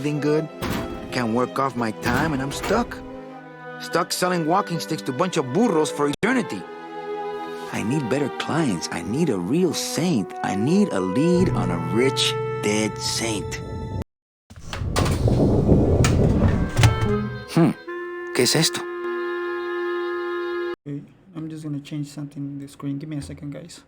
anything good. I can't work off my time and I'm stuck. Stuck selling walking sticks to a bunch of burros for eternity. I need better clients. I need a real saint. I need a lead on a rich, dead saint. ¿Qué es esto? Okay, I'm just gonna change something in the screen. Give me a second, guys.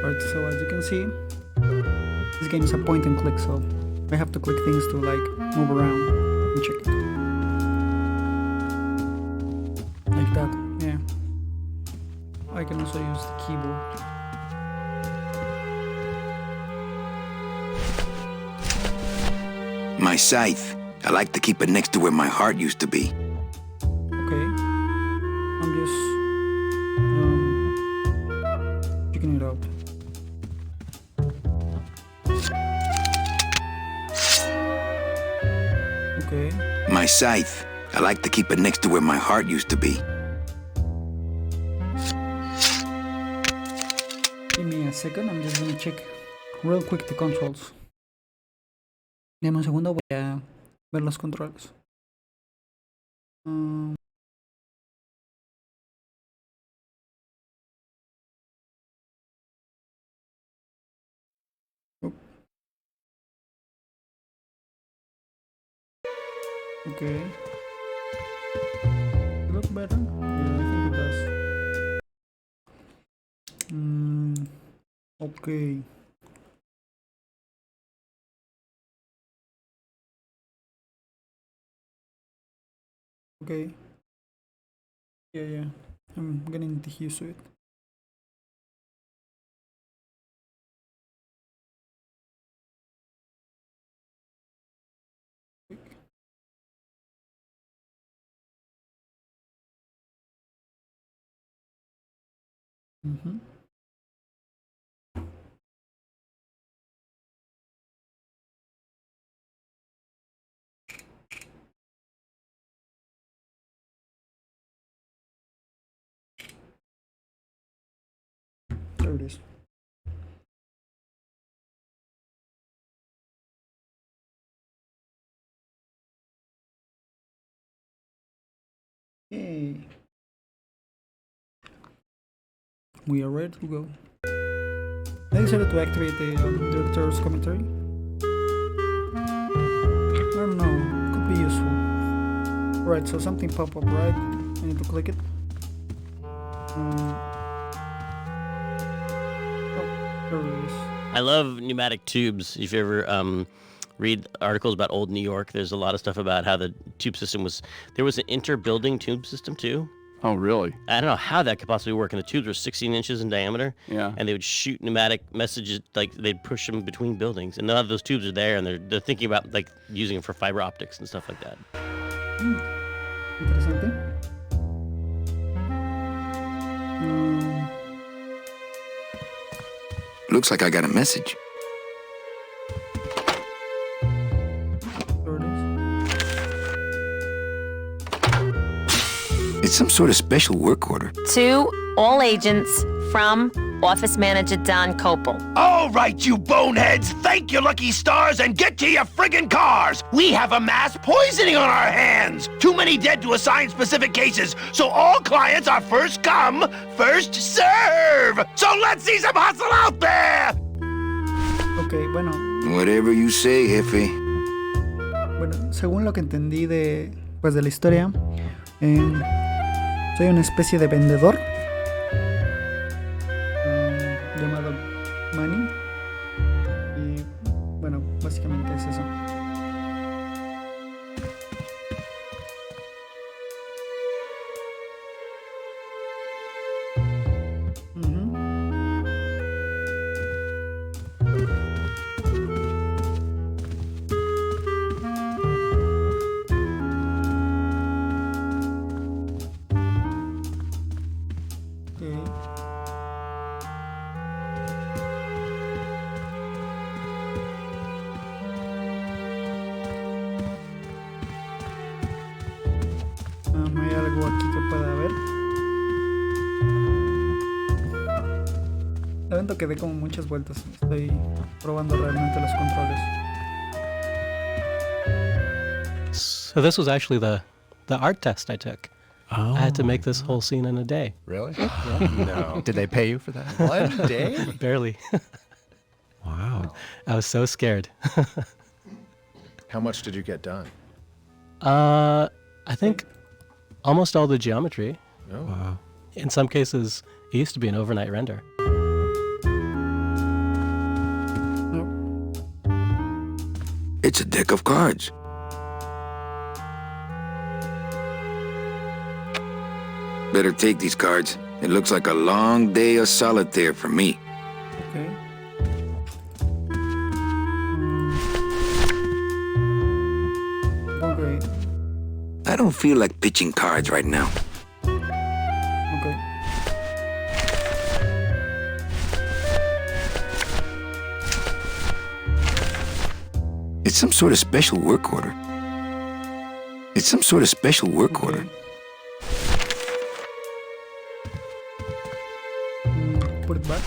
Alright, so as you can see, this game is a point and click, so I have to click things to like move around and check it. Like that, yeah. I can also use the keyboard. My scythe. I like to keep it next to where my heart used to be. Okay. I'm just checking it out. Okay. My scythe. I like to keep it next to where my heart used to be. Give me a second, I'm just gonna check real quick the controls. En un segundo voy a ver los controles. Okay. Look better? Yeah, I think it does. Okay. Okay. Yeah. I'm getting used to it. There it is. Yay. We are ready to go. I decided to activate the director's commentary. I don't know, could be useful. Right, so something pop up, right? I need to click it. Oh, there it is. I love pneumatic tubes. If you ever read articles about old New York, there's a lot of stuff about how the tube system was. There was an inter-building tube system too. Oh, really? I don't know how that could possibly work. And the tubes were 16 inches in diameter. Yeah. And they would shoot pneumatic messages, like they'd push them between buildings. And none of those tubes are there, and they're thinking about like using them for fiber optics and stuff like that. Interesante. Looks like I got a message. There it is. It's some sort of special work order. To all agents from Office Manager Don Copel. All right, you boneheads, thank your lucky stars and get to your friggin' cars. We have a mass poisoning on our hands. Too many dead to assign specific cases, so all clients are first come, first serve. So let's see some hustle out there. Ok, bueno. Whatever you say, jefe. Bueno, según lo que entendí de la historia, soy una especie de vendedor llamado Manny. Y bueno, básicamente es eso. algo aquí que pueda haber. De evento que dé como muchas vueltas. Estoy probando realmente los controles. So this was actually the art test I took. Oh. I had to make this whole scene in a day. Really? No. Did they pay you for that? 1 day? Barely. Wow. I was so scared. How much did you get done? I think almost all the geometry. Oh. Wow. In some cases, it used to be an overnight render. It's a deck of cards. Better take these cards. It looks like a long day of solitaire for me. Okay. Okay. I don't feel like pitching cards right now. Okay. It's some sort of special work order. It's some sort of special work order. Put it back.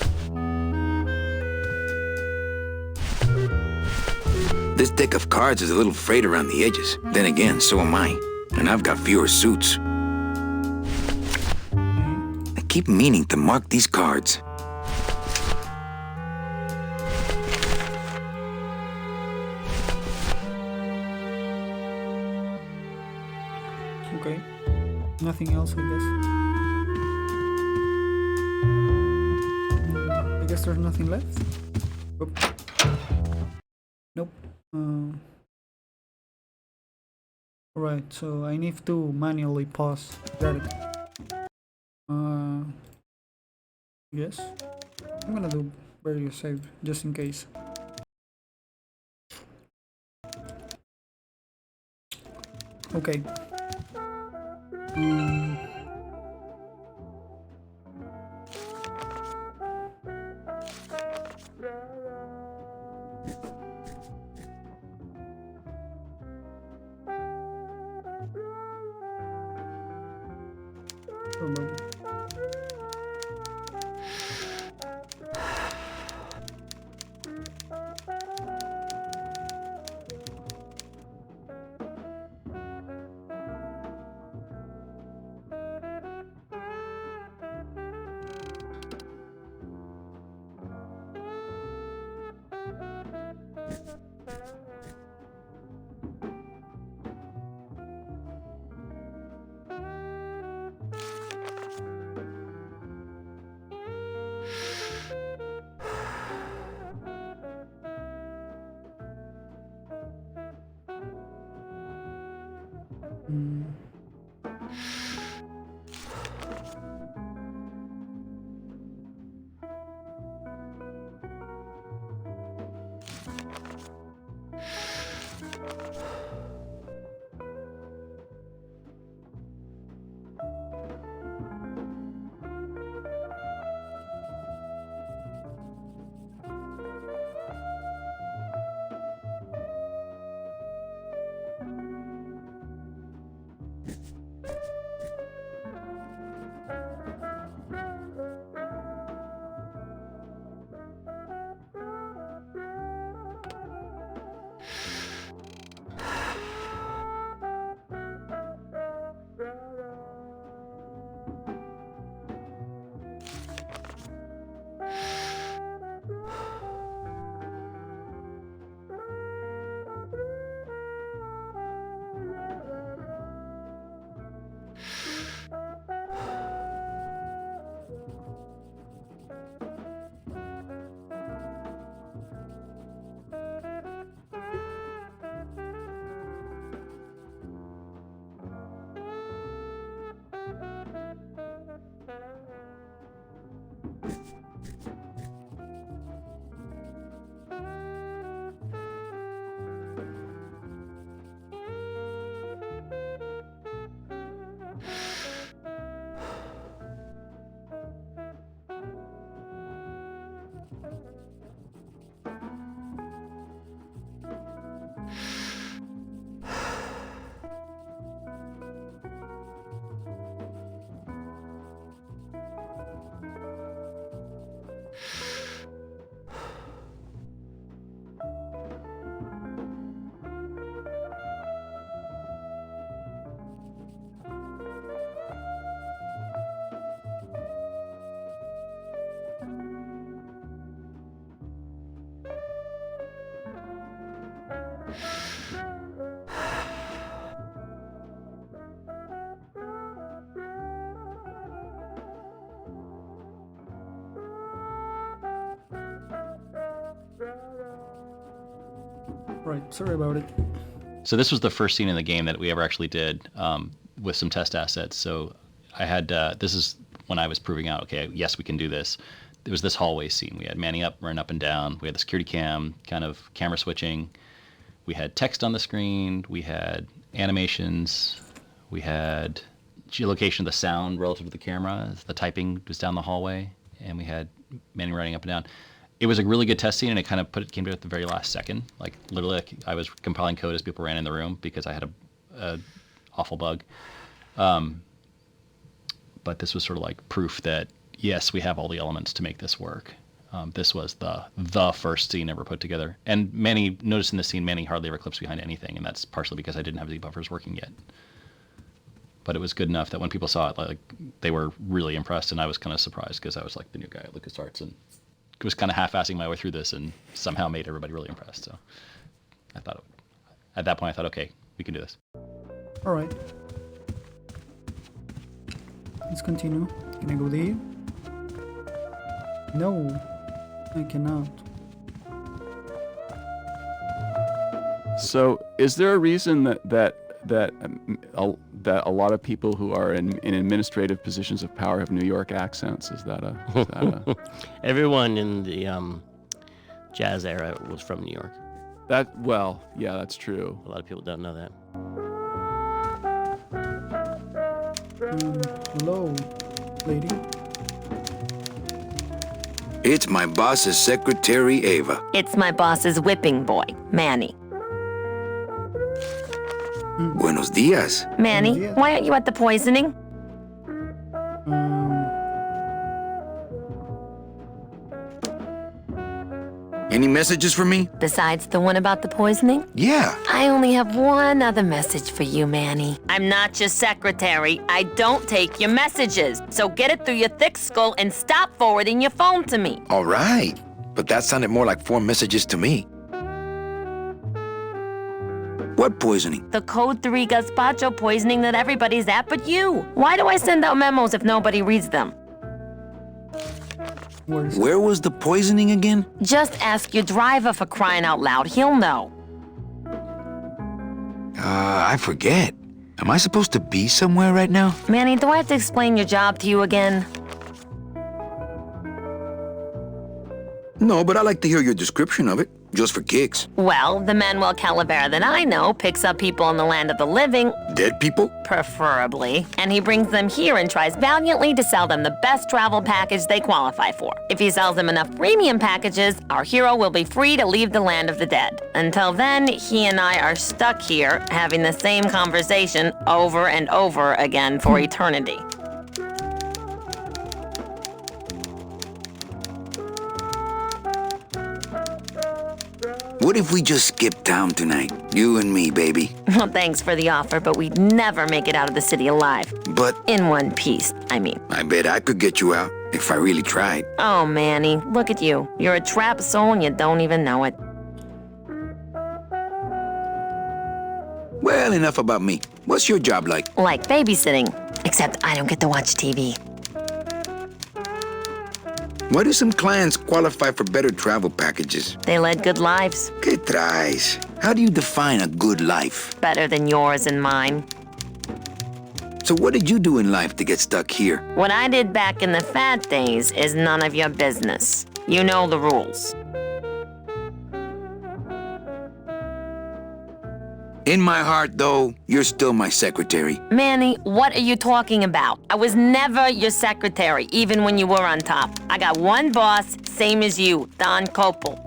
This deck of cards is a little frayed around the edges. Then again, so am I. And I've got fewer suits. I keep meaning to mark these cards. Okay. Nothing else, I guess. I guess there's nothing left. Oop. Nope. Right, so I need to manually pause. Got it. Yes. I'm gonna do various save just in case. Okay. Right, sorry about it. So this was the first scene in the game that we ever actually did with some test assets. So I had, this is when I was proving out, okay, yes, we can do this. There was this hallway scene. We had manning up, running up and down. We had the security cam, kind of camera switching. We had text on the screen. We had animations. We had geolocation of the sound relative to the camera. The typing was down the hallway. And we had manning running up and down. It was a really good test scene, and it kind of came to it at the very last second. Like, literally, like, I was compiling code as people ran in the room because I had a awful bug. But this was sort of like proof that, yes, we have all the elements to make this work. This was the first scene ever put together. And Manny, notice in the scene, Manny hardly ever clips behind anything, and that's partially because I didn't have debuffers working yet. But it was good enough that when people saw it, like, they were really impressed, and I was kind of surprised because I was like the new guy at LucasArts and was kind of half-assing my way through this and somehow made everybody really impressed. So I thought, at that point, I thought, okay, we can do this. All right. Let's continue. Can I go there? No, I cannot. So, is there a reason that a lot of people who are in administrative positions of power have New York accents? Is that a Everyone in the jazz era was from New York. well, yeah, that's true. A lot of people don't know that. Hello, lady. It's my boss's secretary, Ava. It's my boss's whipping boy, Manny. Buenos dias. Manny, Buenos dias. why aren't you at the poisoning? Any messages for me? Besides the one about the poisoning? Yeah. I only have one other message for you, Manny. I'm not your secretary. I don't take your messages. So get it through your thick skull and stop forwarding your phone to me. All right. But that sounded more like 4 messages to me. What poisoning? The Code 3 gazpacho poisoning that everybody's at but you. Why do I send out memos if nobody reads them? Where was the poisoning again? Just ask your driver, for crying out loud. He'll know. I forget. Am I supposed to be somewhere right now? Manny, do I have to explain your job to you again? No, but I like to hear your description of it, just for kicks. Well, the Manuel Calavera that I know picks up people in the land of the living, Dead people? preferably, and he brings them here and tries valiantly to sell them the best travel package they qualify for. If he sells them enough premium packages, our hero will be free to leave the land of the dead. Until then, he and I are stuck here, having the same conversation over and over again for eternity. What if we just skip town tonight? You and me, baby. Well, thanks for the offer, but we'd never make it out of the city alive. But In one piece, I mean. I bet I could get you out if I really tried. Oh, Manny, look at you. You're a trapped soul and you don't even know it. Well, enough about me. What's your job like? Like babysitting, except I don't get to watch TV. Why do some clients qualify for better travel packages? They led good lives, ¿Qué traes? How do you define a good life? better than yours and mine. So what did you do in life to get stuck here? What I did back in the fat days is none of your business. You know the rules. In my heart, though, you're still my secretary. Manny, what are you talking about? I was never your secretary, even when you were on top. I got one boss, same as you, Don Copel.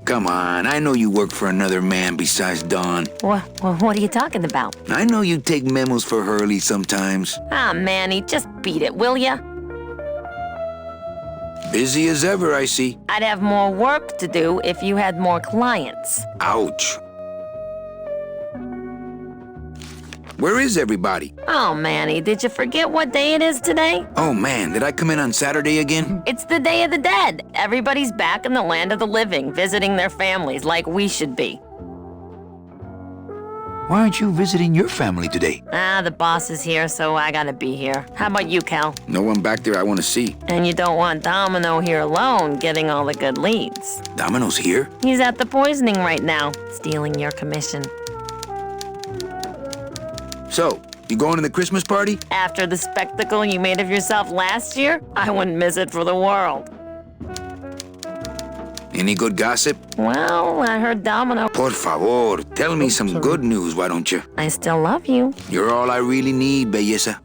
Come on, I know you work for another man besides Don. What are you talking about? I know you take memos for Hurley sometimes. Ah, Manny, just beat it, will ya? Busy as ever, I see. I'd have more work to do if you had more clients. Ouch. Where is everybody? Oh, Manny, did you forget what day it is today? Oh man, did I come in on Saturday again? It's the Day of the Dead. Everybody's back in the land of the living, visiting their families like we should be. Why aren't you visiting your family today? The boss is here, so I gotta be here. How about you, Cal? No one back there I want to see. And you don't want Domino here alone, getting all the good leads. Domino's here? He's at the poisoning right now, stealing your commission. So, you going to the Christmas party? After the spectacle you made of yourself last year, I wouldn't miss it for the world. Any good gossip? Well, I heard Domino. Por favor, tell me some good news, why don't you? I still love you. You're all I really need, belleza.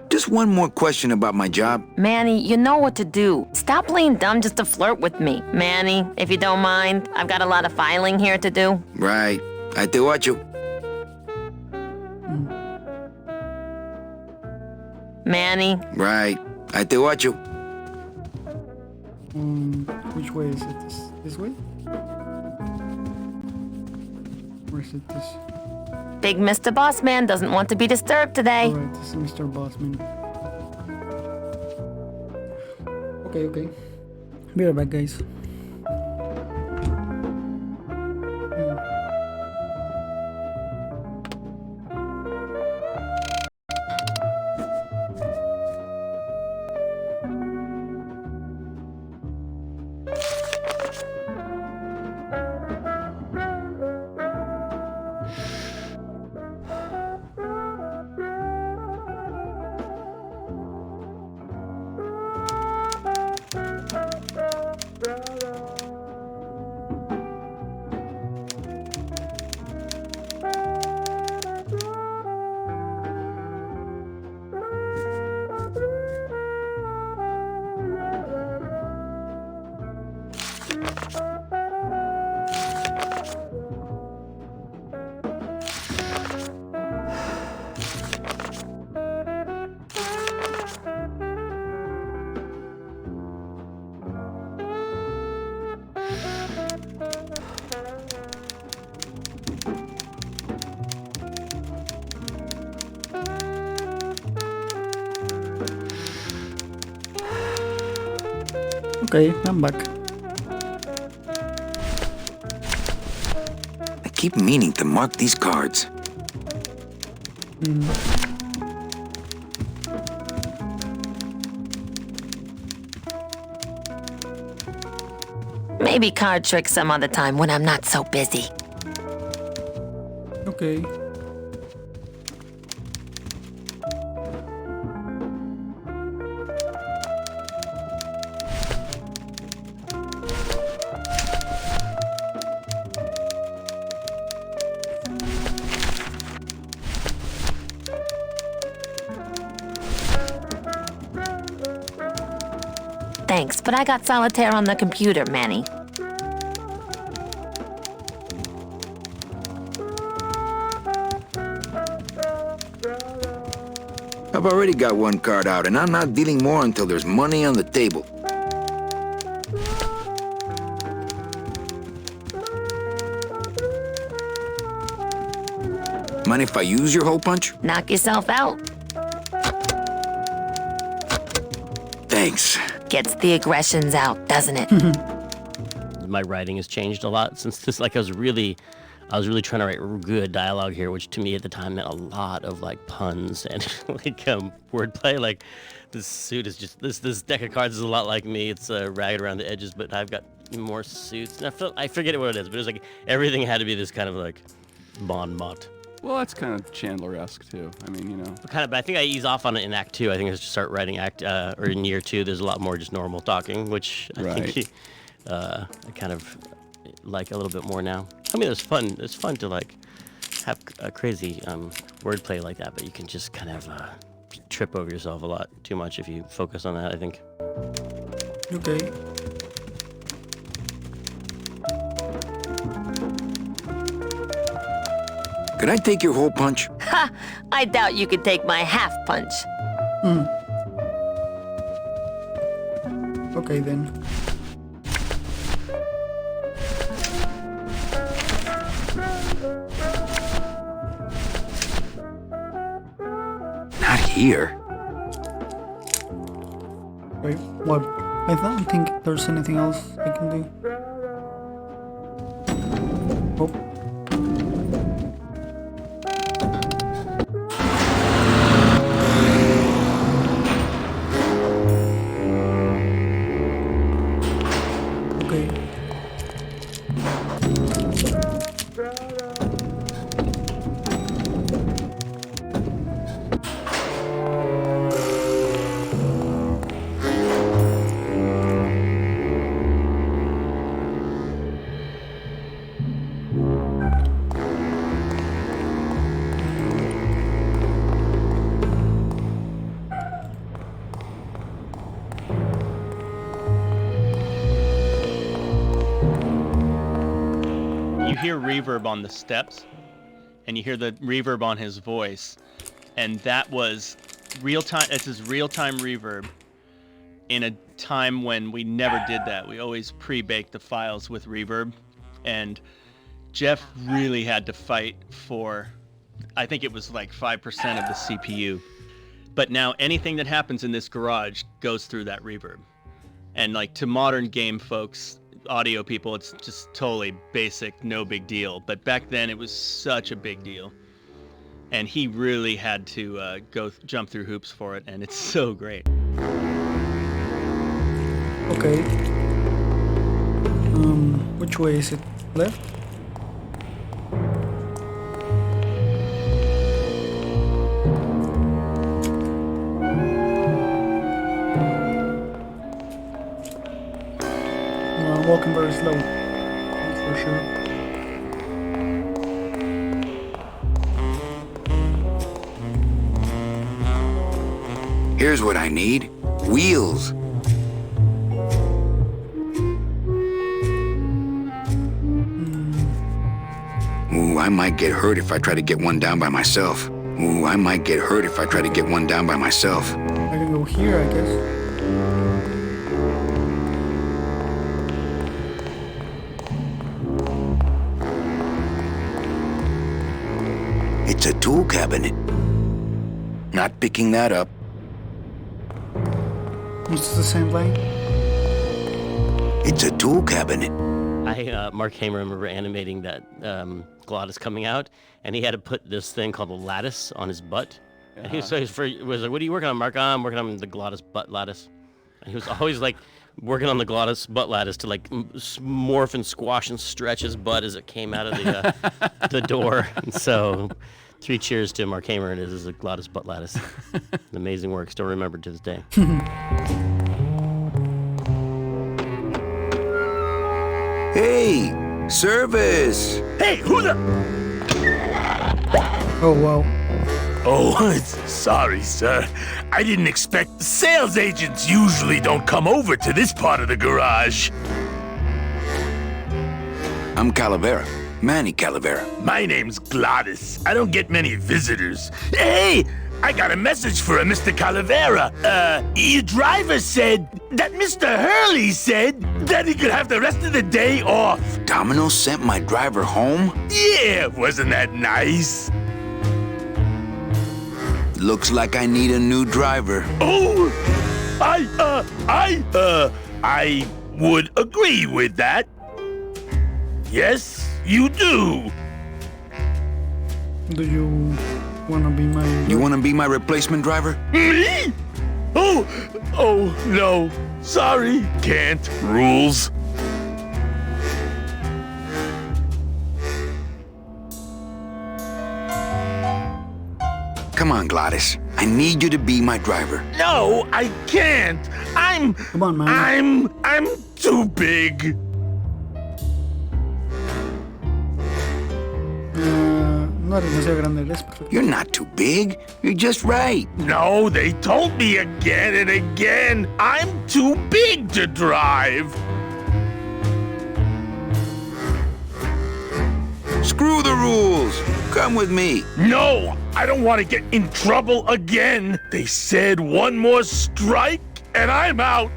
Just one more question about my job. Manny, you know what to do. Stop playing dumb just to flirt with me. Manny, if you don't mind, I've got a lot of filing here to do. Right. I te watcho. Manny. Right. I te watcho. Which way is it? This way? Or is it this? Big Mr. Bossman doesn't want to be disturbed today. Alright, this is Mr. Bossman. Okay. Be right back, guys. Okay, I'm back. I keep meaning to mark these cards. Maybe card tricks some other time when I'm not so busy. Okay. Thanks, but I got solitaire on the computer, Manny. I've already got one card out, and I'm not dealing more until there's money on the table. Mind if I use your hole punch? Knock yourself out. Thanks. Gets the aggressions out, doesn't it? My writing has changed a lot since this. Like I was really trying to write good dialogue here, which to me at the time meant a lot of like puns and like wordplay. Like this suit is just this deck of cards is a lot like me. It's ragged around the edges, but I've got more suits. And I forget what it is, but it's like everything had to be this kind of like bon mot. Well, that's kind of Chandler-esque too. I mean, you know. But I think I ease off on it in Act 2. I think I just start writing or in Year 2. There's a lot more just normal talking, which I think I kind of like a little bit more now. I mean, it's fun. It's fun to like have a crazy wordplay like that, but you can just kind of trip over yourself a lot too much if you focus on that, I think. Okay. Could I take your whole punch? Ha! I doubt you could take my half punch. Okay then. Not here. Wait, what? I don't think there's anything else I can do. Oh. you hear reverb on the steps, and you hear the reverb on his voice, and that was real time. It's his real time reverb in a time when we never did that. We always pre-baked the files with reverb, and Jeff really had to fight for, I think it was like 5% of the CPU. But now anything that happens in this garage goes through that reverb. And like to modern game folks, audio people, it's just totally basic, no big deal. But back then it was such a big deal. And he really had to jump through hoops for it, and it's so great. Okay. Which way is it? Left? Walking very slow, that's for sure. Here's what I need. Wheels. Ooh, I might get hurt if I try to get one down by myself. Ooh, I might get hurt if I try to get one down by myself. I can go here, I guess. It's a tool cabinet. Not picking that up. It's the same thing. It's a tool cabinet. Mark Hamer, remember animating that Glottis coming out, and he had to put this thing called a lattice on his butt. And he was like, "What are you working on, Mark?" I'm working on the Glottis butt lattice. And he was always like working on the Glottis butt lattice to like morph and squash and stretch his butt as it came out of the door. And so, 3 cheers to Mark Hamer and his Glottis butt lattice. Amazing work, still remembered to this day. Hey, service! Hey, who the... Oh, wow. Oh, sorry, sir. I didn't expect... Sales agents usually don't come over to this part of the garage. I'm Calavera. Manny Calavera. My name's Glottis. I don't get many visitors. Hey, I got a message for a Mr. Calavera. Your driver said that Mr. Hurley said that he could have the rest of the day off. Domino sent my driver home? Yeah, wasn't that nice? Looks like I need a new driver. Oh, I would agree with that. Yes, you do. Do you wanna be my... You wanna be my replacement driver? Me? Oh, no. Sorry, can't. Rules. Come on, Glottis. I need you to be my driver. No, I can't. Come on, man. I'm too big. No eres demasiado grande, eres perfecto. You're not too big. You're just right. No, they told me again and again. I'm too big to drive. Screw the rules. Come with me. No, I don't want to get in trouble again. They said one more strike and I'm out.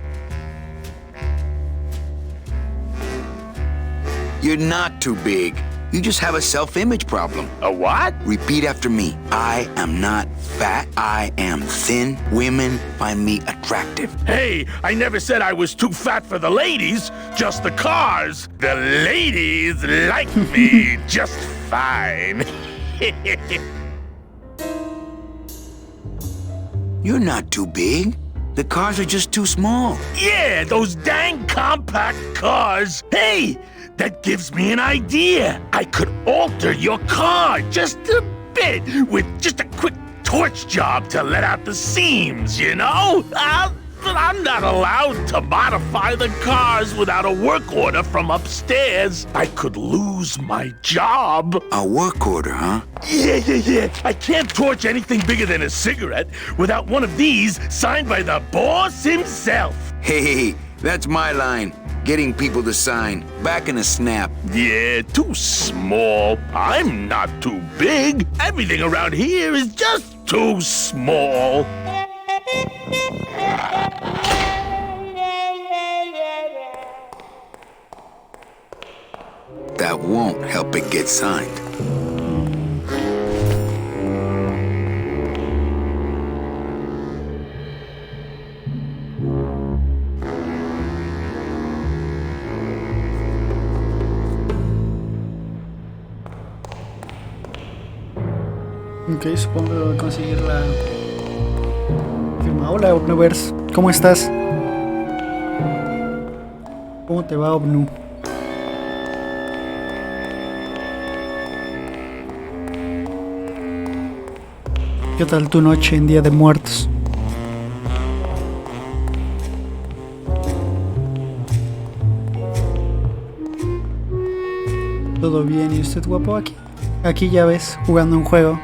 You're not too big. You just have a self-image problem. A what? Repeat after me. I am not fat. I am thin. Women find me attractive. Hey, I never said I was too fat for the ladies, just the cars. The ladies like me just fine. You're not too big. The cars are just too small. Yeah, those dang compact cars. Hey, that gives me an idea. I could alter your car just a bit with just a quick torch job to let out the seams, you know? But I'm not allowed to modify the cars without a work order from upstairs. I could lose my job. A work order, huh? Yeah. I can't torch anything bigger than a cigarette without one of these signed by the boss himself. Hey, that's my line. getting people to sign. Back in a snap. Yeah, too small. I'm not too big. Everything around here is just too small. That won't help it get signed. Ok, supongo que voy a conseguir la firma. Hola, Obnuvers. ¿Cómo estás? ¿Cómo te va, Obnu? ¿Qué tal tu noche en Día de Muertos? ¿Todo bien? ¿Y usted, guapo? Aquí ya ves, jugando un juego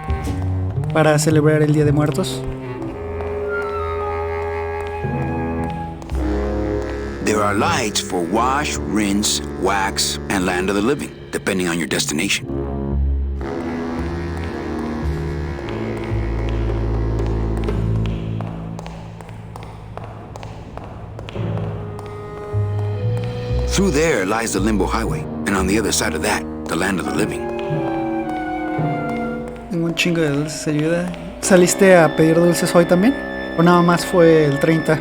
para celebrar el Día de Muertos. There are lights for wash, rinse, wax, and land of the living, depending on your destination. Through there lies the Limbo Highway, and on the other side of that, the land of the living. Tengo un chingo de dulces, ayuda. ¿Saliste a pedir dulces hoy también? ¿O nada más fue el 30?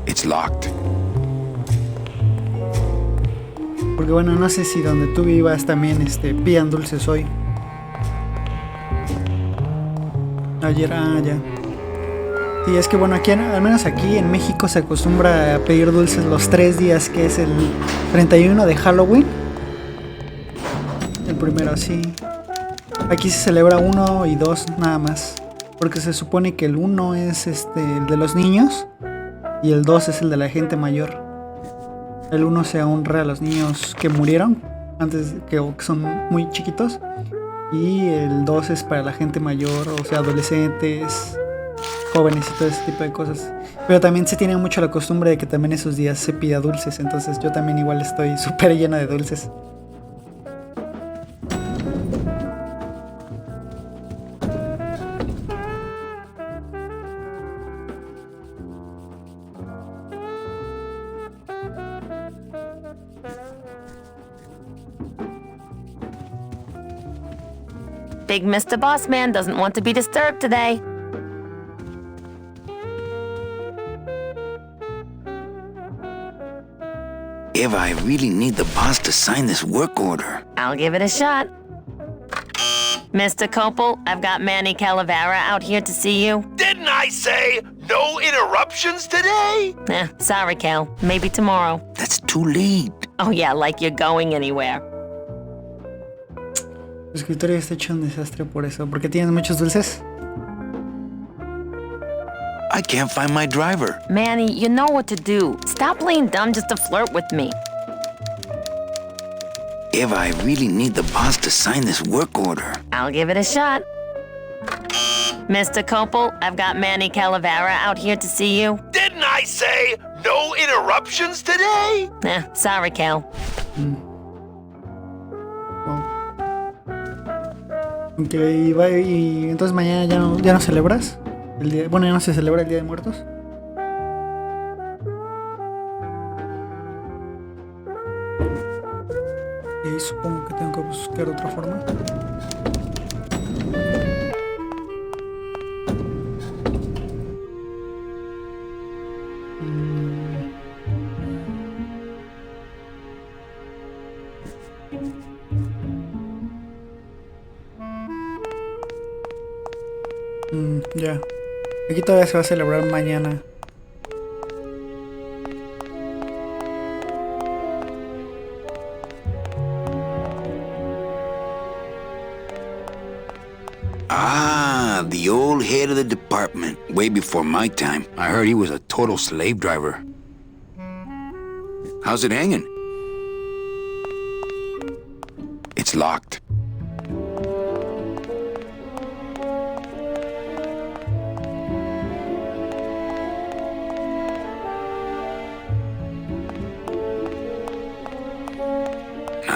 It's locked. Porque bueno, no sé si donde tú vivas también pidan dulces hoy. Ayer, ya. Sí, es que bueno, aquí, al menos aquí en México se acostumbra a pedir dulces los 3 días, que es el 31 de Halloween. El primero, sí. Aquí se celebra 1 y 2 nada más. Porque se supone que el 1 es el de los niños y el 2 es el de la gente mayor. El 1 se honra a los niños que murieron antes, o que son muy chiquitos. Y el 2 es para la gente mayor, o sea, adolescentes, jóvenes y todo ese tipo de cosas. Pero también se tiene mucho la costumbre de que también esos días se pida dulces. Entonces yo también igual estoy súper lleno de dulces. Big Mr. Bossman doesn't want to be disturbed today. Eva, I really need the boss to sign this work order. I'll give it a shot. Mr. Copel, I've got Manny Calavera out here to see you. Didn't I say no interruptions today? Sorry, Cal. Maybe tomorrow. That's too late. Oh yeah, like you're going anywhere. El escritorio está hecho un desastre por eso. ¿Por qué tienes muchos dulces? I can't find my driver. Manny, you know what to do. Stop playing dumb just to flirt with me. Eva, I really need the boss to sign this work order. I'll give it a shot. Mr. Copel, I've got Manny Calavera out here to see you. Didn't I say no interruptions today? Sorry, Cal. Okay, y entonces mañana ya no celebras el día, bueno, ya no se celebra el Día de Muertos. Y supongo que tengo que buscar otra forma. Ya. Aquí todavía se va a celebrar mañana. Ah, the old head of the department. Way before my time. I heard he was a total slave driver. How's it hanging? It's locked.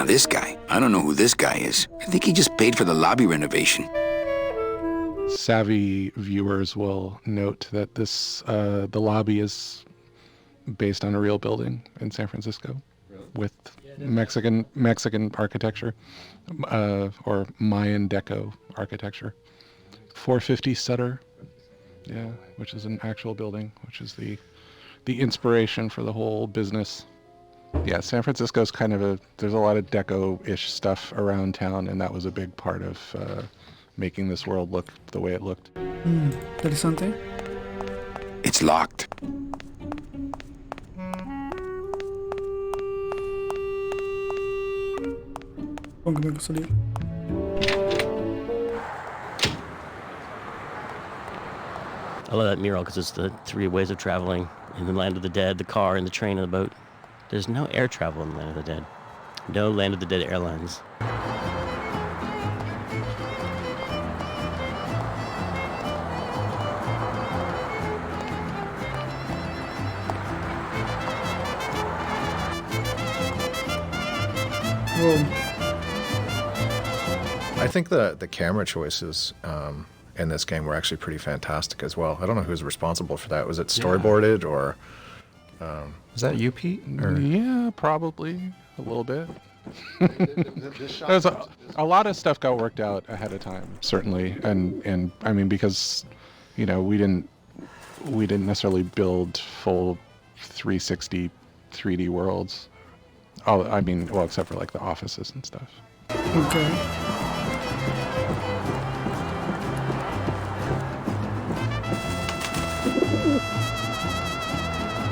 Now this guy, I don't know who this guy is. I think he just paid for the lobby renovation. Savvy viewers will note that the lobby is based on a real building in San Francisco with Mexican architecture or Mayan Deco architecture. 450 Sutter, yeah, which is an actual building, which is the inspiration for the whole business. Yeah, San Francisco's kind of there's a lot of Deco-ish stuff around town, and that was a big part of making this world look the way it looked. Interesante. It's locked. ¿Con qué tengo que salir? I love that mural because it's the 3 ways of traveling in the land of the dead, the car, and the train, and the boat. There's no air travel in the land of the dead. No land of the dead airlines. Whoa. I think the camera choices in this game were actually pretty fantastic as well. I don't know who's responsible for that. Was it storyboarded or was that you, Pete? Or? Yeah, probably a little bit. There's a lot of stuff got worked out ahead of time, certainly, and I mean because we didn't necessarily build full 360 3D worlds. Oh, I mean, well, except for like the offices and stuff. Okay.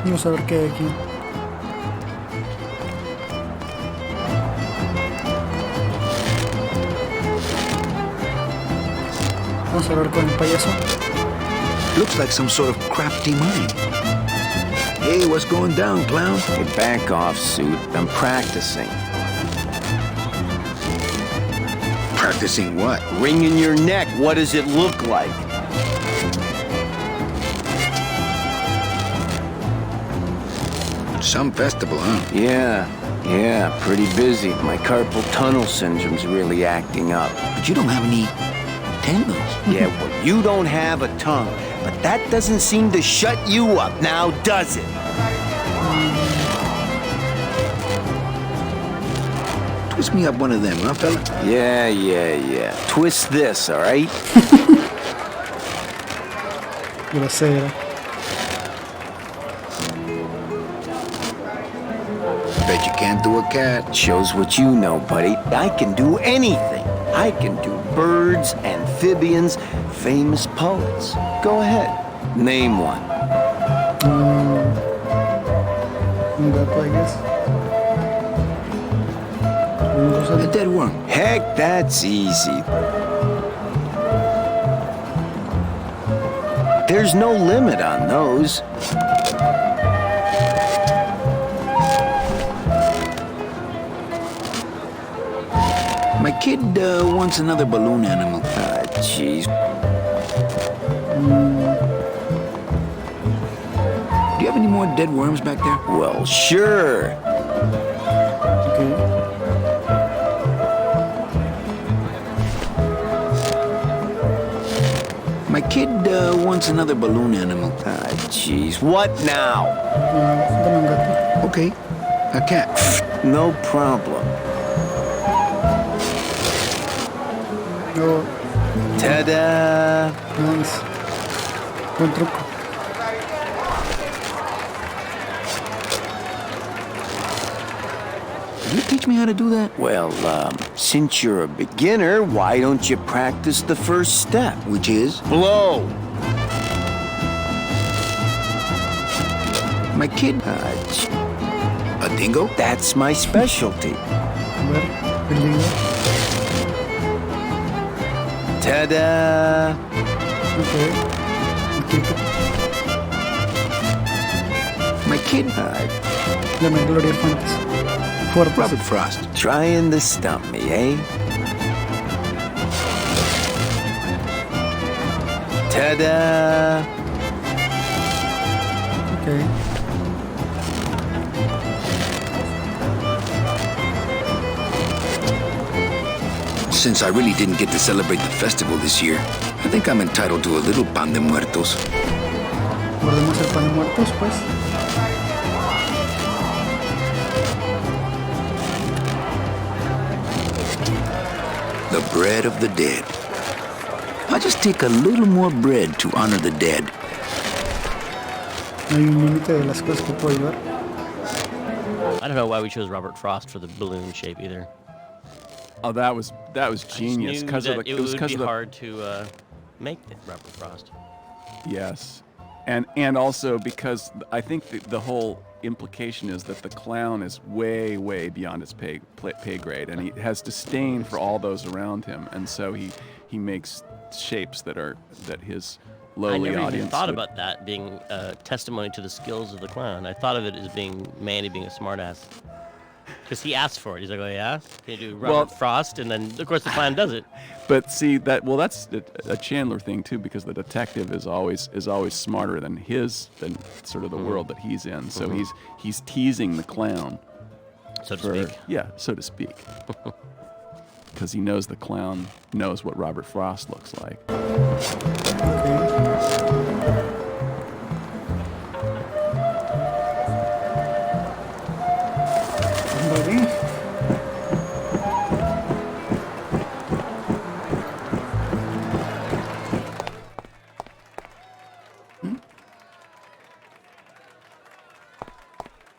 Vamos a ver qué hay aquí. Vamos a hablar con el payaso. Looks like some sort of crafty mine. Hey, what's going down, clown? Hey, back off, suit. I'm practicing. Practicing what? Wringing your neck. What does it look like? Some festival, huh? Yeah, pretty busy. My carpal tunnel syndrome's really acting up. But you don't have any tendons. Yeah, well, you don't have a tongue, but that doesn't seem to shut you up now, does it? Twist me up one of them, huh, fella? Yeah. Twist this, all right? Grosera. Bet you can't do a cat. Shows what you know, buddy. I can do anything. I can do birds, amphibians, famous poets. Go ahead. Name one. Un gato, I guess. A dead worm. Heck, that's easy. There's no limit on those. My kid wants another balloon animal. Jeez. Do you have any more dead worms back there? Well, sure. Okay. My kid wants another balloon animal. Jeez. What now? Dame un gato. Okay, a cat. No problem. Oh, Ta-da! nice. Buen truco. Can you teach me how to do that? Well, since you're a beginner, why don't you practice the first step? Which is? Blow! My kid. A dingo? That's my specialty. A ver, el dingo. Ta-da! Okay. El cricket. My kid. Dame Gloria Fuentes. Fuertes. Robert Frost. Trying to stump me, eh? Ta-da! Okay. Since I really didn't get to celebrate the festival this year, I think I'm entitled to a little pan de muertos. Volvemos al pan de muertos, pues. The bread of the dead. I'll just take a little more bread to honor the dead. No hay un límite de las cosas que puedo llevar. I don't know why we chose Robert Frost for the balloon shape either. Oh, that was genius because of the it would be hard to make it Robert Frost. Yes, and also because I think the whole implication is that the clown is way beyond his pay grade, and he has disdain for all those around him, and so he makes shapes that his lowly I never audience even thought would- about that being a testimony to the skills of the clown. I thought of it as being Manny being a smartass. Because he asked for it. He's like, oh yeah? Can you do Robert Frost? And then, of course, the clown does it. But see that's a Chandler thing too, because the detective is always smarter than sort of the world that he's in. So he's teasing the clown, So to speak. Yeah, so to speak. Because he knows the clown knows what Robert Frost looks like. Vale.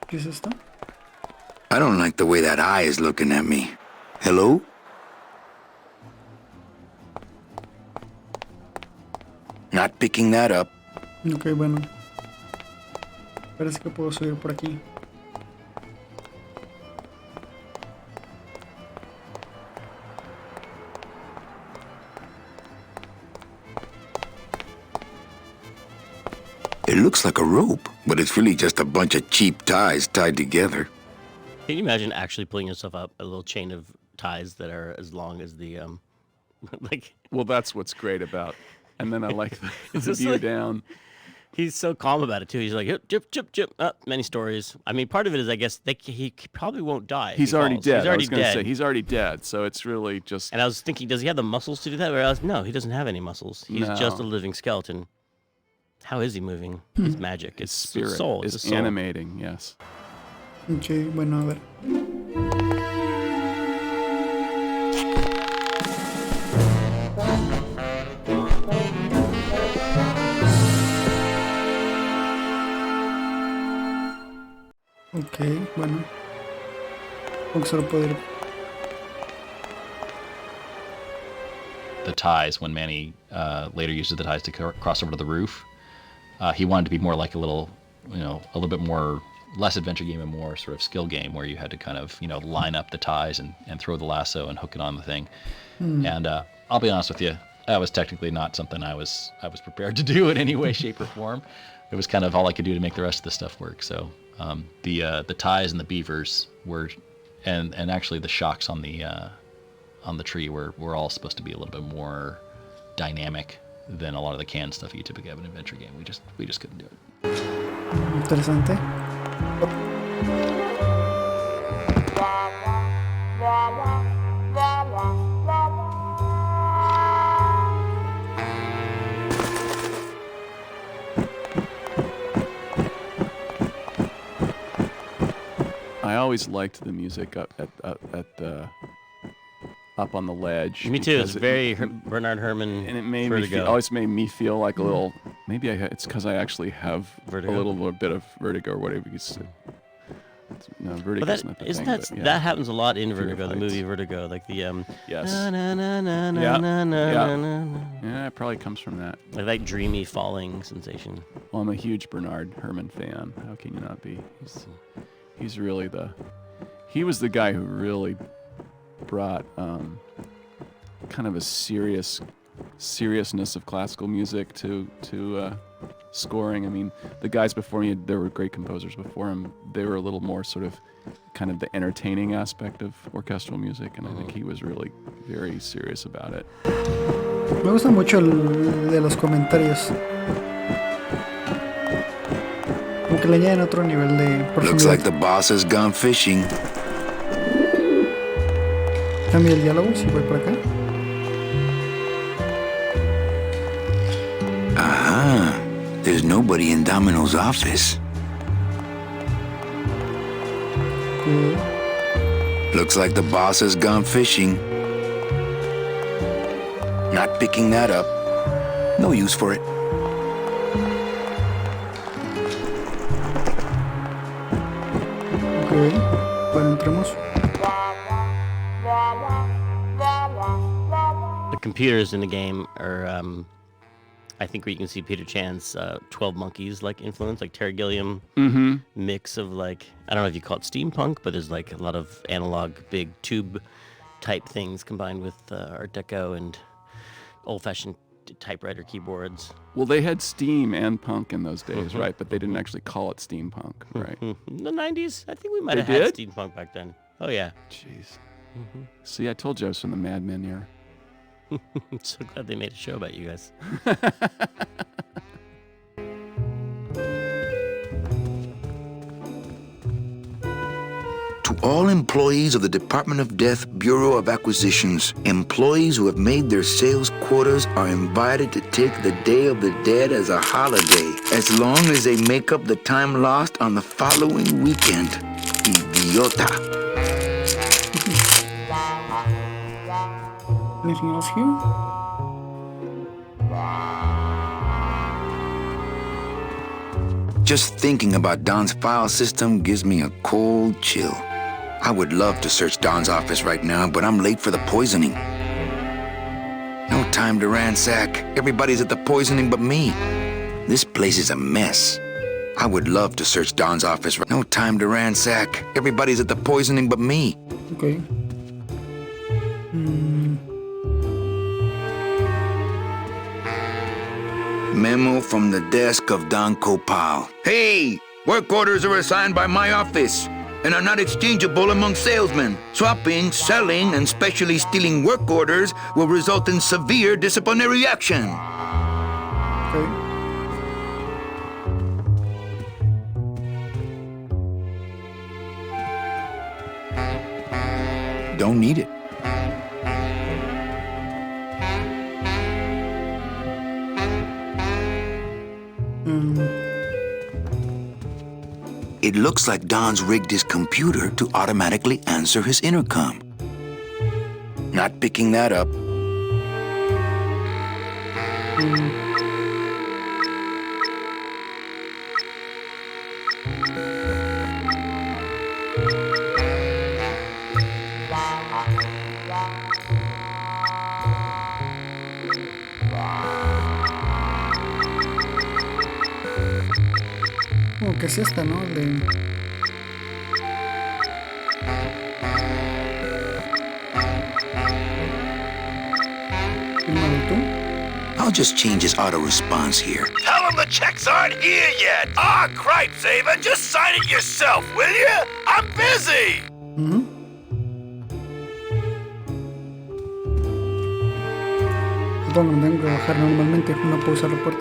¿Qué es esto? I don't like the way that eye is looking at me. Hello? Not picking that up. Ok, bueno. Parece que puedo subir por aquí. It looks like a rope, but it's really just a bunch of cheap ties tied together. Can you imagine actually pulling yourself up a little chain of ties that are as long as the, like... Well, that's what's great about. And then I like the this view like- down. He's so calm about it, too. He's like, chip. Many stories. I mean, part of it is, I guess, he probably won't die. if He's he already falls. dead. He's already I was going to dead. say, he's already dead. So it's really just... And I was thinking, does he have the muscles to do that? Or else, no, he doesn't have any muscles. He's just a No. living skeleton. How is he moving? It's magic. His It's spirit soul. It's is a soul. animating, yes. Ok, bueno, a ver. Ok, bueno. Porque solo puedo ir. The ties, when Manny later uses the ties to cross over to the roof, he wanted to be more like a little bit more, less adventure game and more sort of skill game, where you had to kind of, line up the ties and throw the lasso and hook it on the thing. And I'll be honest with you, that was technically not something I was prepared to do in any way, shape, or form. It was kind of all I could do to make the rest of the stuff work. So the ties and the beavers were, and actually the shocks on the tree were all supposed to be a little bit more dynamic than a lot of the canned stuff you typically have in an adventure game. We just couldn't do it. Interesante. I always liked the music up on the ledge. Me too. It's because very Bernard Herrmann. and it made Vertigo. always made me feel like a little. Maybe it's because I actually have Vertigo? a little bit of vertigo or whatever you say. No, vertigo But is not the isn't thing. that but yeah. that happens a lot in Fear Vertigo, the heights. movie Vertigo, like the Yes. na, na, na, na, na, Yeah, na, na, yeah. na, na. Yeah, it probably comes from that. Like that dreamy falling sensation. Well, I'm a huge Bernard Herrmann fan. How can you not be? He's really he was the guy who really brought kind of a seriousness of classical music to scoring. I mean, the guys before me, there were great composers before him. They were a little more sort of kind of the entertaining aspect of orchestral music, and I think he was really very serious about it. Me gusta mucho el de los comentarios. Como que le añaden otro nivel de Looks like profundidad. the boss has gone fishing. Cambia el diálogo si voy por acá. Ah, there's nobody in Domino's office. Looks like the boss has gone fishing. Not picking that up. No use for it. Ok, bueno, entremos. The computers in the game are, I think, where you can see Peter Chan's 12 Monkeys like influence, like Terry Gilliam mix of like, I don't know if you call it steampunk, but there's like a lot of analog big tube type things combined with Art Deco and old-fashioned typewriter keyboards. Well, they had steam and punk in those days, right? But they didn't actually call it steampunk, right? In the 90s, I think we might They have had did? steampunk back then. Oh yeah. Jeez. See, I told you I was from the Mad Men era. I'm so glad they made a show about you guys. To all employees of the Department of Death Bureau of Acquisitions, employees who have made their sales quotas are invited to take the Day of the Dead as a holiday, as long as they make up the time lost on the following weekend. Idiota. Anything else here? Just thinking about Don's file system gives me a cold chill. I would love to search Don's office right now, but I'm late for the poisoning. No time to ransack. Everybody's at the poisoning but me. This place is a mess. I would love to search Don's office. No time to ransack. Everybody's at the poisoning but me. Ok. Memo from the desk of Don Copal. Hey! Work orders are assigned by my office and are not exchangeable among salesmen. Swapping, selling, and specially stealing work orders will result in severe disciplinary action. Ok. Don't need it. It looks like Don's rigged his computer to automatically answer his intercom. Not picking that up. ¿Qué es esta, no? De... ¿Fírmalo tú? I'll just change his auto response here. Tell him the checks aren't here yet. Ah, cripes, Ava. Just sign it yourself, will you? I'm busy. Supongo que tengo que bajar normalmente, no puedo usar la puerta.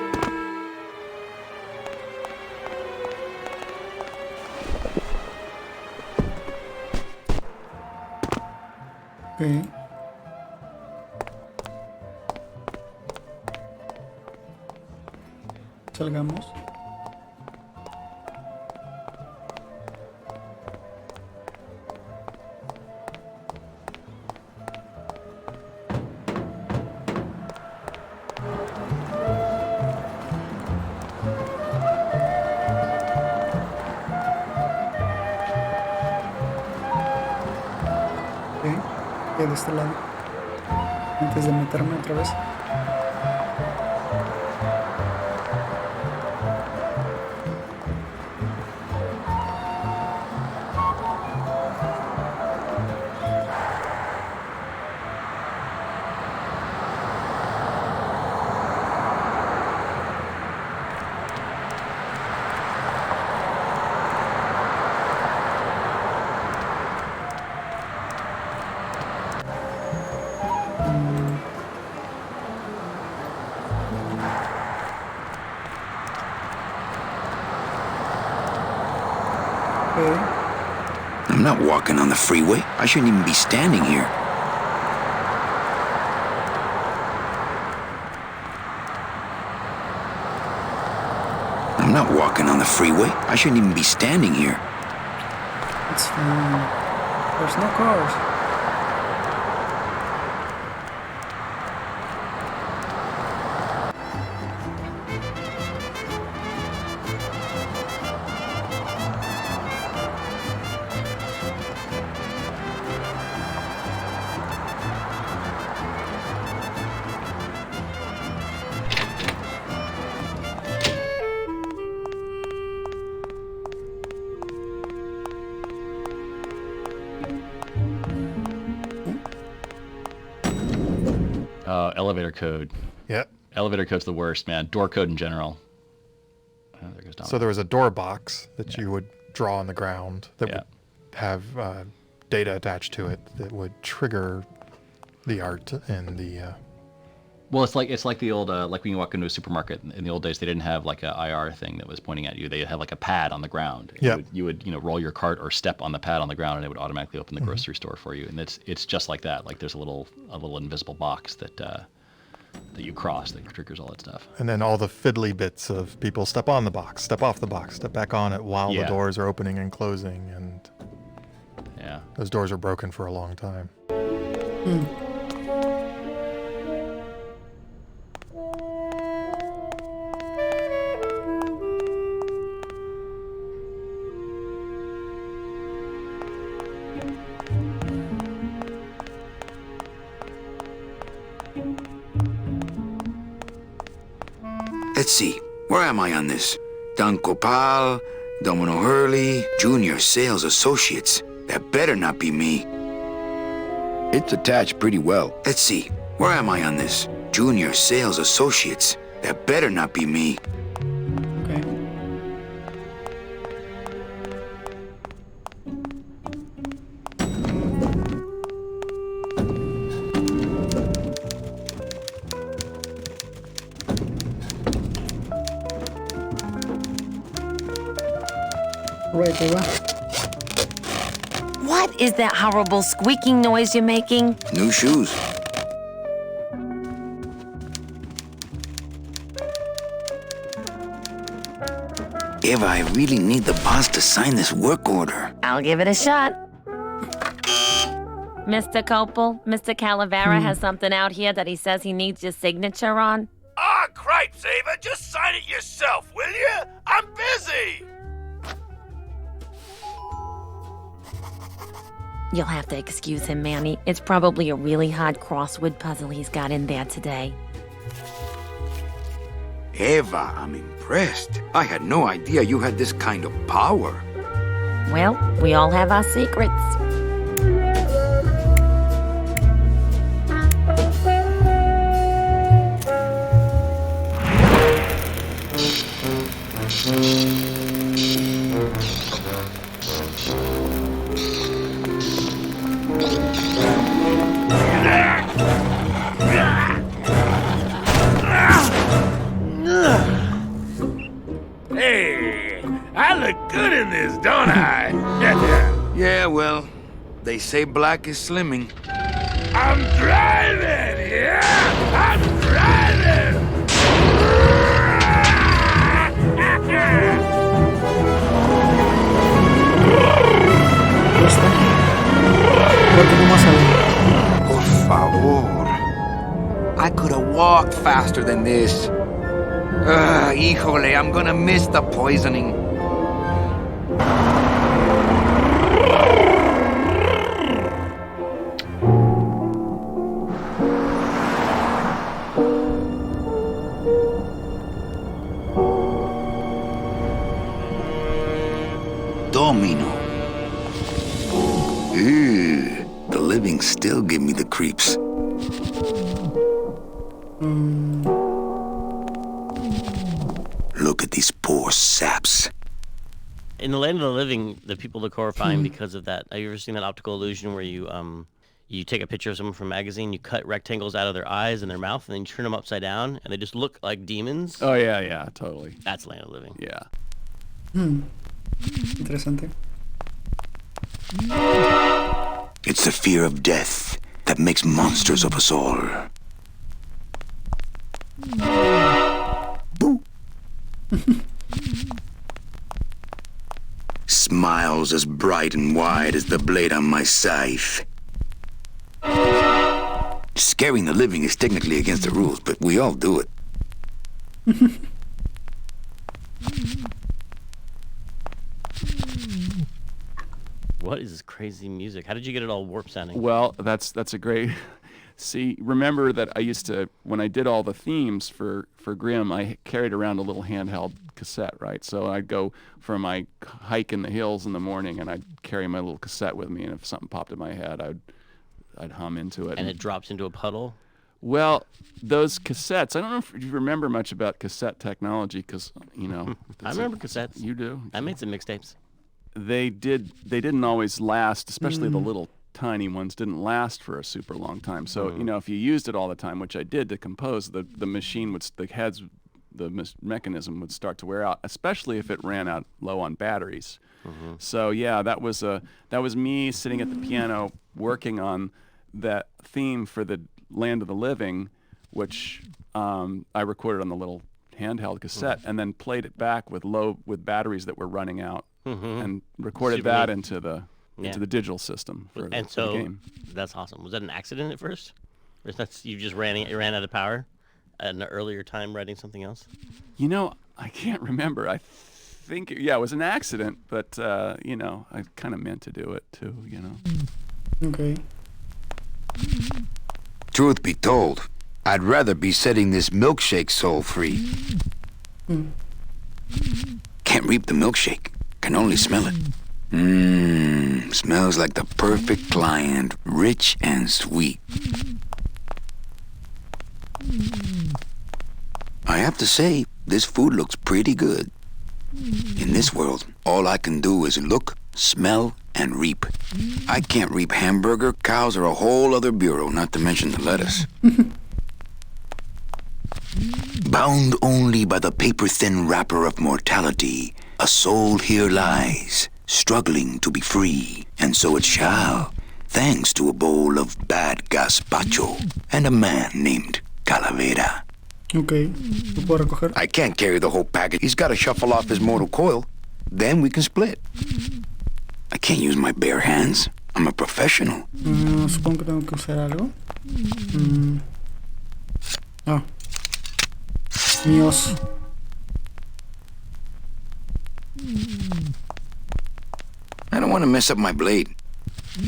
Ok. Salgamos. De este lado antes de meterme otra vez. I'm not walking on the freeway. I shouldn't even be standing here. I'm not walking on the freeway. I shouldn't even be standing here. It's fine. There's no cars. Elevator code. Yeah. Elevator code's the worst, man. Door code in general. There goes Dom. So there was a door box that you would draw on the ground that would have data attached to it that would trigger the art and the. Well, it's like the old like when you walk into a supermarket in the old days, they didn't have like a IR thing that was pointing at you. They had like a pad on the ground. Yeah. You would roll your cart or step on the pad on the ground, and it would automatically open the grocery store for you. And it's just like that. Like there's a little invisible box that you cross that triggers all that stuff. And then all the fiddly bits of people step on the box, step off the box, step back on it while the doors are opening and closing, and those doors are broken for a long time. Let's see. Where am I on this? Don Copal, Domino Hurley, Junior Sales Associates. That better not be me. It's attached pretty well. Let's see. Where am I on this? Junior Sales Associates. That better not be me. Okay. Right, Eva. What is that horrible squeaking noise you're making? New shoes. Eva, I really need the boss to sign this work order. I'll give it a shot. Mr. Copel, Mr. Calavera has something out here that he says he needs your signature on. Ah, cripes, Ava, just sign it yourself, will you? I'm busy. You'll have to excuse him, Manny. It's probably a really hard crossword puzzle he's got in there today. Eva, I'm impressed. I had no idea you had this kind of power. Well, we all have our secrets. Hey, I look good in this, don't I? Yeah, well, they say black is slimming. I'm driving, yeah! I'm driving! Lo tenemos ahí. Por favor. I could have walked faster than this. Híjole, I'm gonna miss the poisoning. Domino. Ew, the living still give me the creeps. Look at these poor saps. In the land of the living, the people look horrifying because of that. Have you ever seen that optical illusion where you take a picture of someone from a magazine, you cut rectangles out of their eyes and their mouth, and then you turn them upside down, and they just look like demons? Oh, yeah, totally. That's land of the living. Yeah. Interesante. It's the fear of death that makes monsters of us all. Boo. Smiles as bright and wide as the blade on my scythe. Scaring the living is technically against the rules, but we all do it. What is this crazy music? How did you get it all warp sounding? Well, that's a great. See, remember that I used to, when I did all the themes for Grimm, I carried around a little handheld cassette, right? So I'd go for my hike in the hills in the morning, and I'd carry my little cassette with me, and if something popped in my head, I'd hum into it. And it drops into a puddle? Well, those cassettes, I don't know if you remember much about cassette technology, because, you know. I remember cassettes. You do? I made some mixtapes. They didn't always last, especially the little tiny ones didn't last for a super long time. So, you know, if you used it all the time, which I did to compose, the machine would, the mechanism would start to wear out, especially if it ran out low on batteries. So yeah, that was me sitting at the piano working on that theme for the Land of the Living, which I recorded on the little handheld cassette, and then played it back with batteries that were running out, and recorded that into the digital system for the game. That's awesome. Was that an accident at first? Or you just ran out of power at an earlier time writing something else? You know, I can't remember. I think it was an accident, but you know, I kind of meant to do it too, you know. Okay. Truth be told, I'd rather be setting this milkshake soul free. Can't reap the milkshake, can only smell it. Smells like the perfect client, rich and sweet. I have to say, this food looks pretty good. In this world, all I can do is look, smell, and reap. I can't reap hamburger, cows, or a whole other bureau, not to mention the lettuce. Bound only by the paper-thin wrapper of mortality, a soul here lies, struggling to be free, and so it shall, thanks to a bowl of bad gazpacho and a man named Calavera. Okay, ¿lo puedo recoger? I can't carry the whole package. He's got to shuffle off his mortal coil. Then we can split. I can't use my bare hands. I'm a professional. Supongo que tengo que usar algo. Míos. I don't want to mess up my blade.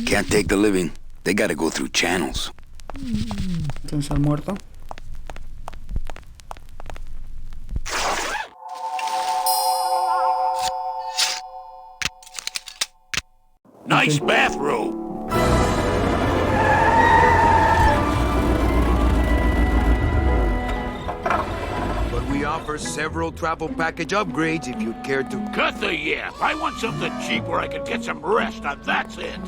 Can't take the living. They got to go through channels. Entonces al muerto. Nice bathrobe. But we offer several travel package upgrades if you'd care to. Cut the yap. I want something cheap where I can get some rest. That's it.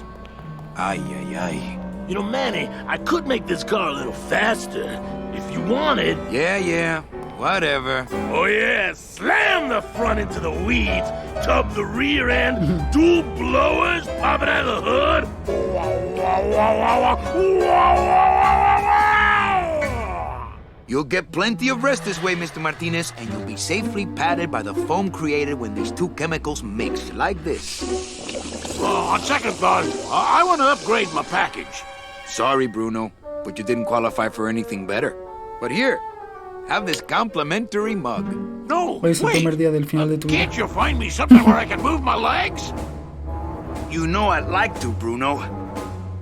Ay, ay, ay. You know, Manny, I could make this car a little faster if you wanted. Yeah. Whatever. Oh, yeah. Slam the front into the weeds, tub the rear end, dual blowers, pop it out of the hood. You'll get plenty of rest this way, Mr. Martinez, and you'll be safely padded by the foam created when these two chemicals mix, like this. On second thought, I want to upgrade my package. Sorry, Bruno, but you didn't qualify for anything better. But here, have this complimentary mug. No, Hoy es el primer día del final de tu vida. Can't you find me something where I can move my legs? You know I'd like to, Bruno,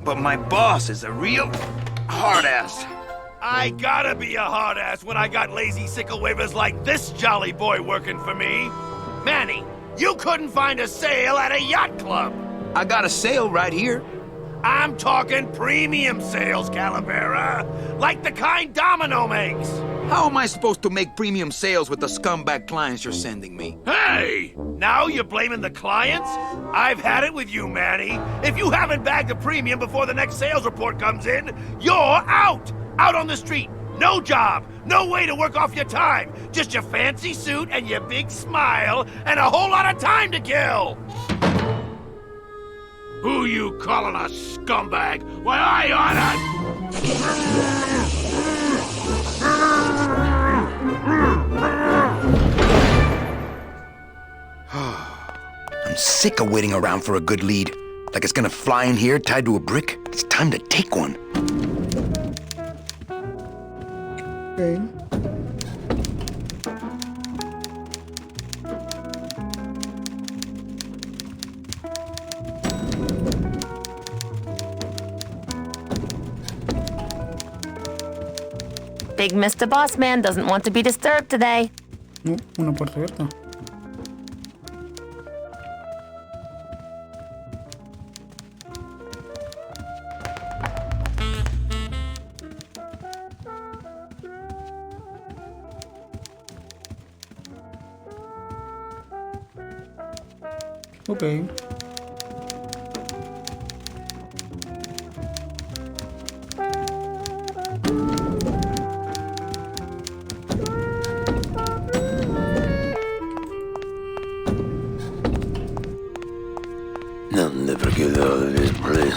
but my boss is a real hard-ass. I gotta be a hard-ass when I got lazy sickle wavers like this jolly boy working for me. Manny, you couldn't find a sale at a yacht club. I got a sale right here. I'm talking premium sales, Calavera. Like the kind Domino makes. How am I supposed to make premium sales with the scumbag clients you're sending me? Hey! Now you're blaming the clients? I've had it with you, Manny. If you haven't bagged a premium before the next sales report comes in, you're out! Out on the street. No job. No way to work off your time. Just your fancy suit and your big smile and a whole lot of time to kill. Who you calling a scumbag? Why, I oughta... I'm sick of waiting around for a good lead. Like it's gonna fly in here tied to a brick. It's time to take one. Okay. Big Mr. Boss Man doesn't want to be disturbed today. No, una puerta abierta. Okay. I'll never get out of this place.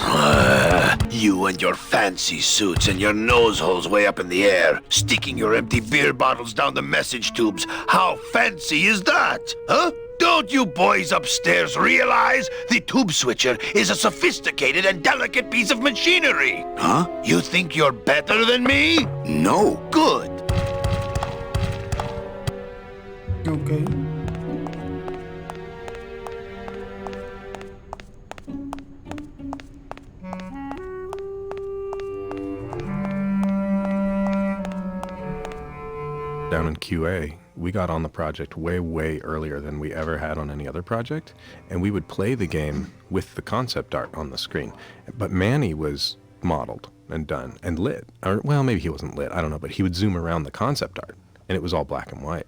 You and your fancy suits and your nose holes way up in the air, sticking your empty beer bottles down the message tubes. How fancy is that? Huh? Don't you boys upstairs realize the tube switcher is a sophisticated and delicate piece of machinery? Huh? You think you're better than me? No. Good. Okay. Down in QA, we got on the project way earlier than we ever had on any other project, and we would play the game with the concept art on the screen. But Manny was modeled and done and lit. Or, well, maybe he wasn't lit, I don't know, but he would zoom around the concept art, and it was all black and white.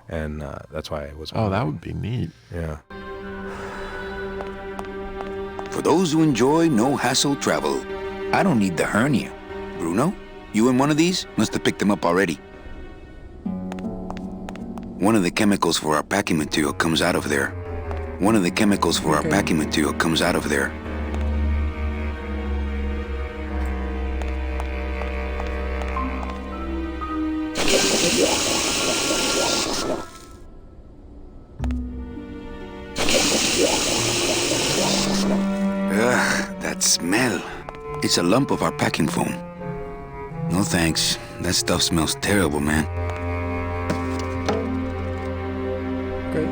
And that's why it was... Oh, that would be neat. Yeah. For those who enjoy no-hassle travel, I don't need the hernia. Bruno, you in one of these? Must have picked them up already. One of the chemicals for our packing material comes out of there. One of the chemicals for our packing material comes out of there. Ugh, that smell. It's a lump of our packing foam. No thanks. That stuff smells terrible, man. Okay.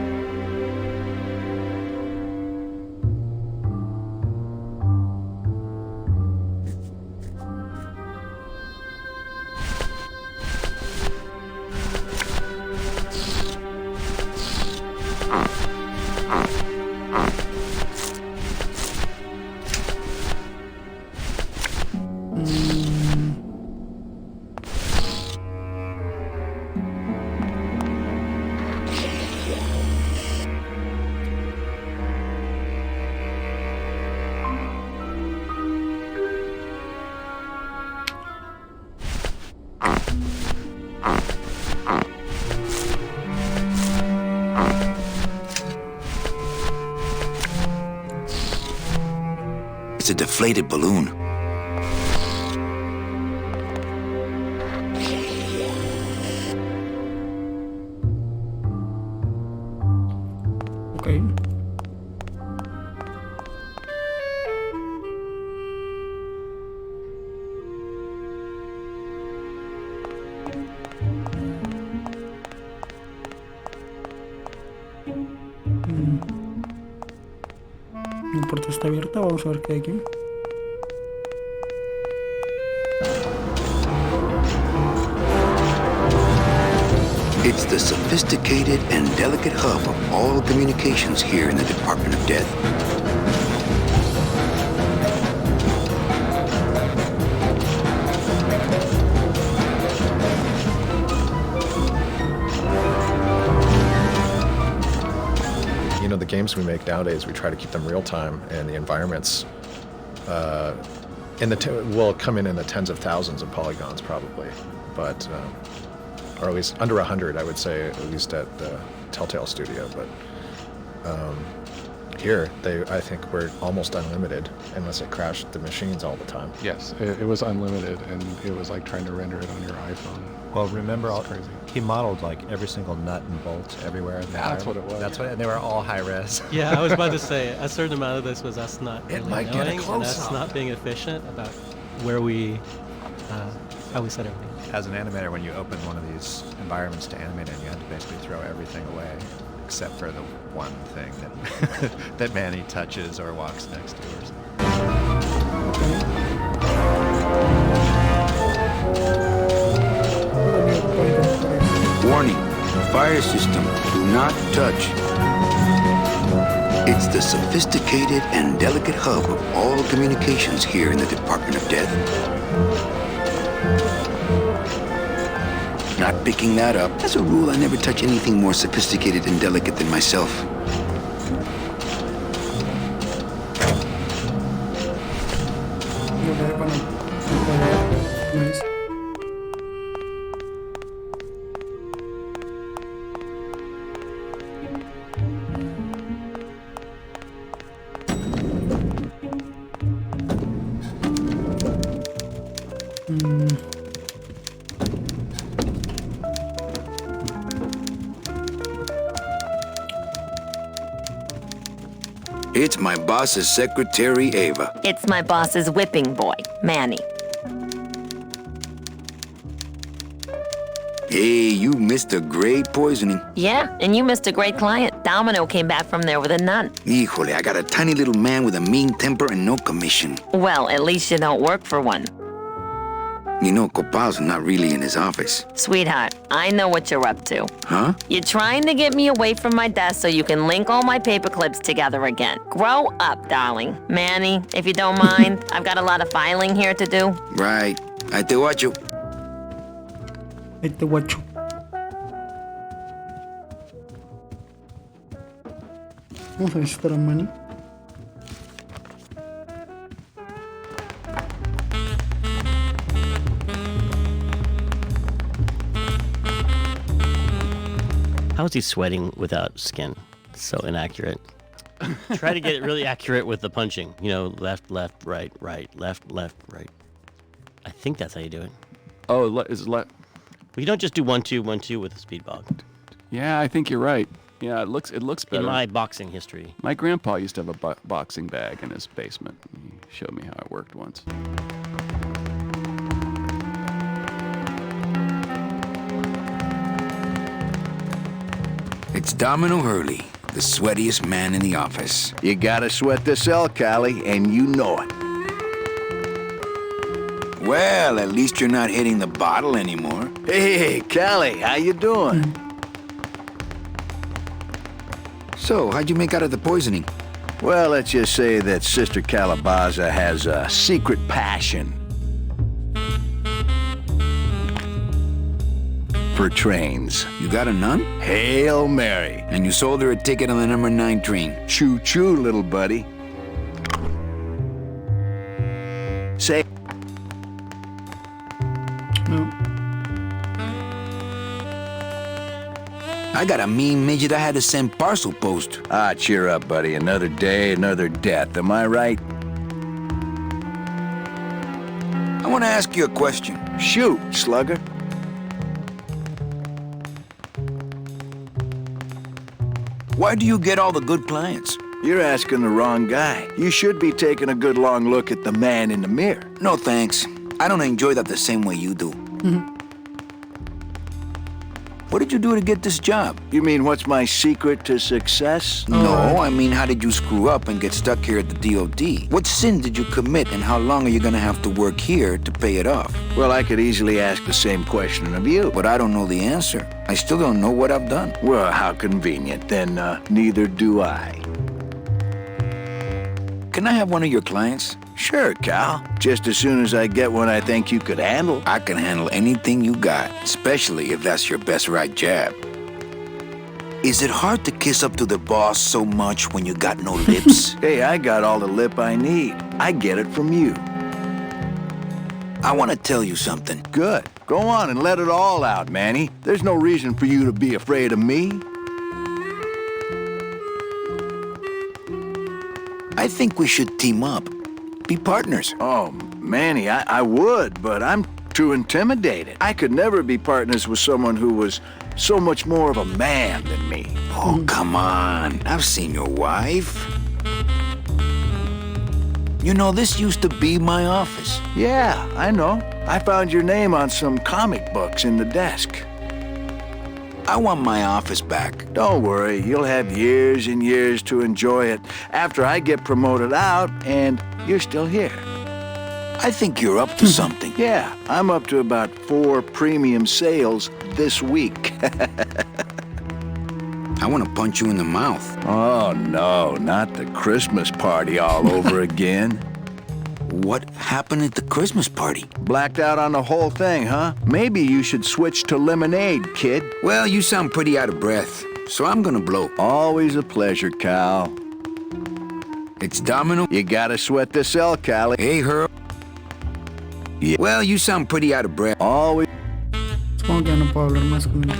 It's a deflated balloon. Okay. La puerta está abierta, vamos a ver qué hay aquí. It's the sophisticated and delicate hub of all communications here in the Department of Death. You know, the games we make nowadays, we try to keep them real time, and the environments will come in the tens of thousands of polygons probably, but or at least under 100, I would say, at least at the Telltale Studio. But Here, I think we're almost unlimited unless it crashed the machines all the time. Yes, it was unlimited, and it was like trying to render it on your iPhone. Well, remember, Crazy. he modeled like every single nut and bolt everywhere. In the That's what it was. That's what, and they were all high res. Yeah, I was about to say, a certain amount of this was us not It really might get a knowing, and us close-up. not being efficient about where we, how we set everything. As an animator, when you open one of these environments to animate in, you have to basically throw everything away, except for the one thing that that Manny touches or walks next to or something. Warning, fire system, do not touch. It's the sophisticated and delicate hub of all communications here in the Department of Death. Not picking that up. As a rule, I never touch anything more sophisticated and delicate than myself. It's my boss's secretary, Ava. It's my boss's whipping boy, Manny. Hey, you missed a great poisoning. Yeah, and you missed a great client. Domino came back from there with a nun. Híjole, I got a tiny little man with a mean temper and no commission. Well, at least you don't work for one. You know, Copal's not really in his office. Sweetheart, I know what you're up to. Huh? You're trying to get me away from my desk so you can link all my paper clips together again. Grow up, darling. Manny, if you don't mind, I've got a lot of filing here to do. Right. I te watcho. Ahí te guacho. Vamos a visitar a Manny. How is he sweating without skin? So inaccurate. Try to get it really accurate with the punching. You know, left, left, right, right, left, left, right. I think that's how you do it. Oh, is it left? Well, you don't just do 1, 2, 1, 2 with a speed bog. Yeah, I think you're right. Yeah, it looks better. In my boxing history. My grandpa used to have a boxing bag in his basement. He showed me how it worked once. It's Domino Hurley, the sweatiest man in the office. You gotta sweat the cell, Callie, and you know it. Well, at least you're not hitting the bottle anymore. Hey, Callie, how you doing? So, how'd you make out of the poisoning? Well, let's just say that Sister Calabaza has a secret passion for trains. You got a nun? Hail Mary. And you sold her a ticket on the number 9 train. Choo-choo, little buddy. Say, No. I got a mean midget I had to send parcel post. cheer up, buddy. Another day, another death. Am I right? I want to ask you a question. Shoot, slugger. Why do you get all the good clients? You're asking the wrong guy. You should be taking a good long look at the man in the mirror. No thanks. I don't enjoy that the same way you do. What did you do to get this job? You mean what's my secret to success? No, I mean, how did you screw up and get stuck here at the DOD? What sin did you commit, and how long are you gonna have to work here to pay it off? Well, I could easily ask the same question of you. But I don't know the answer. I still don't know what I've done. Well, how convenient. Then neither do I. Can I have one of your clients? Sure, Cal. Just as soon as I get one I think you could handle. I can handle anything you got, especially if that's your best right jab. Is it hard to kiss up to the boss so much when you got no lips? Hey, I got all the lip I need. I get it from you. I want to tell you something. Good. Go on and let it all out, Manny. There's no reason for you to be afraid of me. I think we should team up. Be partners. Oh, Manny, I would, but I'm too intimidated. I could never be partners with someone who was so much more of a man than me. Oh, come on. I've seen your wife. You know, this used to be my office. Yeah, I know. I found your name on some comic books in the desk. I want my office back. Don't worry, you'll have years and years to enjoy it after I get promoted out and you're still here. I think you're up to something. Yeah, I'm up to about 4 premium sales this week. I want to punch you in the mouth. Oh, no, not the Christmas party all over again. What happened at the Christmas party? Blacked out on the whole thing, huh? Maybe you should switch to lemonade, kid. Well, you sound pretty out of breath, so I'm gonna blow. Always a pleasure, Cal. It's Domino. You gotta sweat the cell, Callie. Hey, Herb. Yeah. Well, you sound pretty out of breath. Always. Supongo que ya no puedo hablar más con él.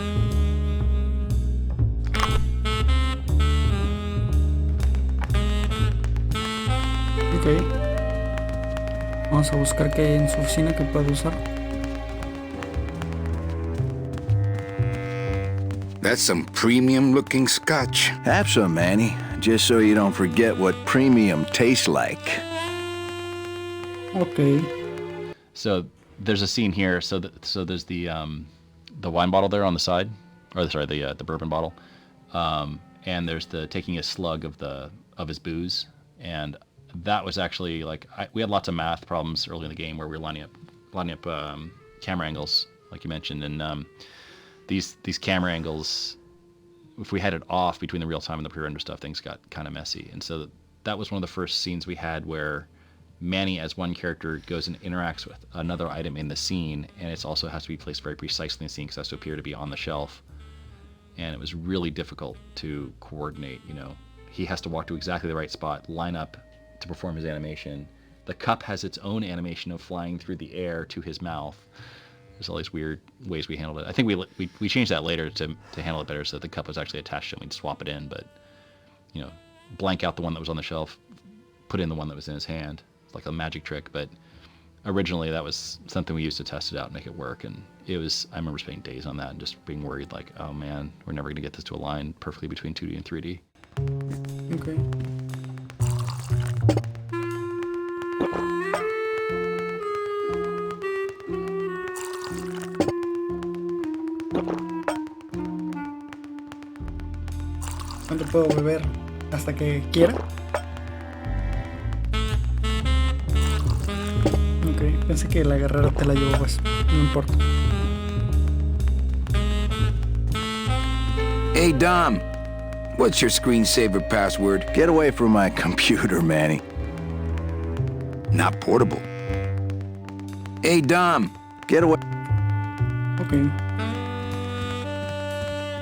Ok. Vamos a buscar qué hay en su oficina que pueda usar. That's some premium-looking scotch. Have some, Manny, just so you don't forget what premium tastes like. Ok. So there's a scene here. So there's the wine bottle there on the side, or sorry, the bourbon bottle, and there's the taking a slug of his booze, and that was actually like we had lots of math problems early in the game where we were lining up camera angles, like you mentioned, and these camera angles, if we had it off between the real time and the pre-render stuff, things got kind of messy, and so that was one of the first scenes we had where Manny as one character goes and interacts with another item in the scene, and it also has to be placed very precisely in the scene because it has to appear to be on the shelf. And it was really difficult to coordinate. You know, he has to walk to exactly the right spot, line up to perform his animation. The cup has its own animation of flying through the air to his mouth. There's all these weird ways we handled it. I think we changed that later to handle it better so that the cup was actually attached to him. We'd swap it in, but, you know, blank out the one that was on the shelf, put in the one that was in his hand. Like a magic trick, but originally that was something we used to test it out and make it work, and I remember spending days on that and just being worried like, oh man, we're never going to get this to align perfectly between 2D and 3D. Ok. ¿Cuánto puedo beber? ¿Hasta que quiera? Ok, pensé que la guerrera te la llevó, pues no importa. Hey, Dom. What's your screensaver password? Get away from my computer, Manny. Not portable. Hey, Dom. Get away. Ok.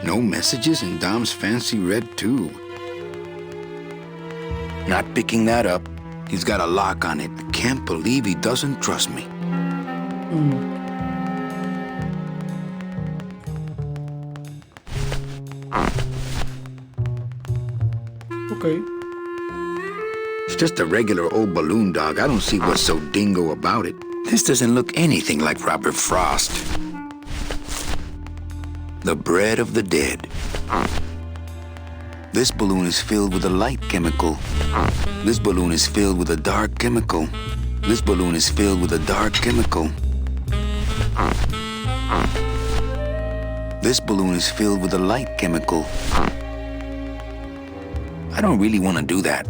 No messages in Dom's fancy red tube. Not picking that up. He's got a lock on it. Can't believe he doesn't trust me. Ok. It's just a regular old balloon dog. I don't see what's so dingo about it. This doesn't look anything like Robert Frost. The bread of the dead. This balloon is filled with a light chemical. This balloon is filled with a dark chemical. This balloon is filled with a dark chemical. This balloon is filled with a light chemical. I don't really want to do that.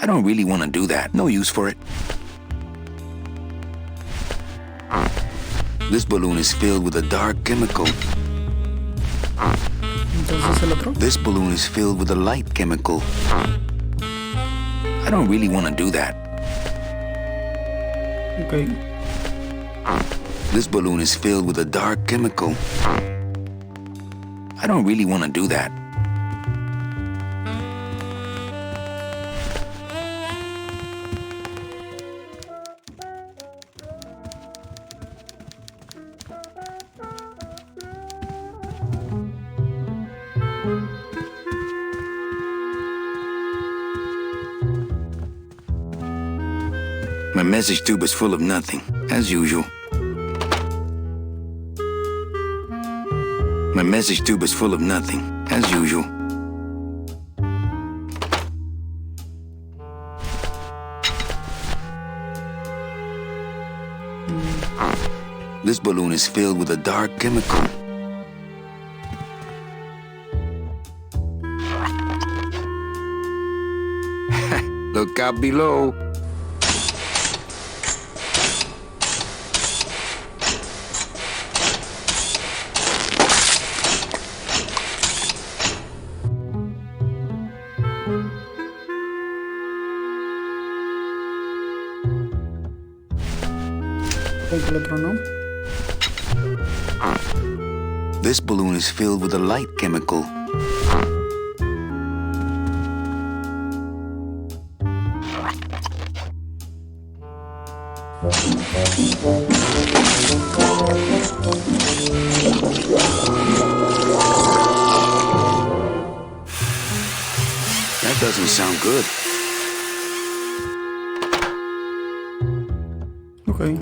I don't really want to do that. No use for it. This balloon is filled with a dark chemical. Entonces el otro. This balloon is filled with a light chemical. I don't really want to do that. Ok. This balloon is filled with a dark chemical. I don't really want to do that. My message tube is full of nothing, as usual. My message tube is full of nothing, as usual. This balloon is filled with a dark chemical. Look out below. El otro no. This balloon is filled with a light chemical. That doesn't sound good. Ok.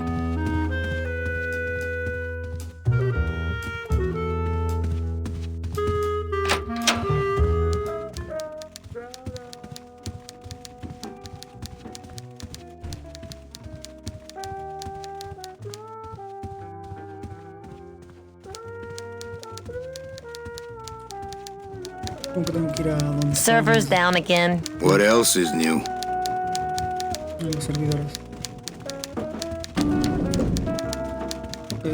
Tengo que ir a donde Servers están down again. What else is new? los servidores. Ok.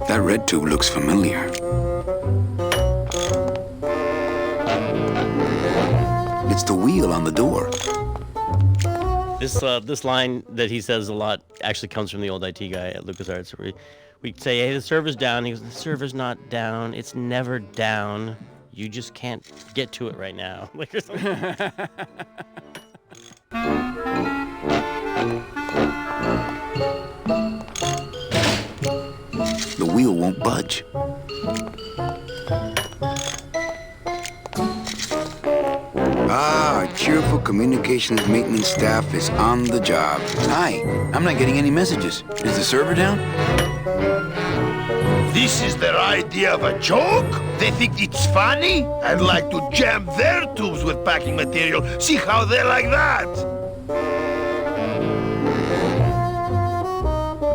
That red tube looks familiar. It's the wheel on the door. This line that he says a lot actually comes from the old IT guy at LucasArts. We say, hey, the server's down. He goes, the server's not down. It's never down. You just can't get to it right now. Like or something. The wheel won't budge. Our cheerful communications maintenance staff is on the job. Hi, I'm not getting any messages. Is the server down? This is their idea of a joke? They think it's funny? I'd like to jam their tubes with packing material. See how they like that?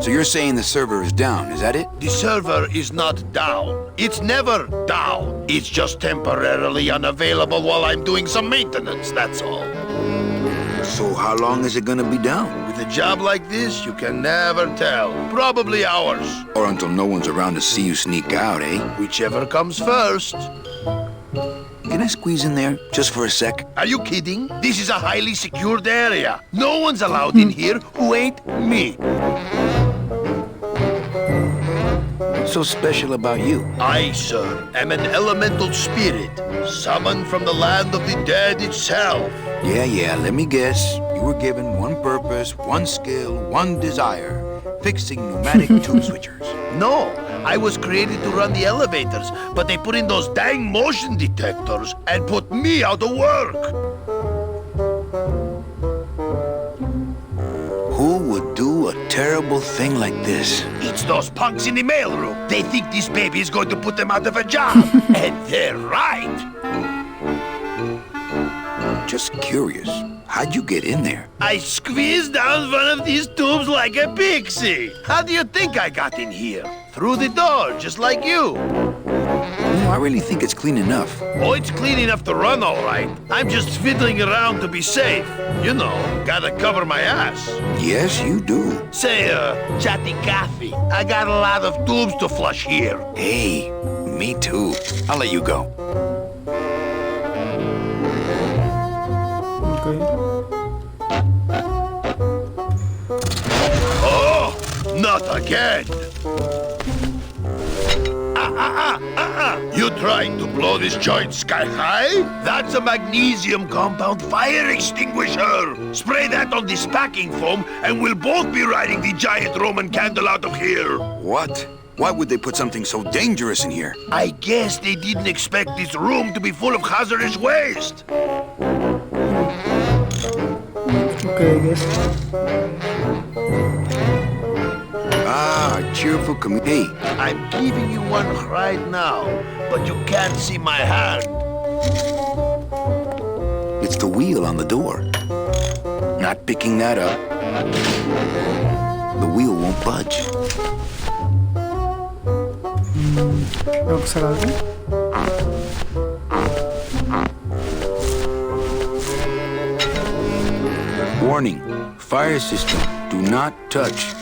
So you're saying the server is down, is that it? The server is not down. It's never down. It's just temporarily unavailable while I'm doing some maintenance, that's all. So how long is it gonna be down? With a job like this, you can never tell. Probably hours. Or until no one's around to see you sneak out, eh? Whichever comes first. Can I squeeze in there just for a sec? Are you kidding? This is a highly secured area. No one's allowed in here who ain't me. What's so special about you? I, sir, am an elemental spirit, summoned from the land of the dead itself. Yeah, let me guess. You were given one purpose, one skill, one desire. Fixing pneumatic tube switchers. No, I was created to run the elevators, but they put in those dang motion detectors and put me out of work. Who would do a terrible thing like this? It's those punks in the mailroom. They think this baby is going to put them out of a job. And they're right. Just curious, how'd you get in there? I squeezed down one of these tubes like a pixie. How do you think I got in here? Through the door, just like you. No, I really think it's clean enough. Oh, it's clean enough to run, all right. I'm just fiddling around to be safe. You know, gotta cover my ass. Yes, you do. Say, Chatty Cathy, I got a lot of tubes to flush here. Hey, me too. I'll let you go. Ok. Oh, not again. You trying to blow this joint sky high? That's a magnesium compound fire extinguisher. Spray that on this packing foam and we'll both be riding the giant Roman candle out of here. What? Why would they put something so dangerous in here? I guess they didn't expect this room to be full of hazardous waste. Ok, guess. Ah, cheerful Hey, I'm giving you one right now, but you can't see my hand. it's the wheel on the door. Not picking that up. The wheel won't budge. Tengo que hacer algo. Warning, fire system, do not touch.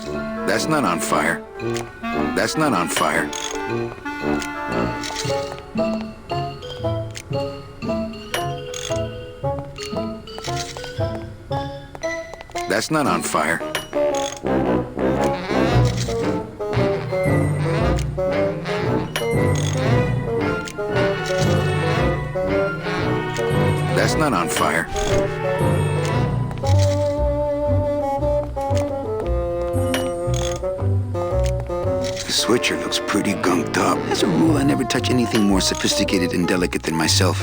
That's not on fire. That's not on fire. That's not on fire. That's not on fire. The switcher looks pretty gunked up. As a rule, I never touch anything more sophisticated and delicate than myself.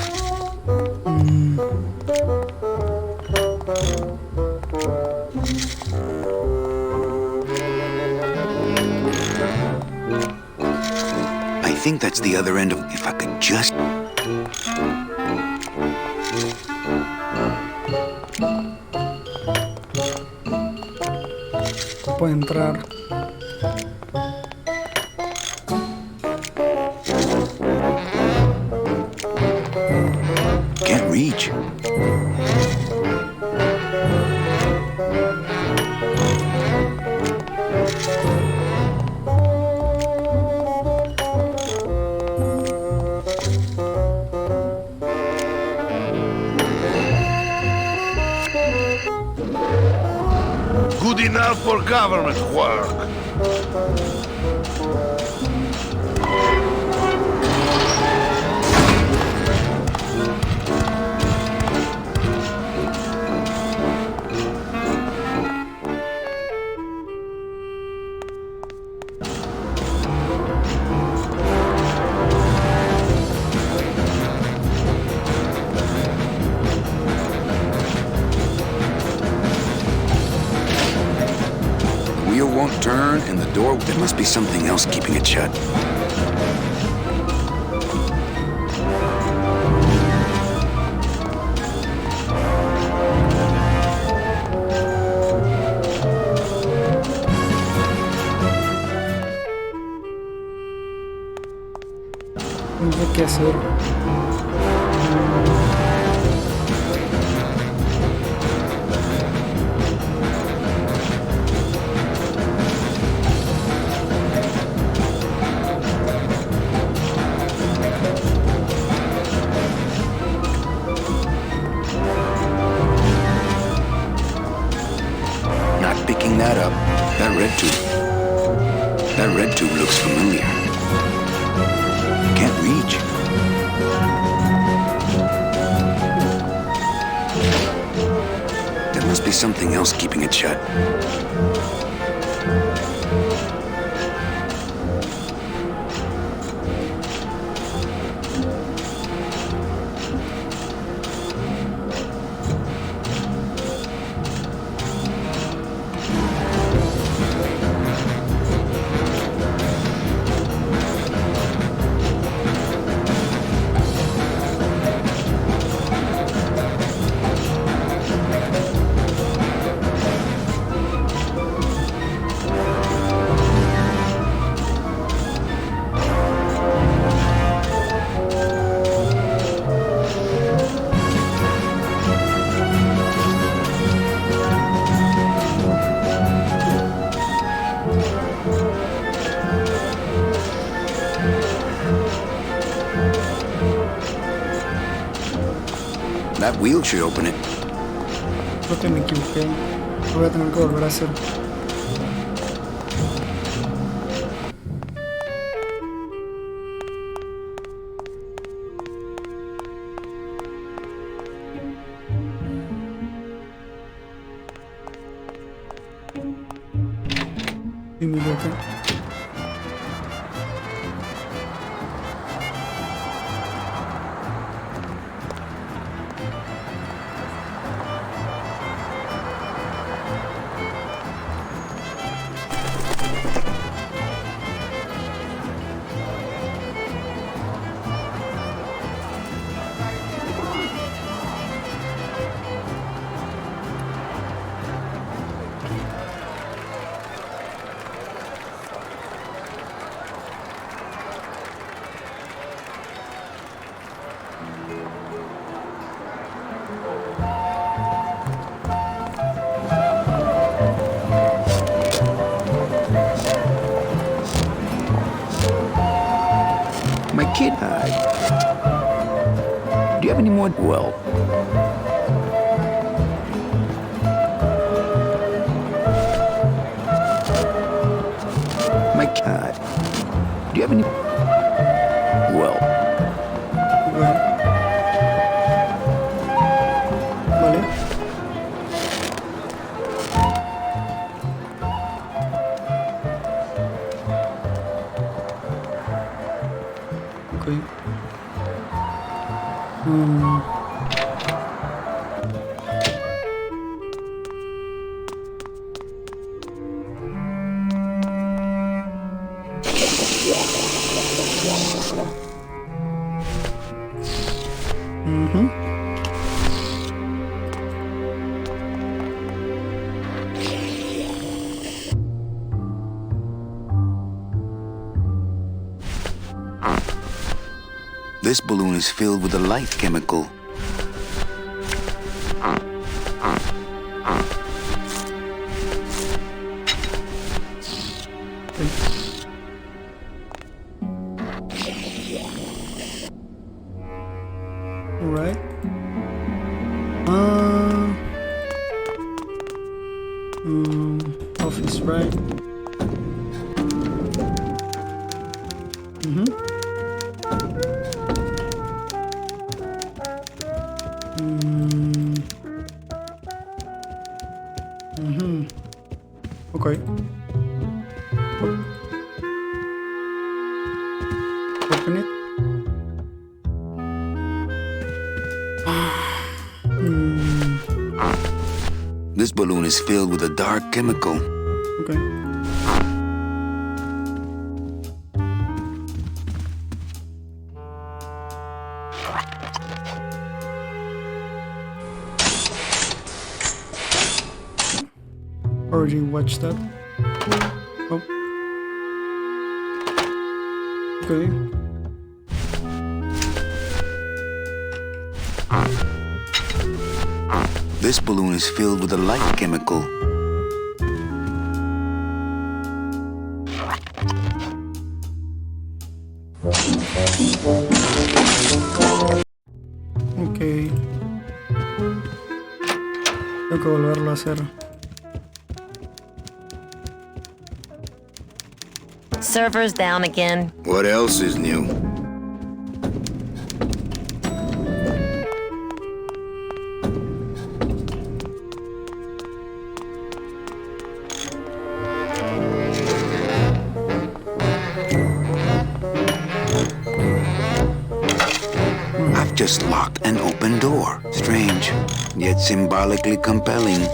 I think that's the other end of... If I could just... Puedo entrar. Can't reach. Good enough for government work. Wheel won't turn, and the door... There must be something else keeping it shut. No sé qué hacer. Not picking that up. That red tube. That red tube looks familiar. Can't reach. There must be something else keeping it shut. wheel should open it. Creo que me equivoqué. Lo voy a tener que volver a hacer. Y me equivoqué. My kid, do you have any more? Well, my kid, do you have any? Well, Vale. Ok. this balloon is filled with a light chemical. Alright. Office, right? Okay. Open it. This balloon is filled with a dark chemical. Okay. Already watched that. Oh. Okay. This balloon is filled with a light chemical. Ok. Tengo que volverlo a hacer. Servers down again. What else is new? I've just locked an open door. Strange, yet symbolically compelling.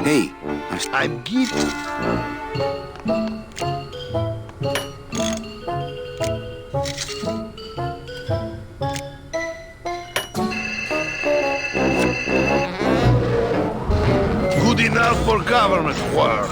Hey, I'm giving. Good enough for government work.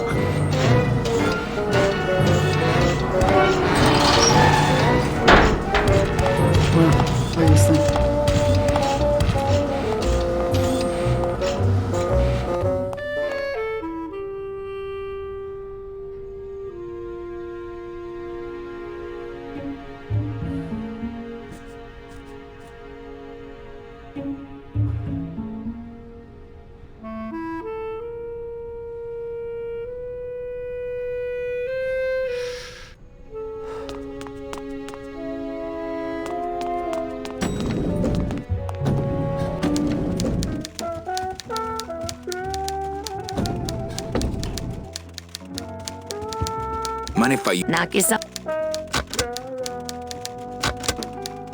Mind if I... Knock yourself.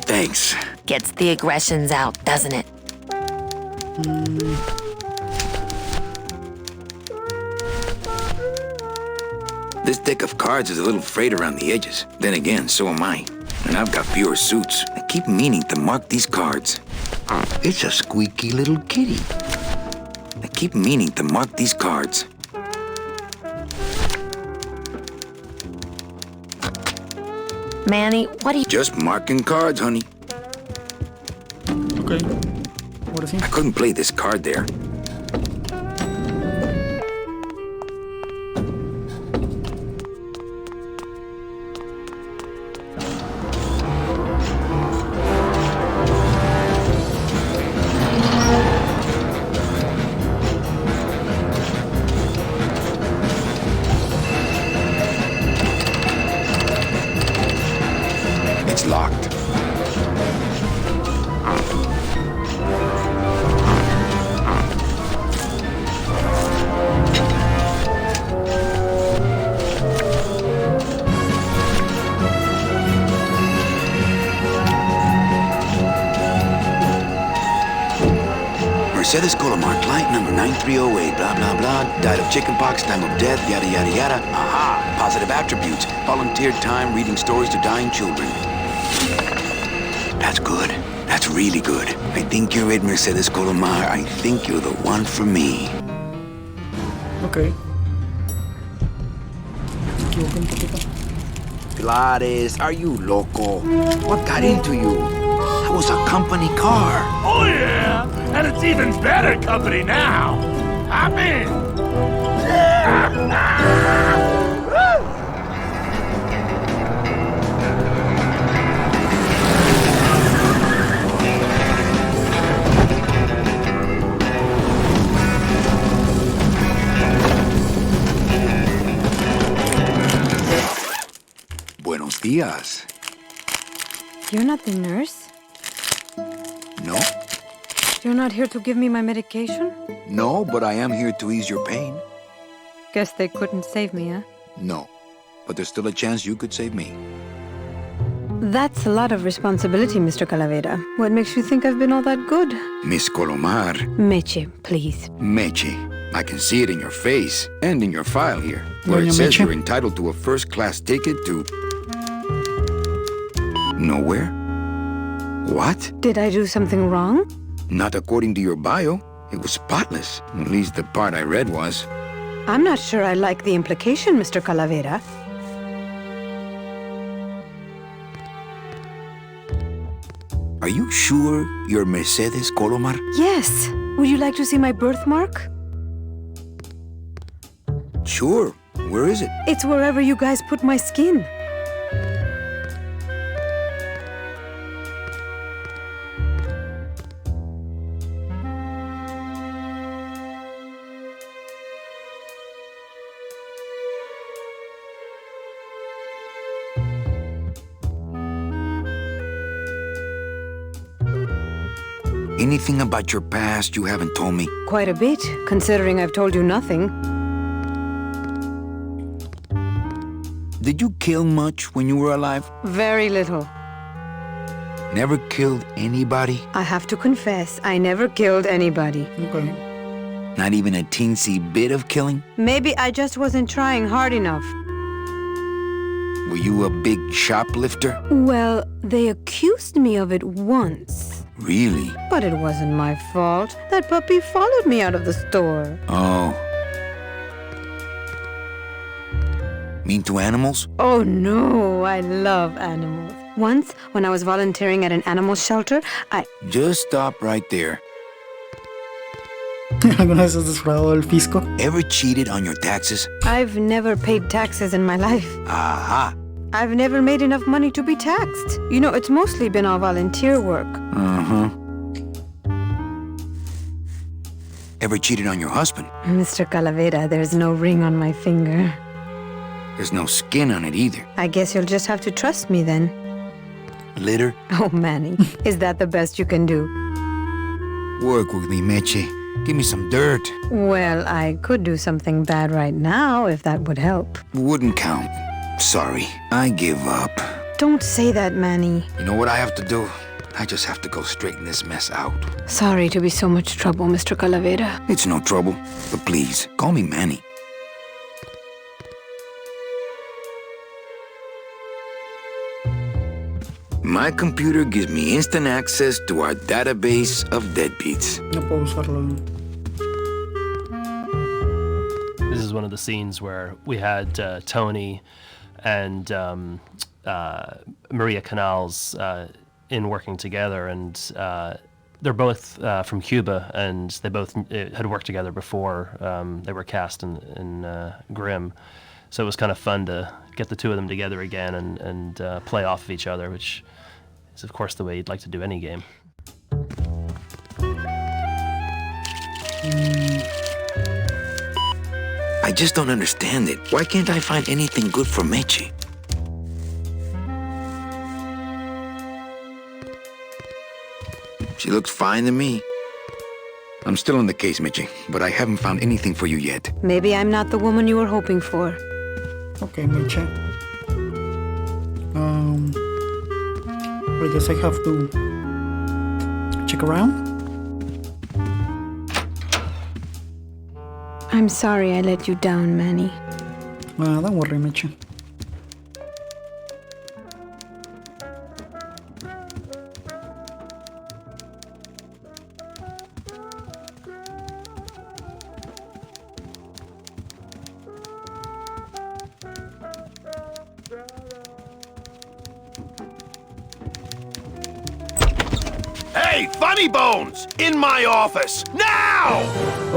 Thanks. Gets the aggressions out, doesn't it? This deck of cards is a little frayed around the edges. Then again, so am I. And I've got fewer suits. I keep meaning to mark these cards. It's a squeaky little kitty. I keep meaning to mark these cards. Manny, what are you... Just marking cards, honey. Ok. Ahora sí. I couldn't play this card there. It's locked. Mercedes Colomar, client number 9308, blah, blah, blah, died of chickenpox, time of death, yada, yada, yada. Aha! Positive attributes. Volunteered time reading stories to dying children. That's good. That's really good. I think you're it, Mercedes Colomar. I think you're the one for me. Ok. Me equivoqué un poquito. Gladys, are you loco? What got into you? That was a company car. Oh, yeah! And it's even better company now! I'm in! Buenos días. You're not the nurse? No? You're not here to give me my medication? No, but I am here to ease your pain. Guess they couldn't save me, huh? No. But there's still a chance you could save me. That's a lot of responsibility, Mr. Calavera. What makes you think I've been all that good? Miss Colomar. Meche, please. Meche. I can see it in your face and in your file here, where it says you're entitled to a first-class ticket to... nowhere? What? Did I do something wrong? Not according to your bio. It was spotless. At least the part I read was. I'm not sure I like the implication, Mr. Calavera. Are you sure you're Mercedes Colomar? Yes. Would you like to see my birthmark? Sure. Where is it? It's wherever you guys put my skin. Anything about your past you haven't told me? Quite a bit, considering I've told you nothing. Did you kill much when you were alive? Very little. Never killed anybody? I have to confess, I never killed anybody. Okay. Not even a teensy bit of killing? Maybe I just wasn't trying hard enough. Were you a big shoplifter? Well, they accused me of it once. Really? But it wasn't my fault. That puppy followed me out of the store. Oh. Mean to animals? Oh no, I love animals. Once, when I was volunteering at an animal shelter, Just stop right there. ¿Alguna vez has defraudado el fisco? Ever cheated on your taxes? I've never paid taxes in my life. Aha. I've never made enough money to be taxed. You know, it's mostly been all volunteer work. Uh-huh. Ever cheated on your husband? Mr. Calavera, there's no ring on my finger. There's no skin on it either. I guess you'll just have to trust me then. Litter? Oh, Manny, is that the best you can do? Work with me, Meche. Give me some dirt. Well, I could do something bad right now, if that would help. Wouldn't count. Sorry, I give up. Don't say that, Manny. You know what I have to do? I just have to go straighten this mess out. Sorry to be so much trouble, Mr. Calavera. It's no trouble, but please, call me Manny. My computer gives me instant access to our database of deadbeats. No puedo usarlo. This is one of the scenes where we had Tony and Maria Canals in working together, and they're both from Cuba, and they both had worked together before they were cast in Grimm. So it was kind of fun to get the two of them together again and play off of each other, which is, of course, the way you'd like to do any game. I just don't understand it. Why can't I find anything good for Mechi? She looks fine to me. I'm still on the case, Mechi, but I haven't found anything for you yet. Maybe I'm not the woman you were hoping for. Okay, Mechi. I guess I have to check around. I'm sorry I let you down, Manny. Don't worry, Mechi. Hey, Funny Bones! In my office! Now!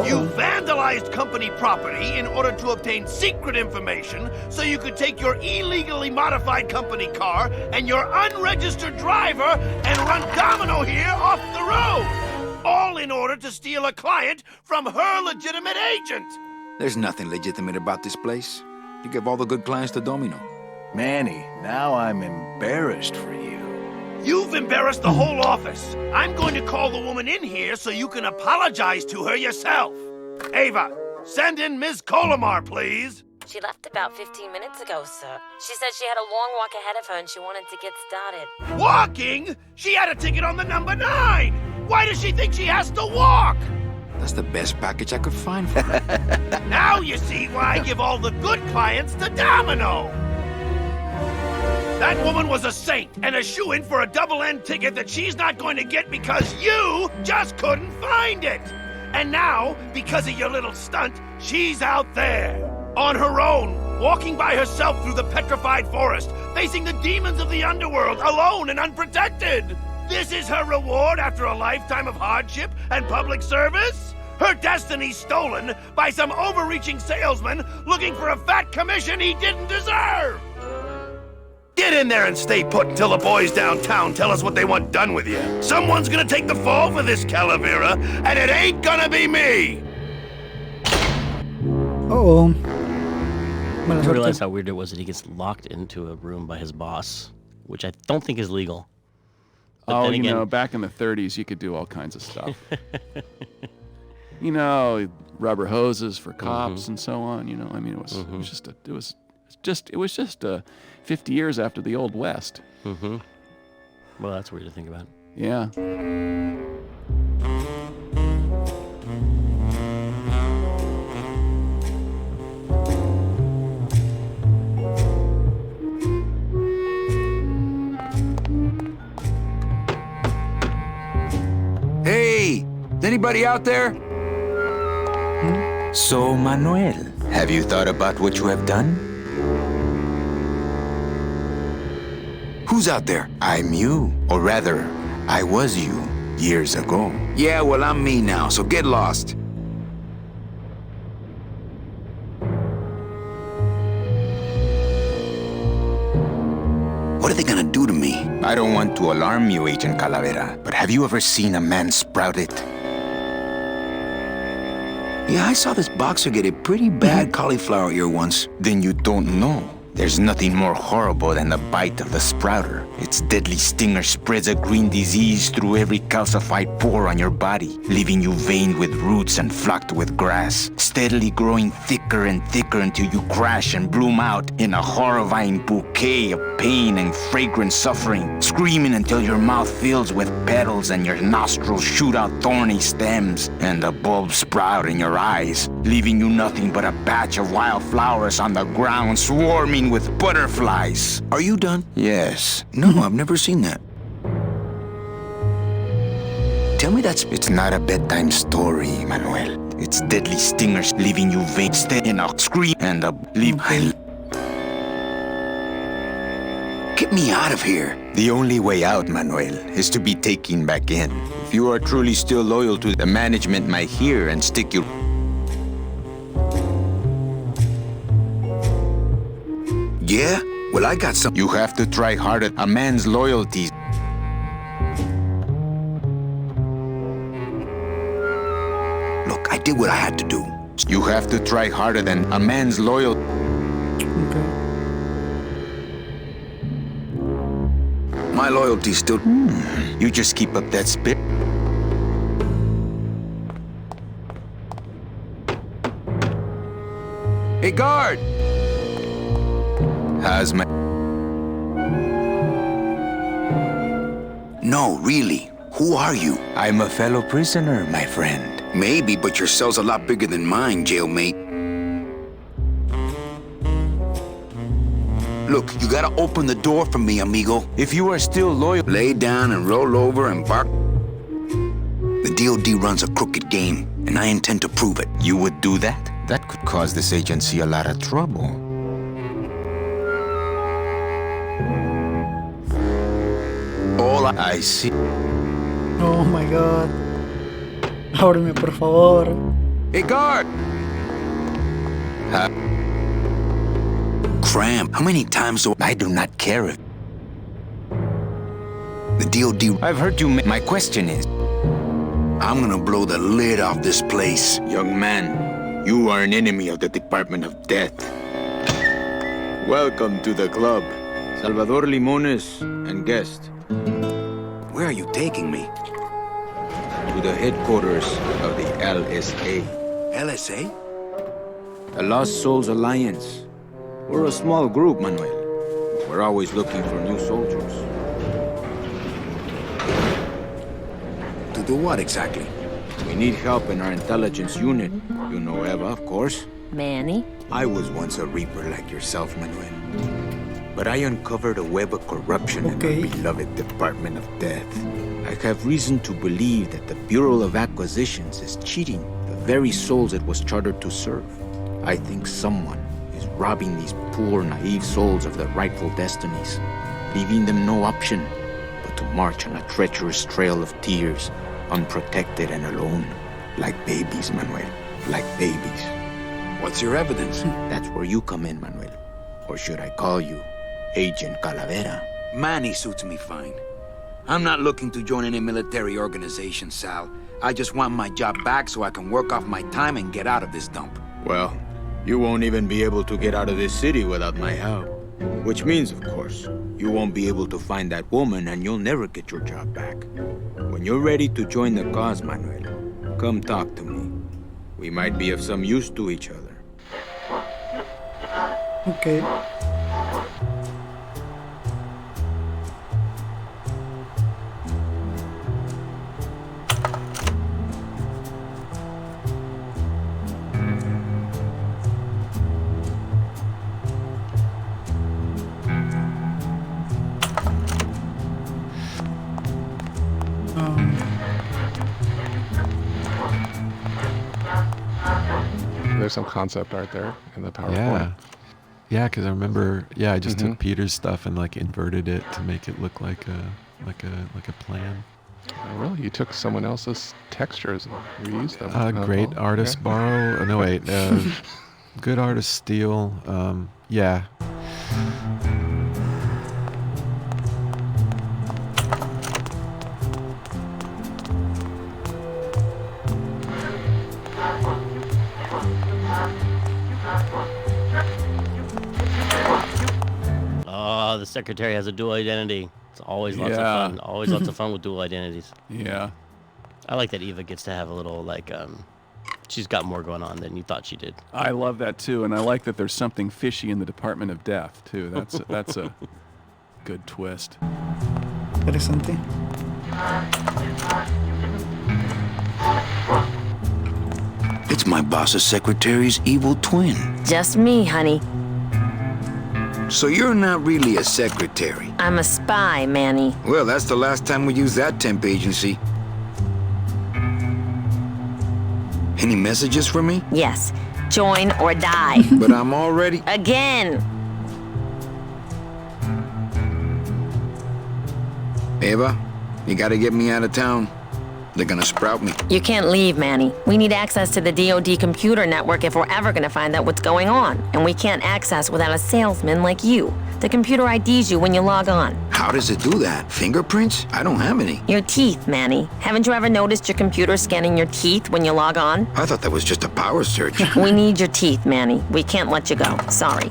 You vandalized company property in order to obtain secret information so you could take your illegally modified company car and your unregistered driver and run domino here off the road! All in order to steal a client from her legitimate agent! There's nothing legitimate about this place. You give all the good clients to Domino. Manny, now I'm embarrassed for you. You've embarrassed the whole office. I'm going to call the woman in here so you can apologize to her yourself. Ava, send in Ms. Colomar, please. She left about 15 minutes ago, sir. She said she had a long walk ahead of her and she wanted to get started. Walking? She had a ticket on the number 9. Why does she think she has to walk? That's the best package I could find for her. Now you see why I give all the good clients to Domino. That woman was a saint and a shoo-in for a double-end ticket that she's not going to get because you just couldn't find it. And now, because of your little stunt, she's out there, on her own, walking by herself through the petrified forest, facing the demons of the underworld, alone and unprotected. This is her reward after a lifetime of hardship and public service? Her destiny stolen by some overreaching salesman looking for a fat commission he didn't deserve. Get in there and stay put until the boys downtown tell us what they want done with you. Someone's gonna take the fall for this, Calavera, and it ain't gonna be me! Uh-oh. I realized how weird it was that he gets locked into a room by his boss, which I don't think is legal. But then again, back in the 30s, you could do all kinds of stuff. You know, rubber hoses for cops and so on. You know, I mean, it was just 50 years after the Old West. Well, that's weird to think about. Yeah. Hey, is anybody out there? So, Manuel, have you thought about what you have done? Who's out there? I'm you, or rather, I was you years ago. Yeah, well, I'm me now, so get lost. What are they gonna do to me? I don't want to alarm you, Agent Calavera, but have you ever seen a man sprouted? Yeah, I saw this boxer get a pretty bad cauliflower ear once. Then you don't know. There's nothing more horrible than the bite of the sprouter. Its deadly stinger spreads a green disease through every calcified pore on your body, leaving you veined with roots and flocked with grass, steadily growing thicker and thicker until you crash and bloom out in a horrifying bouquet of pain and fragrant suffering, screaming until your mouth fills with petals and your nostrils shoot out thorny stems, and the bulbs sprout in your eyes, leaving you nothing but a patch of wild flowers on the ground swarming with butterflies. Are you done? Yes. No, I've never seen that. Tell me it's not a bedtime story, Manuel. It's deadly stingers leaving you wasted in a scream and a leave. Get me out of here. The only way out, Manuel, is to be taken back in. If you are truly still loyal to the management might hear and stick you. Yeah? Well, I got some. You have to try harder. A man's loyalty. Look, I did what I had to do. You have to try harder than a man's loyalty. Okay. My loyalty's still. You just keep up that spirit. Hey, guard! How's my... No, really. Who are you? I'm a fellow prisoner, my friend. Maybe, but your cell's a lot bigger than mine, jailmate. Look, you gotta open the door for me, amigo. If you are still loyal... Lay down and roll over and bark. The DOD runs a crooked game, and I intend to prove it. You would do that? That could cause this agency a lot of trouble. All I see. Oh my god. Ábreme, por favor. Hey, guard! Cram, how many times do I do not care if... the DOD... I've heard you... My question is... I'm gonna blow the lid off this place. Young man, you are an enemy of the Department of Death. Welcome to the club. Salvador Limones and guest. Where are you taking me? To the headquarters of the LSA. LSA? The Lost Souls Alliance. We're a small group, Manuel. We're always looking for new soldiers. To do what exactly? We need help in our intelligence unit. You know Eva, of course. Manny? I was once a Reaper like yourself, Manuel. But I uncovered a web of corruption in our beloved Department of Death. I have reason to believe that the Bureau of Acquisitions is cheating the very souls it was chartered to serve. I think someone is robbing these poor, naive souls of their rightful destinies, leaving them no option but to march on a treacherous trail of tears, unprotected and alone, like babies, Manuel, like babies. What's your evidence? That's where you come in, Manuel. Or should I call you Agent Calavera? Manny suits me fine. I'm not looking to join any military organization, Sal. I just want my job back so I can work off my time and get out of this dump. Well, you won't even be able to get out of this city without my help. Which means, of course, you won't be able to find that woman and you'll never get your job back. When you're ready to join the cause, Manuel, come talk to me. We might be of some use to each other. Okay. There's some concept art there in the PowerPoint. Yeah. Yeah, because I remember, I just took Peter's stuff and like inverted it to make it look like a plan. Oh, really? You took someone else's textures and reused them. Great well, artists okay. borrow. No, wait. Good artists steal. Yeah. secretary has a dual identity. It's always lots of Yeah. fun. Always lots of fun with dual identities. Yeah. I like that Eva gets to have a little she's got more going on than you thought she did. I love that too, and I like that there's something fishy in the Department of Death too. That's a good twist. Interesante. It's my boss's secretary's evil twin. Just me, honey. So you're not really a secretary. I'm a spy, Manny. Well, that's the last time we used that temp agency. Any messages for me? Yes. Join or die. But I'm already... Again. Eva, you gotta get me out of town. They're gonna sprout me. You can't leave, Manny. We need access to the DoD computer network if we're ever gonna find out what's going on. And we can't access without a salesman like you. The computer IDs you when you log on. How does it do that? Fingerprints? I don't have any. Your teeth, Manny. Haven't you ever noticed your computer scanning your teeth when you log on? I thought that was just a power search. We need your teeth, Manny. We can't let you go. Sorry.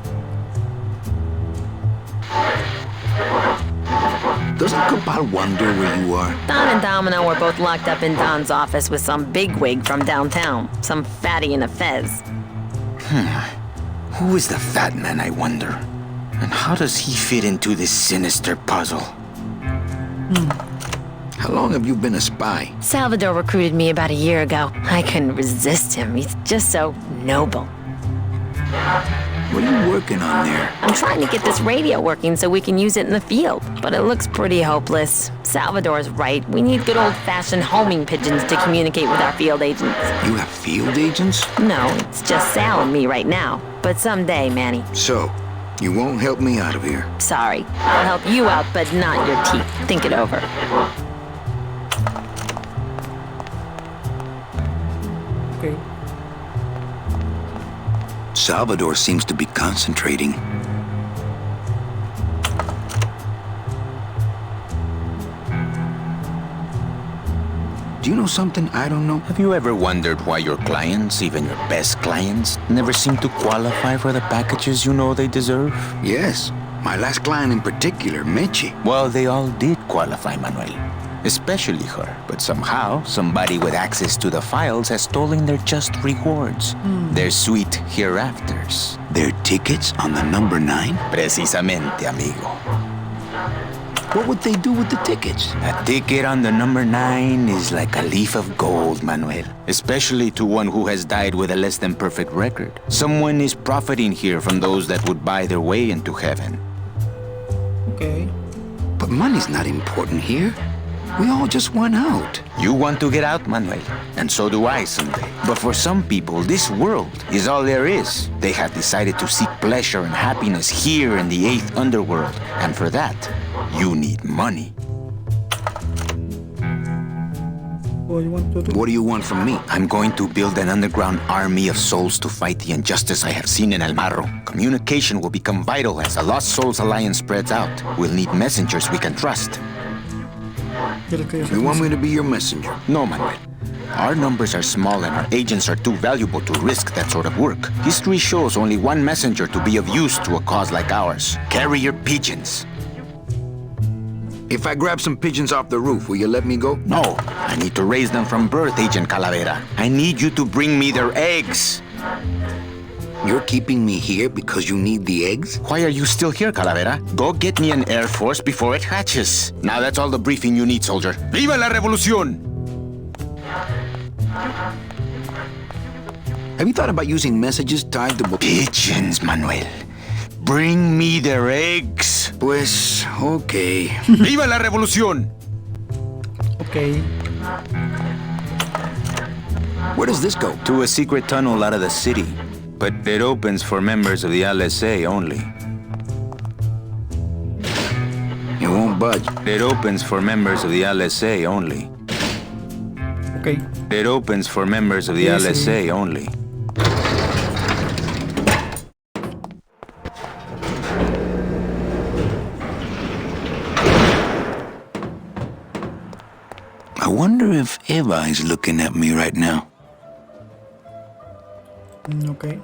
Doesn't Cabal wonder where you are? Don and Domino were both locked up in Don's office with some bigwig from downtown. Some fatty in a fez. Who is the fat man, I wonder? And how does he fit into this sinister puzzle? How long have you been a spy? Salvador recruited me about a year ago. I couldn't resist him. He's just so noble. What are you working on there? I'm trying to get this radio working so we can use it in the field, but it looks pretty hopeless. Salvador's right. We need good old-fashioned homing pigeons to communicate with our field agents. You have field agents? No, it's just Sal and me right now. But someday, Manny. So, you won't help me out of here? Sorry. I'll help you out, but not your teeth. Think it over. Okay. Salvador seems to be concentrating. Do you know something I don't know? Have you ever wondered why your clients, even your best clients, never seem to qualify for the packages you know they deserve? Yes. My last client in particular, Meche. Well, they all did qualify, Manuel. Especially her. But somehow, somebody with access to the files has stolen their just rewards. Their sweet hereafters. Their tickets on the number 9? Precisamente, amigo. What would they do with the tickets? A ticket on the number 9 is like a leaf of gold, Manuel. Especially to one who has died with a less than perfect record. Someone is profiting here from those that would buy their way into heaven. Okay. But money's not important here. We all just want out. You want to get out, Manuel, and so do I someday. But for some people, this world is all there is. They have decided to seek pleasure and happiness here in the 8th underworld. And for that, you need money. What do you want from me? I'm going to build an underground army of souls to fight the injustice I have seen in El Marro. Communication will become vital as the Lost Souls Alliance spreads out. We'll need messengers we can trust. You want me to be your messenger? No, Manuel. Our numbers are small and our agents are too valuable to risk that sort of work. History shows only one messenger to be of use to a cause like ours. Carrier pigeons. If I grab some pigeons off the roof, will you let me go? No, I need to raise them from birth, Agent Calavera. I need you to bring me their eggs. You're keeping me here because you need the eggs? Why are you still here, Calavera? Go get me an Air Force before it hatches. Now that's all the briefing you need, soldier. ¡Viva la revolución! Have you thought about using messages tied to... Pigeons, Manuel. Bring me their eggs. Pues, okay. ¡Viva la revolución! Okay. Where does this go? To a secret tunnel out of the city. But it opens for members of the LSA only. It won't budge. It opens for members of the LSA only. Okay. It opens for members of the LSA only. I wonder if Eva is looking at me right now. Okay.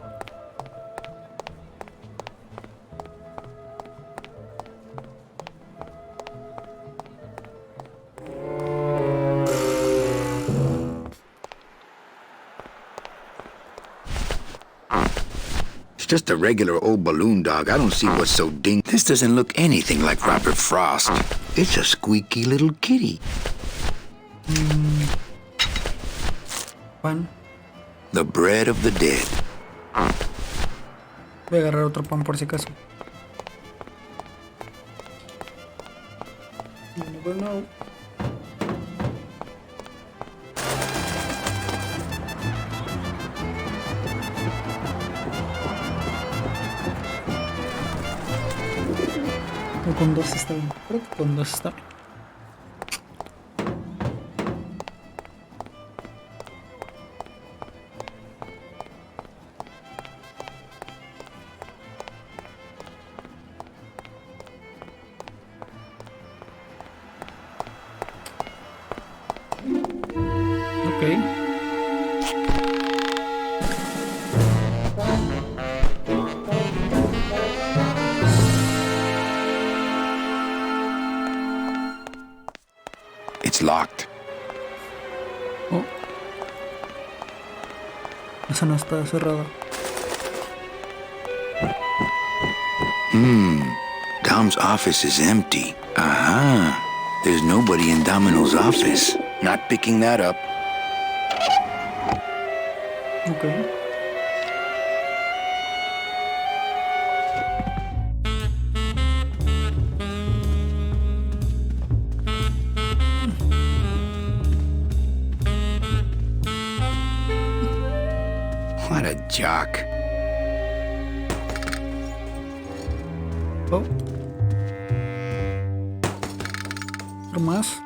It's just a regular old balloon dog. I don't see what's so ding. This doesn't look anything like Robert Frost. It's a squeaky little kitty. Pan. The bread of the dead. Voy a agarrar otro pan por si acaso. You never know. O con dos está bien. Creo que con dos está bien. It's locked. Oh. Esa no está cerrada. Dom's office is empty. Aha. There's nobody in Domino's office. Not picking that up. Okay. What a jock. Oh. ¿Otro más?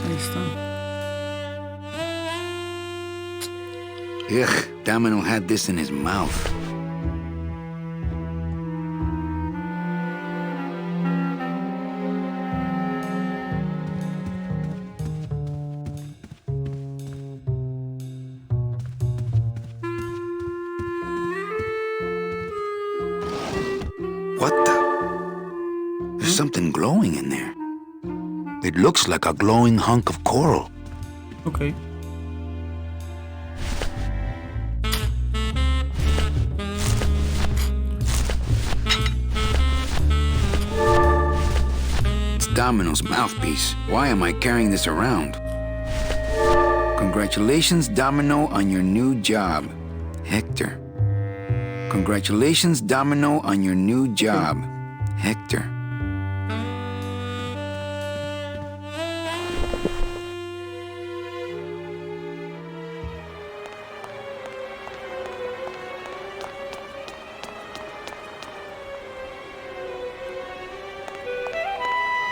Ahí está. Ugh, Domino had this in his mouth. What the? There's something glowing in there. It looks like a glowing hunk of coral. Okay. It's Domino's mouthpiece. Why am I carrying this around? Congratulations, Domino, on your new job. Hector. Congratulations, Domino, on your new job. Hector.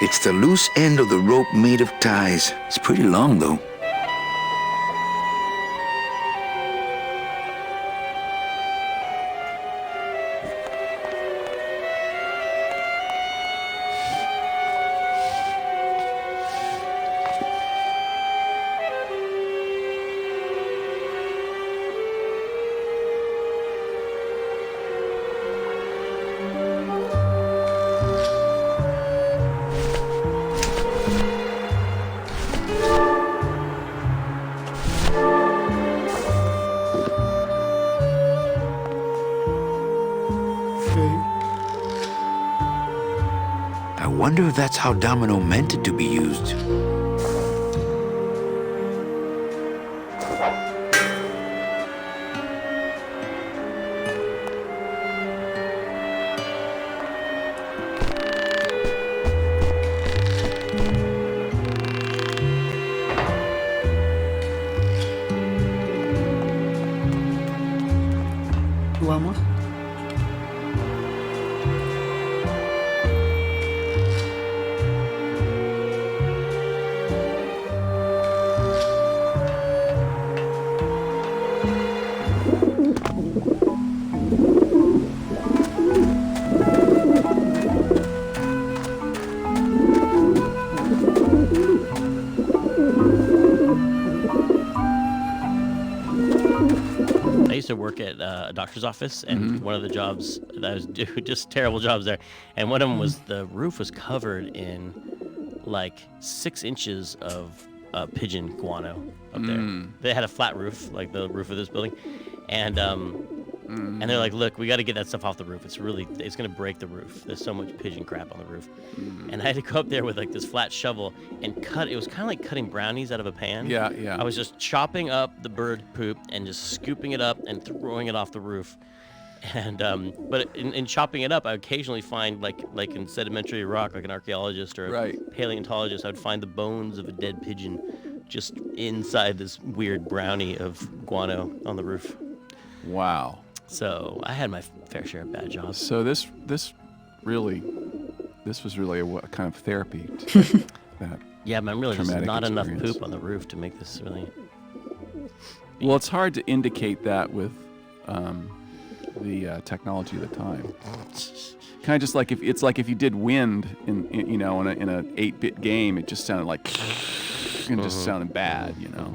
It's the loose end of the rope made of ties. It's pretty long, though. I wonder if that's how Domino meant it to be used. Vamos. I used to work at a doctor's office, and one of the jobs that I was doing, just terrible jobs there, and one of them was the roof was covered in like 6 inches of pigeon guano up there. They had a flat roof, like the roof of this building, And and they're like, look, we got to get that stuff off the roof. It's going to break the roof. There's so much pigeon crap on the roof. And I had to go up there with like this flat shovel and cut. It was kind of like cutting brownies out of a pan. Yeah, yeah. I was just chopping up the bird poop and just scooping it up and throwing it off the roof. And but in chopping it up, I occasionally find like in sedimentary rock, like an archaeologist or a paleontologist, I would find the bones of a dead pigeon just inside this weird brownie of guano on the roof. Wow. So I had my fair share of bad jobs. So this was really a kind of therapy. That yeah, man, really, there's not enough experience. poop on the roof to make this really. Well, it's hard to indicate that with the technology of the time. Kind of just like if you did wind in an 8-bit game, it just sounded like and just sounded bad, you know.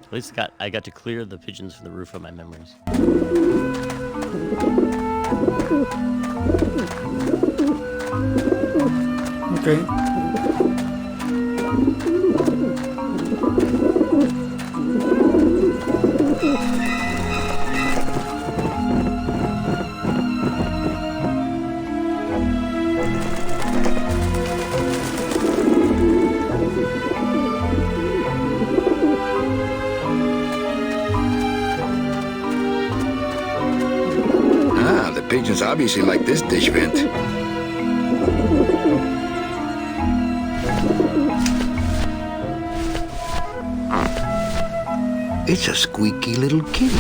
At least I got to clear the pigeons from the roof of my memories. Okay. The pigeons obviously like this dish vent. It's a squeaky little kitty.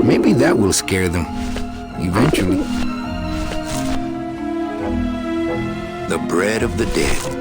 Maybe that will scare them eventually. The bread of the dead.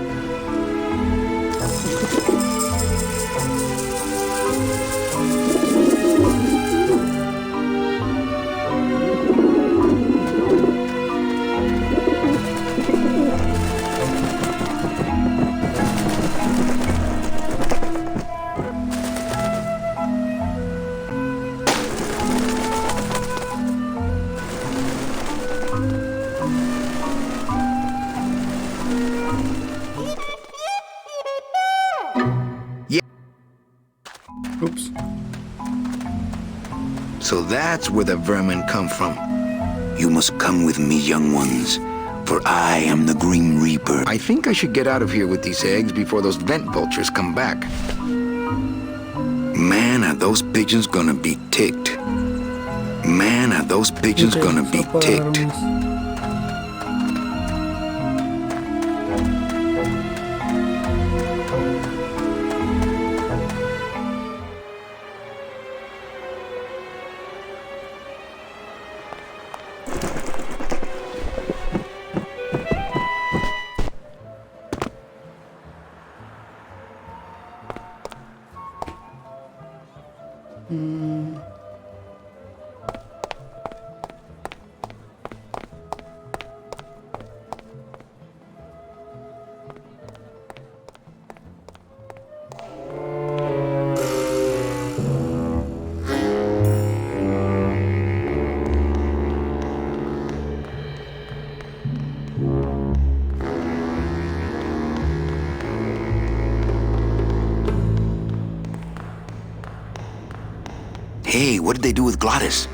Oops. So that's where the vermin come from. You must come with me, young ones, for I am the Grim Reaper. I think I should get out of here with these eggs before those vent vultures come back. Man, are those pigeons gonna be ticked. Man, are those pigeons gonna be ticked. Hey, what did they do with Glottis?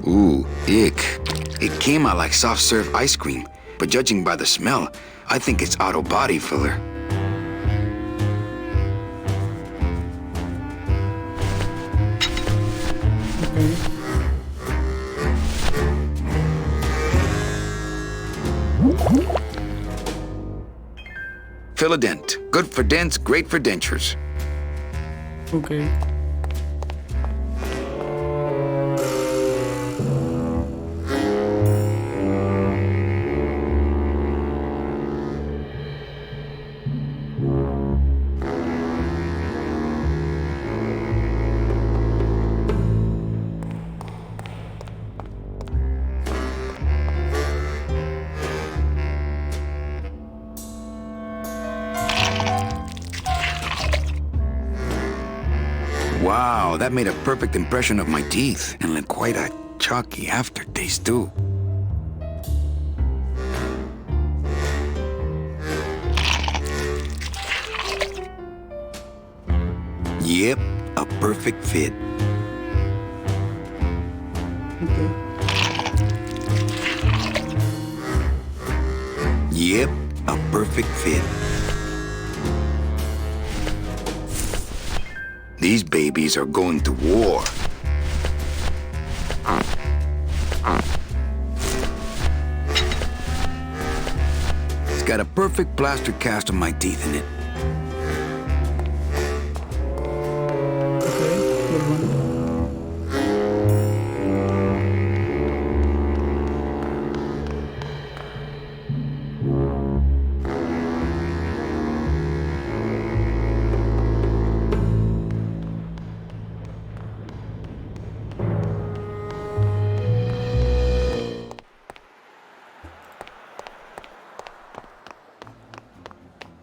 Ooh, ick. It came out like soft serve ice cream, but judging by the smell, I think it's auto body filler. Fill-a-dent. Good for dents, great for dentures. Okay. Wow, that made a perfect impression of my teeth, and left quite a chalky aftertaste, too. Yep, a perfect fit. Yep, a perfect fit. These babies are going to war. It's got a perfect plaster cast of my teeth in it.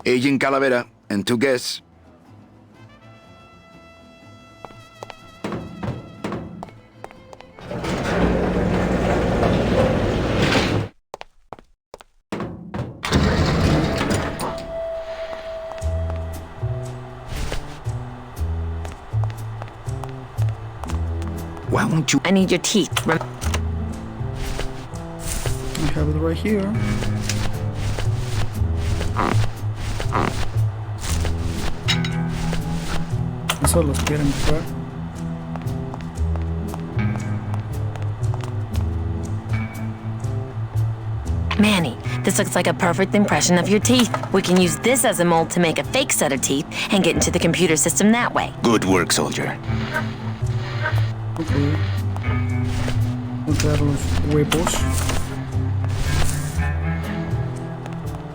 Agent Calavera and 2 guests. Why won't you? I need your teeth. I have it right here. Eso los quieren comprar. Manny, this looks like a perfect impression of your teeth. We can use this as a mold to make a fake set of teeth and get into the computer system that way. Good work, soldier. Okay. Comprar los huevos.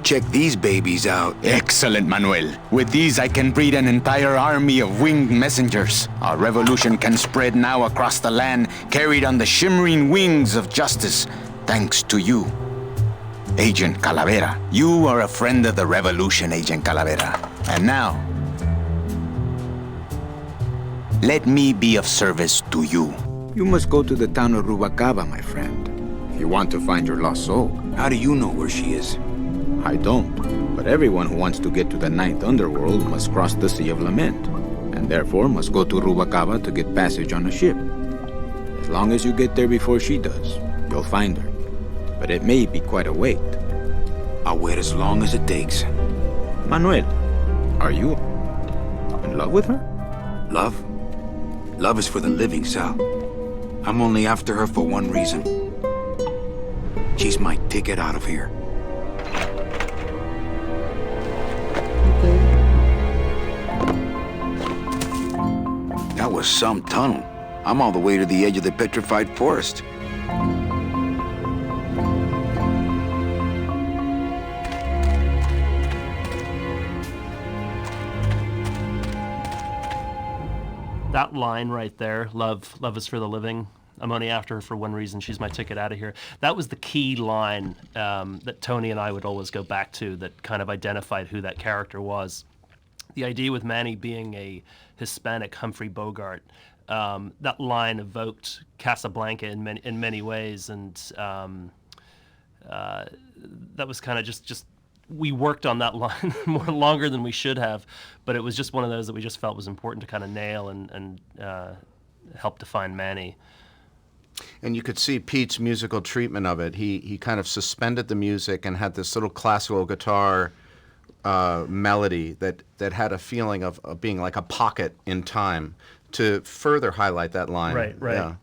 Check these babies out. Excellent, Manuel. With these, I can breed an entire army of winged messengers. Our revolution can spread now across the land, carried on the shimmering wings of justice, thanks to you. Agent Calavera. You are a friend of the revolution, Agent Calavera. And now, let me be of service to you. You must go to the town of Rubalcaba, my friend, if you want to find your lost soul. How do you know where she is? I don't, but everyone who wants to get to the ninth underworld must cross the Sea of Lament, and therefore must go to Rubalcaba to get passage on a ship. As long as you get there before she does, you'll find her. But it may be quite a wait. I'll wait as long as it takes. Manuel, are you in love with her? Love? Love is for the living, Sal. I'm only after her for one reason. She's my ticket out of here. That was some tunnel. I'm all the way to the edge of the petrified forest. That line right there, love is for the living. I'm only after her for one reason. She's my ticket out of here. That was the key line that Tony and I would always go back to that kind of identified who that character was. The idea with Manny being a Hispanic Humphrey Bogart, that line evoked Casablanca in many ways, and that was kind of just we worked on that line more longer than we should have, but it was just one of those that we just felt was important to kind of nail and help define Manny. And you could see Pete's musical treatment of it. He kind of suspended the music and had this little classical guitar melody that had a feeling of being like a pocket in time to further highlight that line. Right. Yeah.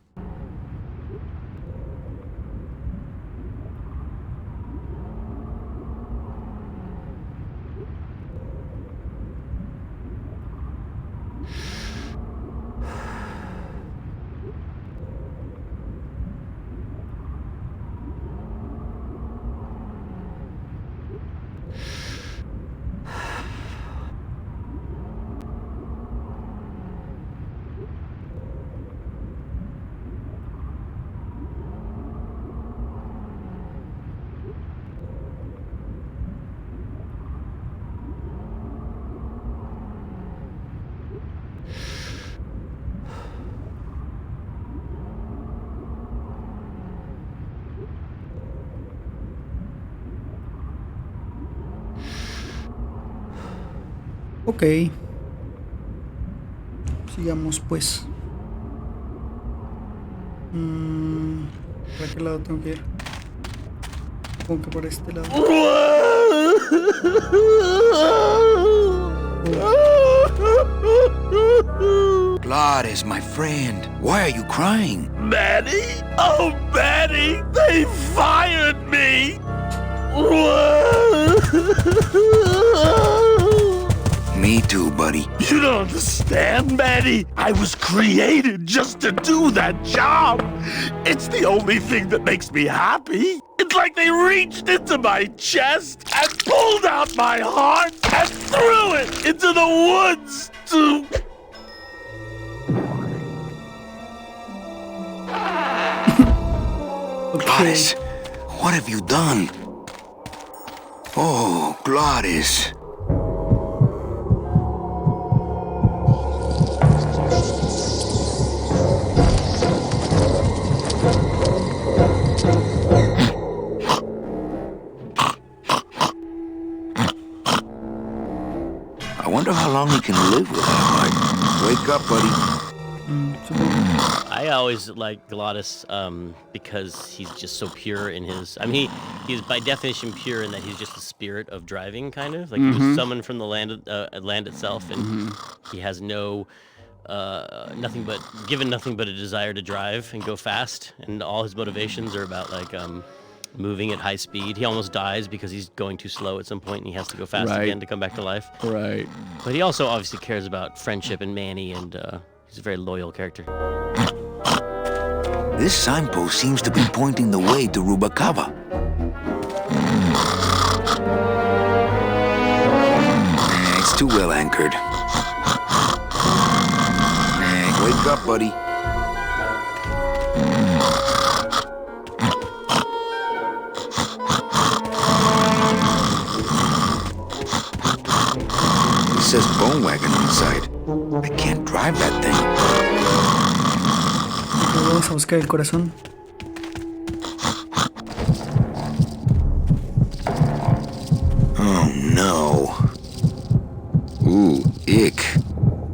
Ok. Sigamos pues. ¿Para qué lado tengo que ir? Supongo que por este lado. Gladys, my friend, why are you crying? Manny? Oh, Manny! They fired me! Me too, buddy. You don't understand, Manny. I was created just to do that job. It's the only thing that makes me happy. It's like they reached into my chest and pulled out my heart and threw it into the woods to... Gladys, what have you done? Oh, Gladys. I wonder how long he can live with that. Like, wake up, buddy. I always like Glottis because he's just so pure in his. I mean, he's by definition pure in that he's just the spirit of driving, kind of like he was summoned from the land itself, and he has no nothing but a desire to drive and go fast, and all his motivations are about like moving at high speed. He almost dies because he's going too slow at some point, and he has to go fast again to come back to life. Right. But he also obviously cares about friendship and Manny, and he's a very loyal character. This signpost seems to be pointing the way to Rubacava. It's too well anchored. Wake up, buddy. It says bone wagon inside. I can't drive that thing. Vamos a buscar el corazón. Oh no. Ooh, ick.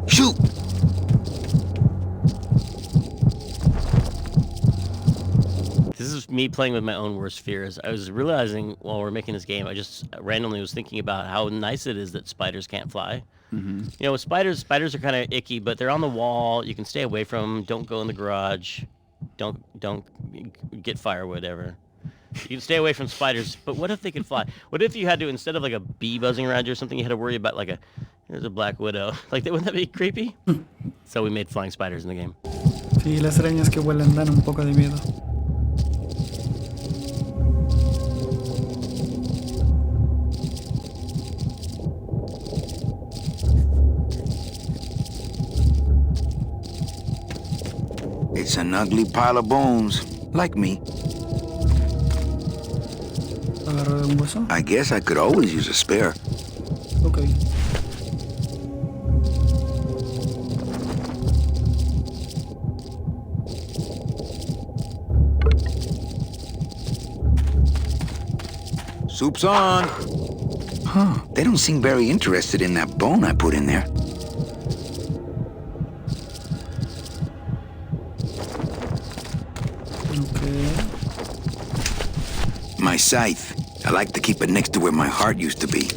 Shoot! This is me playing with my own worst fears. I was realizing while we're making this game, I just randomly was thinking about how nice it is that spiders can't fly. You know, with spiders are kind of icky, but they're on the wall. You can stay away from them. Don't go in the garage. Don't get firewood ever. You can stay away from spiders, but what if they could fly? What if you had to, instead of like a bee buzzing around you or something, you had to worry about like there's a black widow. Like, wouldn't that be creepy? So we made flying spiders in the game. Sí, las arañas que vuelan dan un poco de miedo. It's an ugly pile of bones, like me. ¿Agarro un hueso? I guess I could always use a spare. Okay. Soup's on. Huh, they don't seem very interested in that bone I put in there. My scythe. I like to keep it next to where my heart used to be.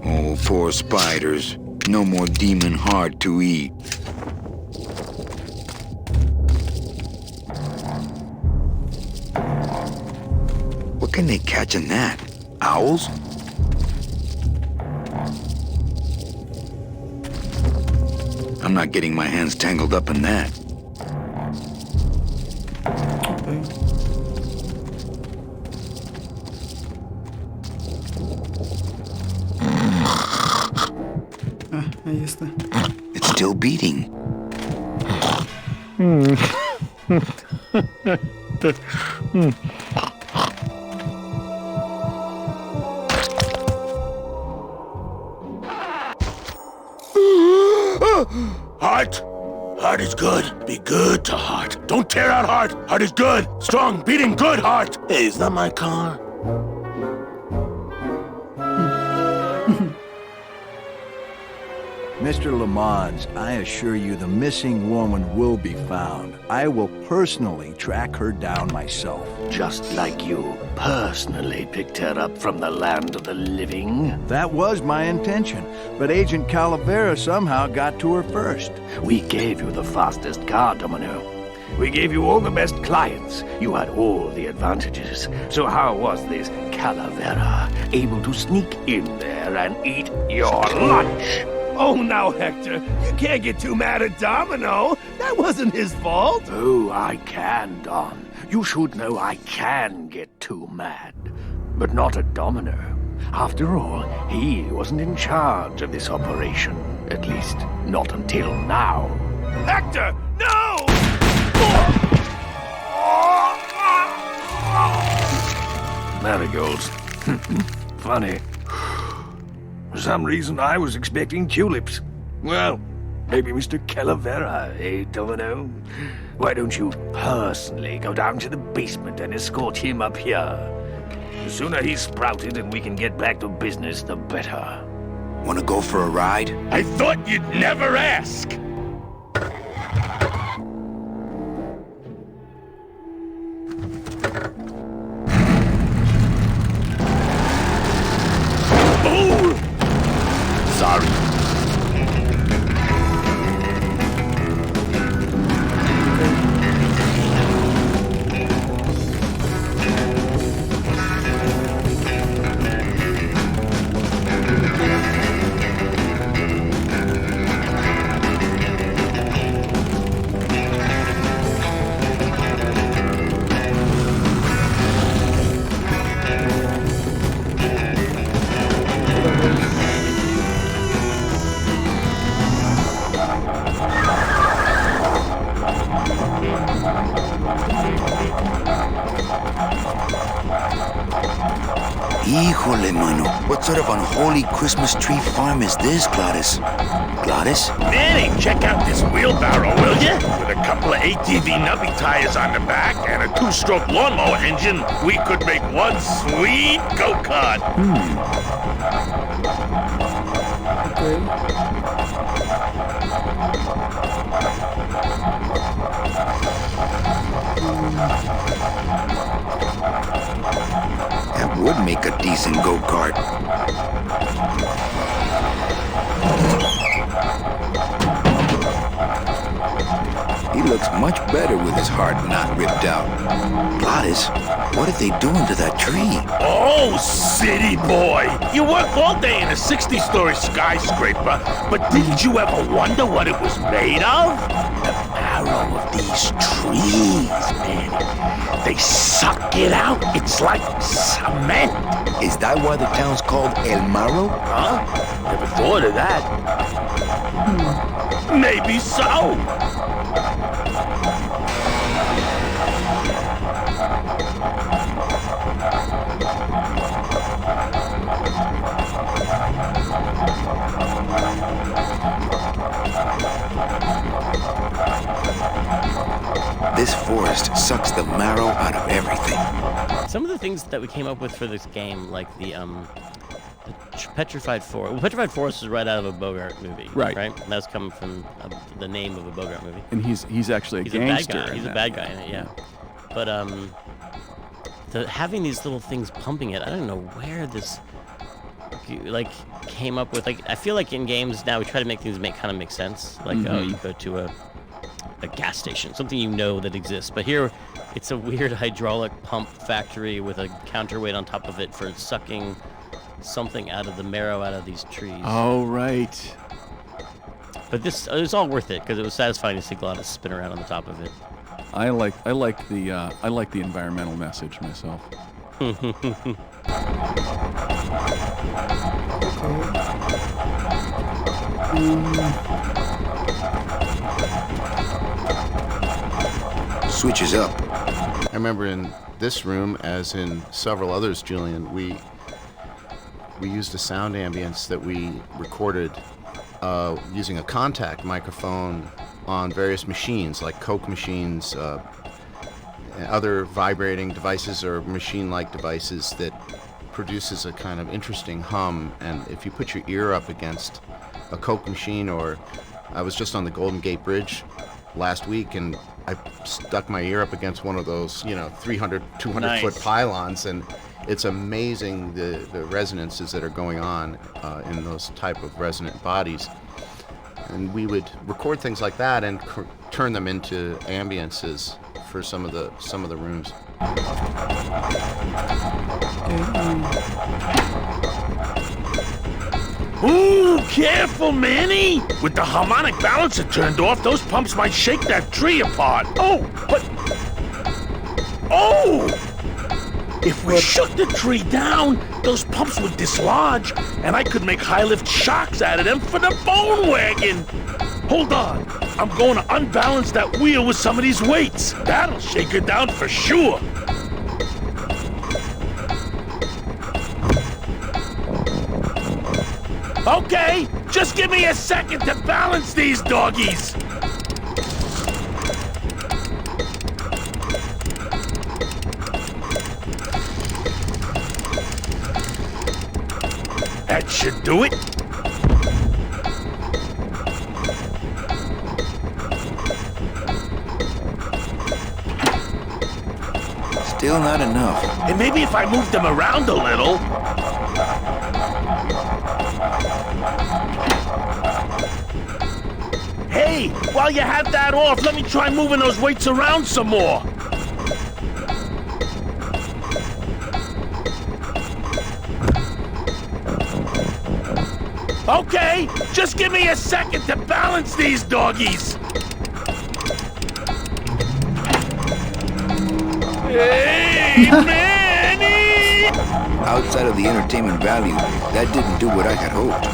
Oh, poor spiders. No more demon heart to eat. What can they catch in that? Owls? I'm not getting my hands tangled up in that. Ahí está. It's still beating. Heart? Heart is good. Be good to Heart. Don't tear out Heart. Heart is good. Strong, beating, good Heart. Hey, is that my car? Mr. Lamont, I assure you the missing woman will be found. I will personally track her down myself. Just like you personally picked her up from the land of the living? That was my intention, but Agent Calavera somehow got to her first. We gave you the fastest car, Domino. We gave you all the best clients. You had all the advantages. So how was this Calavera able to sneak in there and eat your lunch? Oh, now, Hector, you can't get too mad at Domino. That wasn't his fault. Oh, I can, Don. You should know I can get too mad. But not at Domino. After all, he wasn't in charge of this operation. At least, not until now. Hector, no! Marigolds. Funny. For some reason, I was expecting tulips. Well, maybe Mr. Calavera, eh, Domino? Why don't you personally go down to the basement and escort him up here? The sooner he's sprouted and we can get back to business, the better. Wanna go for a ride? I thought you'd never ask! Sorry. Híjole, mano. What sort of unholy Christmas tree farm is this, Gladys? Gladys? Manny, check out this wheelbarrow, will ya? With a couple of ATV nubby tires on the back and a 2-stroke lawnmower engine, we could make one sweet go-kart. That would make a decent go-kart. He looks much better with his heart not ripped out. Gladys, what are they doing to that tree? Oh, city boy! You work all day in a 60-story skyscraper, but didn't you ever wonder what it was made of? The marrow of these trees, man. They suck it out. It's like cement. Is that why the town's called El Marrow? Huh? Never thought of that. Maybe so. This forest sucks the marrow out of everything. Some of the things that we came up with for this game, like the Petrified Forest. Well, Petrified Forest is right out of a Bogart movie, Right. Right. And that's coming from the name of a Bogart movie. And he's actually a gangster. A bad guy. He's a bad guy in it, yeah. But having these little things pumping it, I don't know where this came up with. Like, I feel like in games now we try to make things kind of make sense. Like, oh, you go to a gas station, something you know that exists. But here, it's a weird hydraulic pump factory with a counterweight on top of it for sucking something out of the marrow out of these trees. Oh, right. But it was all worth it because it was satisfying to see Gladys spin around on the top of it. I like the environmental message myself. Switches up. I remember in this room, as in several others, Julian, we used a sound ambience that we recorded using a contact microphone on various machines, like Coke machines, and other vibrating devices or machine-like devices that produces a kind of interesting hum. And if you put your ear up against a Coke machine, or I was just on the Golden Gate Bridge last week and I stuck my ear up against one of those, 300, 200-foot pylons, and it's amazing the resonances that are going on in those type of resonant bodies. And we would record things like that and turn them into ambiances for some of the rooms. Ooh, careful, Manny! With the harmonic balancer turned off, those pumps might shake that tree apart. Oh! If we shook the tree down, those pumps would dislodge, and I could make high-lift shocks out of them for the bone wagon. Hold on, I'm going to unbalance that wheel with some of these weights. That'll shake her down for sure. Okay, just give me a second to balance these doggies. That should do it. Still not enough. And maybe if I move them around a little. Hey, while you have that off, let me try moving those weights around some more. Okay, just give me a second to balance these doggies. Hey, Manny! Outside of the entertainment value, that didn't do what I had hoped.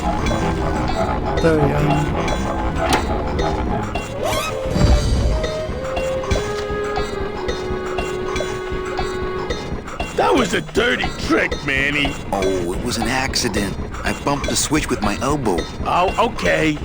That was a dirty trick, Manny. Oh, it was an accident. I bumped the switch with my elbow. Oh, okay.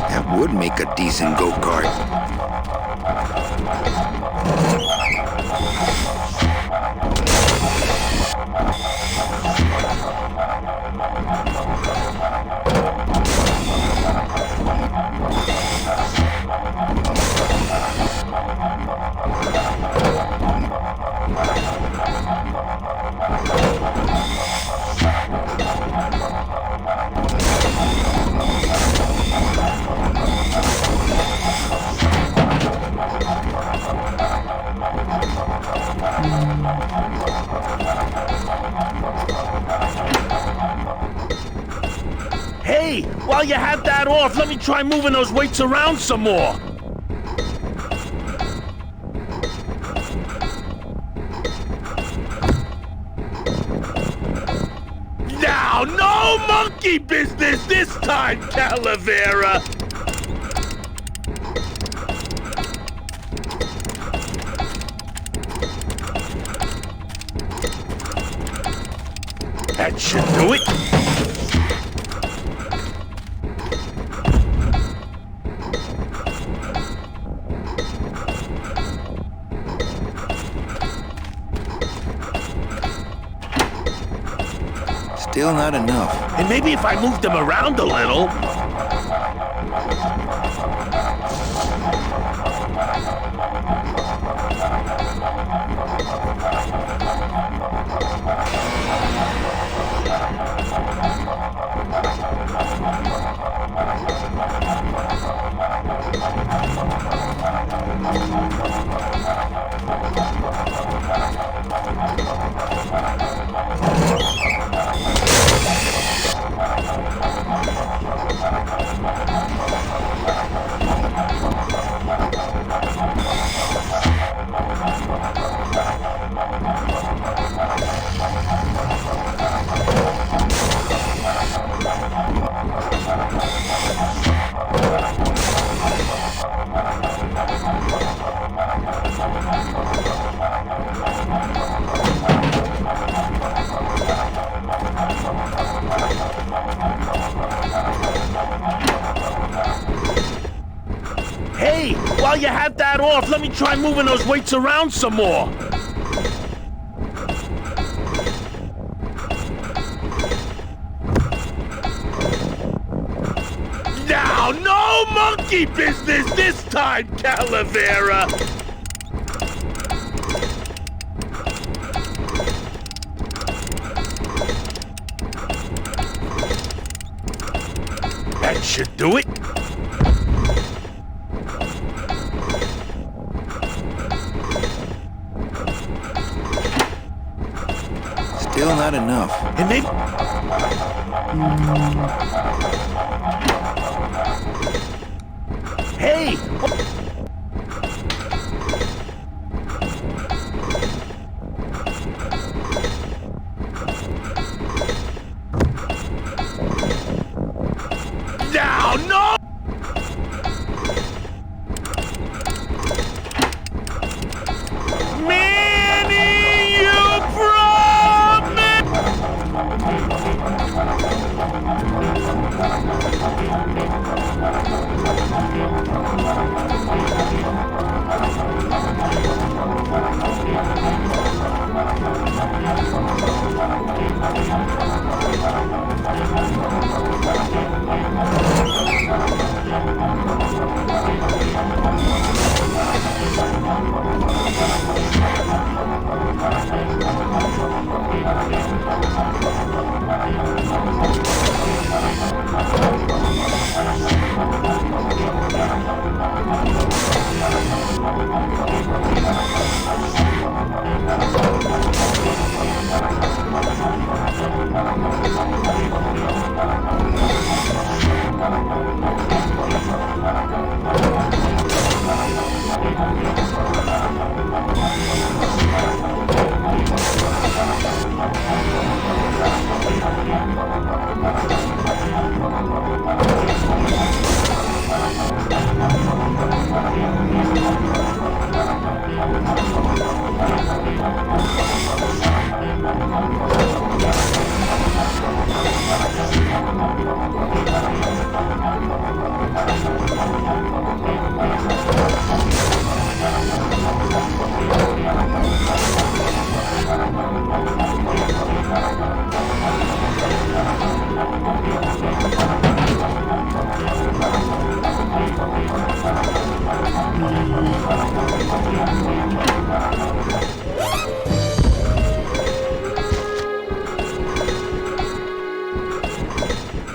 That would make a decent go-kart. Hey, while you have that off, let me try moving those weights around some more. Now, no monkey business this time, Calavera. should do it. Still not enough. And maybe if I moved them around a little. Hey, while you have that off, let me try moving those weights around some more. Now, no monkey business this time, Calavera. That should do it. Still not enough. And maybe... Hey! Now, no! Manny, you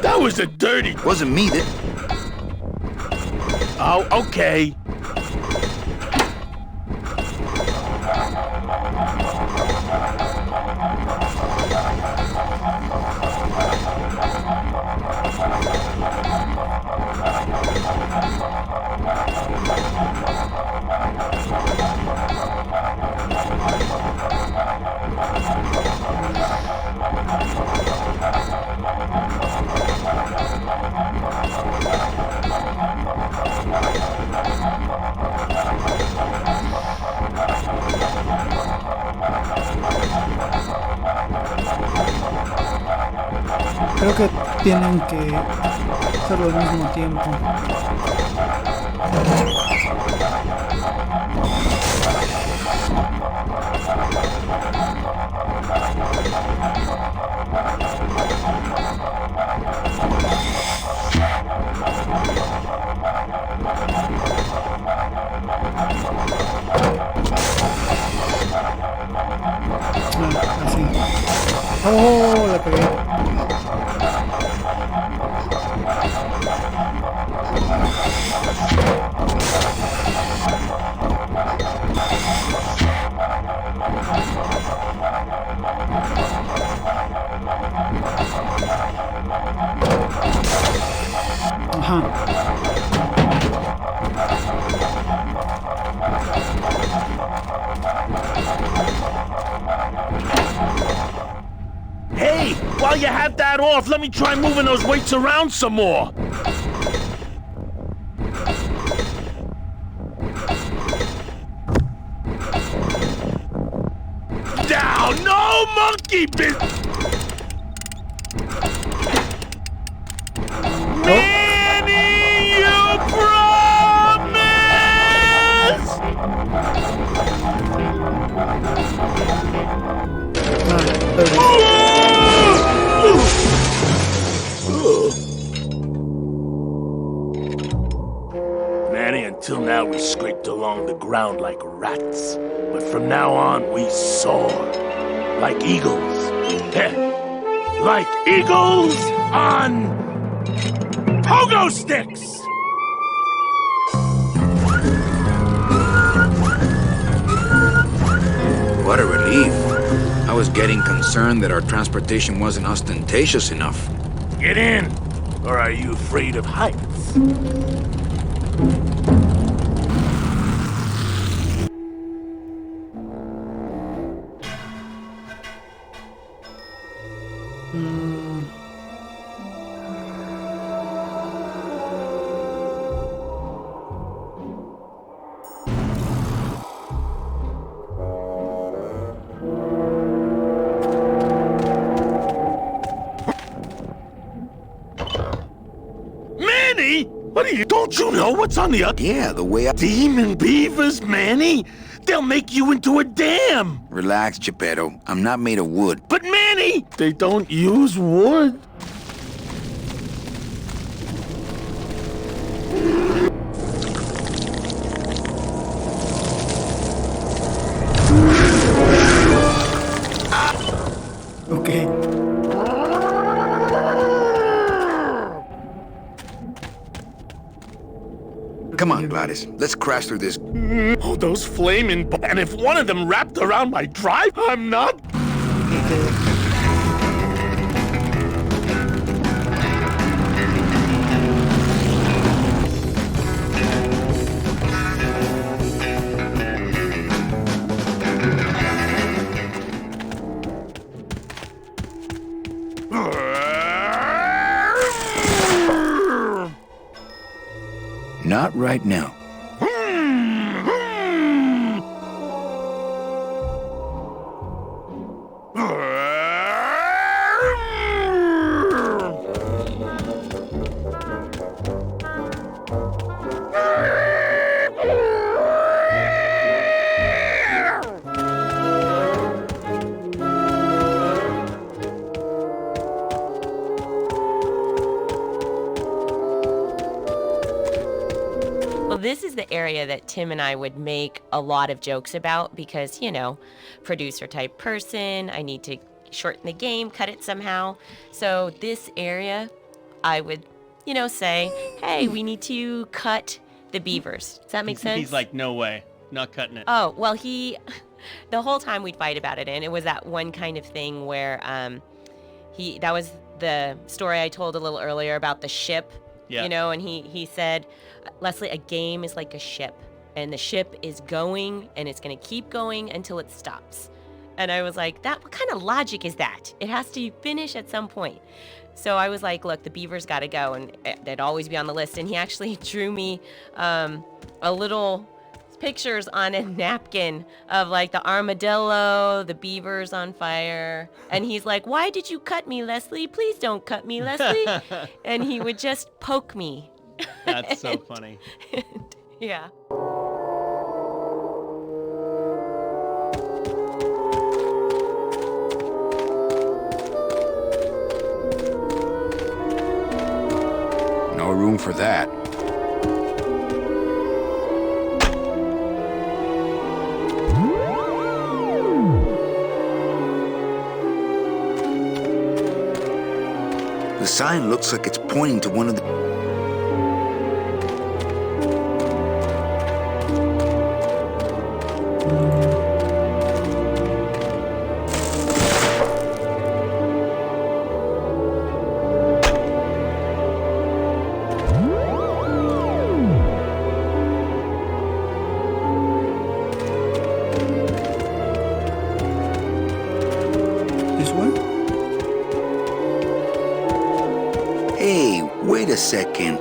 That was a dirty... Wasn't me that... Oh, okay. Creo que tienen que hacerlo al mismo tiempo. Así. Oh, la pegué. Ajá. Hey, while you have that off, let me try moving those weights around some more. Now, no monkey business. Manny, you Manny, until now we scraped along the ground like rats. But from now on, we soar. Like eagles. Heh. Like eagles on pogo sticks! What a relief. I was getting concerned that our transportation wasn't ostentatious enough. Get in! Or are you afraid of heights? Manny? What are you? Don't you know what's on the other? Yeah, the way I... Demon beavers, Manny? They'll make you into a dam. Relax, Geppetto. I'm not made of wood. But Manny, they don't use wood. Okay. Come on, Gladys. Let's crash through this. Oh, those flaming... And if one of them wrapped around my drive, I'm not... Not right now. This is the area that Tim and I would make a lot of jokes about because, you know, producer type person, I need to shorten the game, cut it somehow. So this area, I would, you know, say, hey, we need to cut the beavers. Does that make sense? He's like, no way, not cutting it. Oh, well, the whole time we'd fight about it, and it was that one kind of thing where that was the story I told a little earlier about the ship. Yeah. You know, and he said, Leslie, a game is like a ship, and the ship is going, and it's going to keep going until it stops. And I was like, what kind of logic is that? It has to finish at some point. So I was like, look, the beavers got to go, and they'd always be on the list. And he actually drew me a little pictures on a napkin of like the armadillo, the beavers on fire. And he's like, "Why did you cut me, Leslie? Please don't cut me, Leslie." And he would just poke me. That's so funny. Yeah. No room for that. The sign looks like it's pointing to one of the... This one? Hey, wait a second.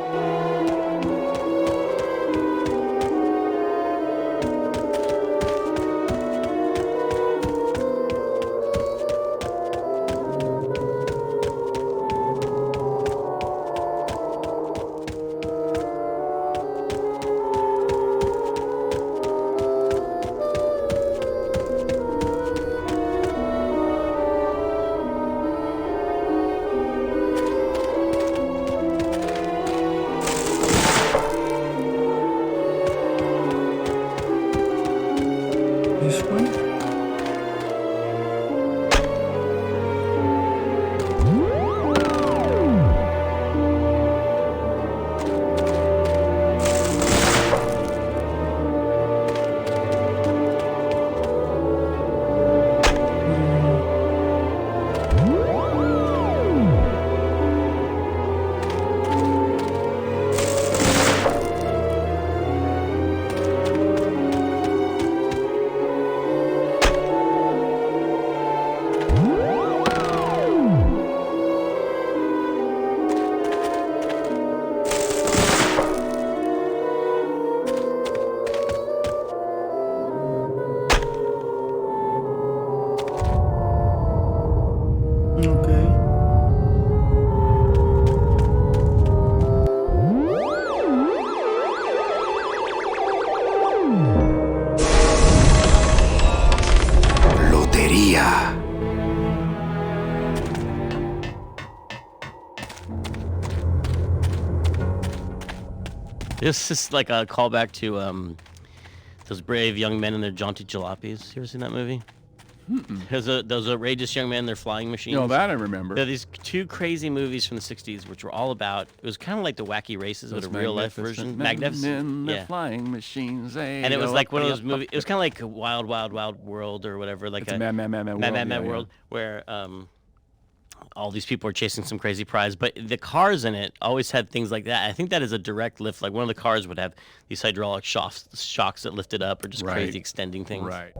This one? Okay. Lotería. This is like a callback to those brave young men and their jaunty jalopies. You ever seen that movie? Those outrageous young men, their flying machines. No, that I remember. There are these two crazy movies from the 60s which were all about, it was kind of like the Wacky Races, but a real life version. Magnificent. Yeah. Flying machines. And it was like one of those movies, it was kind of like a Wild, Wild, Wild World or whatever. Like It's a Mad World, where all these people are chasing some crazy prize. But the cars in it always had things like that. I think that is a direct lift. Like one of the cars would have these hydraulic shocks that lifted up or just crazy extending things. Right.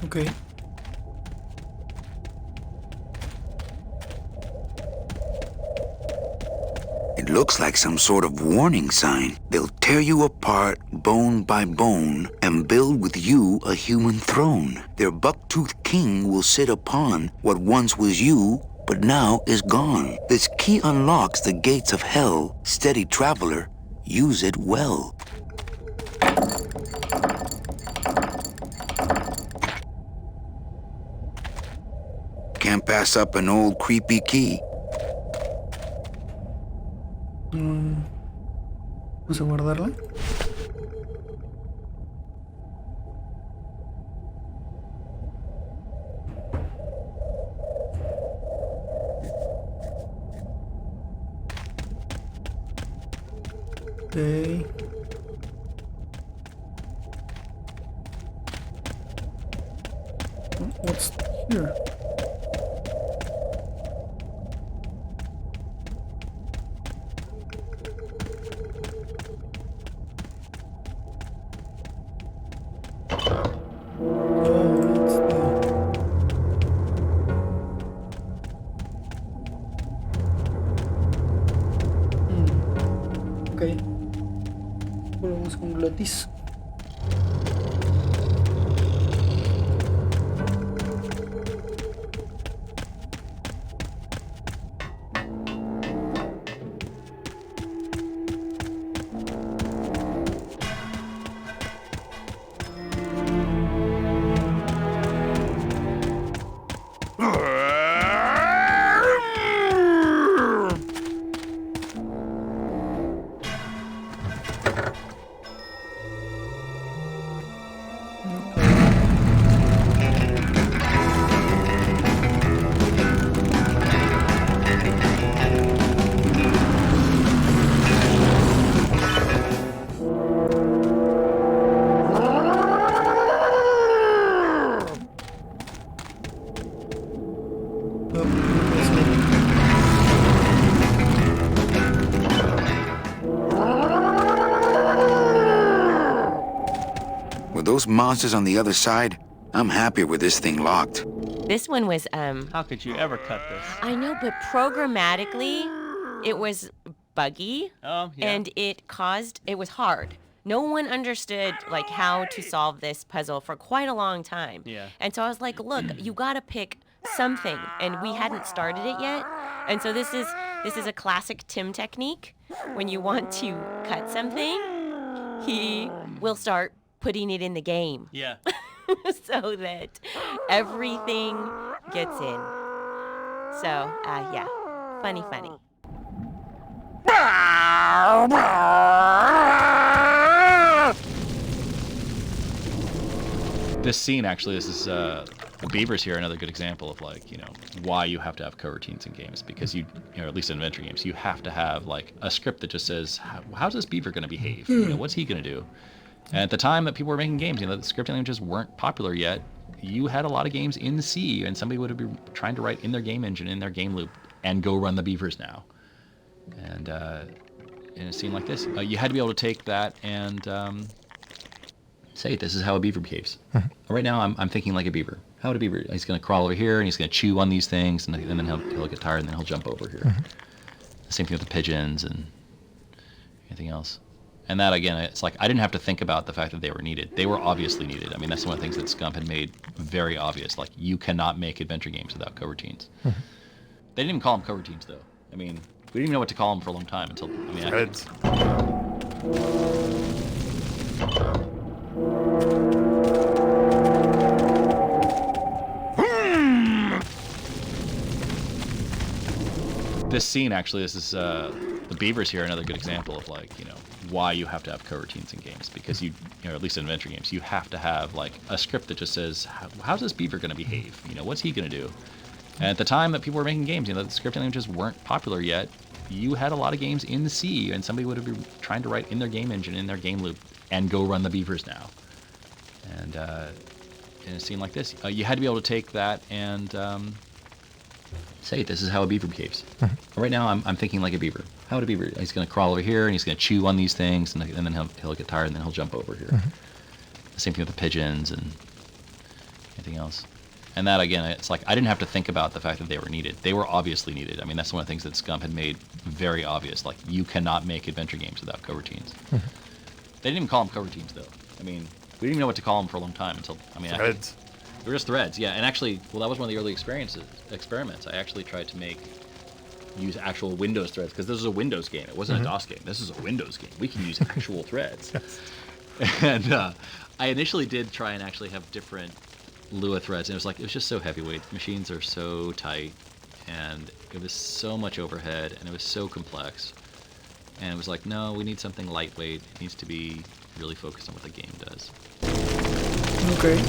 Okay. It looks like some sort of warning sign. They'll tear you apart bone by bone and build with you a human throne. Their buck-toothed king will sit upon what once was you, but now is gone. This key unlocks the gates of hell. Steady traveler, use it well. Can't pass up an old creepy key. Vamos a guardarla. Okay. What's here? Ok. Volvemos con Glotis. With those monsters on the other side, I'm happier with this thing locked. This one was How could you ever cut this? I know, but programmatically it was buggy. Oh, yeah. And it was hard. No one understood like how to solve this puzzle for quite a long time. Yeah. And so I was like, look, you gotta pick something, and we hadn't started it yet. And so this is a classic Tim technique. When you want to cut something, he will start putting it in the game. Yeah. So that everything gets in. So, yeah, funny. This scene, actually, this is the beavers here, another good example of like, why you have to have coroutines in games, because at least in adventure games, you have to have like a script that just says, how's this beaver going to behave? What's he going to do? And at the time that people were making games, the scripting languages weren't popular yet. You had a lot of games in C, and somebody would be trying to write in their game engine, in their game loop, and go run the beavers now. And in a scene like this, you had to be able to take that and say, this is how a beaver behaves. Right now, I'm thinking like a beaver. How would a beaver? He's going to crawl over here, and he's going to chew on these things, and then he'll get tired, and then he'll jump over here. The same thing with the pigeons and anything else. And that, again, it's like I didn't have to think about the fact that they were needed. They were obviously needed. I mean, that's one of the things that Scump had made very obvious. Like, you cannot make adventure games without coroutines. They didn't even call them coroutines, though. I mean, we didn't even know what to call them for a long time until, Threads. This scene, actually, this is the beavers here, another good example of like, why you have to have coroutines in games, because at least in adventure games, you have to have like a script that just says, how's this beaver going to behave? What's he going to do? And at the time that people were making games, the scripting languages weren't popular yet. You had a lot of games in C, and somebody would be trying to write in their game engine, in their game loop, and go run the beavers now. And in a scene like this, you had to be able to take that and say, this is how a beaver behaves. Right now, I'm thinking like a beaver. How would a beaver? He's going to crawl over here, and he's going to chew on these things, and then he'll get tired, and then he'll jump over here. The same thing with the pigeons and anything else. And that, again, it's like I didn't have to think about the fact that they were needed. They were obviously needed. I mean, that's one of the things that Scump had made very obvious. Like, you cannot make adventure games without coroutines. They didn't even call them coroutines, though. I mean, we didn't even know what to call them for a long time until, Threads. They were just threads, yeah. And actually, well, that was one of the early experiments. I actually tried to use actual Windows threads, because this is a Windows game. It wasn't a DOS game. This is a Windows game. We can use actual threads. And I initially did try and actually have different Lua threads, and it was just so heavyweight. Machines are so tight, and it was so much overhead, and it was so complex. And it was like, no, we need something lightweight. It needs to be really focused on what the game does. Okay.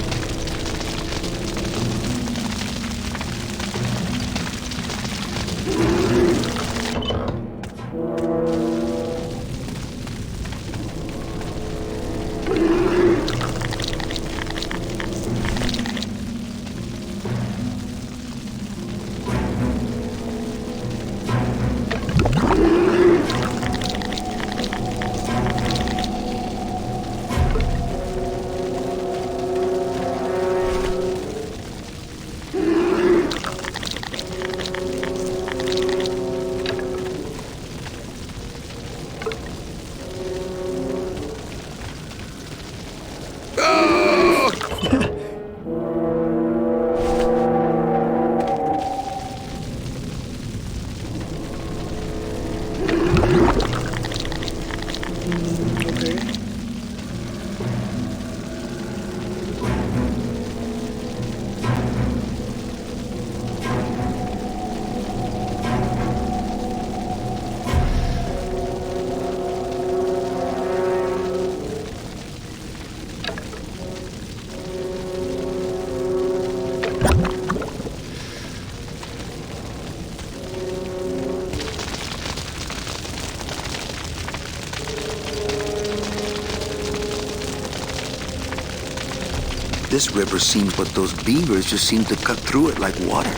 This river seems, but those beavers just seem to cut through it like water.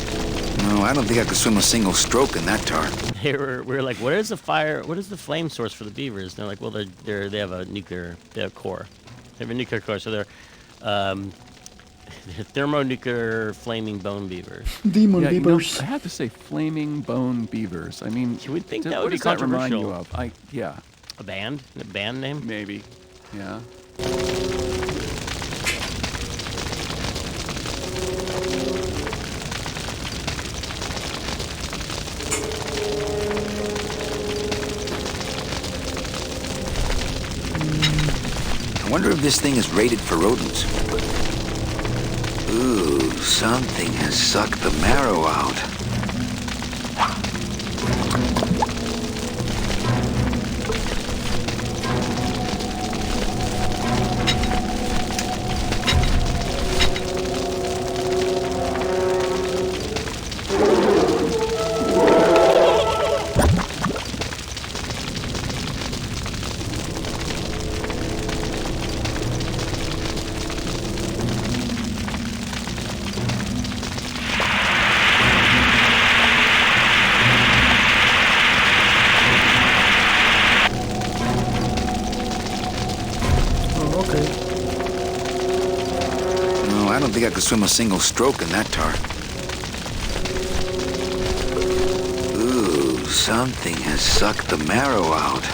No, I don't think I could swim a single stroke in that tar. We were like, what is the fire? What is the flame source for the beavers? And they're like, well, they have a nuclear, they have core. They have a nuclear core, so they're thermonuclear flaming bone beavers. Demon yeah, beavers. I have to say, flaming bone beavers. I mean, you would think that what would be does that remind controversial. you of? Yeah. A band? A band name? Maybe. Yeah. I wonder if this thing is rated for rodents. Ooh, something has sucked the marrow out. I don't think I could swim a single stroke in that tar. Ooh, something has sucked the marrow out.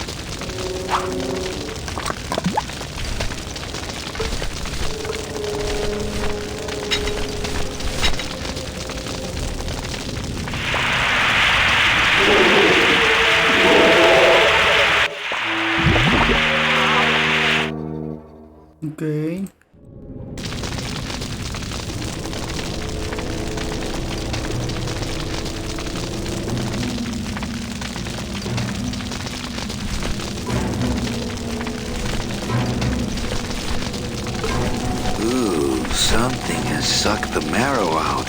Okay. Ooh, something has sucked the marrow out.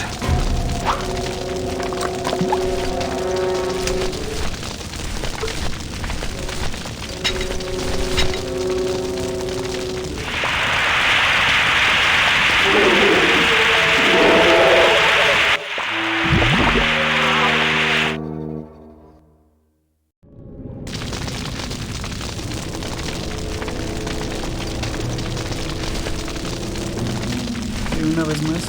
Y una vez más.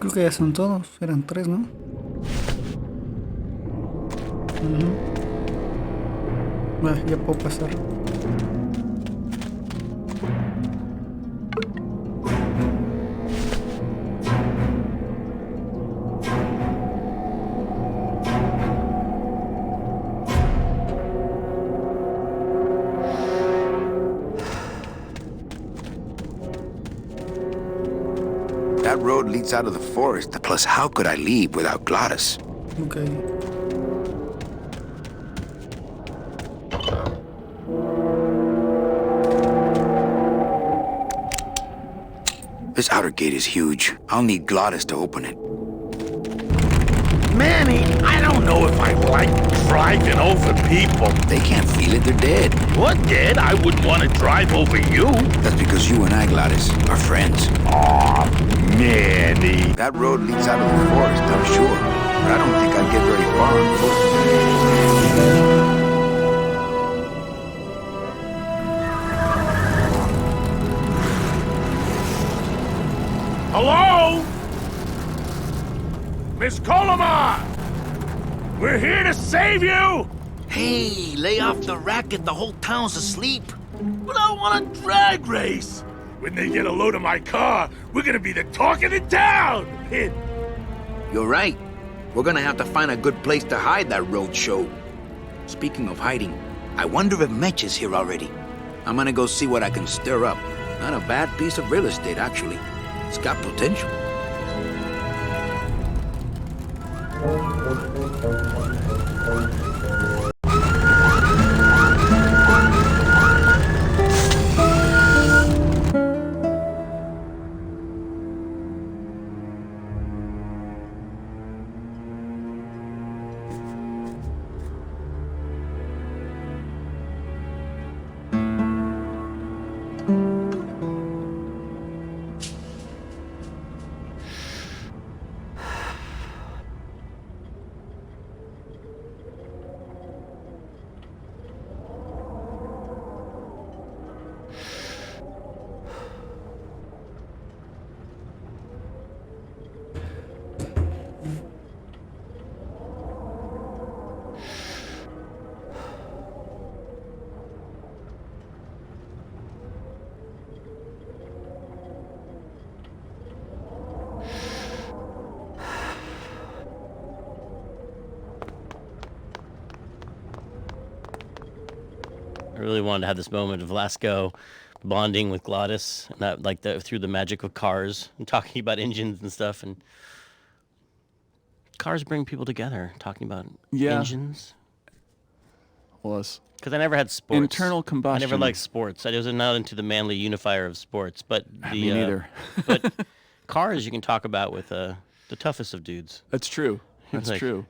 Creo que ya son todos, eran 3, ¿no? Ya puedo pasar. road leads out of the forest. Plus, how could I leave without Gladys? Okay. This outer gate is huge. I'll need Gladys to open it. Manny, I don't know if I like driving over people. They can't feel it, they're dead. What dead? I wouldn't want to drive over you. That's because you and I, Gladys, are friends. Aw, Manny. That road leads out of the forest, I'm sure. But I don't think I'd get very far on foot. Hello? Miss Colomar! We're here to save you! Hey, lay off the racket. The whole town's asleep. But I want a drag race. When they get a load of my car, we're gonna be the talk of the town! You're right. We're gonna have to find a good place to hide that road show. Speaking of hiding, I wonder if Mitch is here already. I'm gonna go see what I can stir up. Not a bad piece of real estate, actually. It's got potential. I really wanted to have this moment of Lasco bonding with Gladys, and that through the magic of cars and talking about engines and stuff. And cars bring people together. Talking about engines. Was because I never had sports. Internal combustion. I never liked sports. I was not into the manly unifier of sports. But me neither. But cars you can talk about with the toughest of dudes. That's true. That's Like, true.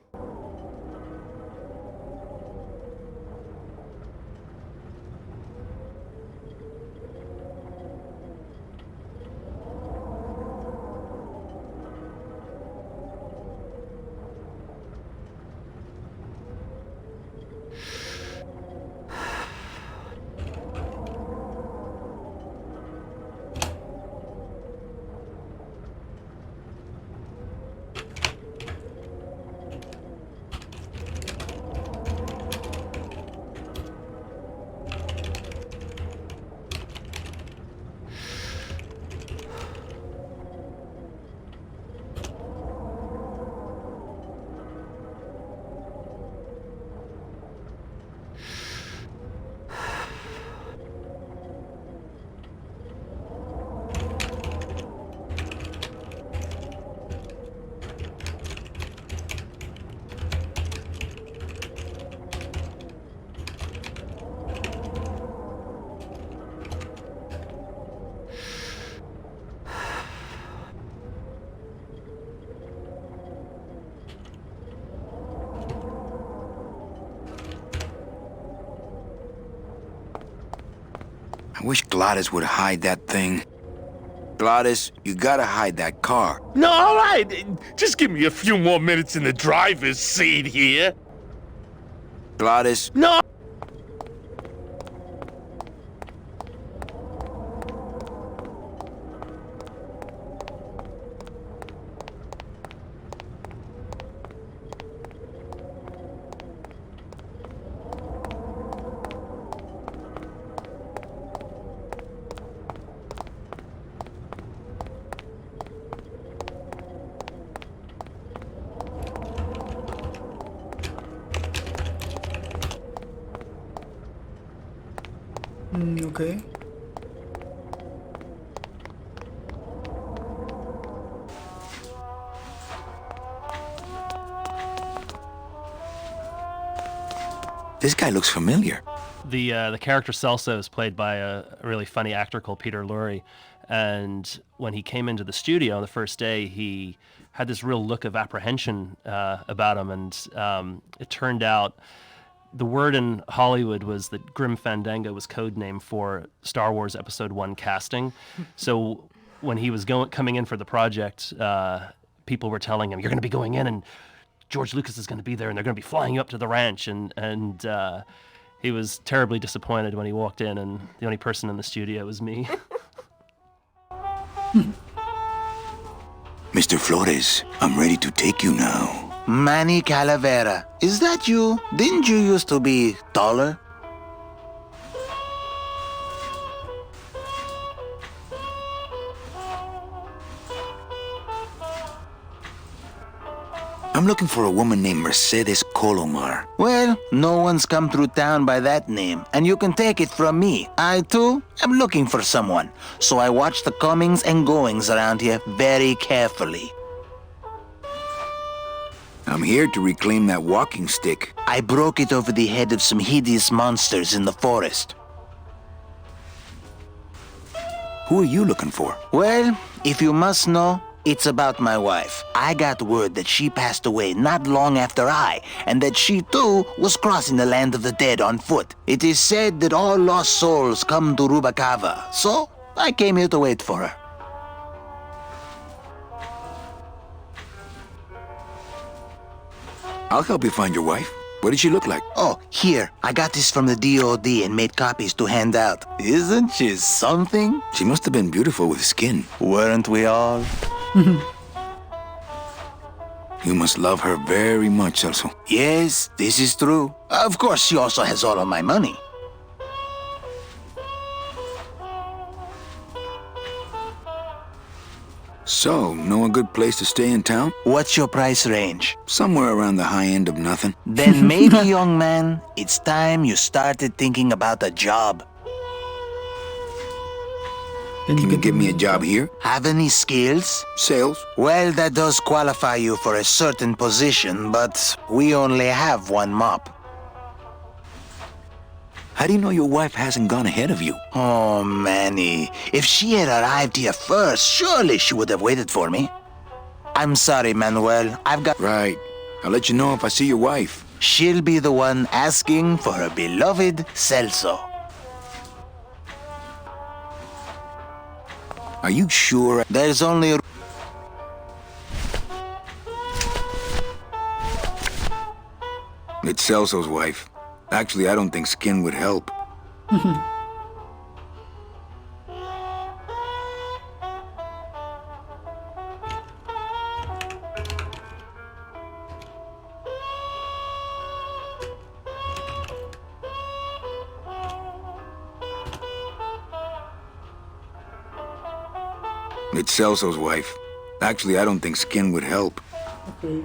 I wish Gladys would hide that thing. Gladys, you gotta hide that car. No, all right. Just give me a few more minutes in the driver's seat here. Gladys. No. Okay. This guy looks familiar. The character Celso is played by a really funny actor called Peter Lorre, and when he came into the studio on the first day, he had this real look of apprehension about him, and it turned out the word in Hollywood was that Grim Fandango was code name for Star Wars Episode 1 casting. So when he was coming in for the project, people were telling him, "You're going to be going in, and George Lucas is going to be there, and they're going to be flying you up to the ranch." And he was terribly disappointed when he walked in, and the only person in the studio was me. Mr. Flores, I'm ready to take you now. Manny Calavera, is that you? Didn't you used to be taller? I'm looking for a woman named Mercedes Colomar. Well, no one's come through town by that name, and you can take it from me. I, too, am looking for someone, so I watch the comings and goings around here very carefully. I'm here to reclaim that walking stick. I broke it over the head of some hideous monsters in the forest. Who are you looking for? Well, if you must know, it's about my wife. I got word that she passed away not long after I, and that she too was crossing the land of the dead on foot. It is said that all lost souls come to Rubacava, so I came here to wait for her. I'll help you find your wife. What did she look like? Oh, here. I got this from the DOD and made copies to hand out. Isn't she something? She must have been beautiful with skin. Weren't we all? You must love her very much, Celso. Yes, this is true. Of course, she also has all of my money. So, know a good place to stay in town? What's your price range? Somewhere around the high end of nothing. Then maybe, young man, it's time you started thinking about a job. Can you give me a job here? Have any skills? Sales. Well, that does qualify you for a certain position, but we only have one mop. How do you know your wife hasn't gone ahead of you? Oh, Manny. If she had arrived here first, surely she would have waited for me. I'm sorry, Manuel. I've got... Right. I'll let you know if I see your wife. She'll be the one asking for her beloved Celso. Are you sure? There's only... It's Celso's wife. Actually, I don't think skin would help. It's Celso's wife. Actually, I don't think skin would help. Okay.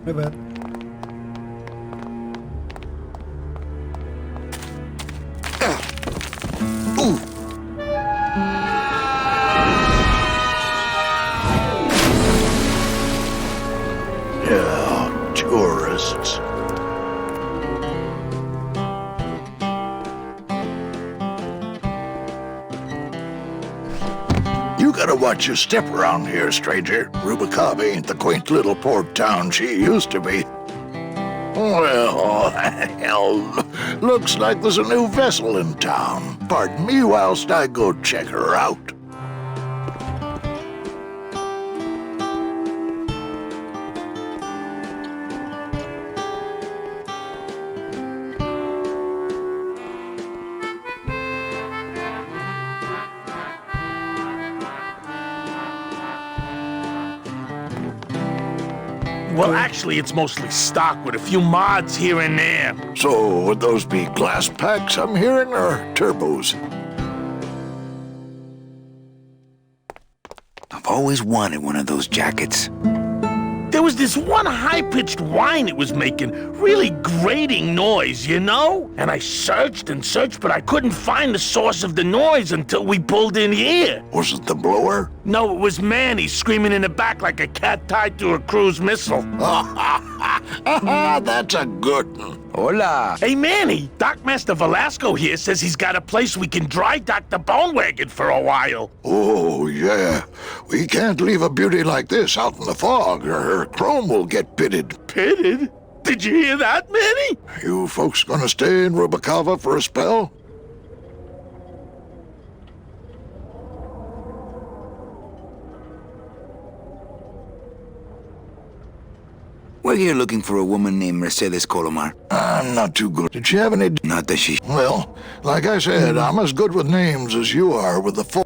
My bad. Ooh. Yeah, tourists. You gotta watch your step around here, stranger. Rubacava ain't the quaint little port town she used to be. Well, hell, looks like there's a new vessel in town. Pardon me whilst I go check her out. Well, actually, it's mostly stock with a few mods here and there. So, would those be glass packs I'm hearing, or turbos? I've always wanted one of those jackets. There was this one high-pitched whine it was making, really grating noise, you know? And I searched and searched, but I couldn't find the source of the noise until we pulled in here. Was it the blower? No, it was Manny screaming in the back like a cat tied to a cruise missile. That's a good one. Hola. Hey, Manny, Dockmaster Velasco here says he's got a place we can dry dock the bone wagon for a while. Oh, yeah. We can't leave a beauty like this out in the fog, or her chrome will get pitted. Pitted? Did you hear that, Manny? You folks gonna stay in Rubacava for a spell? We're here looking for a woman named Mercedes Colomar. I'm not too good. Did she have any... Not that she... Well, like I said, I'm as good with names as you are with the full...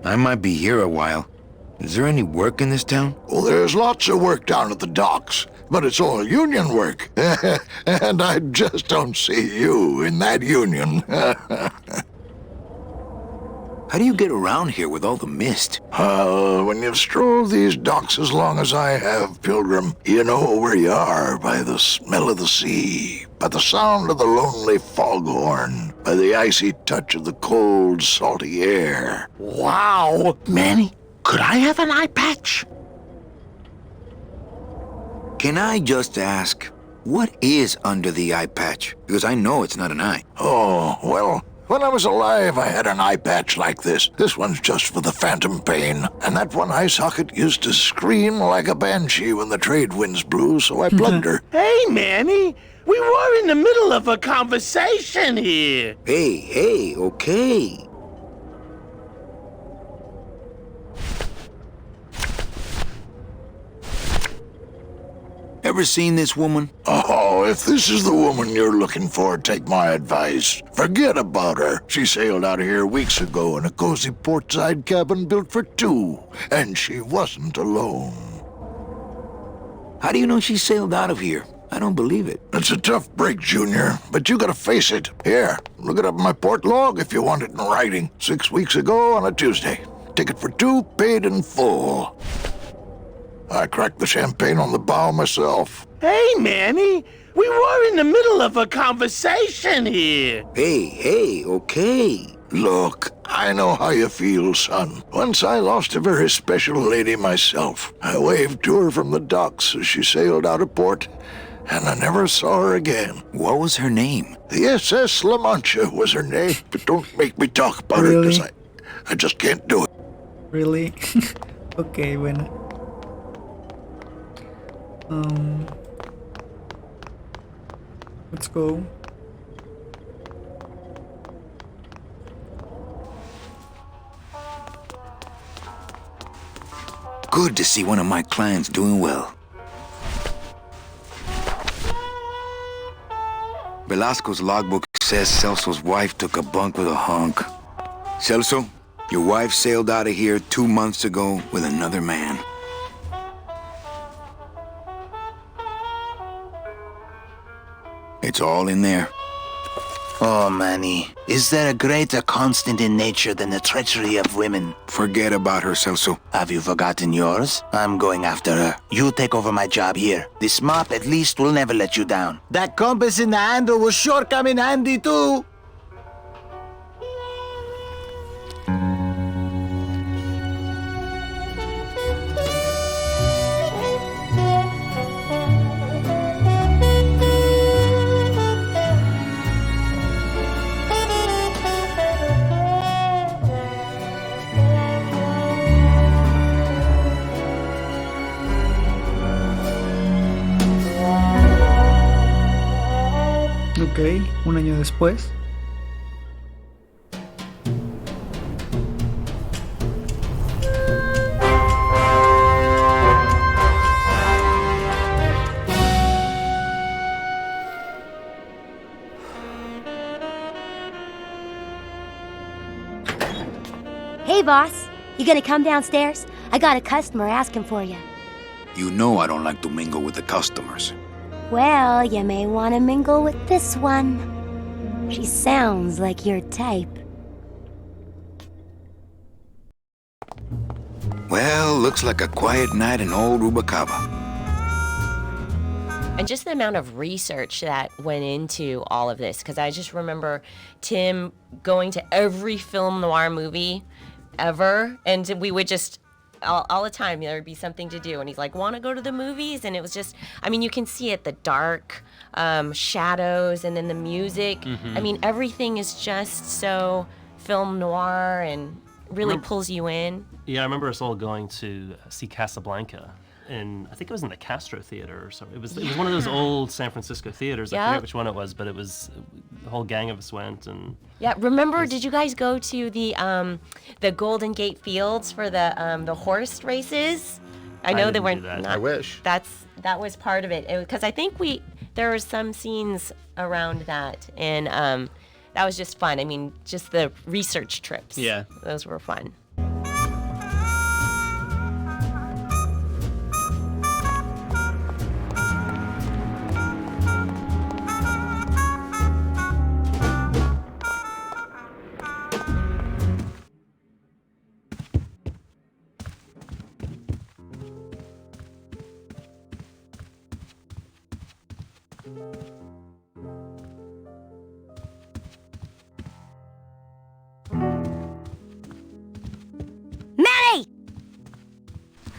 I might be here a while. Is there any work in this town? Well, there's lots of work down at the docks, but it's all union work. And I just don't see you in that union. How do you get around here with all the mist? When you've strolled these docks as long as I have, Pilgrim, you know where you are by the smell of the sea, by the sound of the lonely foghorn, by the icy touch of the cold, salty air. Wow! Manny, could I have an eye patch? Can I just ask, what is under the eye patch? Because I know it's not an eye. Oh, well... When I was alive, I had an eye patch like this. This one's just for the phantom pain. And that one eye socket used to scream like a banshee when the trade winds blew, so I plugged her. Hey, Manny! We were in the middle of a conversation here. Hey, okay. Ever seen this woman? Oh, if this is the woman you're looking for, take my advice. Forget about her. She sailed out of here weeks ago in a cozy portside cabin built for two, and she wasn't alone. How do you know she sailed out of here? I don't believe it. It's a tough break, Junior, but you gotta face it. Here, look it up in my port log if you want it in writing. 6 weeks ago on a Tuesday. Ticket for two, paid in full. I cracked the champagne on the bow myself. Hey, Manny! We were in the middle of a conversation here. Hey, okay. Look, I know how you feel, son. Once I lost a very special lady myself. I waved to her from the docks as she sailed out of port, and I never saw her again. What was her name? The SS La Mancha was her name, but don't make me talk about her, because I just can't do it. Really? Okay, bueno. Let's go. Good to see one of my clients doing well. Velasco's logbook says Celso's wife took a bunk with a hunk. Celso, your wife sailed out of here 2 months ago with another man. It's all in there. Oh, Manny, is there a greater constant in nature than the treachery of women? Forget about her, Celso. Have you forgotten yours? I'm going after her. You take over my job here. This mop at least will never let you down. That compass in the handle will sure come in handy too. Ok, un año después. Hey, boss. You gonna come downstairs? I got a customer asking for you. You know I don't like to mingle with the customers. Well, you may want to mingle with this one. She sounds like your type. looks like a quiet night in old Rubacava. And just the amount of research that went into all of this, because I just remember Tim going to every film noir movie ever, and we would just, all the time, there would be something to do, and he's like, want to go to the movies? And it was just, I mean, you can see it, the dark shadows, and then the music. I mean, everything is just so film noir and really pulls you in. Yeah, I remember us all going to see Casablanca. And I think it was in the Castro Theater or something. It was one of those old San Francisco theaters. I forget which one it was, but it was the whole gang of us went. And yeah, remember? Did you guys go to the Golden Gate Fields for the horse races? I know they weren't. I wish. That was part of it, because I think there were some scenes around that, and that was just fun. I mean, just the research trips. Yeah, those were fun.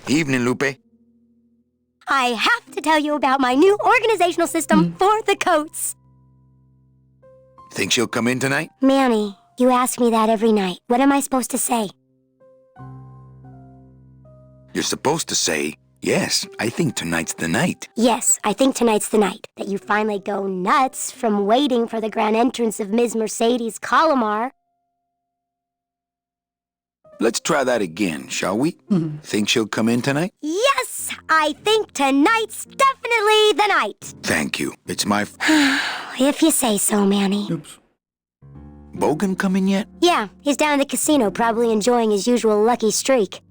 Evening, Lupe. I have to tell you about my new organizational system for the coats. Think she'll come in tonight? Manny, you ask me that every night. What am I supposed to say? You're supposed to say, yes, I think tonight's the night. Yes, I think tonight's the night that you finally go nuts from waiting for the grand entrance of Ms. Mercedes Colomar. Let's try that again, shall we? Think she'll come in tonight? Yes, I think tonight's definitely the night. Thank you. It's my... If you say so, Manny. Oops. Bogan come in yet? Yeah, he's down at the casino, probably enjoying his usual lucky streak.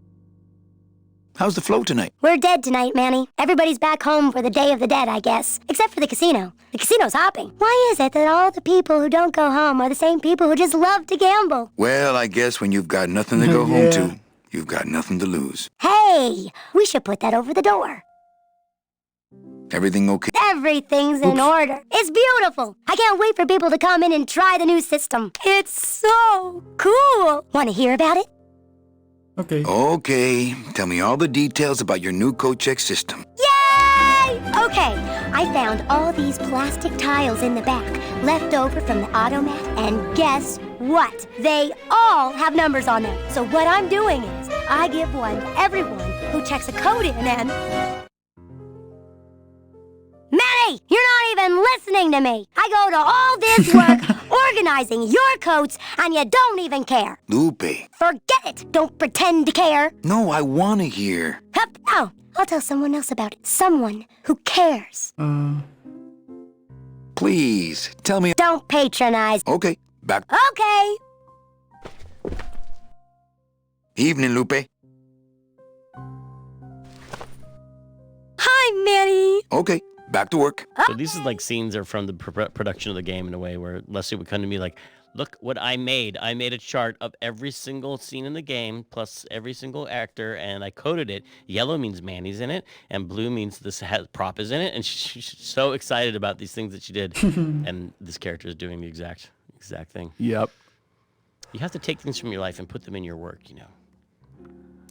How's the flow tonight? We're dead tonight, Manny. Everybody's back home for the Day of the Dead, I guess. Except for the casino. The casino's hopping. Why is it that all the people who don't go home are the same people who just love to gamble? Well, I guess when you've got nothing to go home to, you've got nothing to lose. Hey, we should put that over the door. Everything okay? Everything's in order. It's beautiful. I can't wait for people to come in and try the new system. It's so cool. Want to hear about it? Okay. Okay. Tell me all the details about your new coat check system. Yay! Okay, I found all these plastic tiles in the back, left over from the automat, and guess what? They all have numbers on them. So what I'm doing is, I give one to everyone who checks a code in and... Manny, you're not even listening to me. I go to all this work organizing your coats, and you don't even care. Lupe. Forget it. Don't pretend to care. No, I want to hear. Hup. Oh, I'll tell someone else about it. Someone who cares. Please, tell me. Don't patronize. Okay, back. Okay. Evening, Lupe. Hi, Manny. Okay, back to work. So these is like scenes are from the production of the game in a way where Leslie would come to me like, look what I made. I made a chart of every single scene in the game plus every single actor, and I coded it. Yellow means Manny's in it, and blue means this prop is in it. And she's so excited about these things that she did. And this character is doing the exact thing. Yep. You have to take things from your life and put them in your work,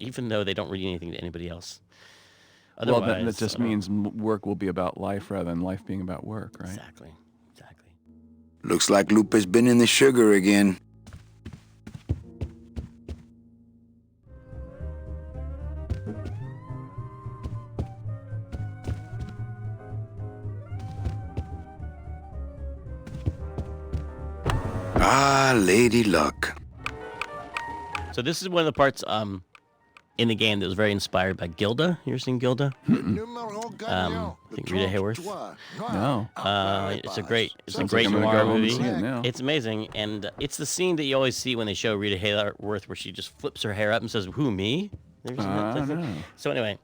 even though they don't read anything to anybody else. Well, that just means work will be about life rather than life being about work, right? Exactly. Looks like Lupe's been in the sugar again. Ah, Lady Luck. So this is one of the parts in the game that was very inspired by Gilda. You ever seen Gilda? I think Rita Hayworth. No. It's a great Sounds like I'm gonna noir go home and movie. see it now. It's amazing, and it's the scene that you always see when they show Rita Hayworth, where she just flips her hair up and says, "Who, me?" No. So anyway,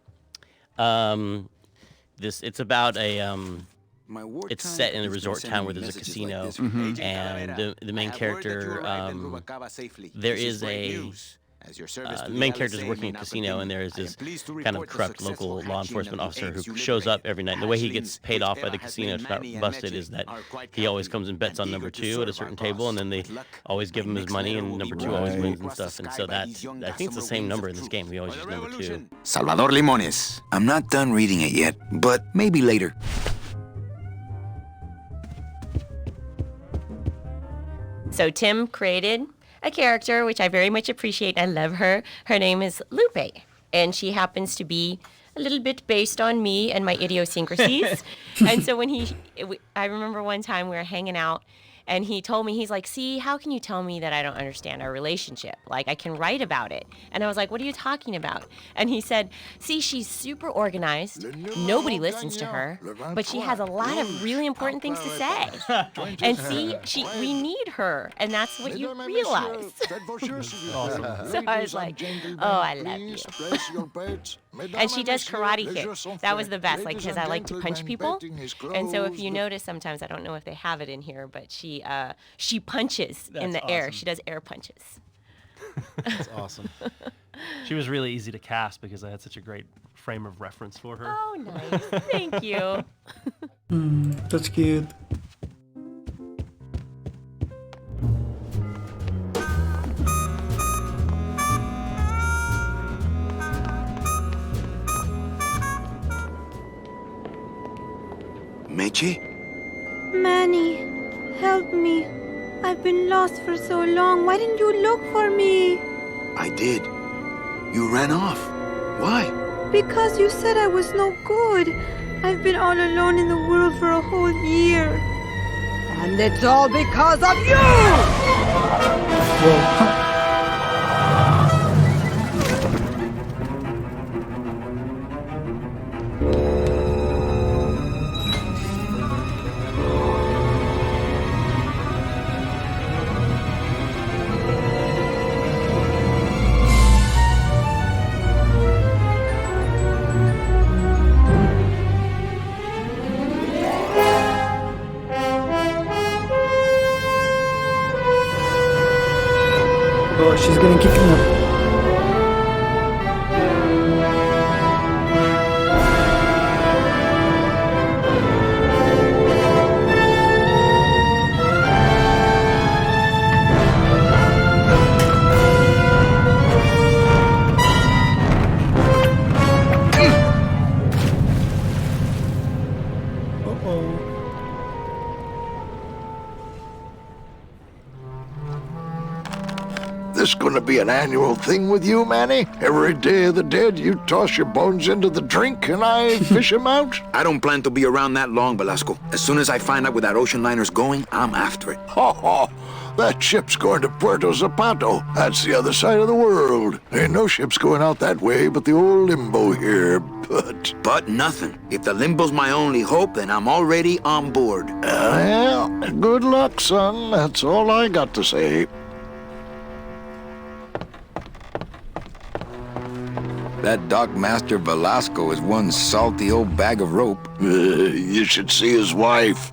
it's about a it's set in a resort town where there's a casino, and the main character there is the main character is working at a casino, and there is this kind of corrupt local law enforcement officer who shows up every night. The way he gets paid off by the casino to not busted is that he always comes and bets on number 2 at a certain table, and then they always give him his money, and number 2 always wins and stuff. And so I think it's the same number in this game. We always use number 2. Salvador Limones. I'm not done reading it yet, but maybe later. So Tim created a character, which I very much appreciate. I love her. Her name is Lupe, and she happens to be a little bit based on me and my idiosyncrasies. And so when I remember one time we were hanging out, and he told me, he's like, see, how can you tell me that I don't understand our relationship? Like, I can write about it. And I was like, what are you talking about? And he said, see, she's super organized. Nobody listens to her, but she has a lot of really important things to say. And see, we need her. And that's what you realize. So I was like, oh, I love you. And she does karate kicks. That was the best, like, because I like to punch people. And so if you notice, sometimes, I don't know if they have it in here, but she punches in the air. She does air punches. That's awesome. She was really easy to cast because I had such a great frame of reference for her. Oh, nice. Thank you. That's cute. Meche? Manny, help me. I've been lost for so long. Why didn't you look for me? I did. You ran off. Why? Because you said I was no good. I've been all alone in the world for a whole year. And it's all because of you! Whoa. Oh, she's getting kicked in the... This gonna be an annual thing with you, Manny? Every Day of the Dead, you toss your bones into the drink and I fish them out? I don't plan to be around that long, Velasco. As soon as I find out where that ocean liner's going, I'm after it. Ho ho! That ship's going to Puerto Zapato. That's the other side of the world. Ain't no ships going out that way but the old limbo here, But nothing. If the limbo's my only hope, then I'm already on board. Well, good luck, son. That's all I got to say. That dockmaster Velasco is one salty old bag of rope. You should see his wife.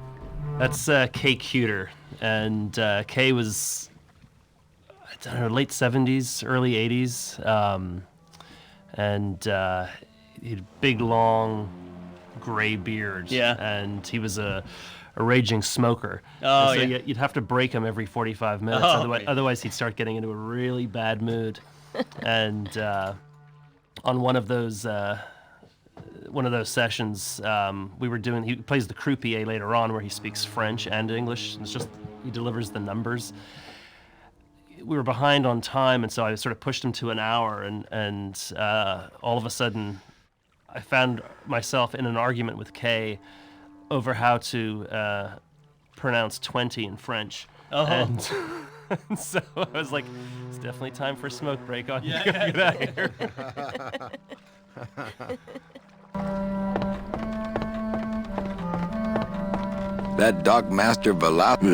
That's Kay Cuter. And Kay was, I don't know, late 70s, early 80s. And he had a big, long, gray beard. Yeah. And he was a raging smoker. Oh, and so yeah. you'd have to break him every 45 minutes. Oh, otherwise, he'd start getting into a really bad mood. And on one of those sessions, he plays the croupier later on, where he speaks French and English. It's just he delivers the numbers. We were behind on time, and so I sort of pushed him to an hour, and all of a sudden, I found myself in an argument with Kay over how to pronounce 20 in French. Oh. And so I was like, it's definitely time for a smoke break on you. Get out of here. That dockmaster Velasco.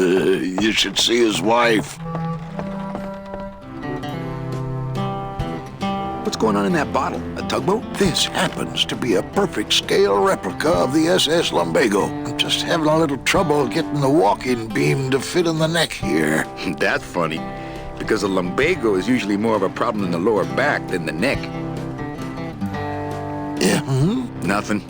You should see his wife. What's going on in that bottle? A tugboat? This happens to be a perfect scale replica of the SS Lumbago. I'm just having a little trouble getting the walking beam to fit in the neck here. That's funny. because a lumbago is usually more of a problem in the lower back than the neck. Yeah? Nothing.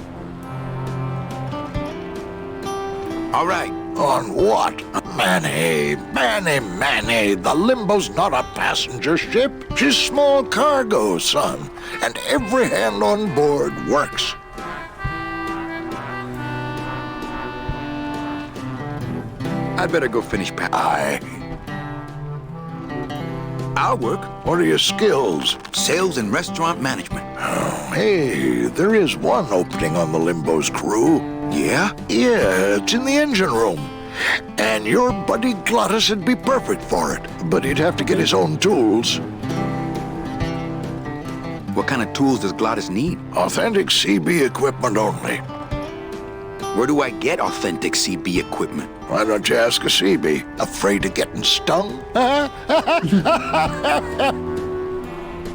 All right. On what? Manny, the Limbo's not a passenger ship. She's small cargo, son. And every hand on board works. I'd better go finish packing. I'll work. What are your skills? Sales and restaurant management. Oh, hey, there is one opening on the Limbo's crew. Yeah? Yeah, it's in the engine room. And your buddy Glottis would be perfect for it, but he'd have to get his own tools. What kind of tools does Glottis need? Authentic CB equipment only. Where do I get authentic CB equipment? Why don't you ask a CB? Afraid of getting stung?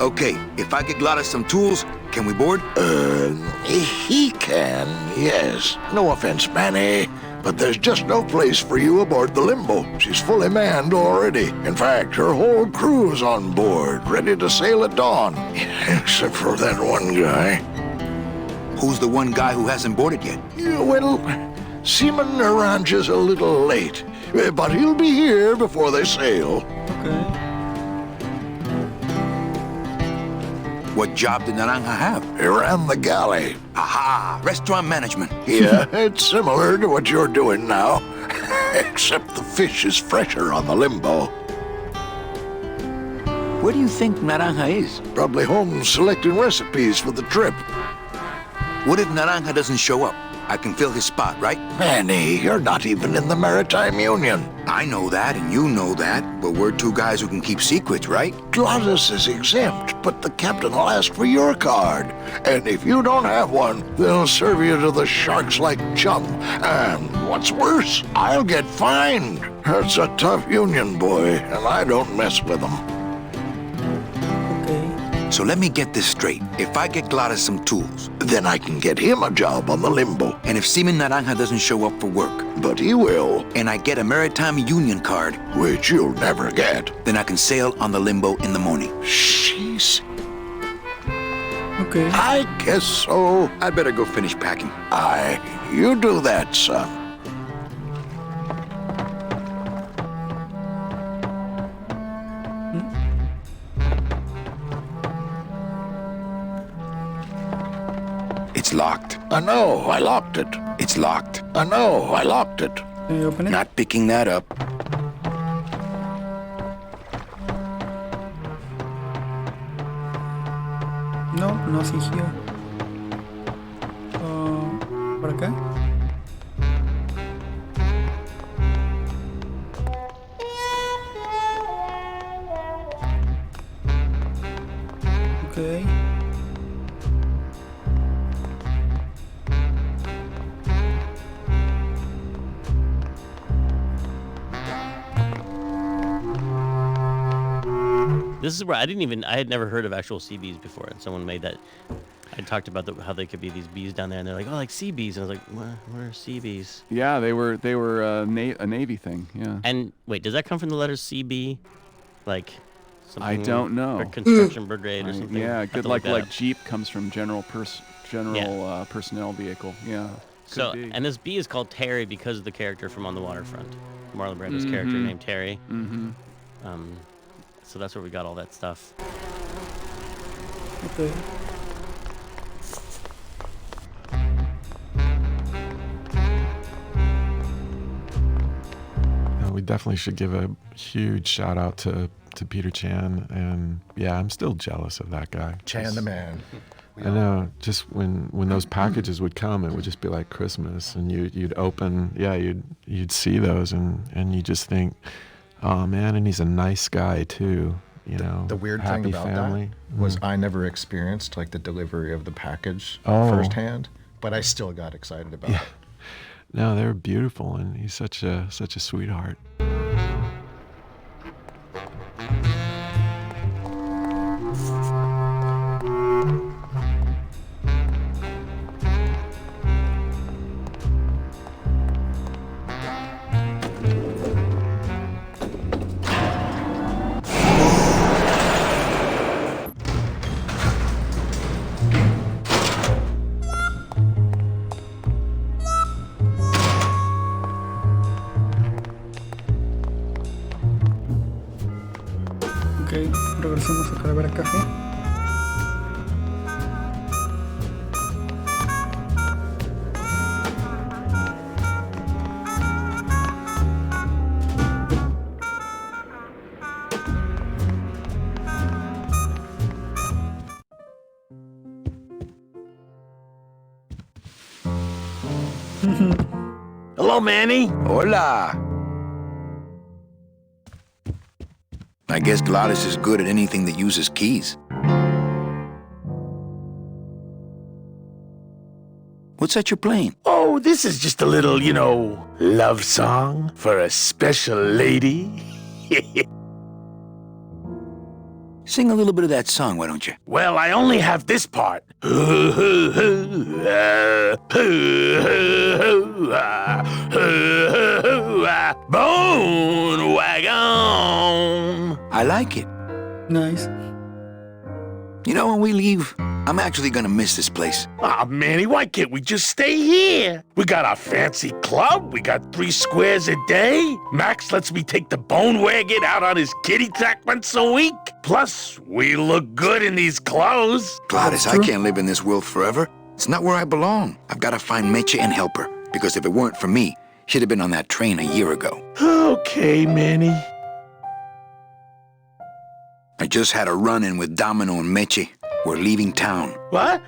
Okay, if I get Glottis some tools, can we board? He can, yes. No offense, Manny, but there's just no place for you aboard the Limbo. She's fully manned already. In fact, her whole crew's on board, ready to sail at dawn. Except for that one guy. Who's the one guy who hasn't boarded yet? Yeah, well, Seaman Naranja's a little late, but he'll be here before they sail. Okay. What job did Naranja have? He ran the galley. Aha! Restaurant management. Yeah, it's similar to what you're doing now. Except the fish is fresher on the Limbo. Where do you think Naranja is? Probably home selecting recipes for the trip. What if Naranja doesn't show up? I can fill his spot, right? Manny, you're not even in the Maritime Union. I know that, and you know that, but we're two guys who can keep secrets, right? Glottis is exempt, but the captain will ask for your card. And if you don't have one, they'll serve you to the sharks like chum. And what's worse, I'll get fined. That's a tough union, boy, and I don't mess with them. So let me get this straight. If I get Glottis some tools, then I can get him a job on the Limbo. And if Seaman Naranja doesn't show up for work, but he will, and I get a Maritime Union card, which you'll never get, then I can sail on the Limbo in the morning. Jeez. Okay. I guess so. I'd better go finish packing. Aye, you do that, son. It's locked. I know, I locked it. It's locked. I know, I locked it. Can you open it? Not picking that up. No, no see here. ¿Por acá? Okay. This is where I had never heard of actual sea bees before, and someone made that. I talked about how they could be these bees down there, and they're like, oh, like sea bees, and I was like, where are sea bees? Yeah, they were a Navy thing. Yeah. And wait, does that come from the letters CB, like? I don't know. Or construction brigade or something. Yeah, good. Like Jeep comes from general Yeah. personnel vehicle. Yeah. So, and this bee is called Terry because of the character from On the Waterfront, Marlon Brando's character named Terry. Mm-hmm. So that's where we got all that stuff. Okay. We definitely should give a huge shout out to Peter Chan, and yeah, I'm still jealous of that guy. Chan the man. I know. Just when those packages would come, it would just be like Christmas, and you'd open, you'd see those, and you just think, oh man, and he's a nice guy too. You know, the weird happy thing about family. that was I never experienced like the delivery of the package Oh. firsthand, but I still got excited about it. No, they're beautiful, and he's such a sweetheart. regresemos a Calavera Café. Hello, Manny. Hola. I guess Gladys is good at anything that uses keys. What's that you're playing? Oh, this is just a little, love song for a special lady. Sing a little bit of that song, why don't you? Well, I only have this part. Bone wagon. I like it. Nice. You know, when we leave, I'm actually gonna miss this place. Ah, Manny, why can't we just stay here? We got our fancy club, we got 3 squares a day. Max lets me take the bone wagon out on his kitty track once a week. Plus, we look good in these clothes. Gladys, I can't live in this world forever. It's not where I belong. I've gotta find Meche and help her, because if it weren't for me, she'd have been on that train a year ago. Okay, Manny. I just had a run-in with Domino and Meche. We're leaving town. What?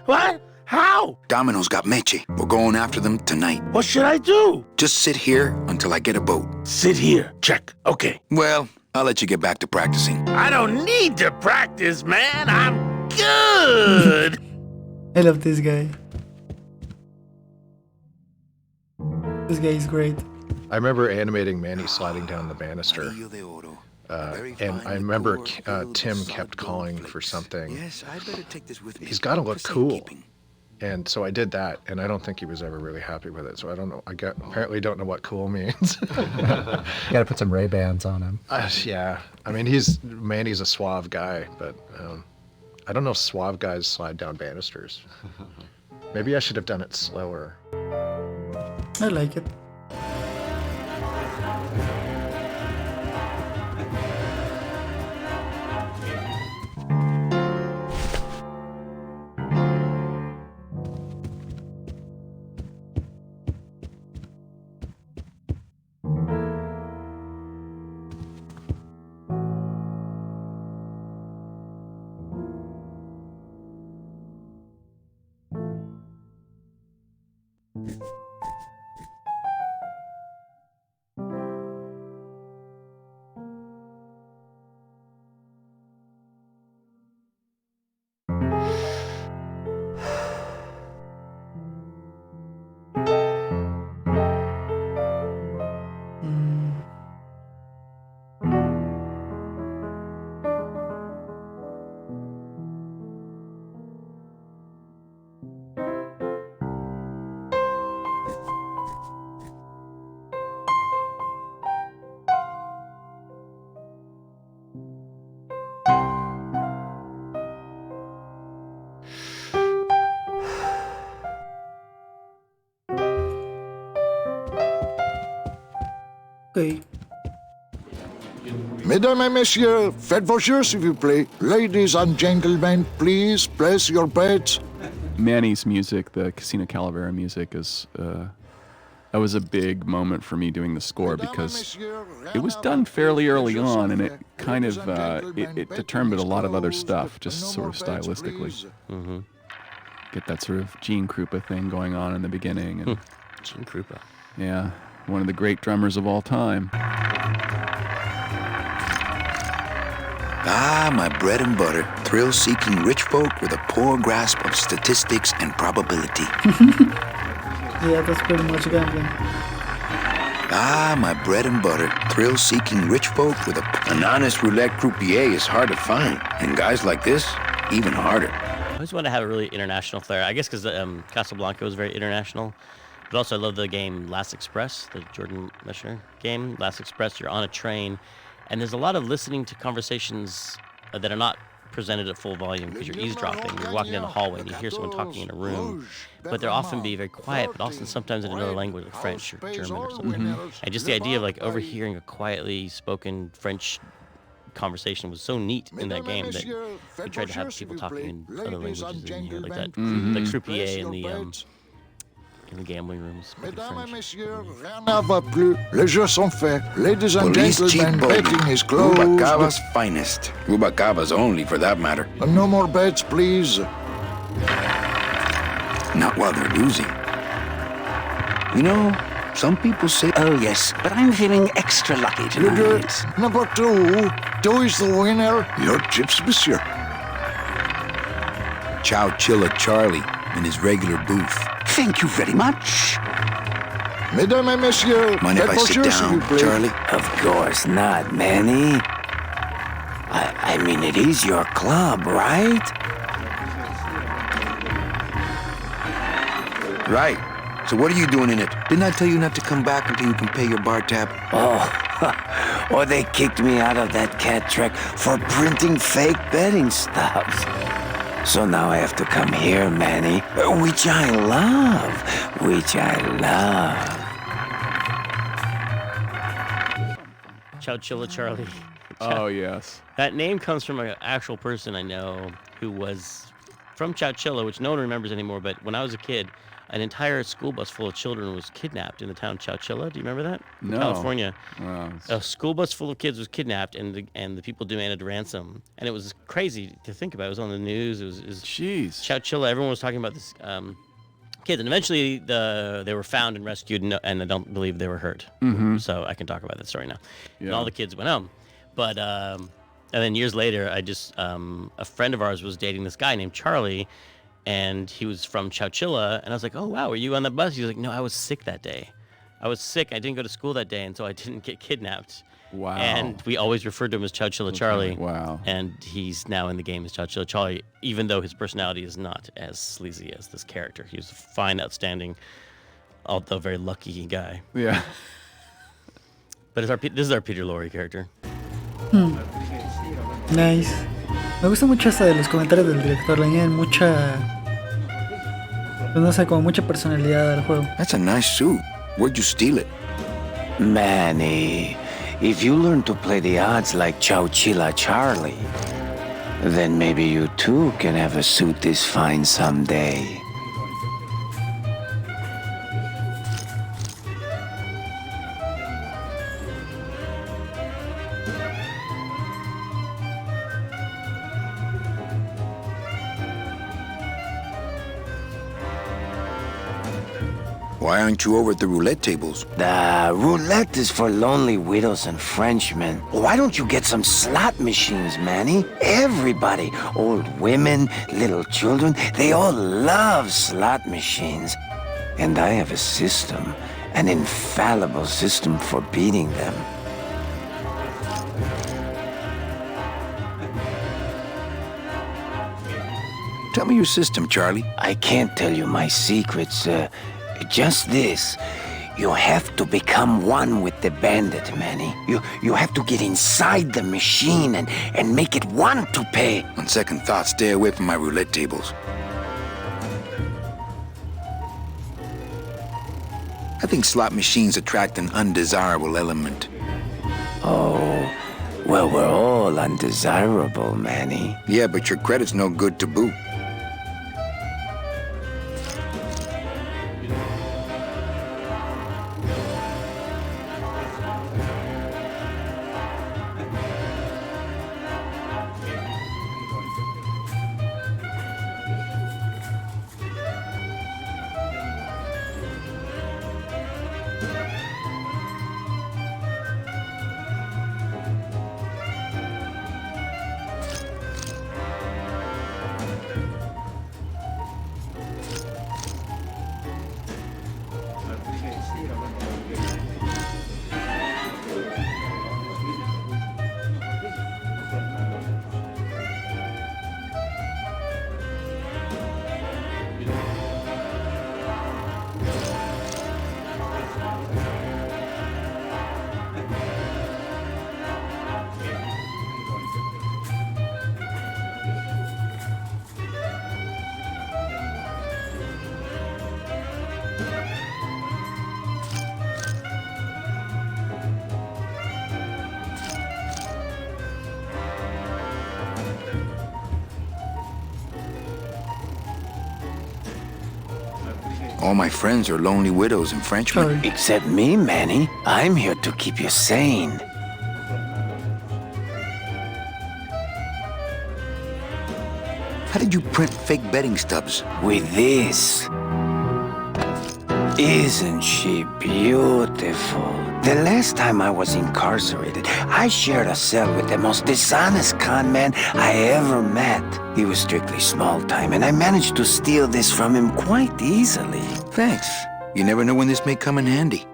How? Domino's got Meche. We're going after them tonight. What should I do? Just sit here until I get a boat. Sit here. Check. Okay. Well, I'll let you get back to practicing. I don't need to practice, man. I'm good. I love this guy. This guy is great. I remember animating Manny sliding down the banister. And I remember Tim kept calling for something. Yes, I better take this with me. He's got to look cool. And so I did that, and I don't think he was ever really happy with it. So I don't know. Apparently don't know what cool means. Got to put some Ray-Bans on him. Yeah. I mean, Manny's a suave guy, but I don't know if suave guys slide down banisters. Maybe I should have done it slower. I like it. Okay. Mesdames et messieurs, faites vos jeux s'il vous plaît. Ladies and gentlemen, please place your bets. Manny's music, the Casino Calavera music, is that was a big moment for me doing the score because it was done fairly early on, and it kind of it determined a lot of other stuff, just sort of stylistically. Mm-hmm. Get that sort of Gene Krupa thing going on in the beginning. And, Gene Krupa. Yeah, one of the great drummers of all time. Ah, my bread and butter, thrill-seeking rich folk with a poor grasp of statistics and probability. Yeah, that's pretty much gambling. Ah, my bread and butter, thrill-seeking rich folk with an honest roulette croupier is hard to find, and guys like this, even harder. I always want to have a really international flair. I guess because Casablanca was very international. But also I love the game Last Express, the Jordan Mechner game. Last Express, you're on a train, and there's a lot of listening to conversations that are not presented at full volume because you're eavesdropping. You're walking down the hallway and you hear someone talking in a room, but they'll often be very quiet, but also sometimes in another language, like French or German or something. And just the idea of like overhearing a quietly spoken French conversation was so neat in that game that we tried to have people talking in other languages in here, like that, like croupier in the gambling rooms. Mesdames et messieurs, rien ne va plus. Les jeux sont faits. Ladies and gentlemen, betting is closed. Rubacava's finest. Rubacava's only, for that matter. No more bets, please. Not while they're losing. You know, some people say... Oh, yes, but I'm feeling extra lucky tonight. Number 2. 2 is the winner. Your chips, monsieur. Chow Chilla Charlie in his regular booth. Thank you very much. Mesdames et messieurs, mind if I sit down, Charlie? Of course not, Manny. I mean, it is your club, right? Right. So what are you doing in it? Didn't I tell you not to come back until you can pay your bar tab? Oh, or they kicked me out of that cat track for printing fake betting stubs. So now I have to come here, Manny, which I love. Chow Chilla Charlie. Oh, yes. That name comes from an actual person I know who was from Chowchilla, which no one remembers anymore, but when I was a kid, an entire school bus full of children was kidnapped in the town of Chowchilla. Do you remember that? No. In California. Wow. A school bus full of kids was kidnapped, and the people demanded ransom. And it was crazy to think about. It was on the news. It was Jeez. Chowchilla. Everyone was talking about this kids, and eventually they were found and rescued, and I don't believe they were hurt. Mhm. So I can talk about that story now. Yeah. And all the kids went home. But and then years later, I just a friend of ours was dating this guy named Charlie, and he was from Chowchilla, and I was like, "Oh wow, were you on the bus?" He was like, "No, I was sick that day. I was sick. I didn't go to school that day, and so I didn't get kidnapped." Wow. And we always referred to him as Chowchilla Charlie. Wow. And he's now in the game as Chowchilla Charlie, even though his personality is not as sleazy as this character. He was a fine, outstanding, although very lucky guy. Yeah. But this is our Peter Lorre character. Nice. Me gusta mucho hasta de los comentarios del director. Le añaden mucha... Pues no sé, como mucha personalidad al juego. That's a nice suit. Where'd you steal it? Manny, if you learn to play the odds like Chowchilla Charlie, then maybe you too can have a suit this fine someday. Why aren't you over at the roulette tables? The roulette is for lonely widows and Frenchmen. Why don't you get some slot machines, Manny? Everybody, old women, little children, they all love slot machines. And I have a system, an infallible system for beating them. Tell me your system, Charlie. I can't tell you my secrets, just this. You have to become one with the bandit, Manny. You have to get inside the machine and make it want to pay. On second thought, stay away from my roulette tables. I think slot machines attract an undesirable element. Oh, well, we're all undesirable, Manny. Yeah, but your credit's no good to boot. All my friends are lonely widows and Frenchmen. Except me, Manny. I'm here to keep you sane. How did you print fake betting stubs? With this. Isn't she beautiful? The last time I was incarcerated, I shared a cell with the most dishonest con man I ever met. He was strictly small time, and I managed to steal this from him quite easily. Thanks. You never know when this may come in handy.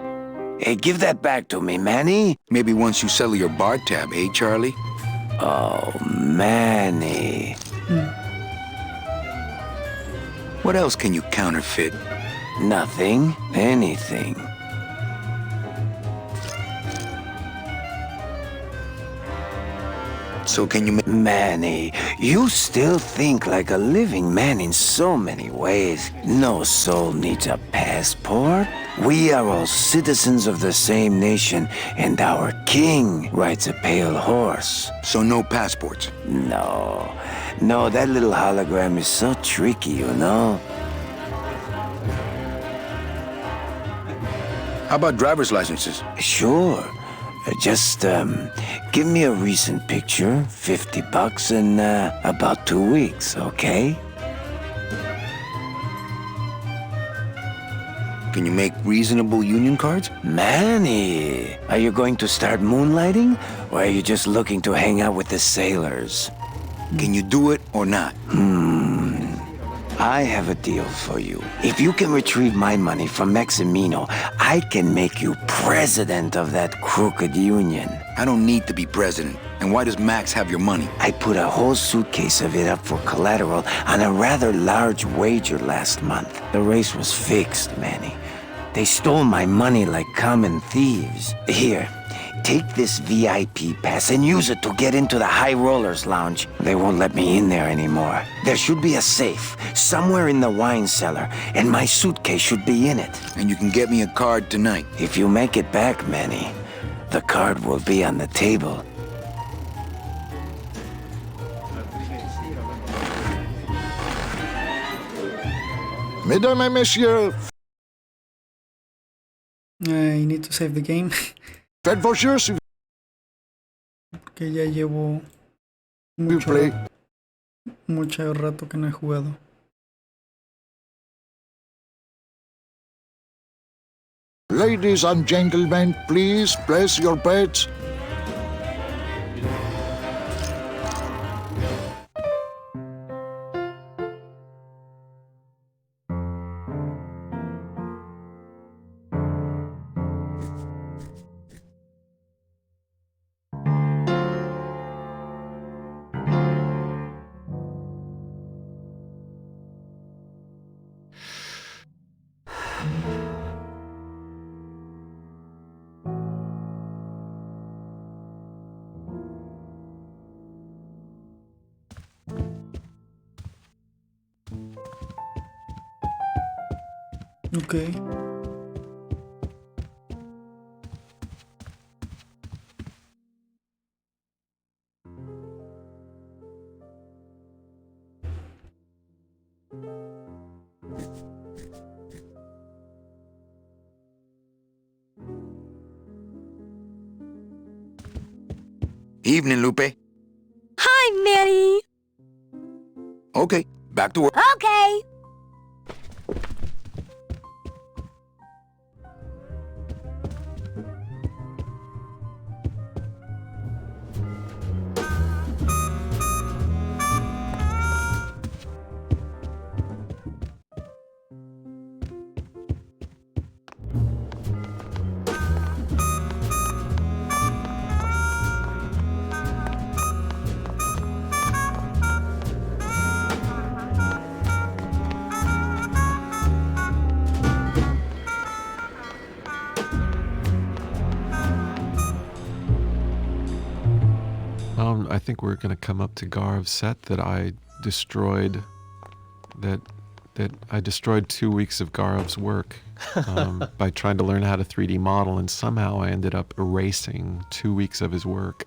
Hey, give that back to me, Manny. Maybe once you settle your bar tab, eh, Charlie? Oh, Manny. What else can you counterfeit? Nothing. Anything. So can you... Manny, you still think like a living man in so many ways. No soul needs a passport. We are all citizens of the same nation, and our king rides a pale horse. So no passports? No. No, that little hologram is so tricky, you know? How about driver's licenses? Sure. Just, give me a recent picture, $50 in, about 2 weeks, okay? Can you make reasonable union cards? Manny, are you going to start moonlighting, or are you just looking to hang out with the sailors? Can you do it or not? I have a deal for you. If you can retrieve my money from Maximino, I can make you president of that crooked union. I don't need to be president. And why does Max have your money? I put a whole suitcase of it up for collateral on a rather large wager last month. The race was fixed, Manny. They stole my money like common thieves. Here, take this VIP pass and use it to get into the High Rollers Lounge. They won't let me in there anymore. There should be a safe somewhere in the wine cellar, and my suitcase should be in it. And you can get me a card tonight. If you make it back, Manny, the card will be on the table. Mesdames et messieurs, I need to save the game. faites vos jeux si Que ya llevo mucho rato que no he jugado. Ladies and gentlemen, please place your bets. Okay. Evening, Lupe. Hi, Manny. Okay, back to work. Okay. I think we're going to come up to Garv's set that I destroyed. That I destroyed 2 weeks of Garv's work by trying to learn how to 3D model, and somehow I ended up erasing 2 weeks of his work.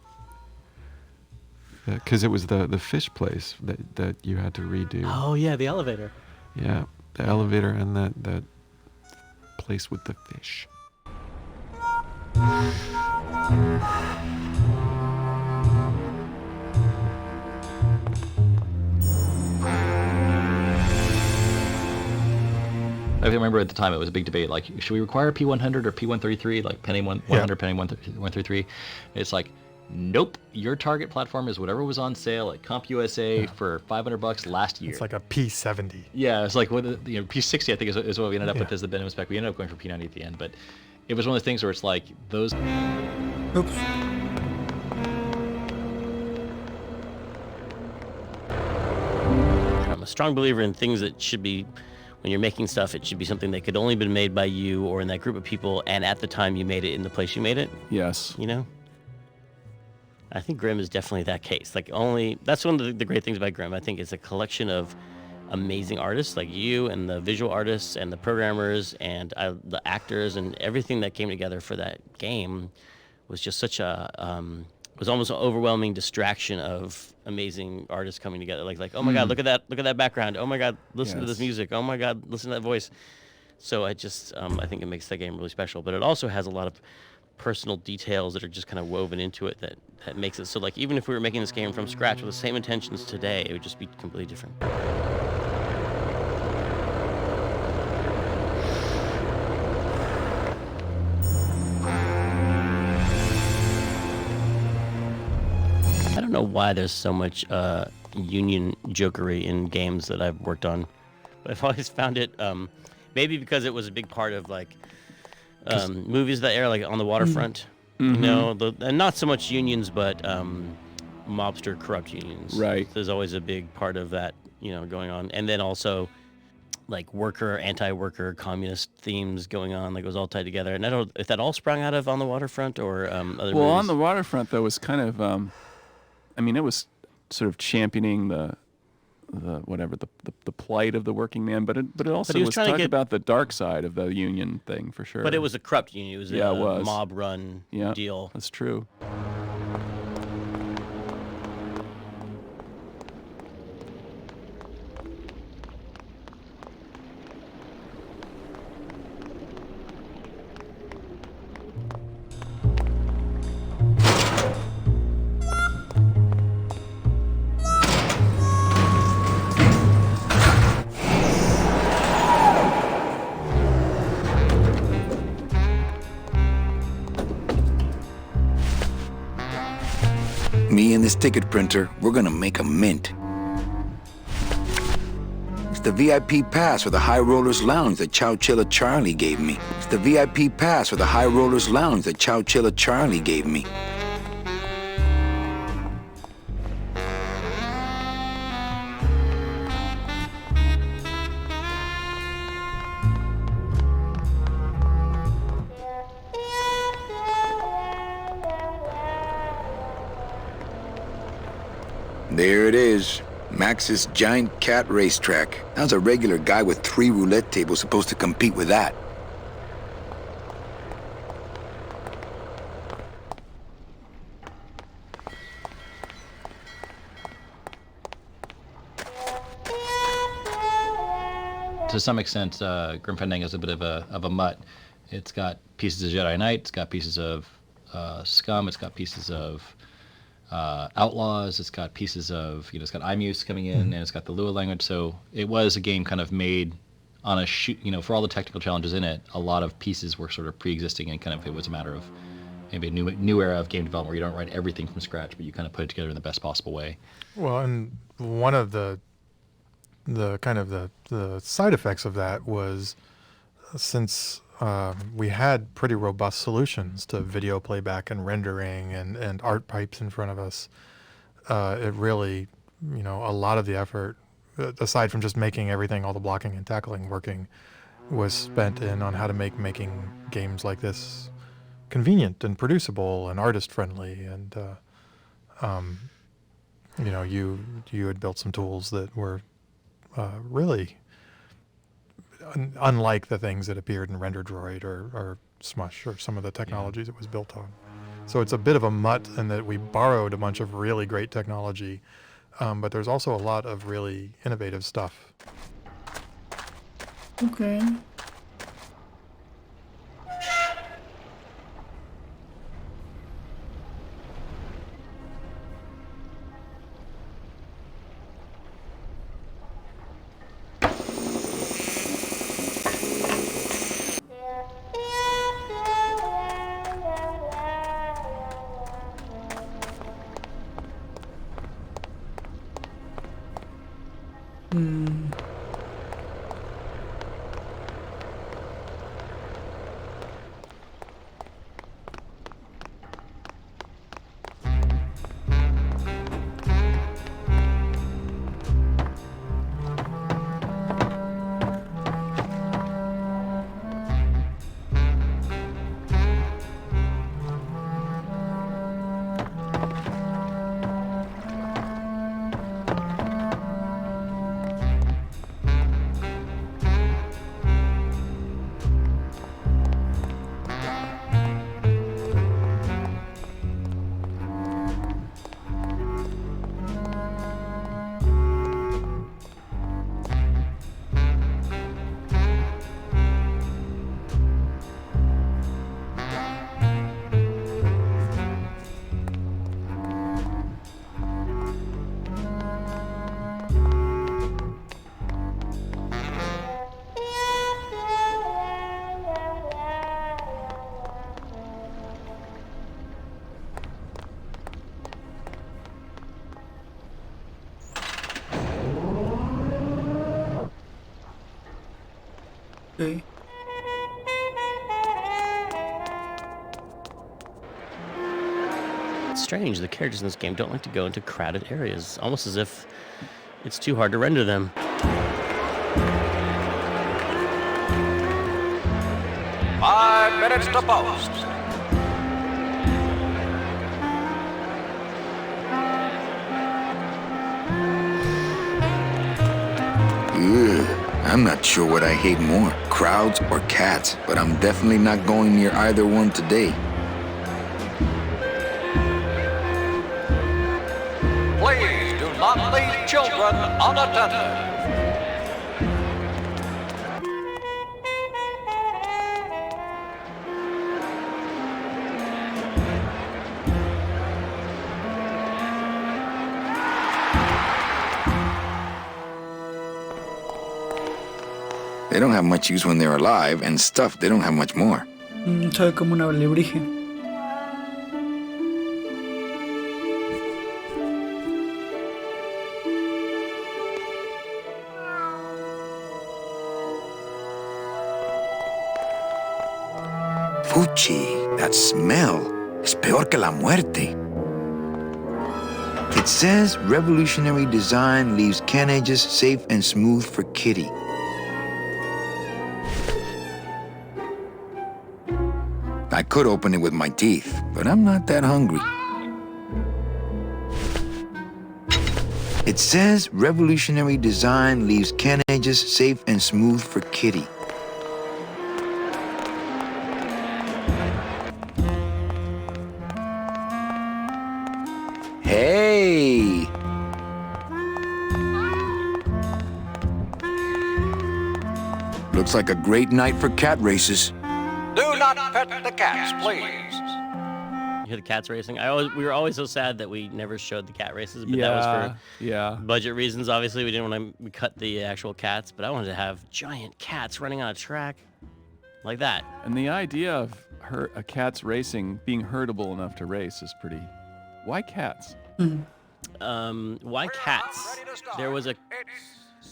Because it was the fish place that you had to redo. Oh yeah, the elevator. Yeah, the elevator and that place with the fish. I remember at the time it was a big debate, like, should we require P100 or P133, like Penny 100, Penny 133? It's like, nope, your target platform is whatever was on sale at CompUSA for $500 last year. It's like a P70. Yeah, it's like P60, I think, is what we ended up with as the minimum spec. We ended up going for P90 at the end, but it was one of the things where it's like those. Oops. I'm a strong believer in things that should be, when you're making stuff, it should be something that could only been made by you or in that group of people, and at the time you made it in the place you made it. Yes. You know? I think Grimm is definitely that case. Like, that's one of the great things about Grimm. I think it's a collection of amazing artists like you and the visual artists and the programmers and the actors, and everything that came together for that game was just such a was almost an overwhelming distraction of amazing artists coming together. Like oh my God, look at that background. Oh my God, listen to this music. Oh my God, listen to that voice. So I just I think it makes that game really special. But it also has a lot of personal details that are just kind of woven into it that makes it so, like, even if we were making this game from scratch with the same intentions today, it would just be completely different. I don't know why there's so much union jokery in games that I've worked on, but I've always found it maybe because it was a big part of, like, movies that air, like, on the waterfront. Mm-hmm. You know, and not so much unions, but mobster corrupt unions. Right. There's always a big part of that, going on. And then also, like, worker, anti-worker, communist themes going on. Like, it was all tied together. And I don't know if that all sprung out of On the Waterfront or other movies. Well, On the Waterfront, though, was kind of, it was sort of championing the plight of the working man, but it also was talking about the dark side of the union thing, for sure. But it was a corrupt union. It was a mob-run deal. That's true. Me and this ticket printer, we're gonna make a mint. It's the VIP pass for the High Rollers Lounge that Chowchilla Charlie gave me. It's the VIP pass for the High Rollers Lounge that Chowchilla Charlie gave me. There it is. Max's Giant Cat Racetrack. How's a regular guy with 3 roulette tables supposed to compete with that? To some extent, Grim Fandango is a bit of a mutt. It's got pieces of Jedi Knight, it's got pieces of Scum, it's got pieces of Outlaws, it's got pieces of, it's got IMUS coming in, and it's got the Lua language. So it was a game kind of made on a shoot, for all the technical challenges in it, a lot of pieces were sort of pre-existing, and kind of it was a matter of maybe a new era of game development where you don't write everything from scratch, but you kind of put it together in the best possible way. Well, and one of the kind of the side effects of that was, since we had pretty robust solutions to video playback and rendering and art pipes in front of us, it really, a lot of the effort, aside from just making everything, all the blocking and tackling working, was spent on how to making games like this convenient and producible and artist friendly. And you had built some tools that were really unlike the things that appeared in RenderDroid or Smush or some of the technologies it was built on. So it's a bit of a mutt in that we borrowed a bunch of really great technology, but there's also a lot of really innovative stuff. Okay. Okay. It's strange. The characters in this game don't like to go into crowded areas, almost as if it's too hard to render them. 5 minutes to post. Ugh, I'm not sure what I hate more, crowds or cats, but I'm definitely not going near either one today. Please do not leave children unattended. They don't have much use when they're alive, and stuff, they don't have much more. Soy como un alebrije. Fuchi, that smell es peor que la muerte. It says revolutionary design leaves can edges safe and smooth for Kitty. I could open it with my teeth, but I'm not that hungry. It says revolutionary design leaves can edges safe and smooth for Kitty. Hey! Looks like a great night for cat races. Do not pet the cats, please. You hear the cats racing? We were always so sad that we never showed the cat races, but that was for budget reasons. Obviously, we didn't want to cut the actual cats, but I wanted to have giant cats running on a track like that. And the idea of a cat's racing being herdable enough to race is pretty. Why cats? Why cats? There was a.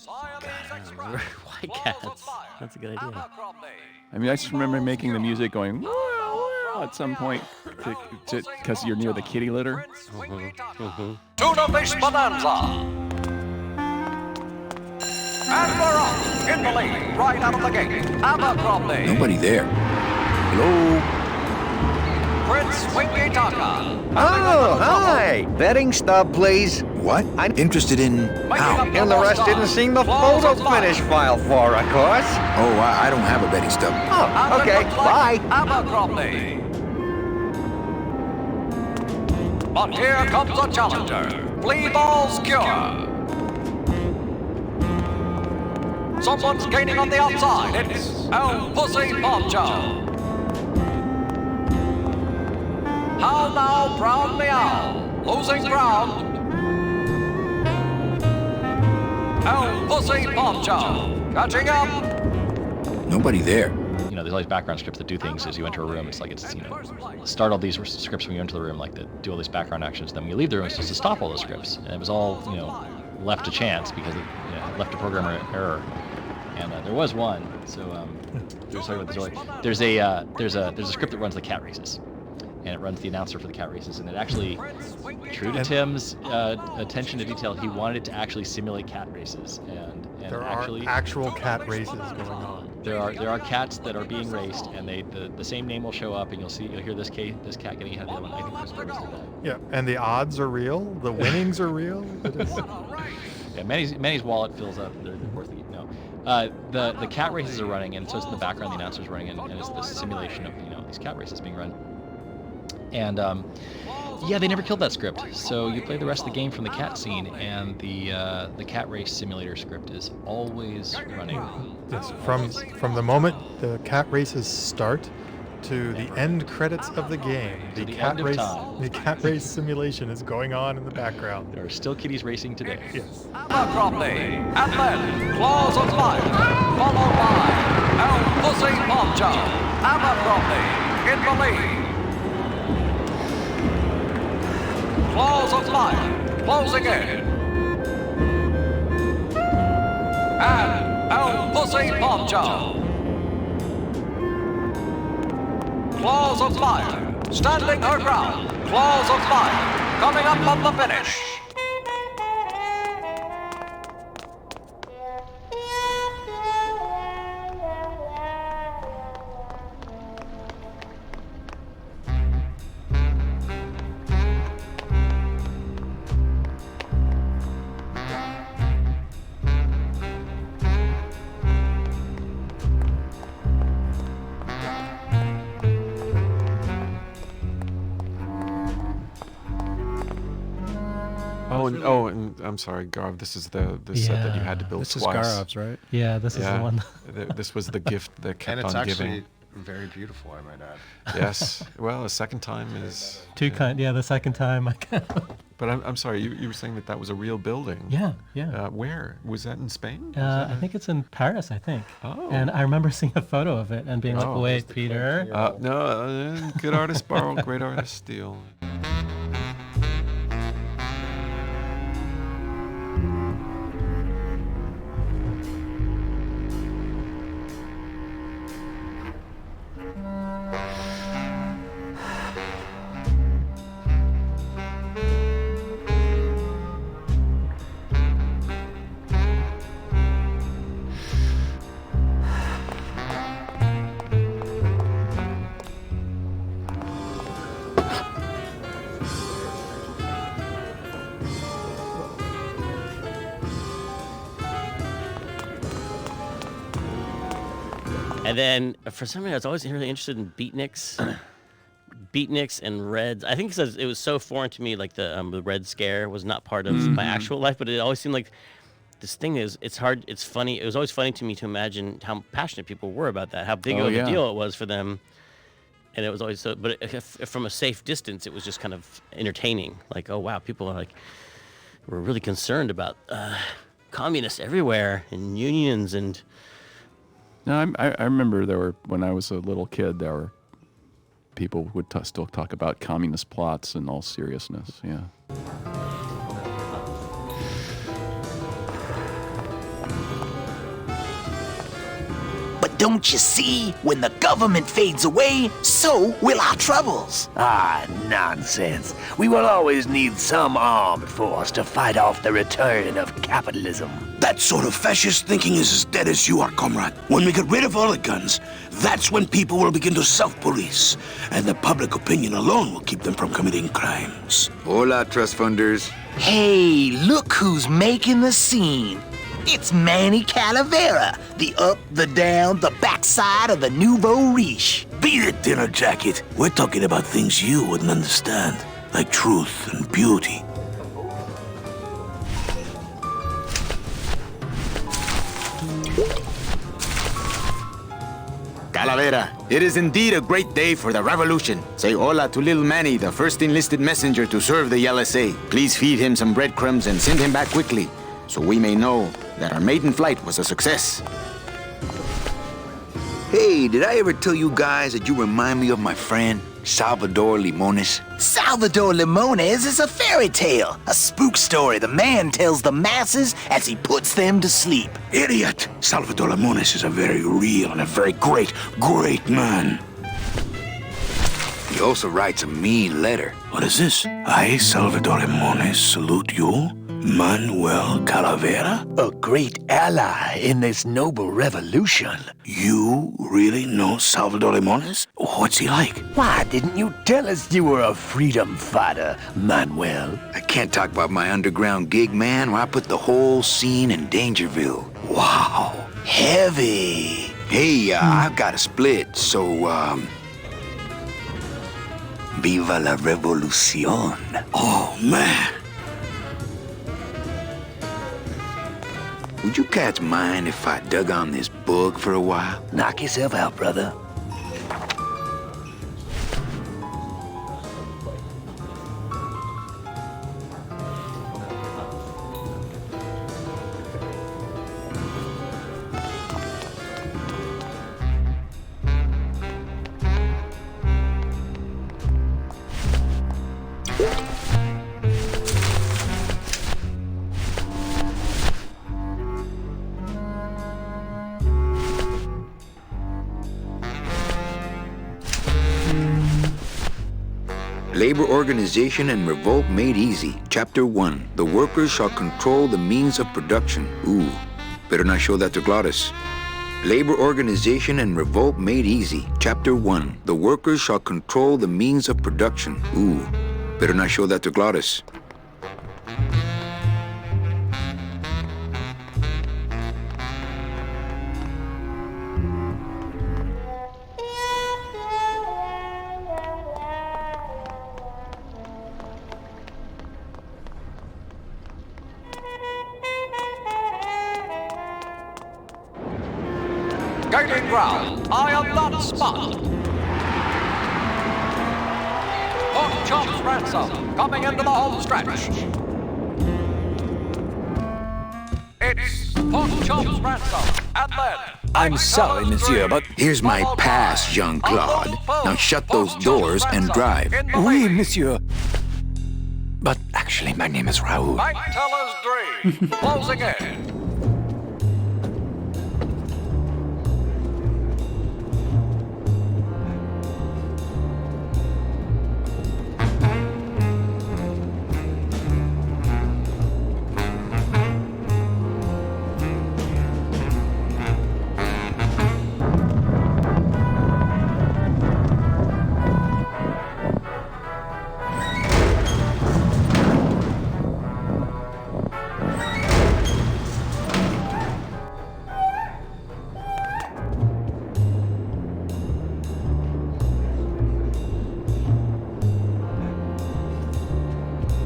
God, I don't remember. Why cats? That's a good idea. I mean, I just remember making the music going at some point because you're near the kitty litter. Tuna fish bonanza. And we're off in the lead, right out of the gate. Abercrombie. Nobody there. Hello? Prince Winky Taka. Oh, hi! Betting stub, please. What? I'm interested in how? And the rest didn't see the photo finish file for, of course. Oh, I don't have a betting stub. Oh, okay. Bye. Abercrombie. But here comes a challenger. Flea ball's cure. Someone's gaining on the outside. It's El Pussy Poncho. How now, Brown Meow. Losing ground. El Pussy Poncho. Catching up. Nobody there. You know, there's all these background scripts that do things as you enter a room. It's start all these scripts when you enter the room, like that do all these background actions. Then when you leave the room, it's just to stop all those scripts. And it was all, left a chance because it left a programmer error, and there was one. So there's a script that runs the cat races, and it runs the announcer for the cat races, and it actually, true to Tim's attention to detail, he wanted it to actually simulate cat races, and There actually are actual cat races going on. there are cats that are being raced, and the same name will show up, and you'll hear this cat getting ahead of the other one. I think Chris Burgess did that. Yeah, and the odds are real. The winnings are real. It is. Yeah, Manny's wallet fills up. They're worth the no. The cat races are running, and so it's in the background. The announcer's running, and it's the simulation of these cat races being run. And yeah, they never killed that script. So you play the rest of the game from the cat scene, and the cat race simulator script is always running. Yes, from the moment the cat races start to the end credits of the game, the cat race simulation is going on in the background. There are still kitties racing today. Yes. Abruptly, and then Claws of Fire, followed by El Pussy Poncho. Abruptly in the lead. Claws of Fire, closing in. And El Pussy Poncho. Claws of Fire, standing her ground. Claws of Fire, coming up on the finish. And I'm sorry, Garv, this is the set that you had to build This twice. is Garov's, right? Yeah, this is the one. This was the gift that kept And it's on actually giving. very beautiful, I might add. Yes. Well, a second time is... The second time I can. But I'm sorry, you were saying that was a real building. Yeah. Where? Was that in Spain? I think it's in Paris, I think. Oh. And I remember seeing a photo of it and being like, wait, Peter. No, good artist borrow, great artist steal. And then for some reason, I was always really interested in beatniks and reds. I think because it was so foreign to me, like the Red Scare was not part of my actual life, but it always seemed like this thing it's hard, it's funny. It was always funny to me to imagine how passionate people were about that, how big of a deal it was for them. And it was always so, but if from a safe distance, it was just kind of entertaining. Like, oh wow, people are were really concerned about communists everywhere and unions and. No, I remember when I was a little kid, there were people would still talk about communist plots in all seriousness. Yeah. But don't you see, when the government fades away, so will our troubles. Ah, nonsense. We will always need some armed force to fight off the return of capitalism. That sort of fascist thinking is as dead as you are, comrade. When we get rid of all the guns, that's when people will begin to self-police, and the public opinion alone will keep them from committing crimes. Hola, trust funders. Hey, look who's making the scene. It's Manny Calavera, the up, the down, the backside of the nouveau riche. Beat it, dinner jacket. We're talking about things you wouldn't understand, like truth and beauty. Calavera, it is indeed a great day for the revolution. Say hola to little Manny, the first enlisted messenger to serve the LSA. Please feed him some breadcrumbs and send him back quickly, so we may know that our maiden flight was a success. Hey, did I ever tell you guys that you remind me of my friend? Salvador Limones? Salvador Limones is a fairy tale, a spook story the man tells the masses as he puts them to sleep. Idiot! Salvador Limones is a very real and a very great, great man. He also writes a mean letter. What is this? I, Salvador Limones, salute you, Manuel Calavera, A great ally in this noble revolution. You really know Salvador Limones? What's he like? Why didn't you tell us you were a freedom fighter, Manuel? I can't talk about my underground gig, man, where I put the whole scene in Dangerville. Wow, heavy. Hey, I've got a split, so, Viva la revolución. Oh, man. Would you cats mind if I dug on this bug for a while? Knock yourself out, brother. Labor Organization and Revolt Made Easy. Chapter 1. The workers shall control the means of production. Ooh, better not show that to Glottis. Labor Organization and Revolt Made Easy. Chapter 1. The workers shall control the means of production. Ooh, better not show that to Glottis. Gaining ground. I am not spot. Pork chops ransom. Coming into the home stretch. It's pork chops ransom. And then... I'm sorry, monsieur, but... Here's my pass, Jean-Claude. Now shut those doors and drive. Oui, monsieur. But actually, my name is Raoul. Bank teller's dream. Closing in.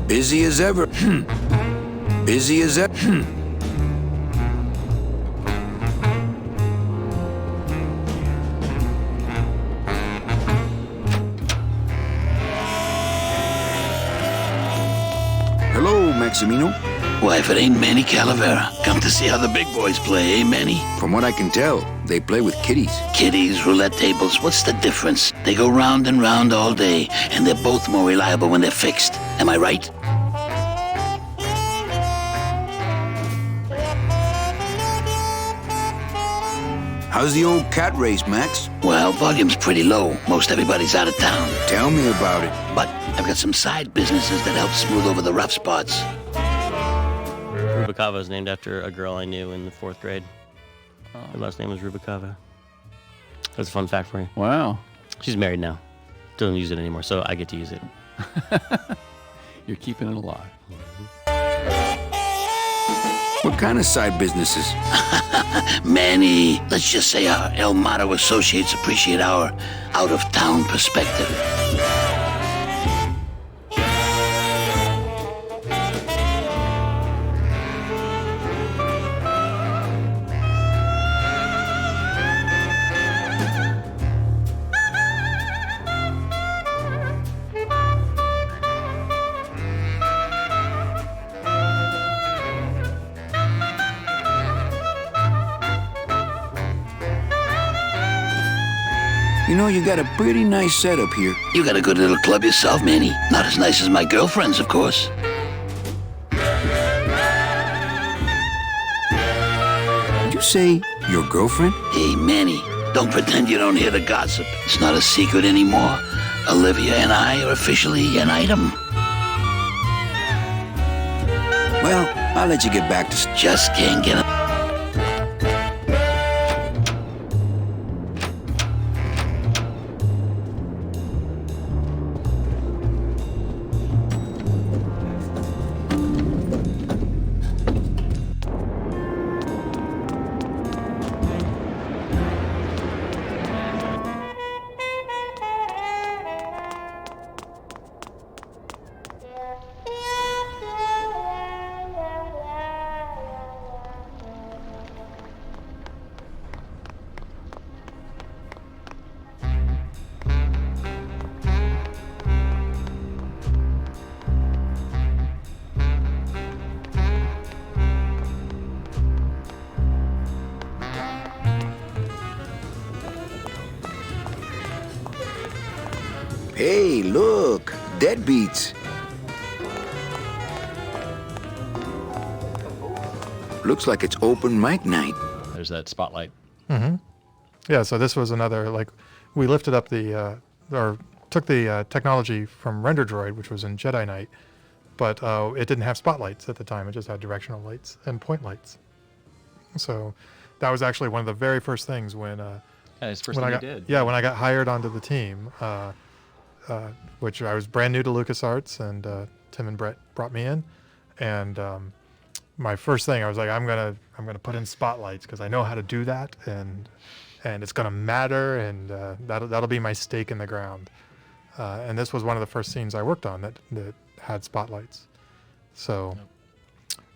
Busy as ever. Busy as ever. Hello, Maximino. Why, if it ain't Manny Calavera, come to see how the big boys play, eh, Manny? From what I can tell, they play with kiddies. Kiddies, roulette tables, what's the difference? They go round and round all day, and they're both more reliable when they're fixed. Am I right? How's the old cat race, Max? Well, volume's pretty low. Most everybody's out of town. Tell me about it. But I've got some side businesses that help smooth over the rough spots. Rubicava is named after a girl I knew in the 4th grade. Her last name was Rubicava. That's a fun fact for you. Wow. She's married now. Doesn't use it anymore, so I get to use it. You're keeping it alive. What kind of side businesses? Manny, let's just say our El Mato associates appreciate our out-of-town perspective. You know, you got a pretty nice setup here. You got a good little club yourself, Manny. Not as nice as my girlfriend's, of course. Did you say your girlfriend? Hey, Manny, don't pretend you don't hear the gossip. It's not a secret anymore. Olivia and I are officially an item. Well, I'll let you get back to... Just can't get it. Hey, look, deadbeats. Looks like it's open mic night. There's that spotlight. Mm-hmm. Yeah, so this was another, like, we lifted up the, or took the technology from RenderDroid, which was in Jedi Knight, but it didn't have spotlights at the time. It just had directional lights and point lights. So that was actually one of the very first things when when I got, yeah, when I got hired onto the team, which I was brand new to LucasArts, and Tim and Brett brought me in, and my first thing I was like, I'm gonna put in spotlights because I know how to do that, and it's gonna matter, and that'll be my stake in the ground. And this was one of the first scenes I worked on that had spotlights. So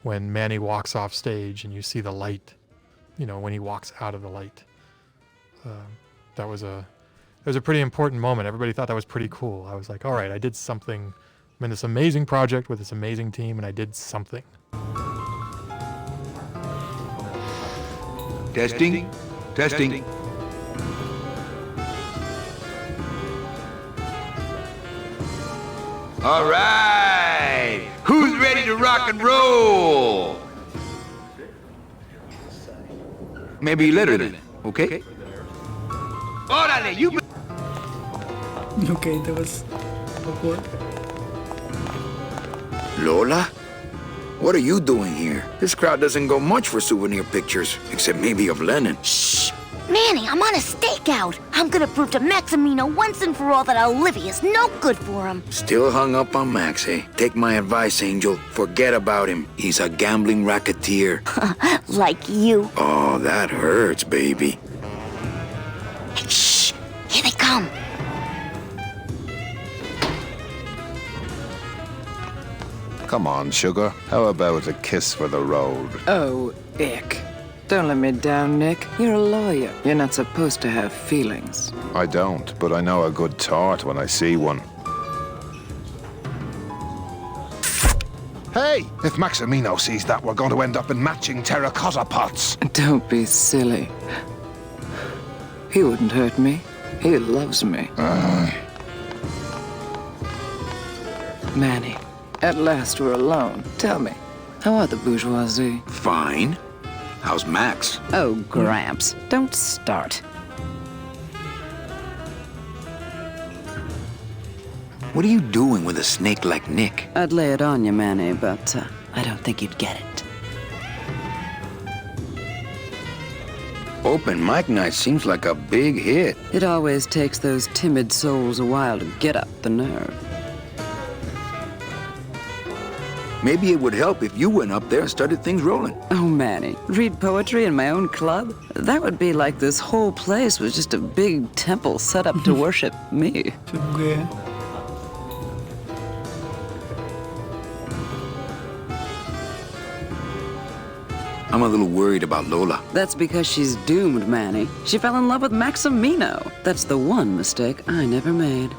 when Manny walks off stage and you see the light, you know, when he walks out of the light, it was a pretty important moment. Everybody thought that was pretty cool. I was like, all right, I did something. I'm in this amazing project with this amazing team, and I did something. Testing, testing. All right, who's ready to rock and roll? Maybe later then, okay? Órale, you... Okay, that was awkward. Lola? What are you doing here? This crowd doesn't go much for souvenir pictures, except maybe of Lennon. Shh! Manny, I'm on a stakeout. I'm gonna prove to Maximino once and for all that Olivia's no good for him. Still hung up on Max, eh? Take my advice, Angel. Forget about him. He's a gambling racketeer. Like you. Oh, that hurts, baby. Hey, shh! Here they come. Come on, sugar. How about a kiss for the road? Oh, ick. Don't let me down, Nick. You're a lawyer. You're not supposed to have feelings. I don't, but I know a good tart when I see one. Hey! If Maximino sees that, we're going to end up in matching terracotta pots. Don't be silly. He wouldn't hurt me. He loves me. Manny, at last we're alone. Tell me, how are the bourgeoisie? Fine. How's Max? Oh, Gramps, don't start. What are you doing with a snake like Nick? I'd lay it on you, Manny, but I don't think you'd get it. Open mic night seems like a big hit. It always takes those timid souls a while to get up the nerve. Maybe it would help if you went up there and started things rolling. Oh, Manny, read poetry in my own club? That would be like this whole place was just a big temple set up to worship me. I'm a little worried about Lola. That's because she's doomed, Manny. She fell in love with Maximino. That's the one mistake I never made.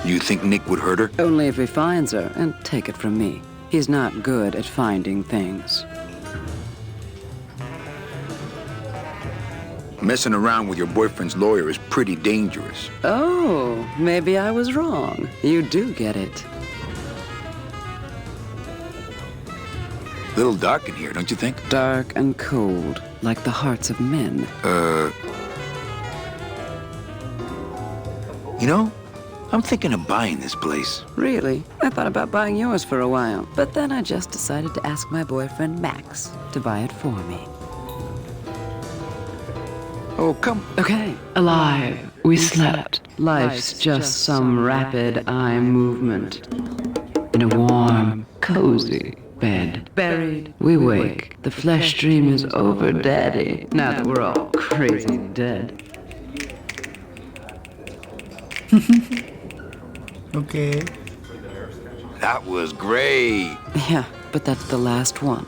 You think Nick would hurt her? Only if he finds her, and take it from me. He's not good at finding things. Messing around with your boyfriend's lawyer is pretty dangerous. Oh, maybe I was wrong. You do get it. Little dark in here, don't you think? Dark and cold, like the hearts of men. You know, I'm thinking of buying this place. Really? I thought about buying yours for a while, but then I just decided to ask my boyfriend Max to buy it for me. Oh, come. Okay. Alive. We slept. Life's just some rapid eye movement. In a warm, cozy bed. Buried. We wake. The flesh dream is over, Daddy. Now that we're all crazy dead. Okay. That was great. Yeah, but that's the last one.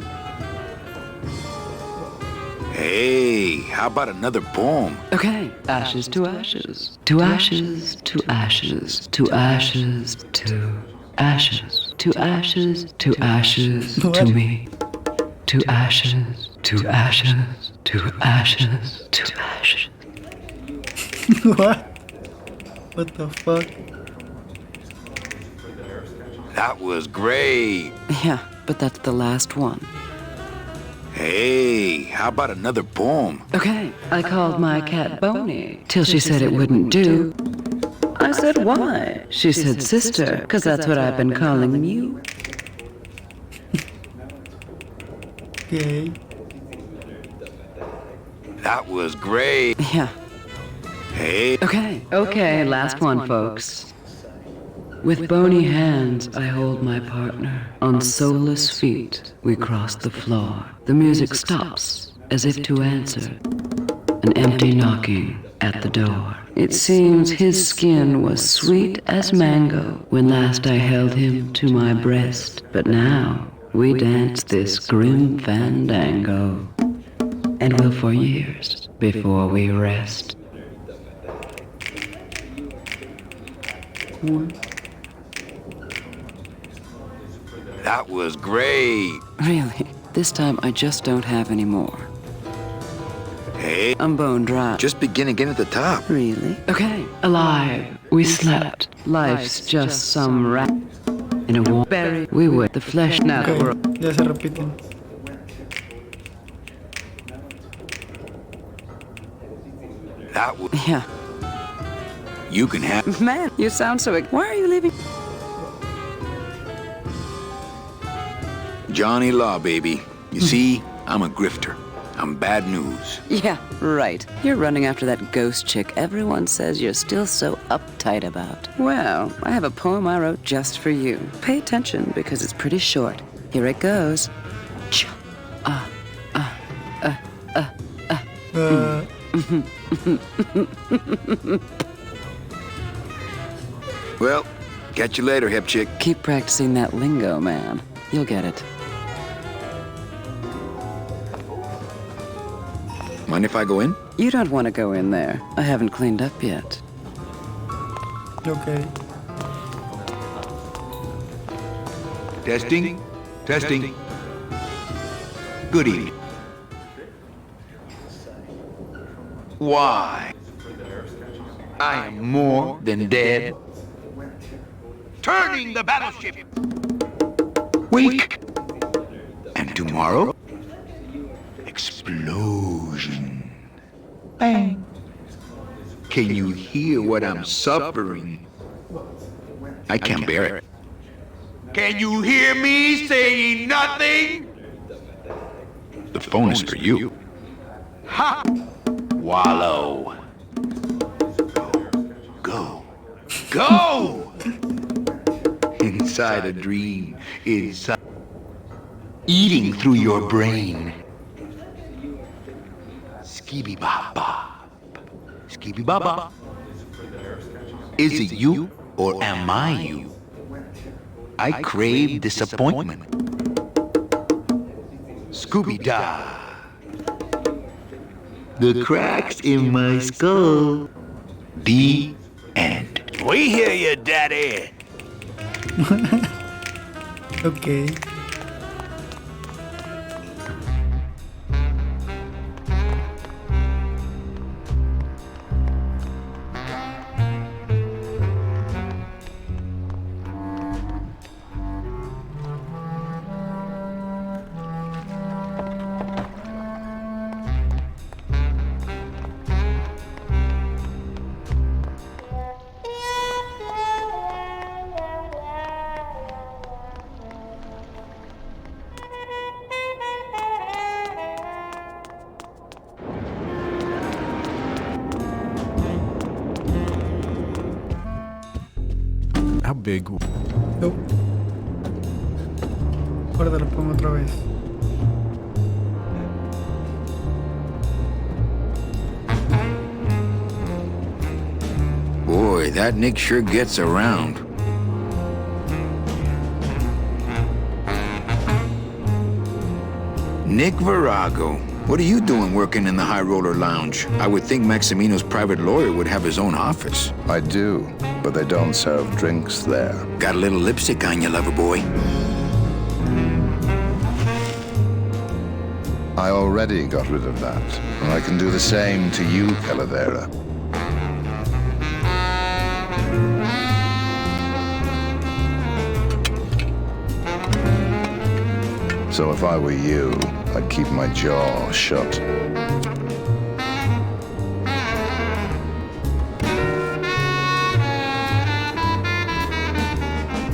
Hey, how about another poem? Okay. Ashes to ashes. To ashes, to ashes, to ashes, to ashes, to ashes, to ashes, to me. To ashes, to ashes, to ashes, to ashes. What? What the fuck? That was great. Yeah, but that's the last one. Hey, how about another poem? Okay, I called my cat Boney till she said it wouldn't do. I said, why? She said, sister, because that's what I've been calling you. Okay. That was great. Yeah. Hey. Okay, last one, folks. With bony hands, I hold my partner. On soulless feet, we cross the floor. The music stops, as if to answer. An empty knocking at the door. It seems his skin was sweet as mango when last I held him to my breast. But now, we dance this grim fandango. And will for years before we rest. Cool. That was great. Really? This time I just don't have any more. Hey. I'm bone dry. Just begin again at the top. Really? Okay. Alive. We slept. Life's just some rat. In a warm berry. We were the flesh now. Okay. Ya se repiten. That was. Yeah. You can have. Man, you sound so. Why are you leaving? Johnny Law, baby. You see, I'm a grifter. I'm bad news. Yeah, right. You're running after that ghost chick everyone says you're still so uptight about. Well, I have a poem I wrote just for you. Pay attention because it's pretty short. Here it goes. Well, catch you later, hip chick. Keep practicing that lingo, man. You'll get it. Mind if I go in? You don't want to go in there. I haven't cleaned up yet. Okay. Testing. Testing. Good evening. Why? I am more than dead. Turning the battleship. Wake. And tomorrow? Explosion. Bang. Can you hear what I'm suffering? I can't bear it. Can you hear me saying nothing? The phone is for you. Ha! Wallow. Go. Go! Inside a dream, inside. Eating through your brain. Skibby bop bop. Skibby bop bop. Is it you or am I you? I crave disappointment. Scooby-Dah. The cracks in my skull. The end. We hear you, Daddy. Okay. big. No. Ahora te lo pongo otra vez. Boy, that Nick sure gets around. Nick Virago, what are you doing working in the High Roller Lounge? I would think Maximino's private lawyer would have his own office. I do, but they don't serve drinks there. Got a little lipstick on you, lover boy. I already got rid of that, and I can do the same to you, Calavera. So if I were you, I'd keep my jaw shut.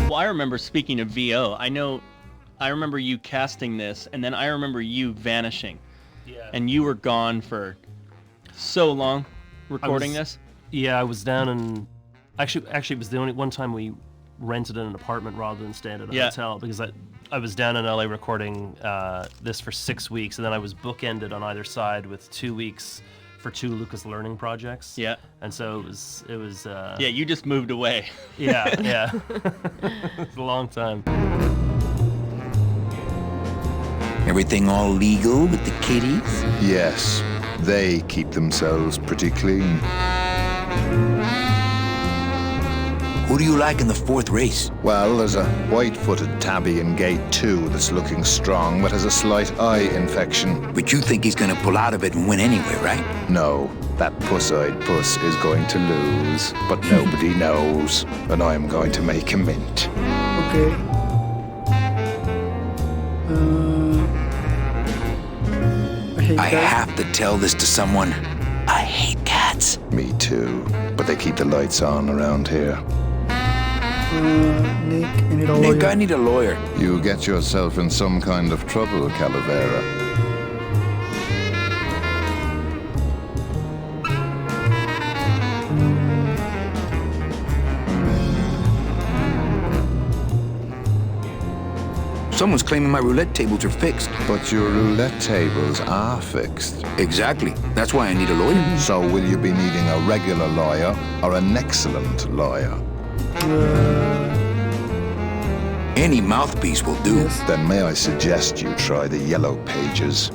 Well, I remember, speaking of VO, I remember you casting this, and then I remember you vanishing. Yeah. And you were gone for so long recording this. Yeah, I was down in... Actually, it was the only one time we rented an apartment rather than staying at a hotel, because I was down in LA recording this for 6 weeks, and then I was bookended on either side with 2 weeks for 2 Lucas Learning projects. Yeah. And so it was yeah, you just moved away. Yeah. It's a long time. Everything all legal with the kiddies? Yes, they keep themselves pretty clean. Who do you like in the 4th race? Well, there's a white-footed tabby in gate 2 that's looking strong, but has a slight eye infection. But you think he's gonna pull out of it and win anyway, right? No, that puss-eyed puss is going to lose, but nobody knows, and I'm going to make a mint. Okay. I have to tell this to someone. I hate cats. Me too, but they keep the lights on around here. Nick, I need a lawyer. Nick, I need a lawyer. You get yourself in some kind of trouble, Calavera. Someone's claiming my roulette tables are fixed. But your roulette tables are fixed. Exactly. That's why I need a lawyer. So will you be needing a regular lawyer or an excellent lawyer? Any mouthpiece will do. Yes. Then may I suggest you try the Yellow Pages?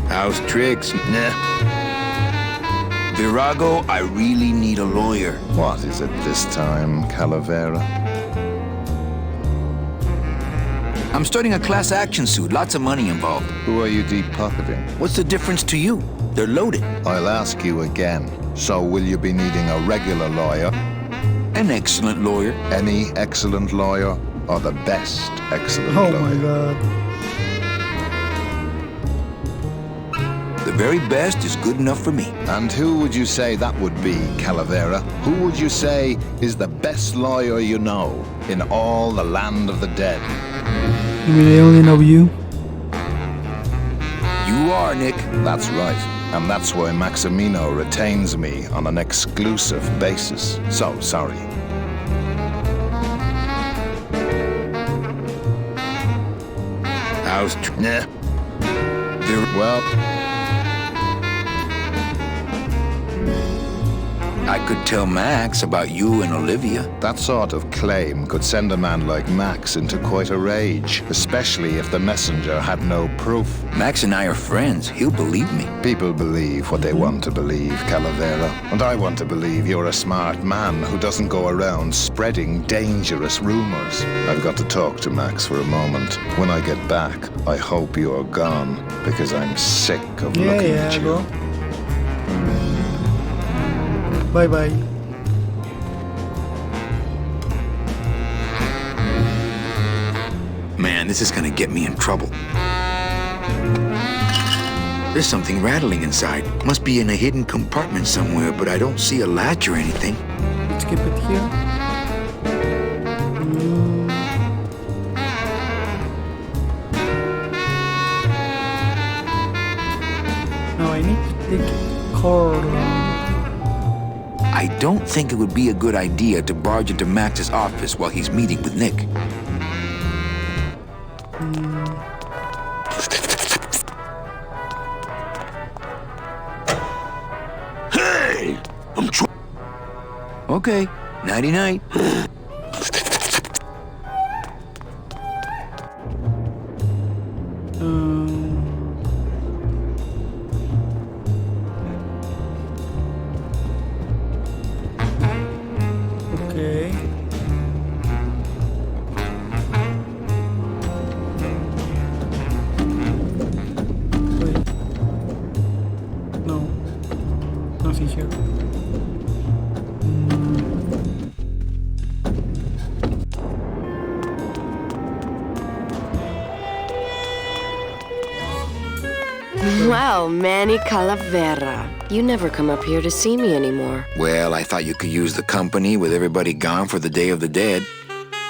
House tricks? Nah. Virago, I really need a lawyer. What is it this time, Calavera? I'm starting a class action suit. Lots of money involved. Who are you deep-pocketing? What's the difference to you? They're loaded. I'll ask you again. So will you be needing a regular lawyer? An excellent lawyer. Any excellent lawyer? Or the best excellent lawyer? Oh my god. The very best is good enough for me. And who would you say that would be, Calavera? Who would you say is the best lawyer you know in all the land of the dead? You mean I only know you? You are, Nick. That's right. And that's why Maximino retains me on an exclusive basis. So, sorry. How's nah. Well, I could tell Max about you and Olivia. that sort of claim could send a man like Max into quite a rage, especially if the messenger had no proof. Max and I are friends. He'll believe me. People believe what they want to believe, Calavera. And I want to believe you're a smart man who doesn't go around spreading dangerous rumors. I've got to talk to Max for a moment. When I get back, I hope you're gone, because I'm sick of looking at you. Go. Bye-bye. Man, this is gonna get me in trouble. There's something rattling inside. Must be in a hidden compartment somewhere, but I don't see a latch or anything. Let's keep it here. No, I need to take a cord. I don't think it would be a good idea to barge into Max's office while he's meeting with Nick. Hey! Okay, nighty-night. Okay. Wait. No. Nothing here. Well, Manny Calavera, you never come up here to see me anymore. Well, I thought you could use the company with everybody gone for the Day of the Dead.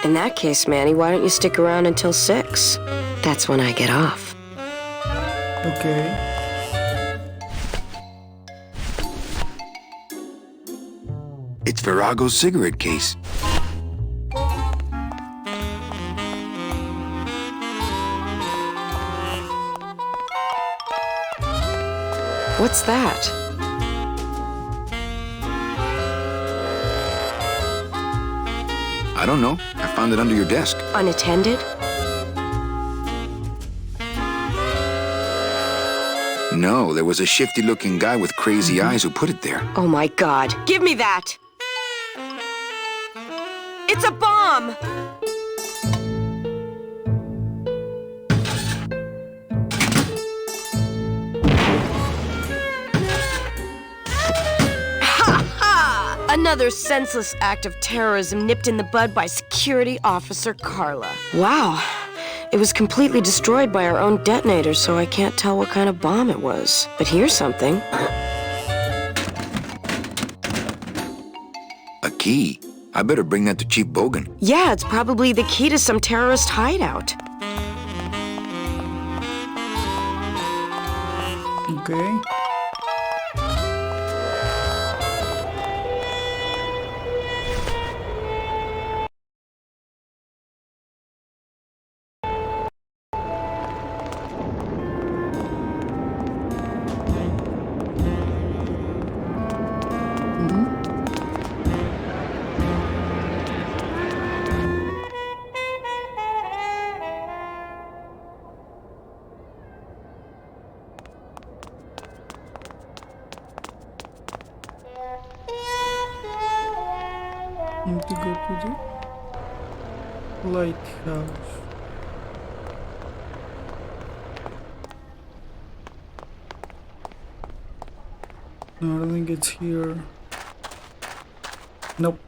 In that case, Manny, why don't you stick around until 6? That's when I get off. Okay. It's Virago's cigarette case. What's that? I don't know. I found it under your desk. Unattended? No, there was a shifty-looking guy with crazy eyes who put it there. Oh my God. Give me that! It's a bomb! Another senseless act of terrorism nipped in the bud by Security Officer Carla. Wow. It was completely destroyed by our own detonator, so I can't tell what kind of bomb it was. But here's something. A key? I better bring that to Chief Bogan. Yeah, it's probably the key to some terrorist hideout. Okay. Need to go to the lighthouse. No, I don't think it's here. Nope.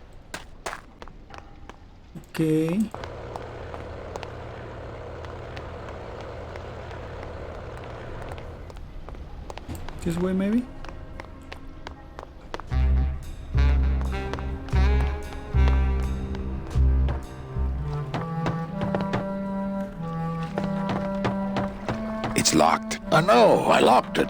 Okay. This way, maybe? It's locked. I know, I locked it.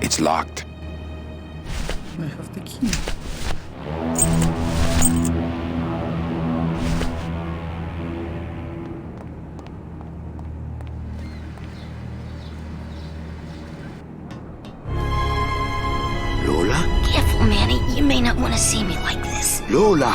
It's locked. I have the key. Lola? Careful, Manny. You may not want to see me like this. Lola!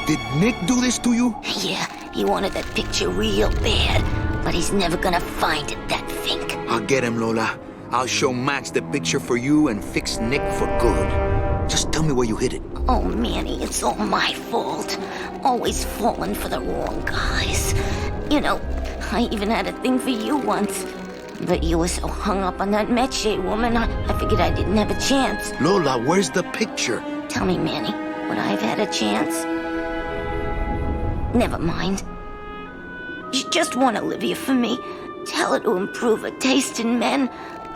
Did Nick do this to you? Yeah, he wanted that picture real bad, but he's never gonna find it, that fink. I'll get him, Lola. I'll show Max the picture for you and fix Nick for good. Just tell me where you hit it. Oh, Manny, it's all my fault. Always falling for the wrong guys. You know, I even had a thing for you once. But you were so hung up on that Meche woman, I figured I didn't have a chance. Lola, where's the picture? Tell me, Manny, would I have had a chance? Never mind. You just want Olivia for me. Tell her to improve her taste in men,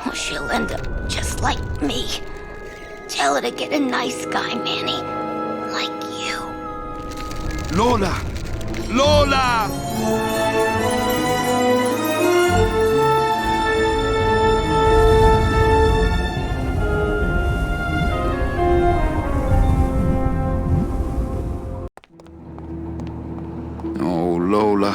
or she'll end up just like me. Tell her to get a nice guy, Manny. Like you. Lola! Lola! Oh, Lola.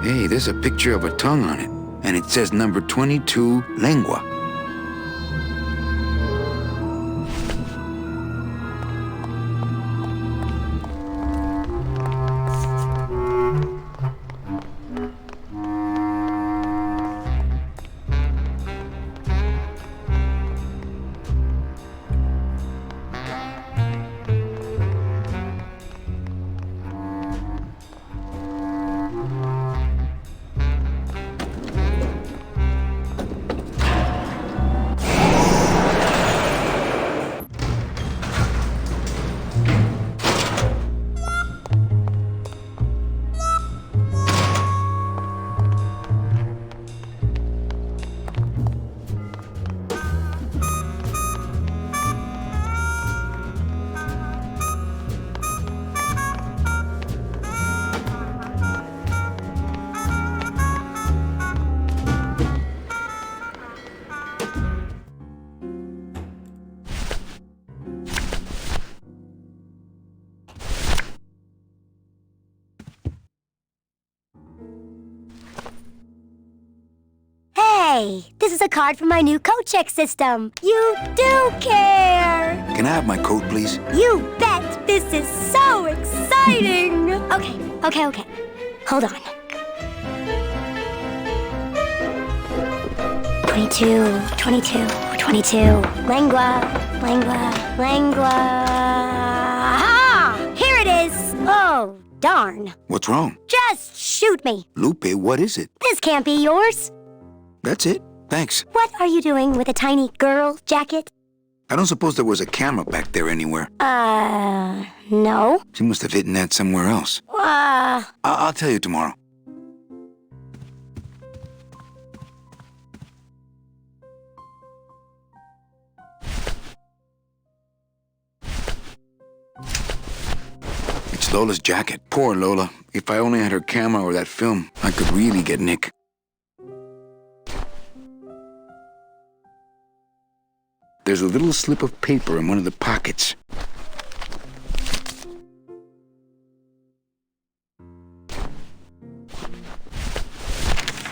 Hey, there's a picture of a tongue on it, and it says number 22, lengua. Hey, this is a card from my new coat check system. You do care. Can I have my coat, please? You bet. This is so exciting. Okay. Hold on. 22. Lengua. Aha! Here it is. Oh, darn. What's wrong? Just shoot me. Lupe, what is it? This can't be yours. That's it. Thanks. What are you doing with a tiny girl jacket? I don't suppose there was a camera back there anywhere. No. She must have hidden that somewhere else. I'll tell you tomorrow. It's Lola's jacket. Poor Lola. If I only had her camera or that film, I could really get Nick. There's a little slip of paper in one of the pockets.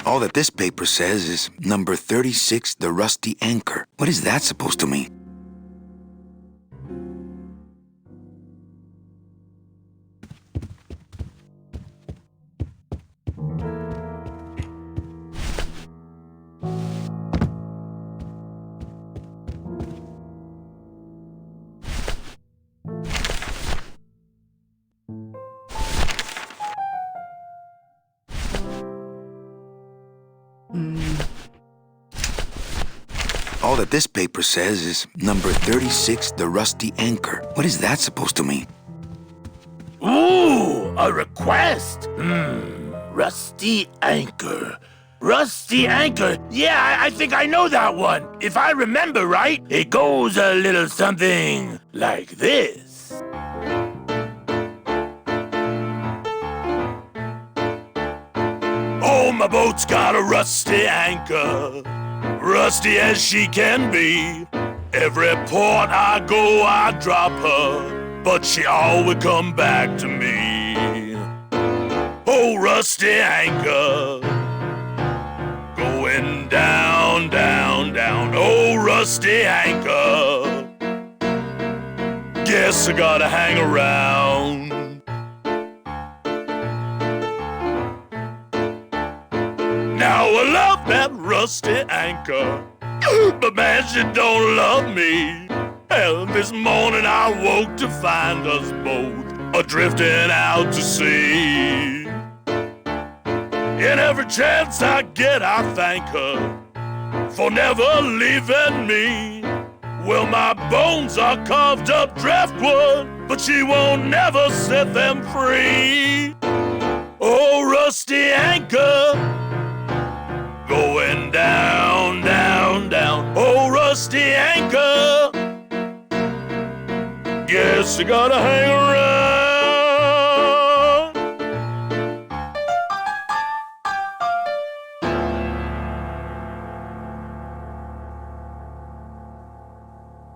All that this paper says is number 36, the rusty anchor. What is that supposed to mean? All that this paper says is number 36, the rusty anchor. What is that supposed to mean? Ooh, a request. Rusty anchor. Rusty anchor. Yeah, I think I know that one. If I remember right, it goes a little something like this. Oh, my boat's got a rusty anchor. Rusty as she can be. Every port I go, I drop her, but she always come back to me. Oh, rusty anchor, going down, down, down. Oh, rusty anchor, guess I gotta hang around. Now I love that rusty anchor. But man, she don't love me. Hell, this morning I woke to find us both a-drifting out to sea. And every chance I get, I thank her for never leaving me. Well, my bones are carved up driftwood, but she won't never set them free. Oh, rusty anchor, going down, down, down. Oh, rusty anchor, guess you gotta hang around.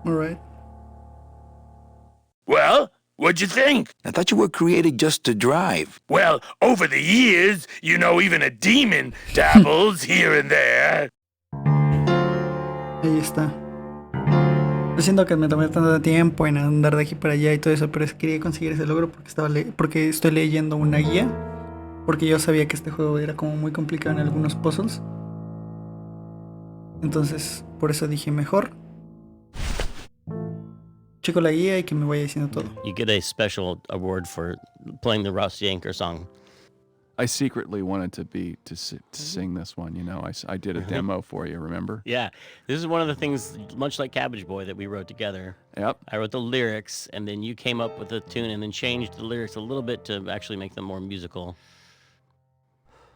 All right. Well, what'd you think? I thought you were created just to drive. Well, over the years, you know, even a demon dabbles here and there. Ahí está. Yo siento que me tomé tanto tiempo en andar de aquí para allá y todo eso, pero es que quería conseguir ese logro porque estoy leyendo una guía. Porque yo sabía que este juego era como muy complicado en algunos puzzles. Entonces, por eso dije mejor checo la guía y que me vaya diciendo todo. You get a special award for playing the Rusty Anchor song. I secretly wanted to sing this one, you know. I did a demo for you, remember? Yeah, this is one of the things, much like Cabbage Boy, that we wrote together. Yep. I wrote the lyrics, and then you came up with the tune and then changed the lyrics a little bit to actually make them more musical.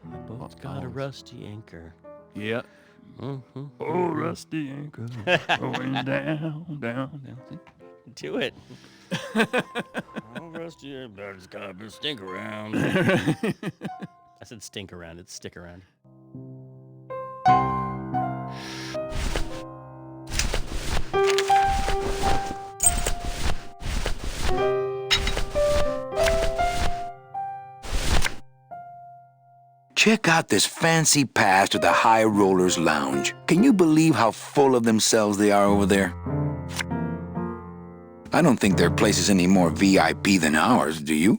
My boat's got a rusty anchor. Yeah. Mm-hmm. Oh, rusty anchor, going down, down, down. Do it. Oh, rusty anchor, it's got a stink around. I said stink around, it's stick around. Check out this fancy pass to the High Rollers Lounge. Can you believe how full of themselves they are over there? I don't think their place is any more VIP than ours, do you?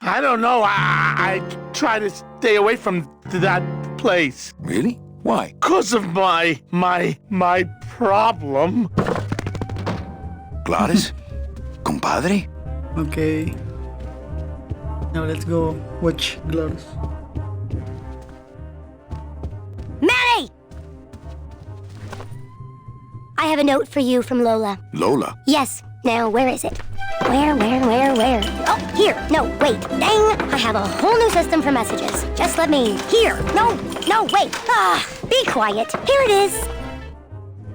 I don't know. I try to stay away from that place. Really? Why? 'Cause of my problem. Gladys? Compadre? Okay. Now let's go watch Gladys. Manny! I have a note for you from Lola. Lola? Yes. Now, where is it? Where? Oh, here. No, wait. Dang! I have a whole new system for messages. Just let me... Here. No, wait. Be quiet. Here it is.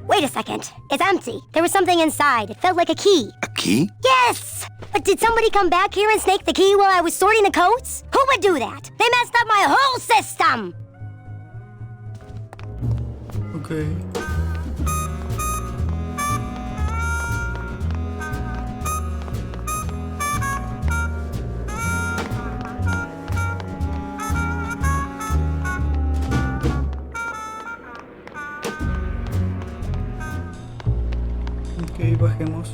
Wait a second. It's empty. There was something inside. It felt like a key. A key? Yes! But did somebody come back here and snake the key while I was sorting the coats? Who would do that? They messed up my whole system! Okay. Ok, bajemos.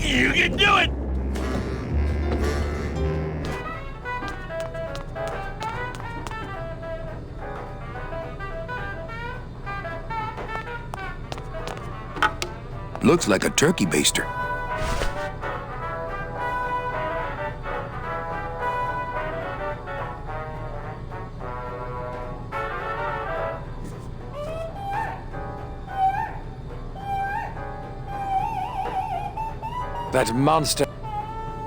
You can do it! Looks like a turkey baster. That monster...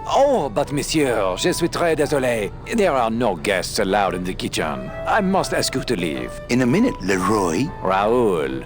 Oh, but monsieur, je suis très désolé. There are no guests allowed in the kitchen. I must ask you to leave. In a minute, Leroy. Raoul.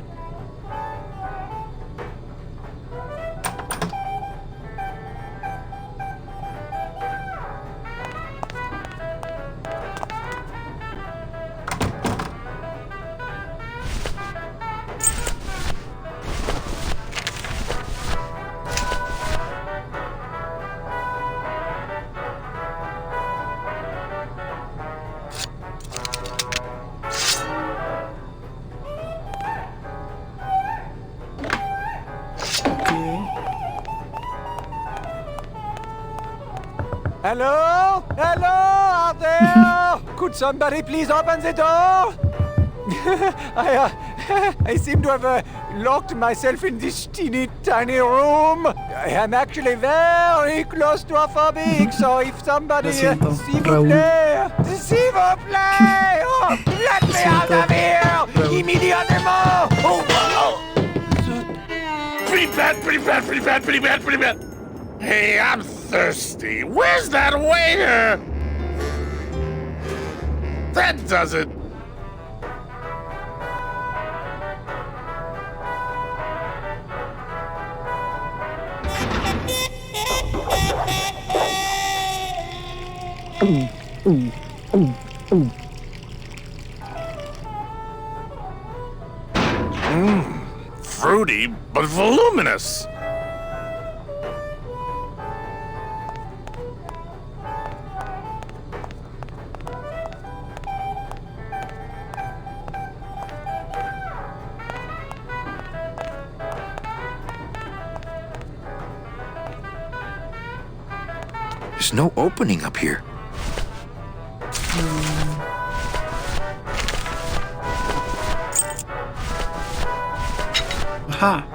Hello? Hello out there? Could somebody please open the door? I seem to have locked myself in this teeny tiny room. I am actually very claustrophobic, so if somebody... s'il vous plaît! S'il vous plaît! Oh, let me out of here! Immediately! Oh, Pretty bad. Hey, I'm thirsty. Where's that waiter? That does it. Fruity, but voluminous. There's no opening up here. Aha.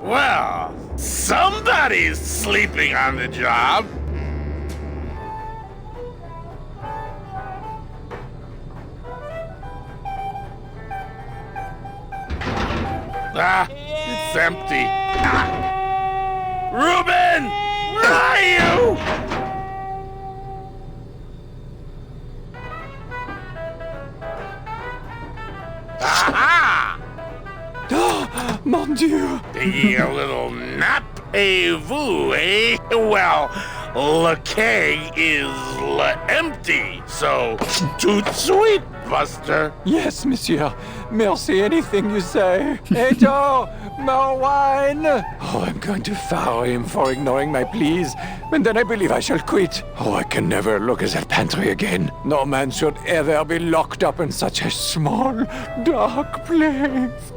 Well, somebody's sleeping on the job. It's empty. Reuben! Where are you? Aha! Mon Dieu! Taking a little nap, vous, eh? Well, le keg is empty, so tout sweet, Buster. Yes, monsieur. Merci, anything you say. Edo, more wine. Oh, I'm going to fire him for ignoring my pleas, and then I believe I shall quit. Oh, I can never look at that pantry again. No man should ever be locked up in such a small, dark place.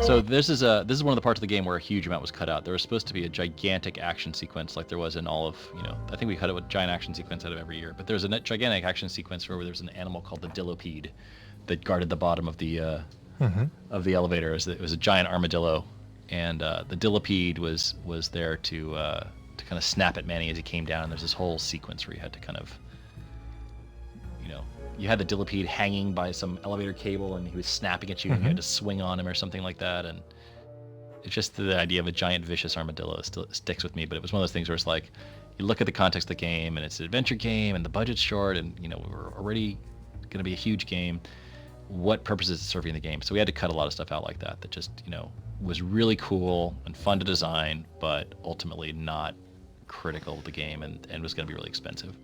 So this is one of the parts of the game where a huge amount was cut out. There was supposed to be a gigantic action sequence like there was in all of, I think we cut a giant action sequence out of every year, but there was a gigantic action sequence where there was an animal called the Dillipede that guarded the bottom of the elevator. It was a giant armadillo, and the Dillipede was there to kind of snap at Manny as he came down. And there's this whole sequence where you had to kind of, you had the Dillipede hanging by some elevator cable, and he was snapping at you, and you had to swing on him or something like that. And it's just the idea of a giant vicious armadillo still sticks with me. But it was one of those things where it's like, you look at the context of the game, and it's an adventure game, and the budget's short, and we're already going to be a huge game. What purpose is it serving in the game? So we had to cut a lot of stuff out like that just was really cool and fun to design, but ultimately not critical of the game, and was going to be really expensive.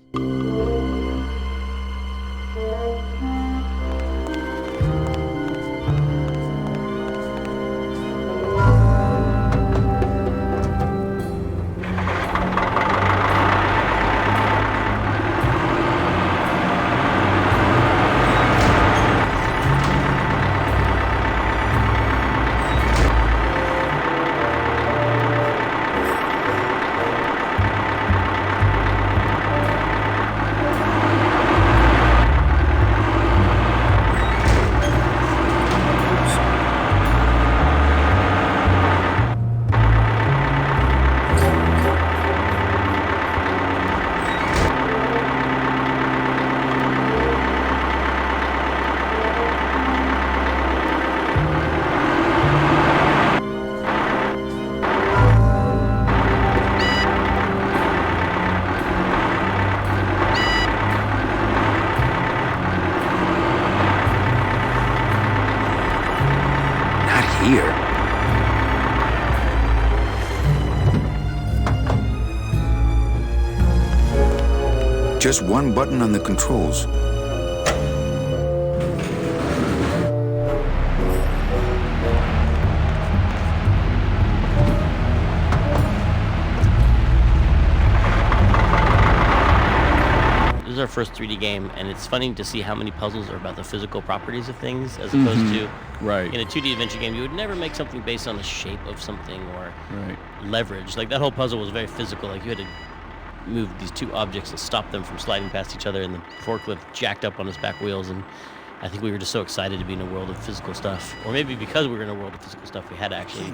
Just one button on the controls. This is our first 3D game, and it's funny to see how many puzzles are about the physical properties of things, as opposed to right. in a 2D adventure game, you would never make something based on the shape of something or Right. leverage. Like that whole puzzle was very physical. Like you had to move these two objects and stop them from sliding past each other, and the forklift jacked up on its back wheels. And I think we were just so excited to be in a world of physical stuff, or maybe because we were in a world of physical stuff, we had to actually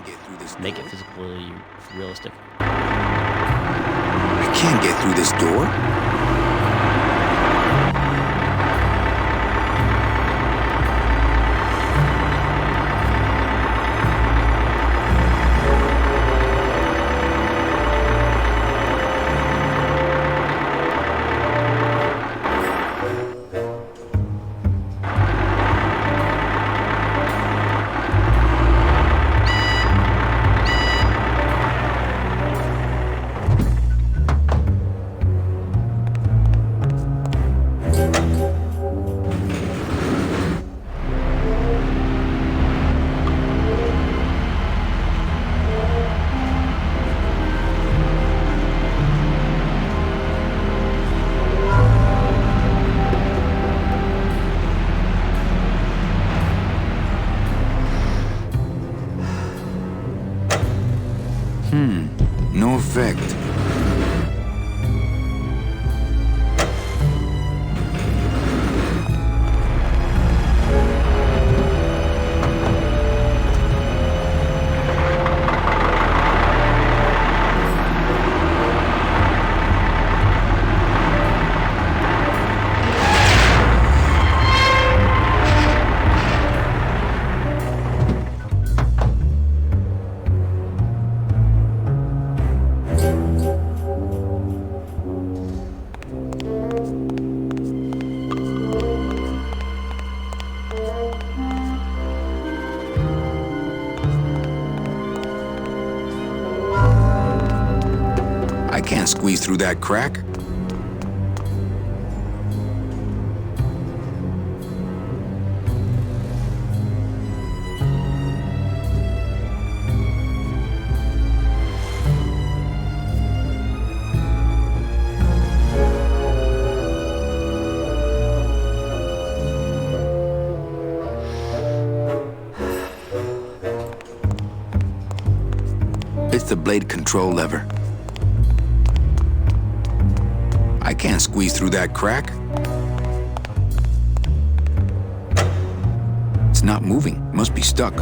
make it physically realistic. I can't get through this door. No effect. I can't squeeze through that crack. It's the blade control lever. I can't squeeze through that crack. It's not moving. Must be stuck.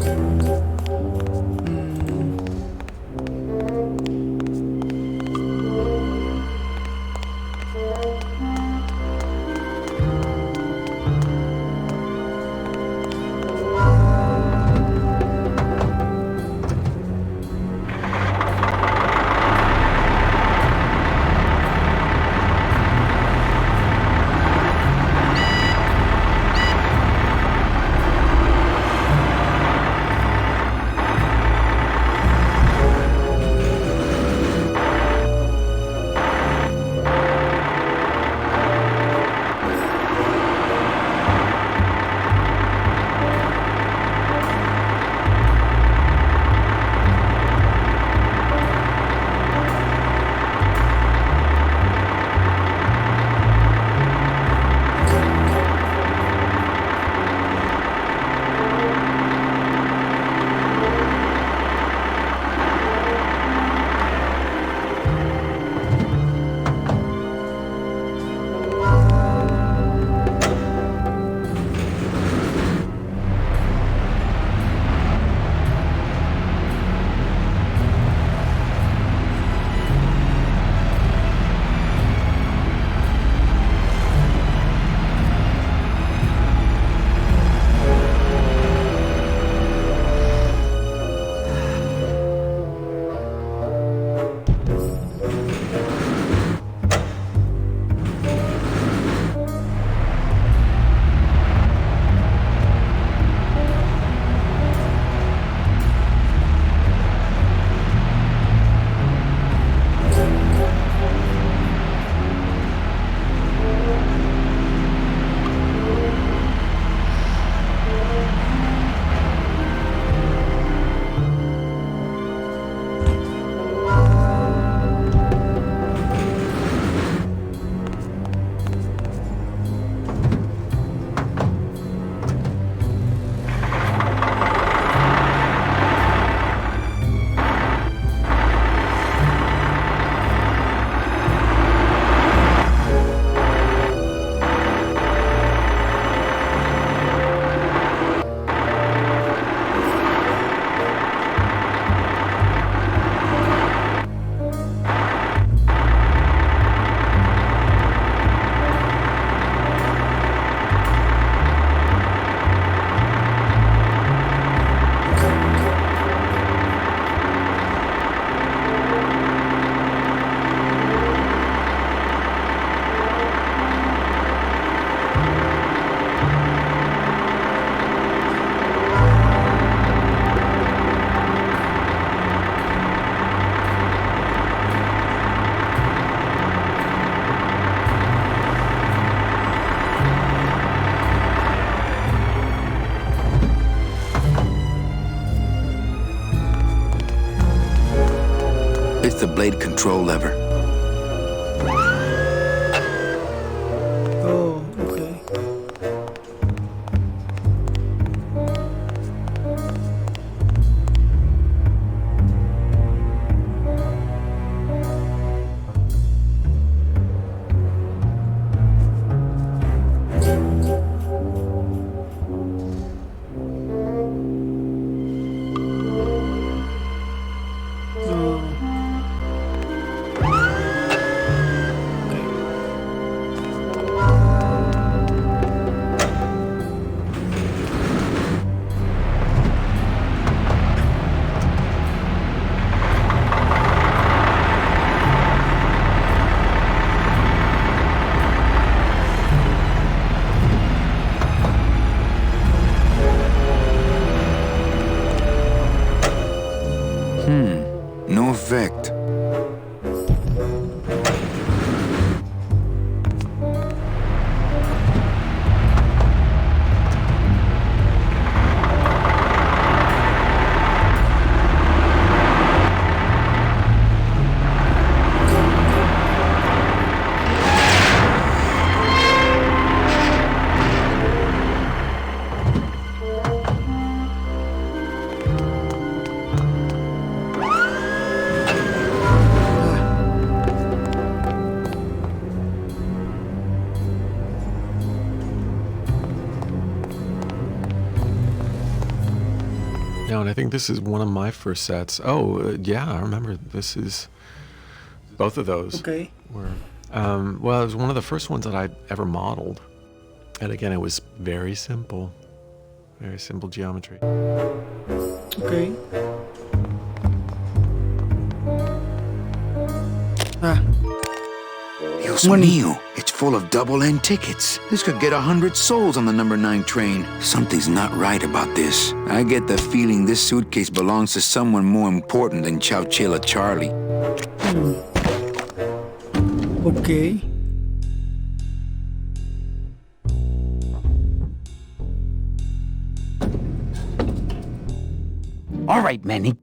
blade control lever. Oh, okay. No effect. No, and I think this is one of my first sets. Oh, yeah, I remember this is both of those. Okay. Were, well, it was one of the first ones that I ever modeled. And again, it was very simple geometry. Okay. Ah. Dios mío, it's full of double-end tickets. This could get 100 souls on the number 9 train. Something's not right about this. I get the feeling this suitcase belongs to someone more important than Chowchilla Charlie. Okay. All right, Manny.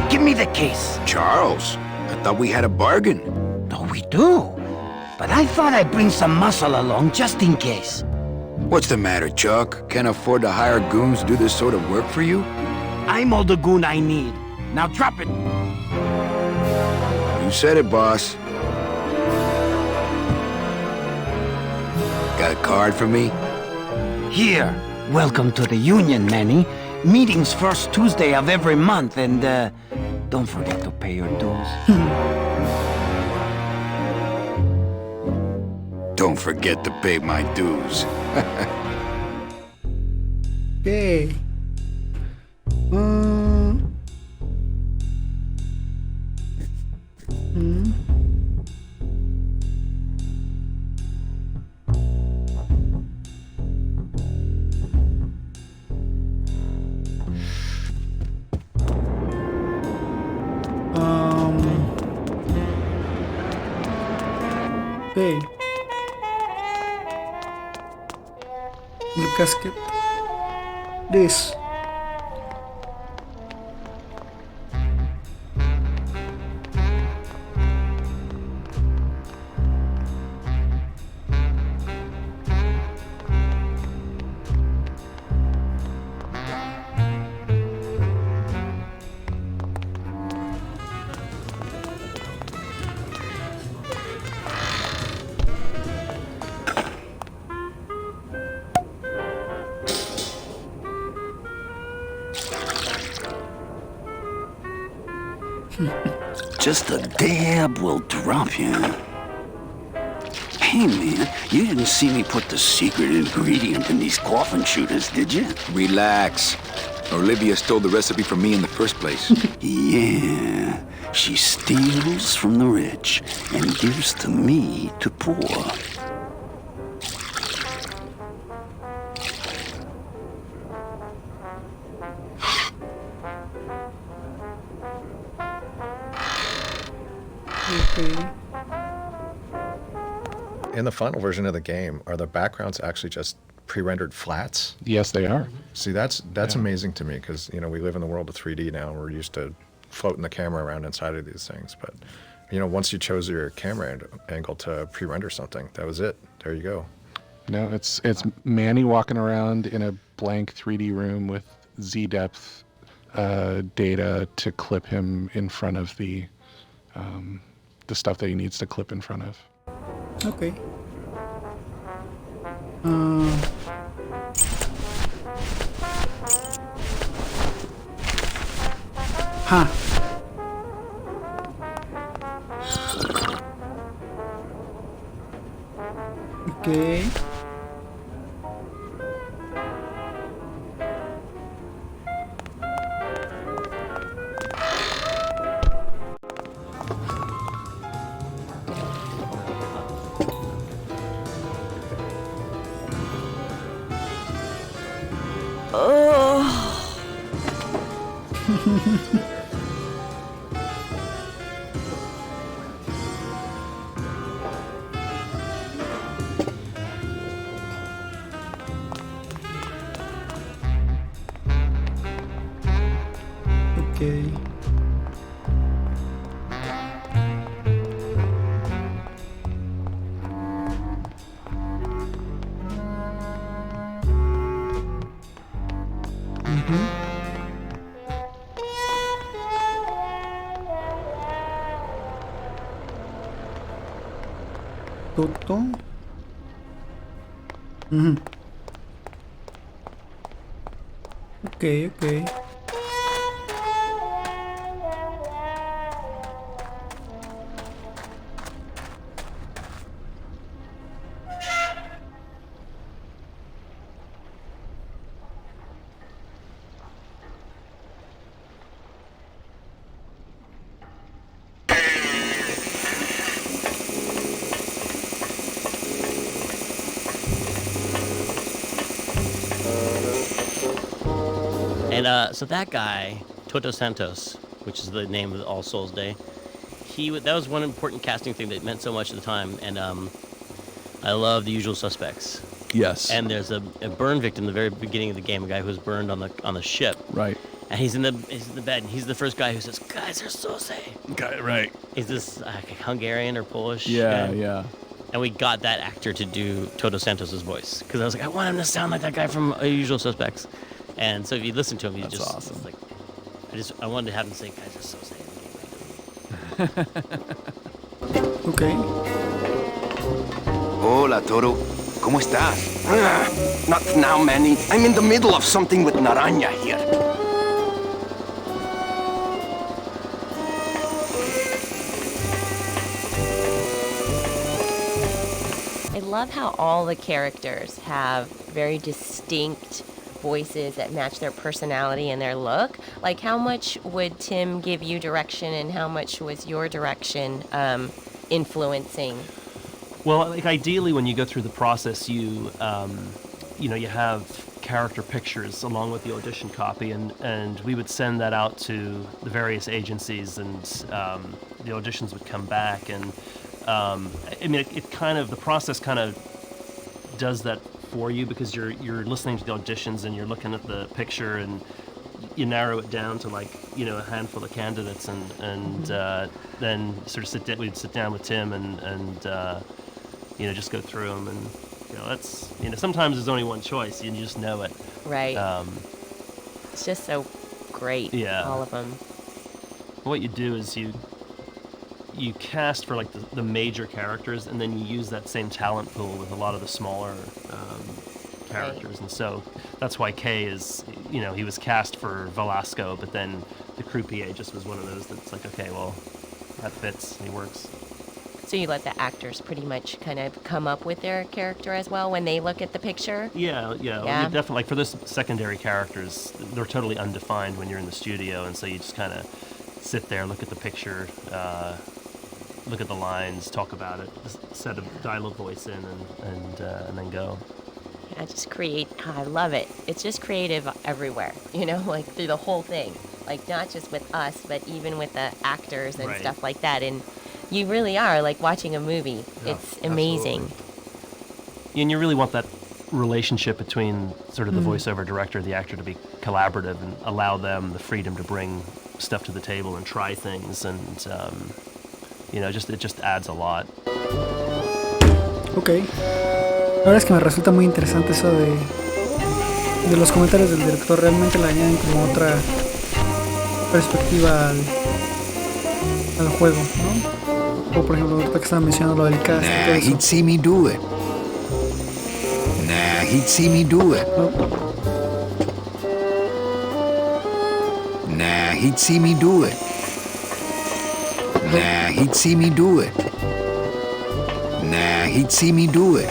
Give me the case. Charles, I thought we had a bargain. No, we do. But I thought I'd bring some muscle along just in case. What's the matter, Chuck? Can't afford to hire goons to do this sort of work for you? I'm all the goon I need. Now drop it. You said it, boss. Got a card for me? Here. Welcome to the union, Manny. Meetings first Tuesday of every month, and don't forget to pay your dues. Don't forget to pay my dues. Okay. Okay. The casket. This. Just a dab will drop you. Hey, man, you didn't see me put the secret ingredient in these coffin shooters, did you? Relax. Olivia stole the recipe from me in the first place. Yeah, she steals from the rich and gives to me to poor. Okay. In the final version of the game, are the backgrounds actually just pre-rendered flats? Yes, they are. See, that's amazing to me because we live in the world of 3D now. We're used to floating the camera around inside of these things. But, once you chose your camera angle to pre-render something, that was it. There you go. No, it's Manny walking around in a blank 3D room with Z-depth data to clip him in front of the stuff that he needs to clip in front of. Okay. Huh. Okay. Okay. Toto. Okay, okay. So that guy, Toto Santos, which is the name of All Souls Day, that was one important casting thing that meant so much at the time. And I love The Usual Suspects. Yes. And there's a burn victim in the very beginning of the game, a guy who was burned on the ship. Right. And he's in the bed, and he's the first guy who says, "Guys are so safe." Okay, right. Is this Hungarian or Polish? Yeah, yeah. And we got that actor to do Toto Santos' voice because I was like, I want him to sound like that guy from Usual Suspects. And so if you listen to him, he's just awesome. Like, I wanted to have him say, "Guys are so safe." Okay. Hola, Toto. ¿Cómo estás? Not now, Manny. I'm in the middle of something with Naranja here. I love how all the characters have very distinct voices that match their personality and their look. Like, how much would Tim give you direction, and how much was your direction influencing? Well, like ideally, when you go through the process, you have character pictures along with the audition copy, and we would send that out to the various agencies, and the auditions would come back, and the process kind of does that for you because you're listening to the auditions and you're looking at the picture and you narrow it down to a handful of candidates, and then we'd sit down with Tim and just go through them, and that's sometimes there's only one choice, you just know it. Right. It's just so great. Yeah. All of them. What you do is you cast for the major characters, and then you use that same talent pool with a lot of the smaller characters. Right. And so that's why Kay is, he was cast for Velasco, but then the croupier just was one of those that's like, okay, well, that fits, he works. So you let the actors pretty much kind of come up with their character as well when they look at the picture? Yeah. Definitely. For those secondary characters, they're totally undefined when you're in the studio, and so you just kind of sit there, look at the picture, look at the lines, talk about it, set a dialogue voice in, and then go. Yeah, just create. I love it. It's just creative everywhere, through the whole thing. Not just with us, but even with the actors and stuff like that. And you really are like watching a movie. Yeah, it's amazing. Absolutely. And you really want that relationship between sort of the voiceover director and the actor to be collaborative and allow them the freedom to bring stuff to the table and try things, and it just adds a lot. Ok. La verdad es que me resulta muy interesante eso de los comentarios del director. Realmente le añaden como otra perspectiva al juego, ¿no? O por ejemplo, ahorita que estaba mencionando lo del cast y todo eso. He'd see me do it. Nah, he'd see me do it. Nah, he'd see me do it. Nah, he'd see me do it. Nah, he'd see me do it.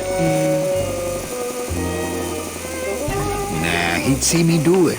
Nah, he'd see me do it.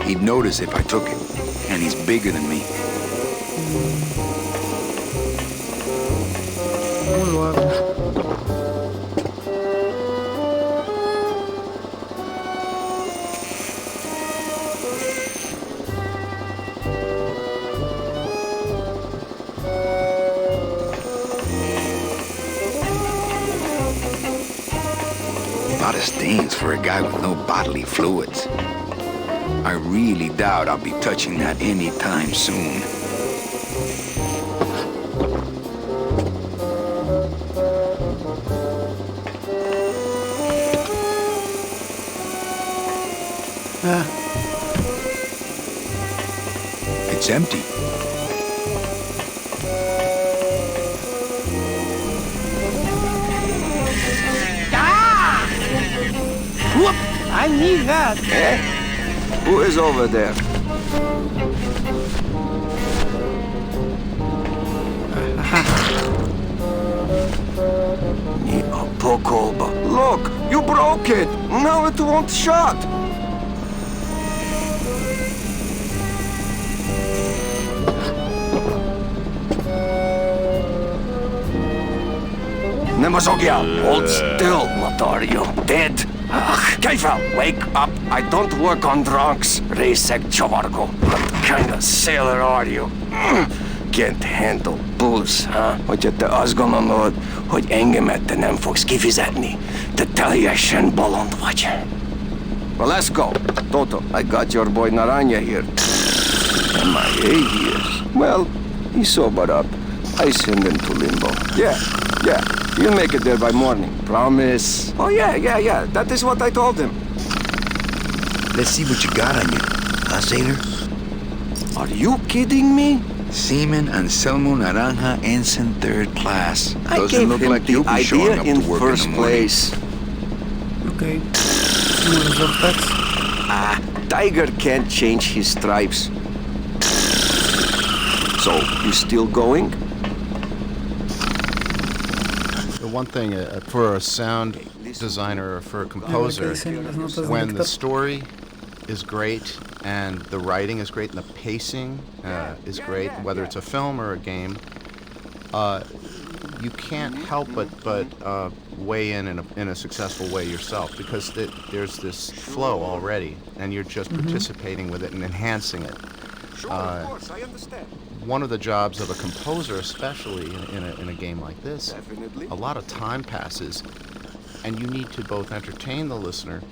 He'd notice if I took it, and he's bigger than me. ¿Cómo lo hago? A lot of stains for a guy with no bodily fluids. I really doubt I'll be touching that anytime soon. It's empty. Ah! Whoop! I need that. Eh? Who is over there? Look, you broke it. Now it won't shut. Nemazogia, hold still. What are you, dead? Keifer, wake up. I don't work on drunks. Resek Chavargo. What kind of sailor are you? Can't handle booze, huh? Hogyha te azt gondolod, hogy engemet te nem fogsz kifizetni, te teljesen bolond vagy. Well, let's go. Toto, I got your boy Naranja here. MIA years. Well, he sobered up. I send him to limbo. Yeah. You'll make it there by morning. Promise. Oh, yeah. That is what I told him. Let's see what you got on you, huh, sailor? Are you kidding me? Seaman Anselmo Naranja, Ensign 3rd Class. I Doesn't gave look him like the you'll be showing idea up in to work first in the morning. place. Ok. Uno de los dos packs. Tiger can't change his stripes. So, you still going? The one thing for a sound designer or for a composer, when the story is great and the writing is great and the pacing is great, whether it's a film or a game, you can't help but weigh in a successful way yourself, because there's this flow already and you're just participating with it and enhancing it. Of course, I understand. One of the jobs of a composer, especially in a game like this, a lot of time passes and you need to both entertain the listener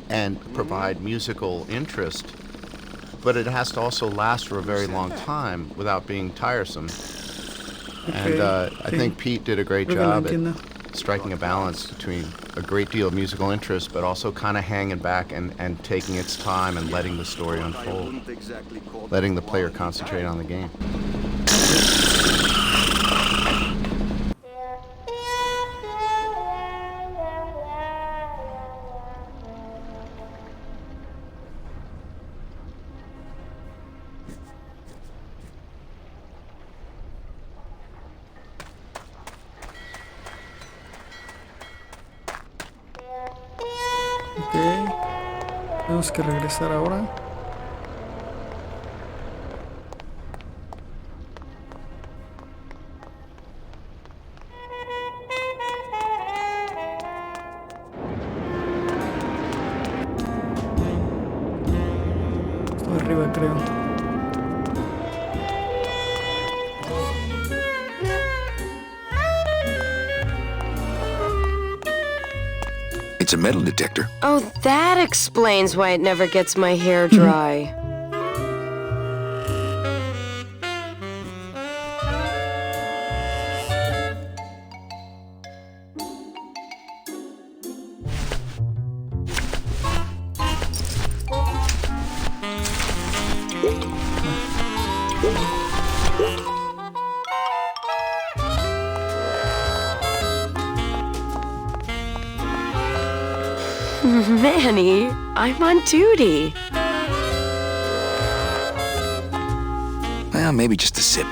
and provide musical interest, but it has to also last for a very long time without being tiresome. Okay. And I think Pete did a great job at striking a balance between a great deal of musical interest, but also kind of hanging back and taking its time and letting the story unfold, letting the player concentrate on the game. Ok. Tenemos que regresar ahora. Estoy arriba, creo. It's a metal detector. Oh, that explains why it never gets my hair dry. Manny, I'm on duty. Well, maybe just a sip.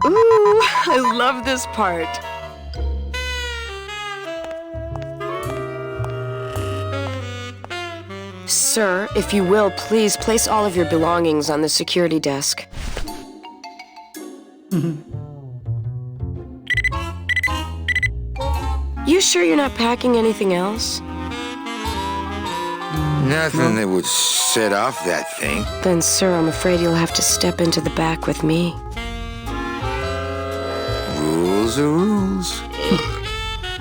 Ooh, I love this part. Sir, if you will, please place all of your belongings on the security desk. You sure you're not packing anything else? Nothing that would set off that thing. Then, sir, I'm afraid you'll have to step into the back with me. Rules are rules.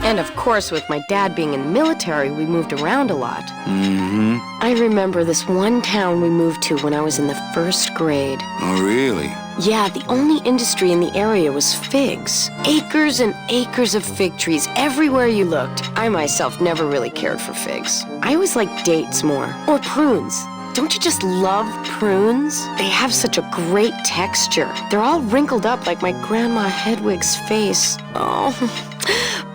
And of course, with my dad being in the military, we moved around a lot. Mm-hmm. I remember this one town we moved to when I was in the 1st grade. Oh, really? Yeah, the only industry in the area was figs. Acres and acres of fig trees everywhere you looked. I myself never really cared for figs. I always liked dates more. Or prunes. Don't you just love prunes? They have such a great texture. They're all wrinkled up like my Grandma Hedwig's face. Oh,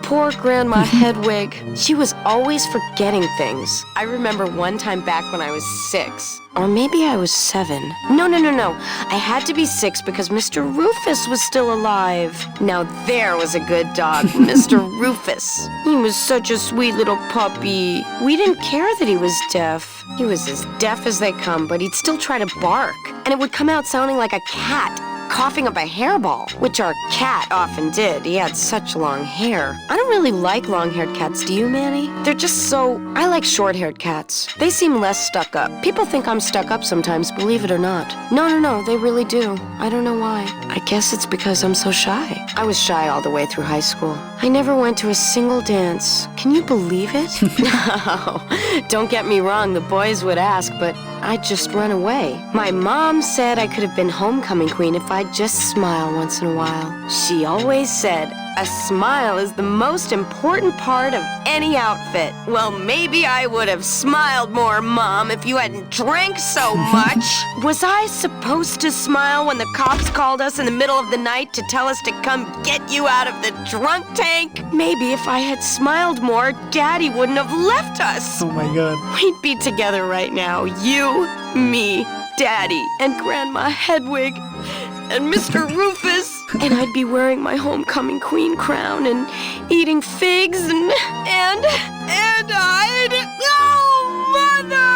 poor Grandma Hedwig. She was always forgetting things. I remember one time back when I was 6. Or maybe I was 7. No. I had to be 6 because Mr. Rufus was still alive. Now there was a good dog, Mr. Rufus. He was such a sweet little puppy. We didn't care that he was deaf. He was as deaf as they come, but he'd still try to bark. And it would come out sounding like a cat coughing up a hairball, which our cat often did. He had such long hair. I don't really like long-haired cats, do you, Manny? They're just so... I like short-haired cats. They seem less stuck up. People think I'm stuck up sometimes, believe it or not. No, they really do. I don't know why. I guess it's because I'm so shy. I was shy all the way through high school. I never went to a single dance. Can you believe it? No, don't get me wrong, the boys would ask, but I'd just run away. My mom said I could have been homecoming queen if I'd just smile once in a while. She always said, a smile is the most important part of any outfit. Well, maybe I would have smiled more, Mom, if you hadn't drank so much. Was I supposed to smile when the cops called us in the middle of the night to tell us to come get you out of the drunk tank? Maybe if I had smiled more, Daddy wouldn't have left us. Oh my God. We'd be together right now. You, me, Daddy, and Grandma Hedwig, and Mr. Rufus. And I'd be wearing my homecoming queen crown and eating figs and I'd... Oh, Mother!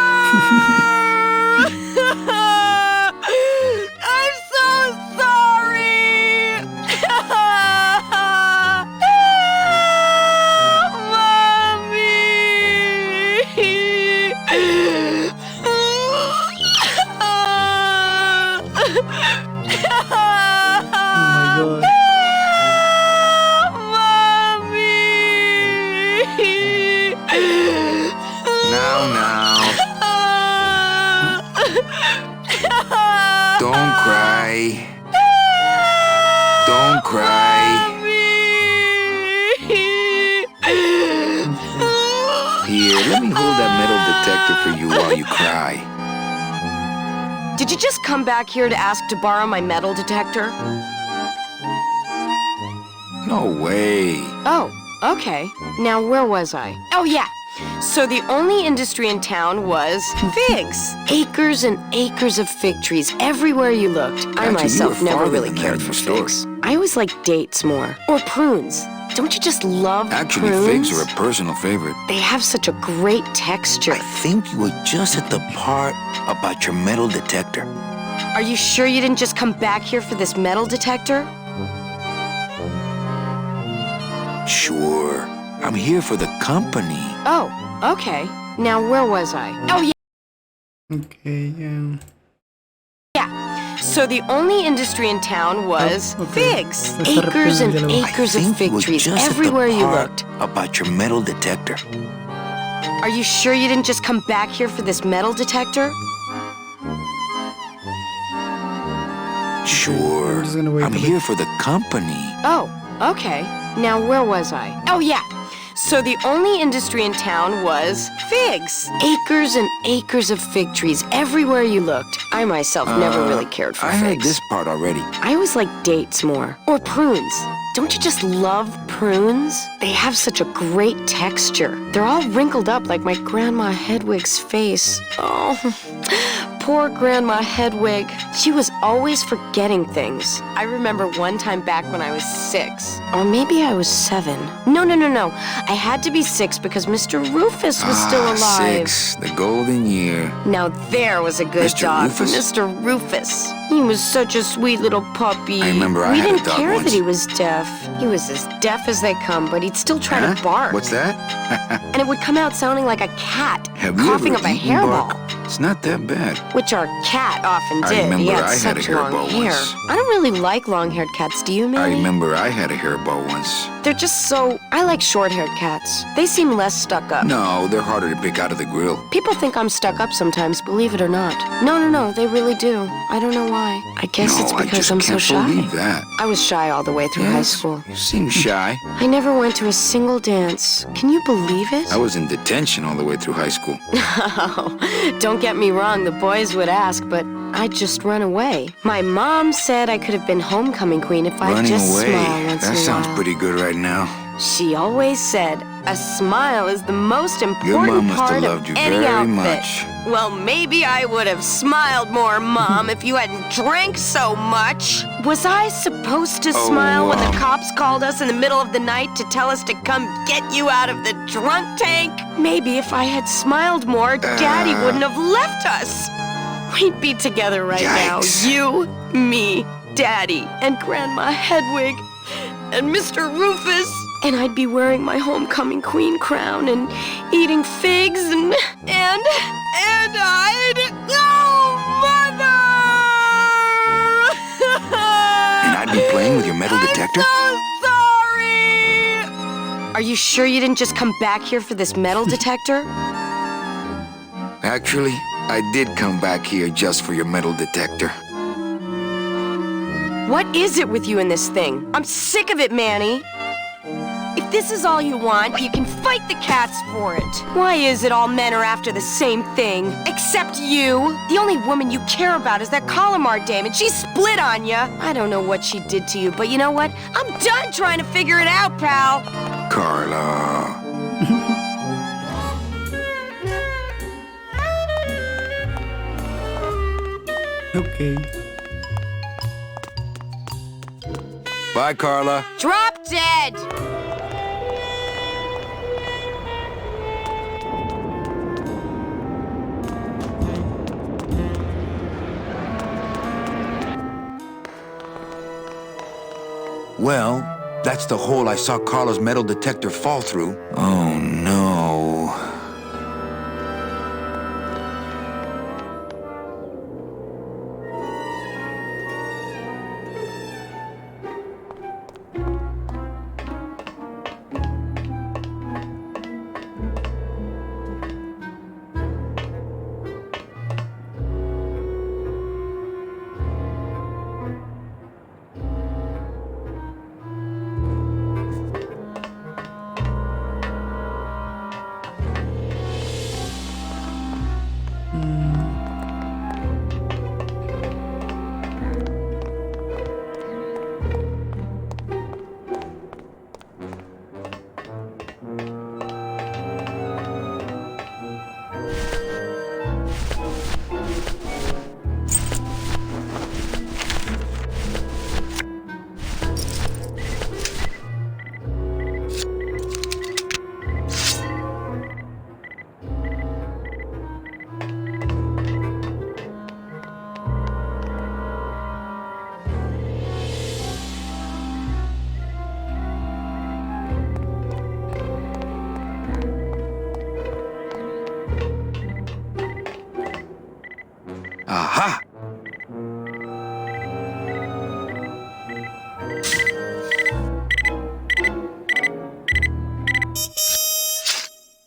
I'm so sorry! God. Now. Don't cry. Don't cry. Here, let me hold that metal detector for you while you cry. Did you just come back here to ask to borrow my metal detector? No way. Oh, okay. Now, where was I? Oh, yeah. So the only industry in town was figs. Acres and acres of fig trees everywhere you looked. I Actually, myself you were never farther really than that cared in for your story. figs. I always liked dates more. Or prunes. Don't you just love Actually, prunes? figs are a personal favorite. They have such a great texture. I think you were just at the part about your metal detector. Are you sure you didn't just come back here for this metal detector? Sure. I'm here for the company. Oh, okay. Now where was I? Oh, yeah. Okay, yeah. Yeah. So the only industry in town was figs. Se está Acres and repitiendo el diálogo. acres of You fig were trees just at the everywhere you part looked. about your metal detector. Are you sure you didn't just come back here for this metal detector? Sure. I'm here for the company. Oh, okay. Now where was I? Oh, yeah. So the only industry in town was figs. Acres and acres of fig trees everywhere you looked. I myself never really cared for I figs. had this part already. I always liked dates more. Or prunes. Don't you just love prunes? They have such a great texture. They're all wrinkled up like my Grandma Hedwig's face. Oh, poor Grandma Hedwig. She was always forgetting things. I remember one time back when I was 6. Or maybe I was 7. No. I had to be 6 because Mr. Rufus was still alive. 6, the golden year. Now there was a good Mr. dog, Rufus? Mr. Rufus. He was such a sweet little puppy. I remember I we had a didn't dog care once. that he was deaf. He was as deaf as they come, but he'd still try to bark. What's that? And it would come out sounding like a cat, Have you coughing ever up a eaten hairball. bark? It's not that bad. Which our cat often I did. remember He had I had a such long hairball hair. once. I don't really like long-haired cats, do you, I Manny? remember I had a hairball once. They're just so... I like short-haired cats. They seem less stuck up. No, they're harder to pick out of the grill. People think I'm stuck up sometimes, believe it or not. No, they really do. I don't know why. I guess No, it's I because just I'm so can't shy. believe that. I was shy all the way through high Yes, school. You seem shy. I never went to a single dance. Can you believe it? I was in detention all the way through high school. Don't get me wrong, the boys would ask, but I'd just run away. My mom said I could have been homecoming queen if I'd Running just away. smile once That in a sounds while. pretty good right now. She always said, a smile is the most Your important mom must have part loved of you any very outfit. much. Well, maybe I would have smiled more, Mom, if you hadn't drank so much. Was I supposed to smile when the cops called us in the middle of the night to tell us to come get you out of the drunk tank? Maybe if I had smiled more, Daddy wouldn't have left us. We'd be together right Yikes. now. You, me, Daddy, and Grandma Hedwig, and Mr. Rufus. And I'd be wearing my homecoming queen crown and eating figs and I'd... Oh, Mother! And I'd be playing with your metal detector? So sorry! Are you sure you didn't just come back here for this metal detector? Actually, I did come back here just for your metal detector. What is it with you in this thing? I'm sick of it, Manny. If this is all you want, you can fight the cats for it. Why is it all men are after the same thing? Except you. The only woman you care about is that Calamar dame, and she split on you. I don't know what she did to you, but you know what? I'm done trying to figure it out, pal. Carla. Okay. Bye, Carla. Drop dead! Well, that's the hole I saw Carla's metal detector fall through. Oh, no.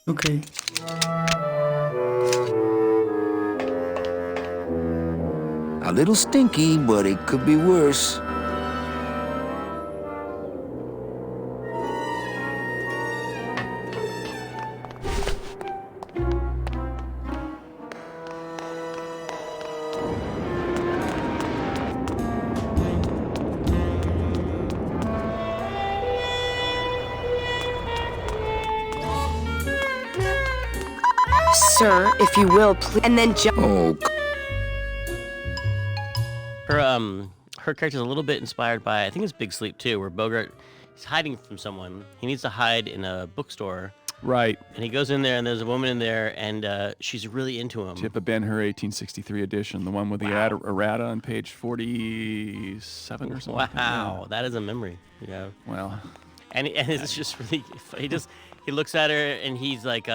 Ok. A little stinky, but it could be worse. Sir, if you will, please. And then jump. Oh, Her character's a little bit inspired by, I think it's Big Sleep too, where Bogart, he's hiding from someone. He needs to hide in a bookstore. Right. And he goes in there, and there's a woman in there, and she's really into him. Tippa Ben-Hur 1863 edition, the one with the errata on page 47 or something. Wow, Yeah. that is a memory. Yeah. Well. And it's just really, he looks at her, and he's like,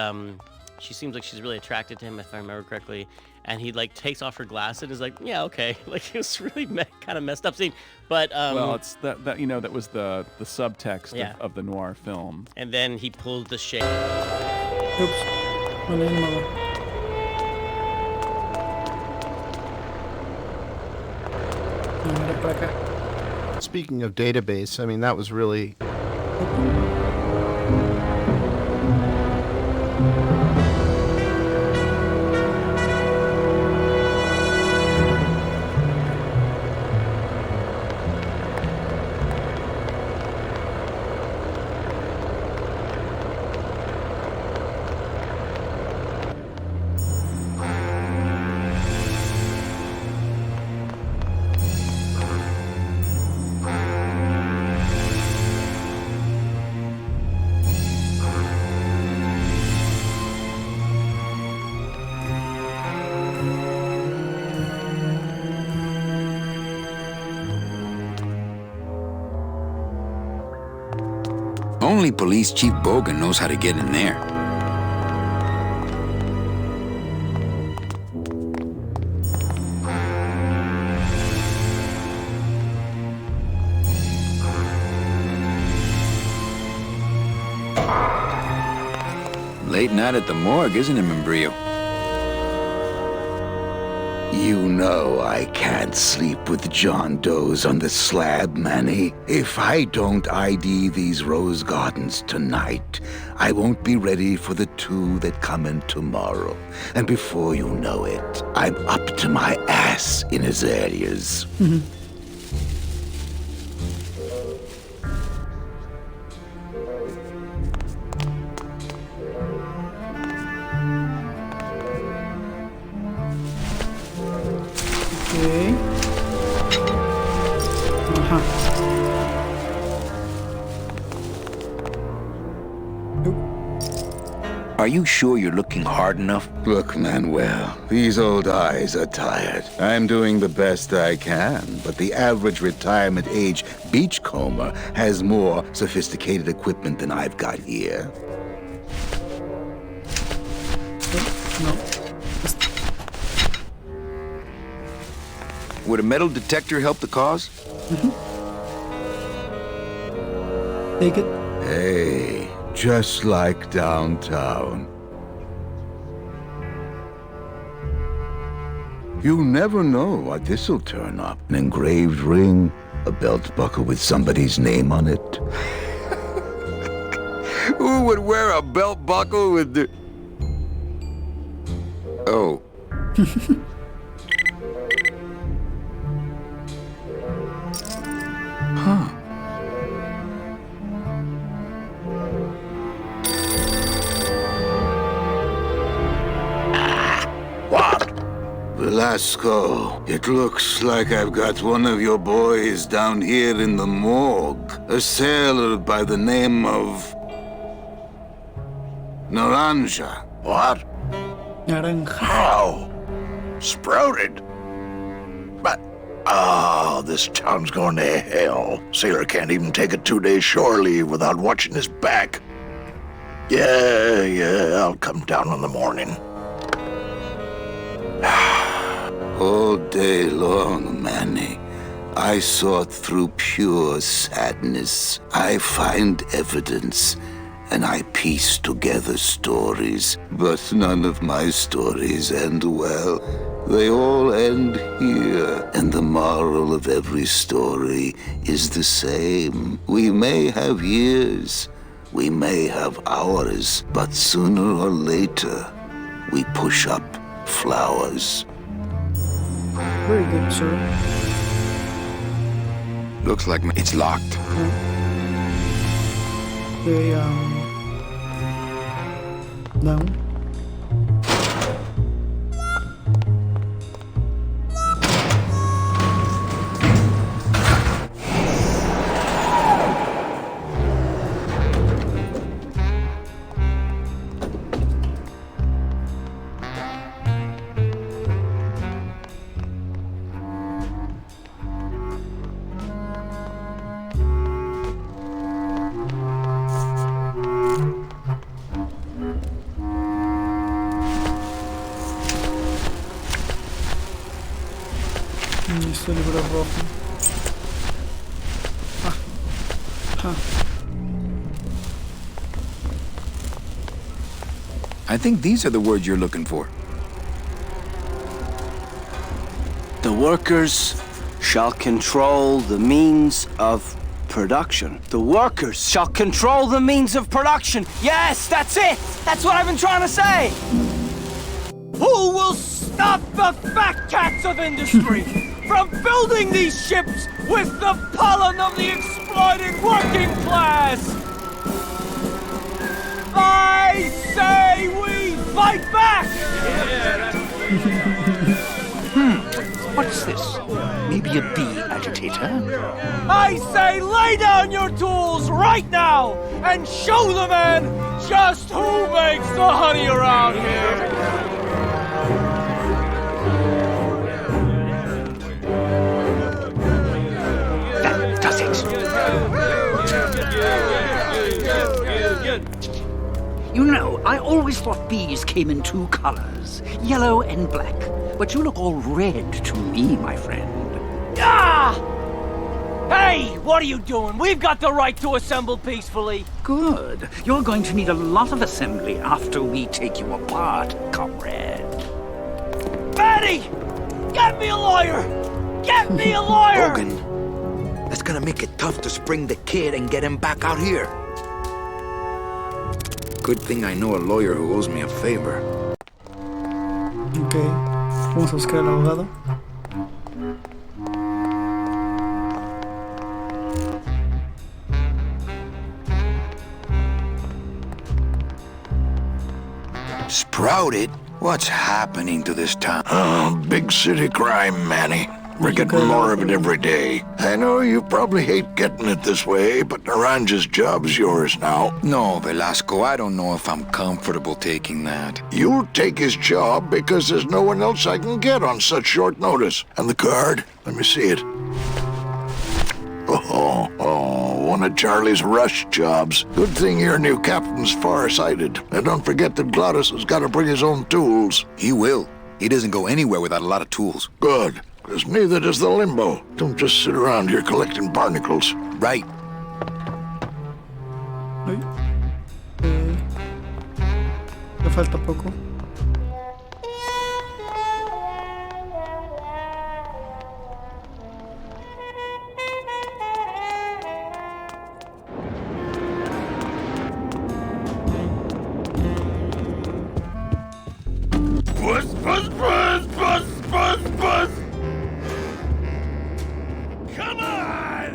she seems like she's really attracted to him, if I remember correctly. And he like takes off her glasses and is like, yeah, okay. Like, it was really kind of messed up scene. But well, it's that that was the subtext of the noir film. And then he pulls the shade. Oops. No le di modo. Mira por acá. Speaking of database, I mean, that was really... Only Police Chief Bogan knows how to get in there. Late night at the morgue, isn't it, Membrillo? You know I can't sleep with John Doe's on the slab, Manny. If I don't ID these rose gardens tonight, I won't be ready for the two that come in tomorrow. And before you know it, I'm up to my ass in azaleas. Ok. Ajá. Are you sure you're looking hard enough? Look, Manuel, these old eyes are tired. I'm doing the best I can, but the average retirement age beachcomber has more sophisticated equipment than I've got here. No. Would a metal detector help the cause? Take it. Hey, just like downtown. You never know what this'll turn up. An engraved ring, a belt buckle with somebody's name on it. Who would wear a belt buckle with the... Oh. Huh. What? Velasco, it looks like I've got one of your boys down here in the morgue. A sailor by the name of... Naranja. What? Naranja. How? Sprouted? But... Oh, this town's going to hell. Sailor can't even take a 2-day shore leave without watching his back. Yeah, I'll come down in the morning. All day long, Manny, I sought through pure sadness. I find evidence, and I piece together stories, but none of my stories end well. They all end here, and the moral of every story is the same. We may have years, we may have hours, but sooner or later, we push up flowers. Very good, sir. Looks like it's locked. Okay, down. Este libro rojo. I think these are the words you're looking for. The workers shall control the means of production. The workers shall control the means of production. Yes, that's it. That's what I've been trying to say. Who will stop the fat cats of industry from building these ships with the pollen of the exploited working class? I say we fight back! What's this? Maybe a bee agitator? I say lay down your tools right now and show the men just who makes the honey around here! That does it. You know, I always thought bees came in two colors, yellow and black. But you look all red to me, my friend. Ah! Hey, what are you doing? We've got the right to assemble peacefully. Good. You're going to need a lot of assembly after we take you apart, comrade. Betty! Get me a lawyer! Get me a lawyer! Logan, that's gonna make it tough to spring the kid and get him back out here. Good thing I know a lawyer who owes me a favor. Okay, vamos a buscar al abogado. Sprouted? What's happening to this town? Oh, big city crime, Manny. We're getting more of it every day. I know you probably hate getting it this way, but Naranja's job's yours now. No, Velasco, I don't know if I'm comfortable taking that. You'll take his job because there's no one else I can get on such short notice. And the card? Let me see it. Oh, one of Charlie's rush jobs. Good thing your new captain's far-sighted. And don't forget that Glottis has got to bring his own tools. He will. He doesn't go anywhere without a lot of tools. Good. Because neither does the Limbo. Don't just sit around here collecting barnacles. Right. Le falta poco. Buzz, buzz, buzz, buzz, buzz, buzz! Come on!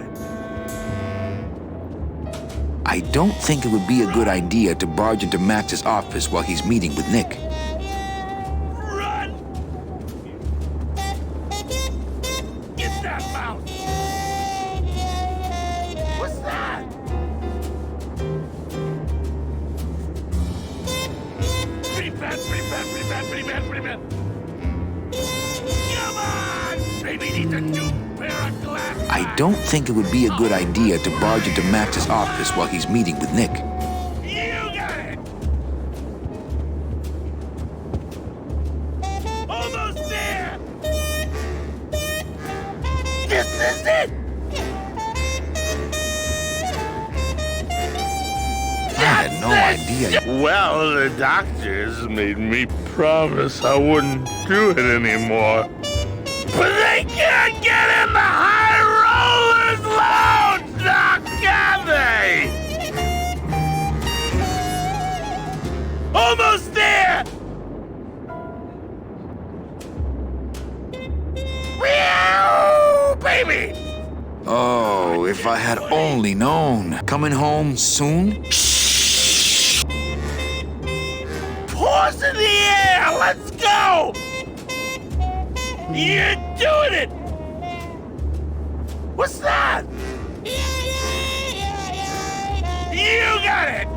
I don't think it would be a good idea to barge into Max's office while he's meeting with Nick. Run! Get that mouse! What's that? Pretty bad, pretty bad, pretty bad, pretty bad, pretty bad. Come on! Baby needs a new pair of glasses. I don't think it would be a good idea to barge into Max's office while he's meeting with Nick. You got it! Almost there! This is it! I had no idea. Well, the doctors made me promise I wouldn't do it anymore. But they can't get in the high rollers lounge, Doc, can they? Almost there! Meow, baby! Oh, if I had only known. Coming home soon? Paws in the air! Let's go! You're doing it! What's that? You got it!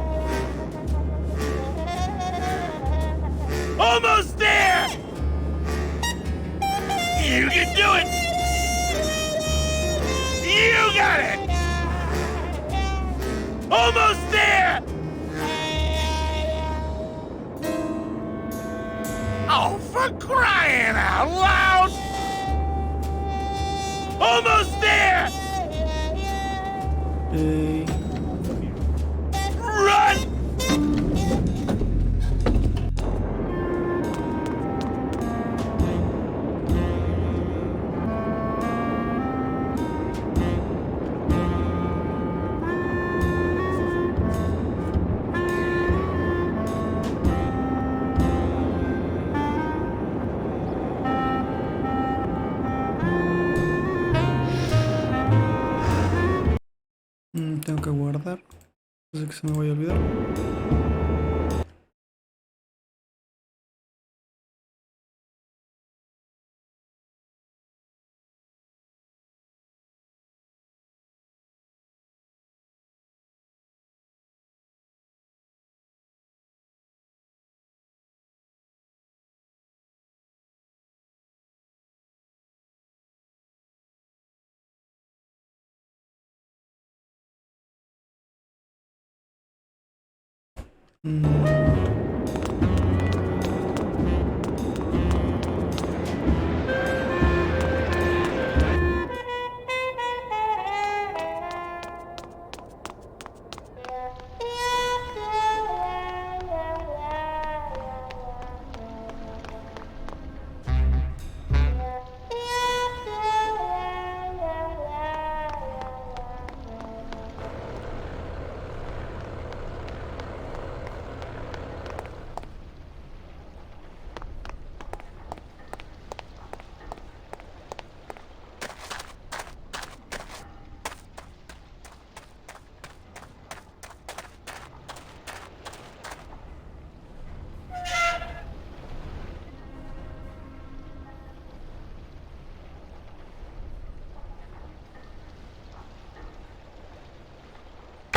Almost there! You can do it! You got it! Almost there! Oh, for crying out loud! Almost there! Run! Tengo que guardar. No sé que se me vaya a olvidar.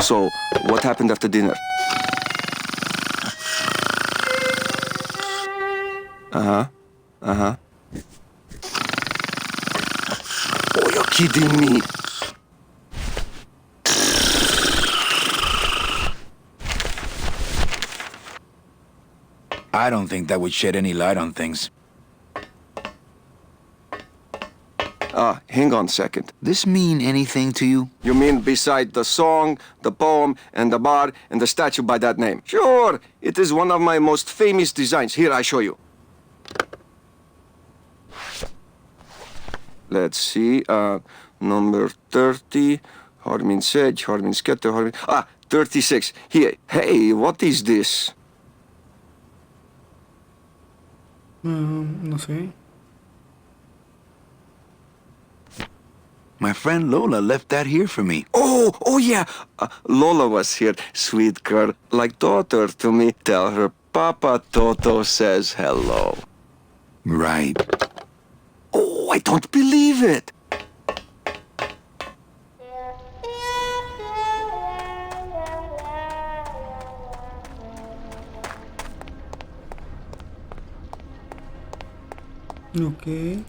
So, what happened after dinner? Uh-huh. Uh-huh. Oh, you're kidding me. I don't think that would shed any light on things. Hang on a second. This mean anything to you? You mean beside the song, the poem, and the bar, and the statue by that name? Sure, it is one of my most famous designs. Here, I show you. Let's see, number 30, Harmin Sedge, Harmin Sketter, Harmin... 36. Here, hey, what is this? No sé. My friend Lola left that here for me. Oh yeah. Lola was here, sweet girl, like daughter to me. Tell her Papa Toto says hello. Right. Oh, I don't believe it. Okay.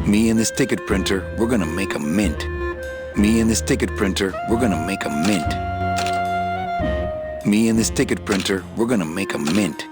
Me and this ticket printer, we're gonna make a mint. Me and this ticket printer, we're gonna make a mint. Me and this ticket printer, we're gonna make a mint.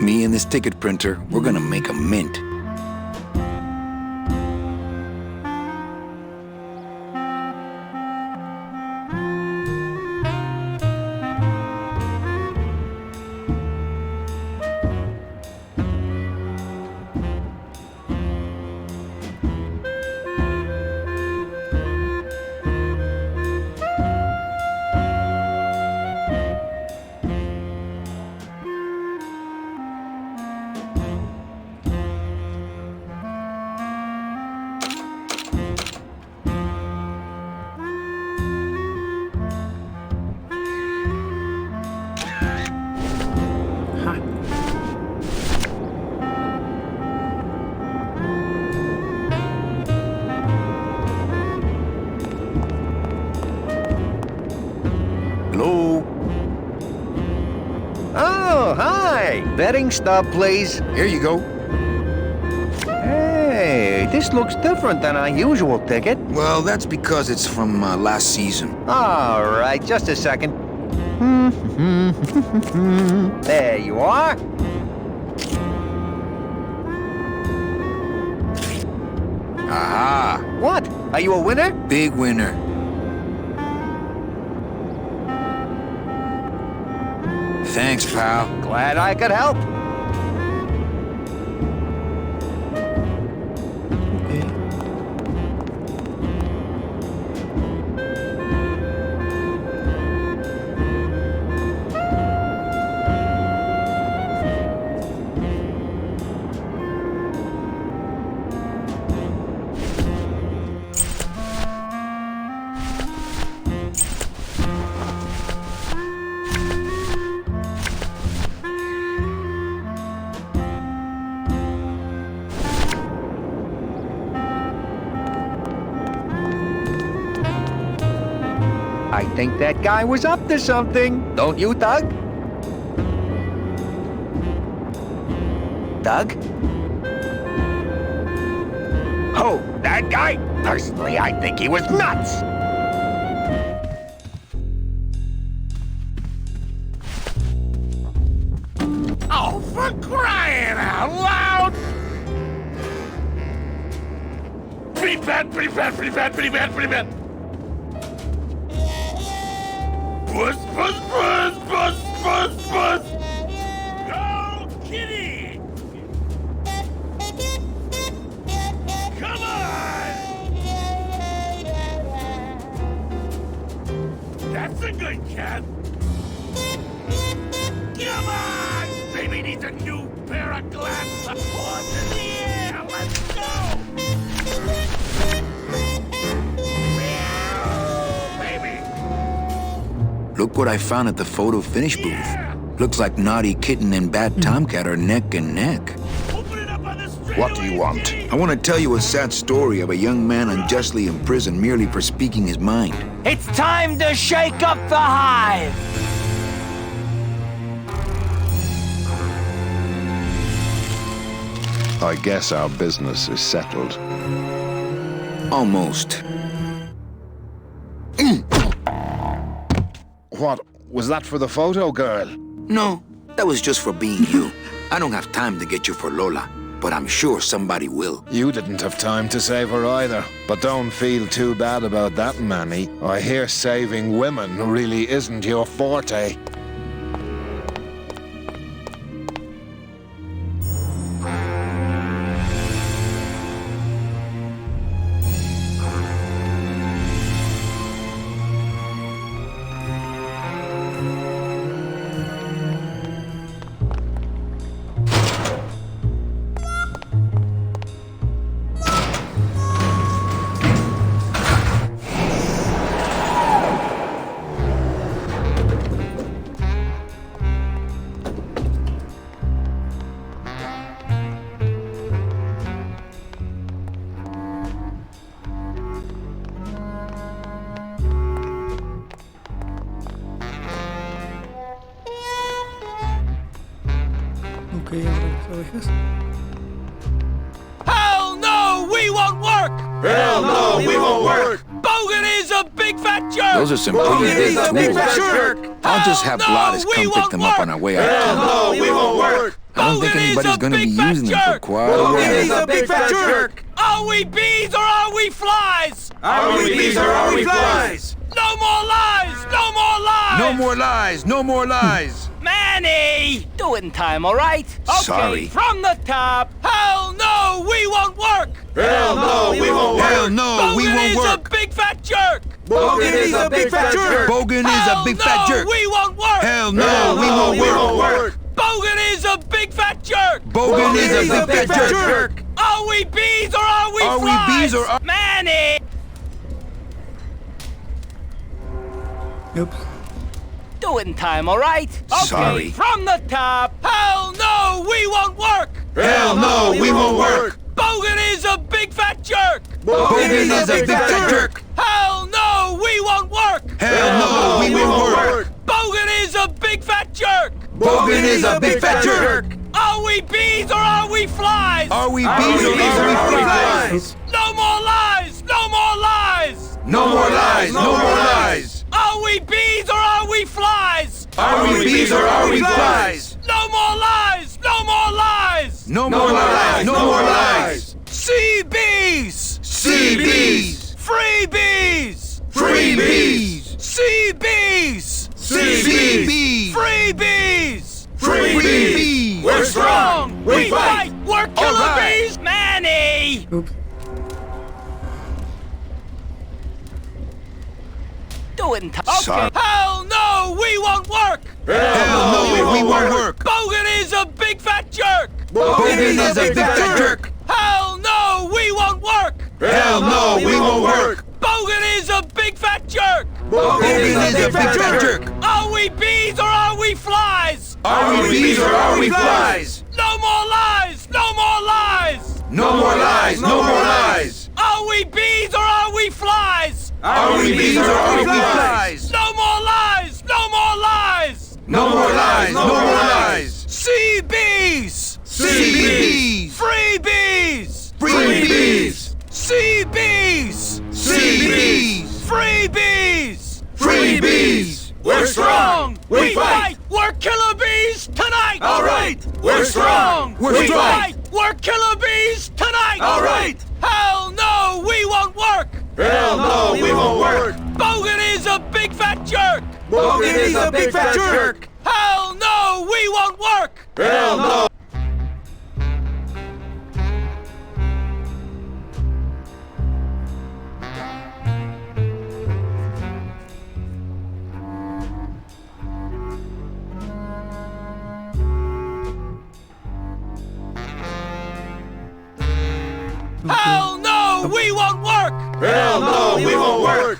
Me and this ticket printer, we're gonna make a mint. Hello? Oh, hi! Betting stub, please. Here you go. Hey, this looks different than our usual ticket. Well, that's because it's from last season. All right, just a second. There you are. Aha! What? Are you a winner? Big winner. Thanks, pal. Glad I could help. I think that guy was up to something. Don't you, Doug? Doug? Oh, that guy? Personally, I think he was nuts. Oh, for crying out loud! Pretty bad, pretty bad, pretty bad, pretty bad, pretty bad. Buzz, buzz, buzz, buzz, buzz, buzz. Go, kitty! Come on! That's a good cat. Come on! Baby needs a new pair of glasses. Horse in the air! Let's go! Look what I found at the photo finish booth. Looks like Naughty Kitten and Bad Tomcat are neck and neck. What do you want? I want to tell you a sad story of a young man unjustly imprisoned merely for speaking his mind. It's time to shake up the hive! I guess our business is settled. Almost. What? Was that for the photo girl? No, that was just for being you. I don't have time to get you for Lola, but I'm sure somebody will. You didn't have time to save her either. But don't feel too bad about that, Manny. I hear saving women really isn't your forte. Ok, ahora ovejas. Hell no, we won't work! Hell no, we won't work! Bogan is a big fat jerk! Those are some pretty big tools. I'll just have Gladys come pick them up on our way out. Hell no, we won't work! I don't think anybody's gonna be using them for quite a while. Bogan is a big fat jerk! Are we bees or are we flies? Are we bees or are we flies? No more lies! No more lies! No more lies! No more lies! Manny! Do it in time, all right? Okay, Sorry. from the top. Hell no, we won't work! Hell no, we won't work! Hell no, we won't Bogan is work! a big fat jerk! Bogan is a big fat jerk! Bogan is a big fat jerk! We won't work! Hell no, we won't work! Bogan is a big fat jerk! Bogan is a big fat jerk! Are we bees or are we Are we flies? bees or are... Manny! Oops. Do it in time, all right? Okay, Sorry. from the top. Hell no, we won't work! Hell no, we won't work! Bogan is a big fat jerk! Bogan is a big fat jerk! Hell no, we won't work! Hell no, we won't work! Bogan is a big fat jerk! Bogan is a big fat jerk! Are we bees or are we flies? Are we bees or are we flies? No more lies! No more lies! No more lies! No more lies! Are we bees or are we flies? Are we bees or are we flies? No more lies! No more lies! No more lies! No more lies! Sea bees! Sea bees! Free bees! Free bees! Sea bees! Sea bees! Free bees! Free bees! We're strong! We fight! We're killer right. bees! Manny! Oops. Do it in time. Sorry. Hell no, we won't work! Hell no, we won't work! Bogan is a big fat jerk! Bogan is a big fat jerk! Hell no, we won't work! Hell no, we won't work! Bogan is a big fat jerk! Bogan is a big fat jerk! Are we bees or are we flies? Are we bees or are we flies? No more lies! No more lies! No more lies! No more lies! Are we bees or are we flies? Are we bees or are we flies? No more lies! No more lies! No more lies! No more lies! Sea bees! Sea bees! Free bees! Free bees! Sea bees! Sea bees! Free bees! Free bees! We're strong! We fight! We're killer bees tonight! All right! We're strong! We're We strong! fight! We're killer bees tonight! All right! Hell no, we won't work! Hell no, we won't work! Bogan is a big fat jerk! Bogan is a big fat jerk! Hell no, we won't work! Hell no! Hell no, we won't work! Hell no, we won't work!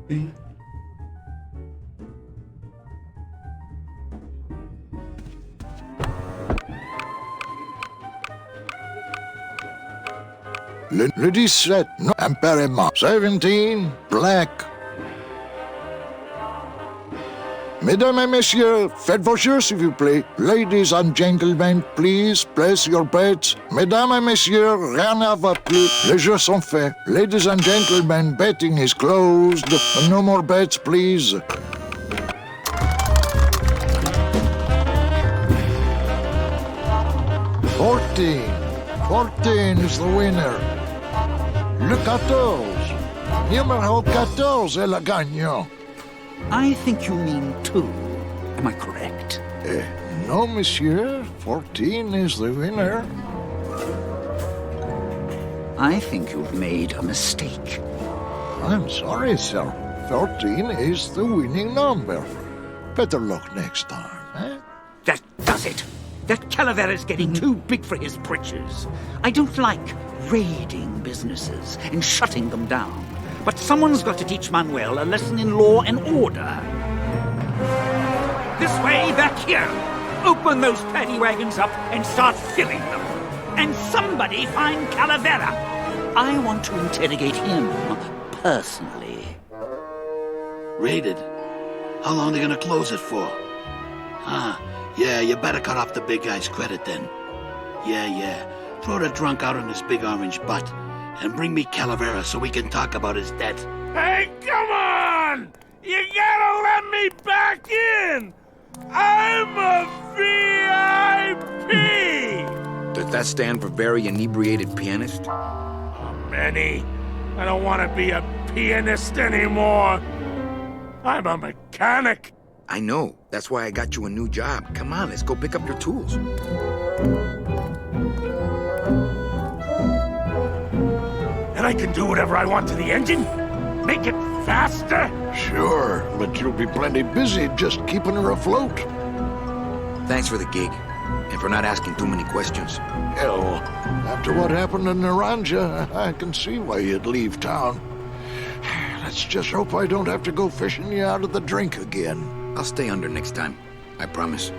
Sí. Le 17, non, impérément. 17, black. Mesdames et messieurs, faites vos jeux s'il vous plaît. Ladies and gentlemen, please place your bets. Mesdames et messieurs, rien ne va plus. Les jeux sont faits. Ladies and gentlemen, betting is closed. No more bets, please. $14 is the winner. Le 14. Numéro 14 est le gagnant. I think you mean 2. Am I correct? No, monsieur. 14 is the winner. I think you've made a mistake. I'm sorry, sir. 14 is the winning number. Better luck next time, eh? That does it. That Calavera's getting too big for his britches. I don't like raiding businesses and shutting them down. But someone's got to teach Manuel a lesson in law and order. This way, back here. Open those paddy wagons up and start filling them. And somebody find Calavera. I want to interrogate him personally. Raided? How long are they gonna close it for? Yeah, you better cut off the big guy's credit then. Yeah. Throw the drunk out on his big orange butt. And bring me Calavera so we can talk about his debt. Hey, come on! You gotta let me back in! I'm a VIP! Does that stand for very inebriated pianist? Manny, I don't want to be a pianist anymore. I'm a mechanic. I know. That's why I got you a new job. Come on, let's go pick up your tools. And I can do whatever I want to the engine? Make it faster? Sure, but you'll be plenty busy just keeping her afloat. Thanks for the gig, and for not asking too many questions. Hell, after what happened in Naranja, I can see why you'd leave town. Let's just hope I don't have to go fishing you out of the drink again. I'll stay under next time. I promise.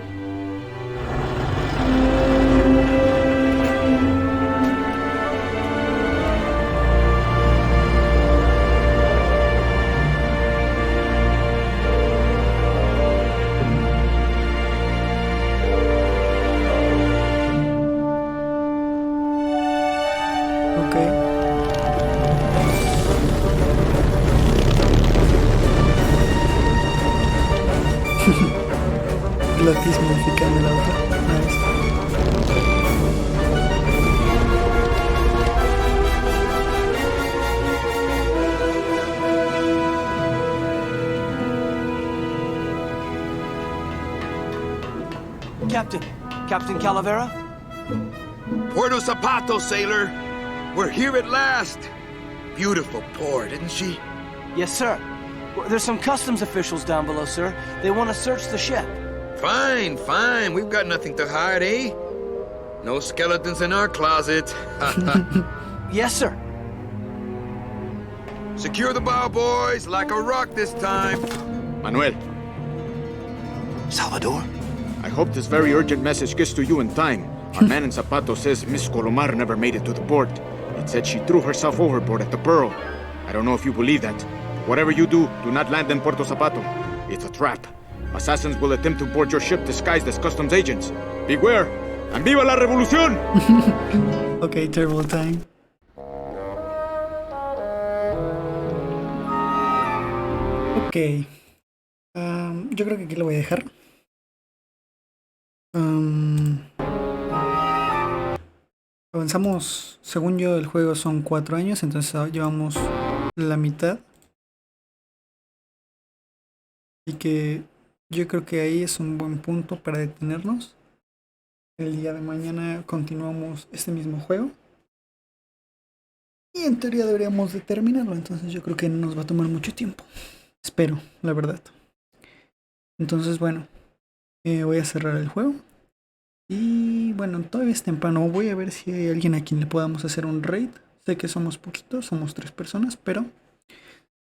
Pilates modificando el auto. Nice. Captain Calavera? Puerto Zapato, sailor. We're here at last. Beautiful port, isn't she? Yes, sir. There's some customs officials down below, sir. They want to search the ship. Fine. We've got nothing to hide, eh? No skeletons in our closet. Yes, sir. Secure the bow, boys, like a rock this time. Manuel. Salvador? I hope this very urgent message gets to you in time. Our man in Zapato says Miss Colomar never made it to the port. It said she threw herself overboard at the Pearl. I don't know if you believe that. Whatever you do not land in Puerto Zapato. It's a trap. Assassins will attempt to board your ship disguised as customs agents. Beware, and viva la revolución! Okay, terrible time. Ok. Yo creo que aquí lo voy a dejar. Avanzamos, según yo, el juego son 4 años, entonces llevamos la mitad. Así que yo creo que ahí es un buen punto para detenernos. El día de mañana continuamos este mismo juego. Y en teoría deberíamos de terminarlo, entonces yo creo que no nos va a tomar mucho tiempo. Espero, la verdad. Entonces, bueno, voy a cerrar el juego. Y bueno, todavía es temprano. Voy a ver si hay alguien a quien le podamos hacer un raid. Sé que somos poquitos, somos 3 personas, pero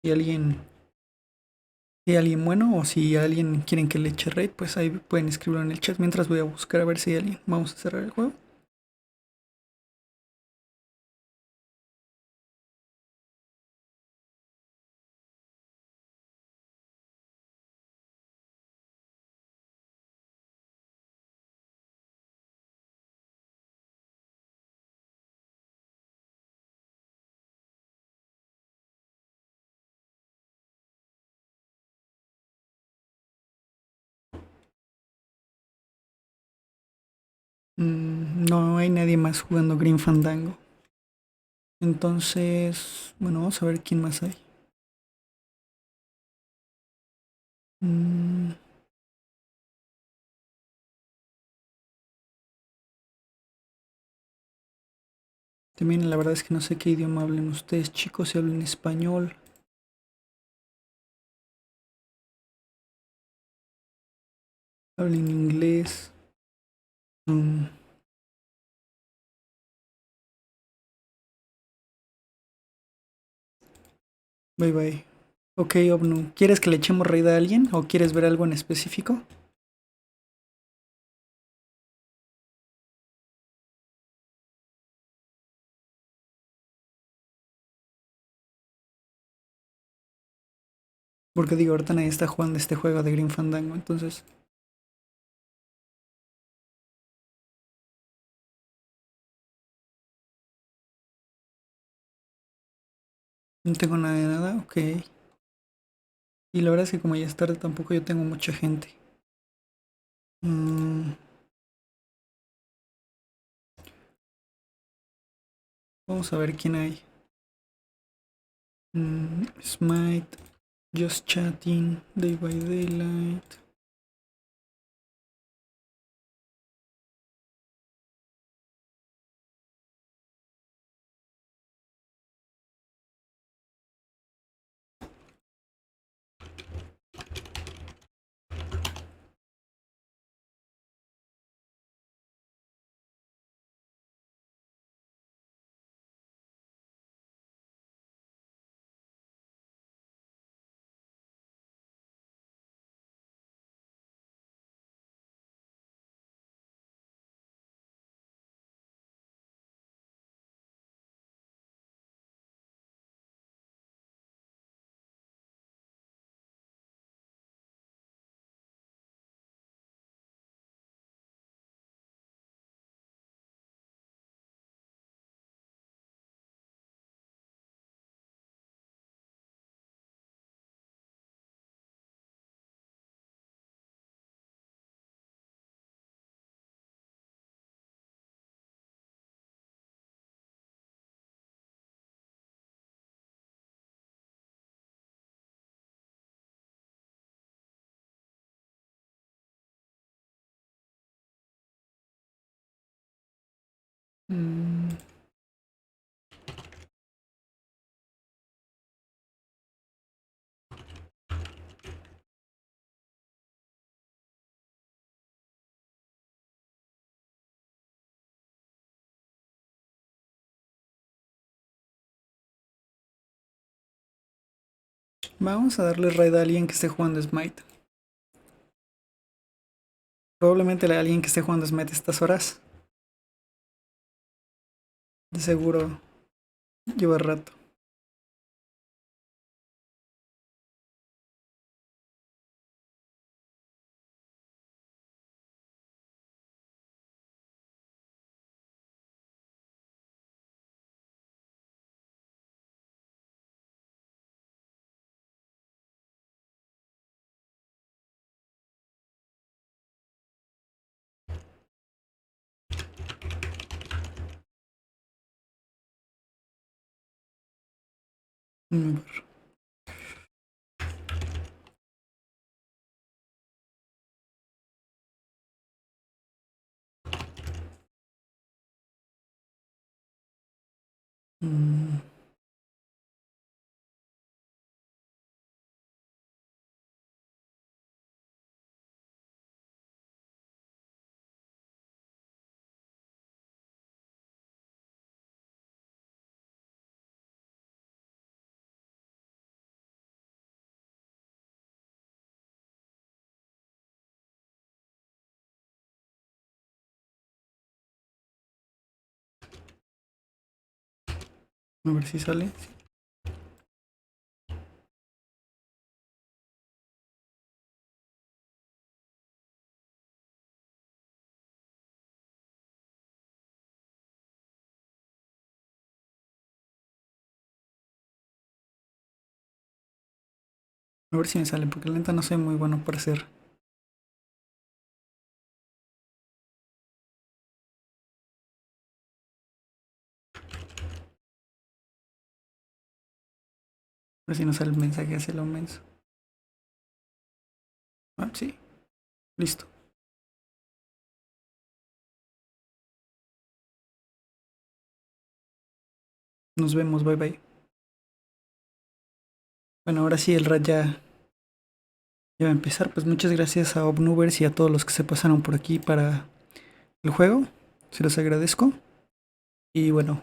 si alguien bueno o si alguien quieren que le eche raid, pues ahí pueden escribirlo en el chat. Mientras voy a buscar a ver si hay alguien. Vamos a cerrar el juego. No hay nadie más jugando Green Fandango. Entonces, bueno, vamos a ver quién más hay. Mm. También la verdad es que no sé qué idioma hablen ustedes, chicos, si hablan español. Hablan inglés. Bye bye. Ok, Obnu, ¿quieres que le echemos raid a alguien o quieres ver algo en específico? Porque digo, ahorita nadie está jugando este juego de Green Fandango, entonces... No tengo nada de nada, ok. Y la verdad es que como ya es tarde tampoco yo tengo mucha gente. Vamos a ver quién hay. Smite, Just Chatting, Day by Daylight. Vamos a darle raid a alguien que esté jugando Smite. Probablemente a alguien que esté jugando Smite a estas horas. De seguro lleva rato. Mm. A ver si sale. A ver si me sale, porque la neta no soy muy bueno para hacer. A ver si nos sale el mensaje hacia lo menso. Ah, sí. Listo. Nos vemos, bye bye. Bueno, ahora sí el raid ya va a empezar. Pues muchas gracias a Obnubers y a todos los que se pasaron por aquí para el juego. Se los agradezco. Y bueno,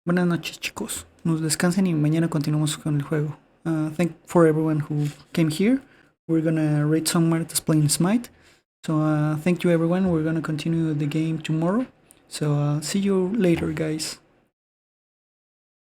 buenas noches, chicos. Nos descansen y mañana continuamos con el juego. Thank for everyone who came here. We're gonna raid some martes playing Smite. So thank you everyone. We're gonna continue the game tomorrow. So see you later, guys.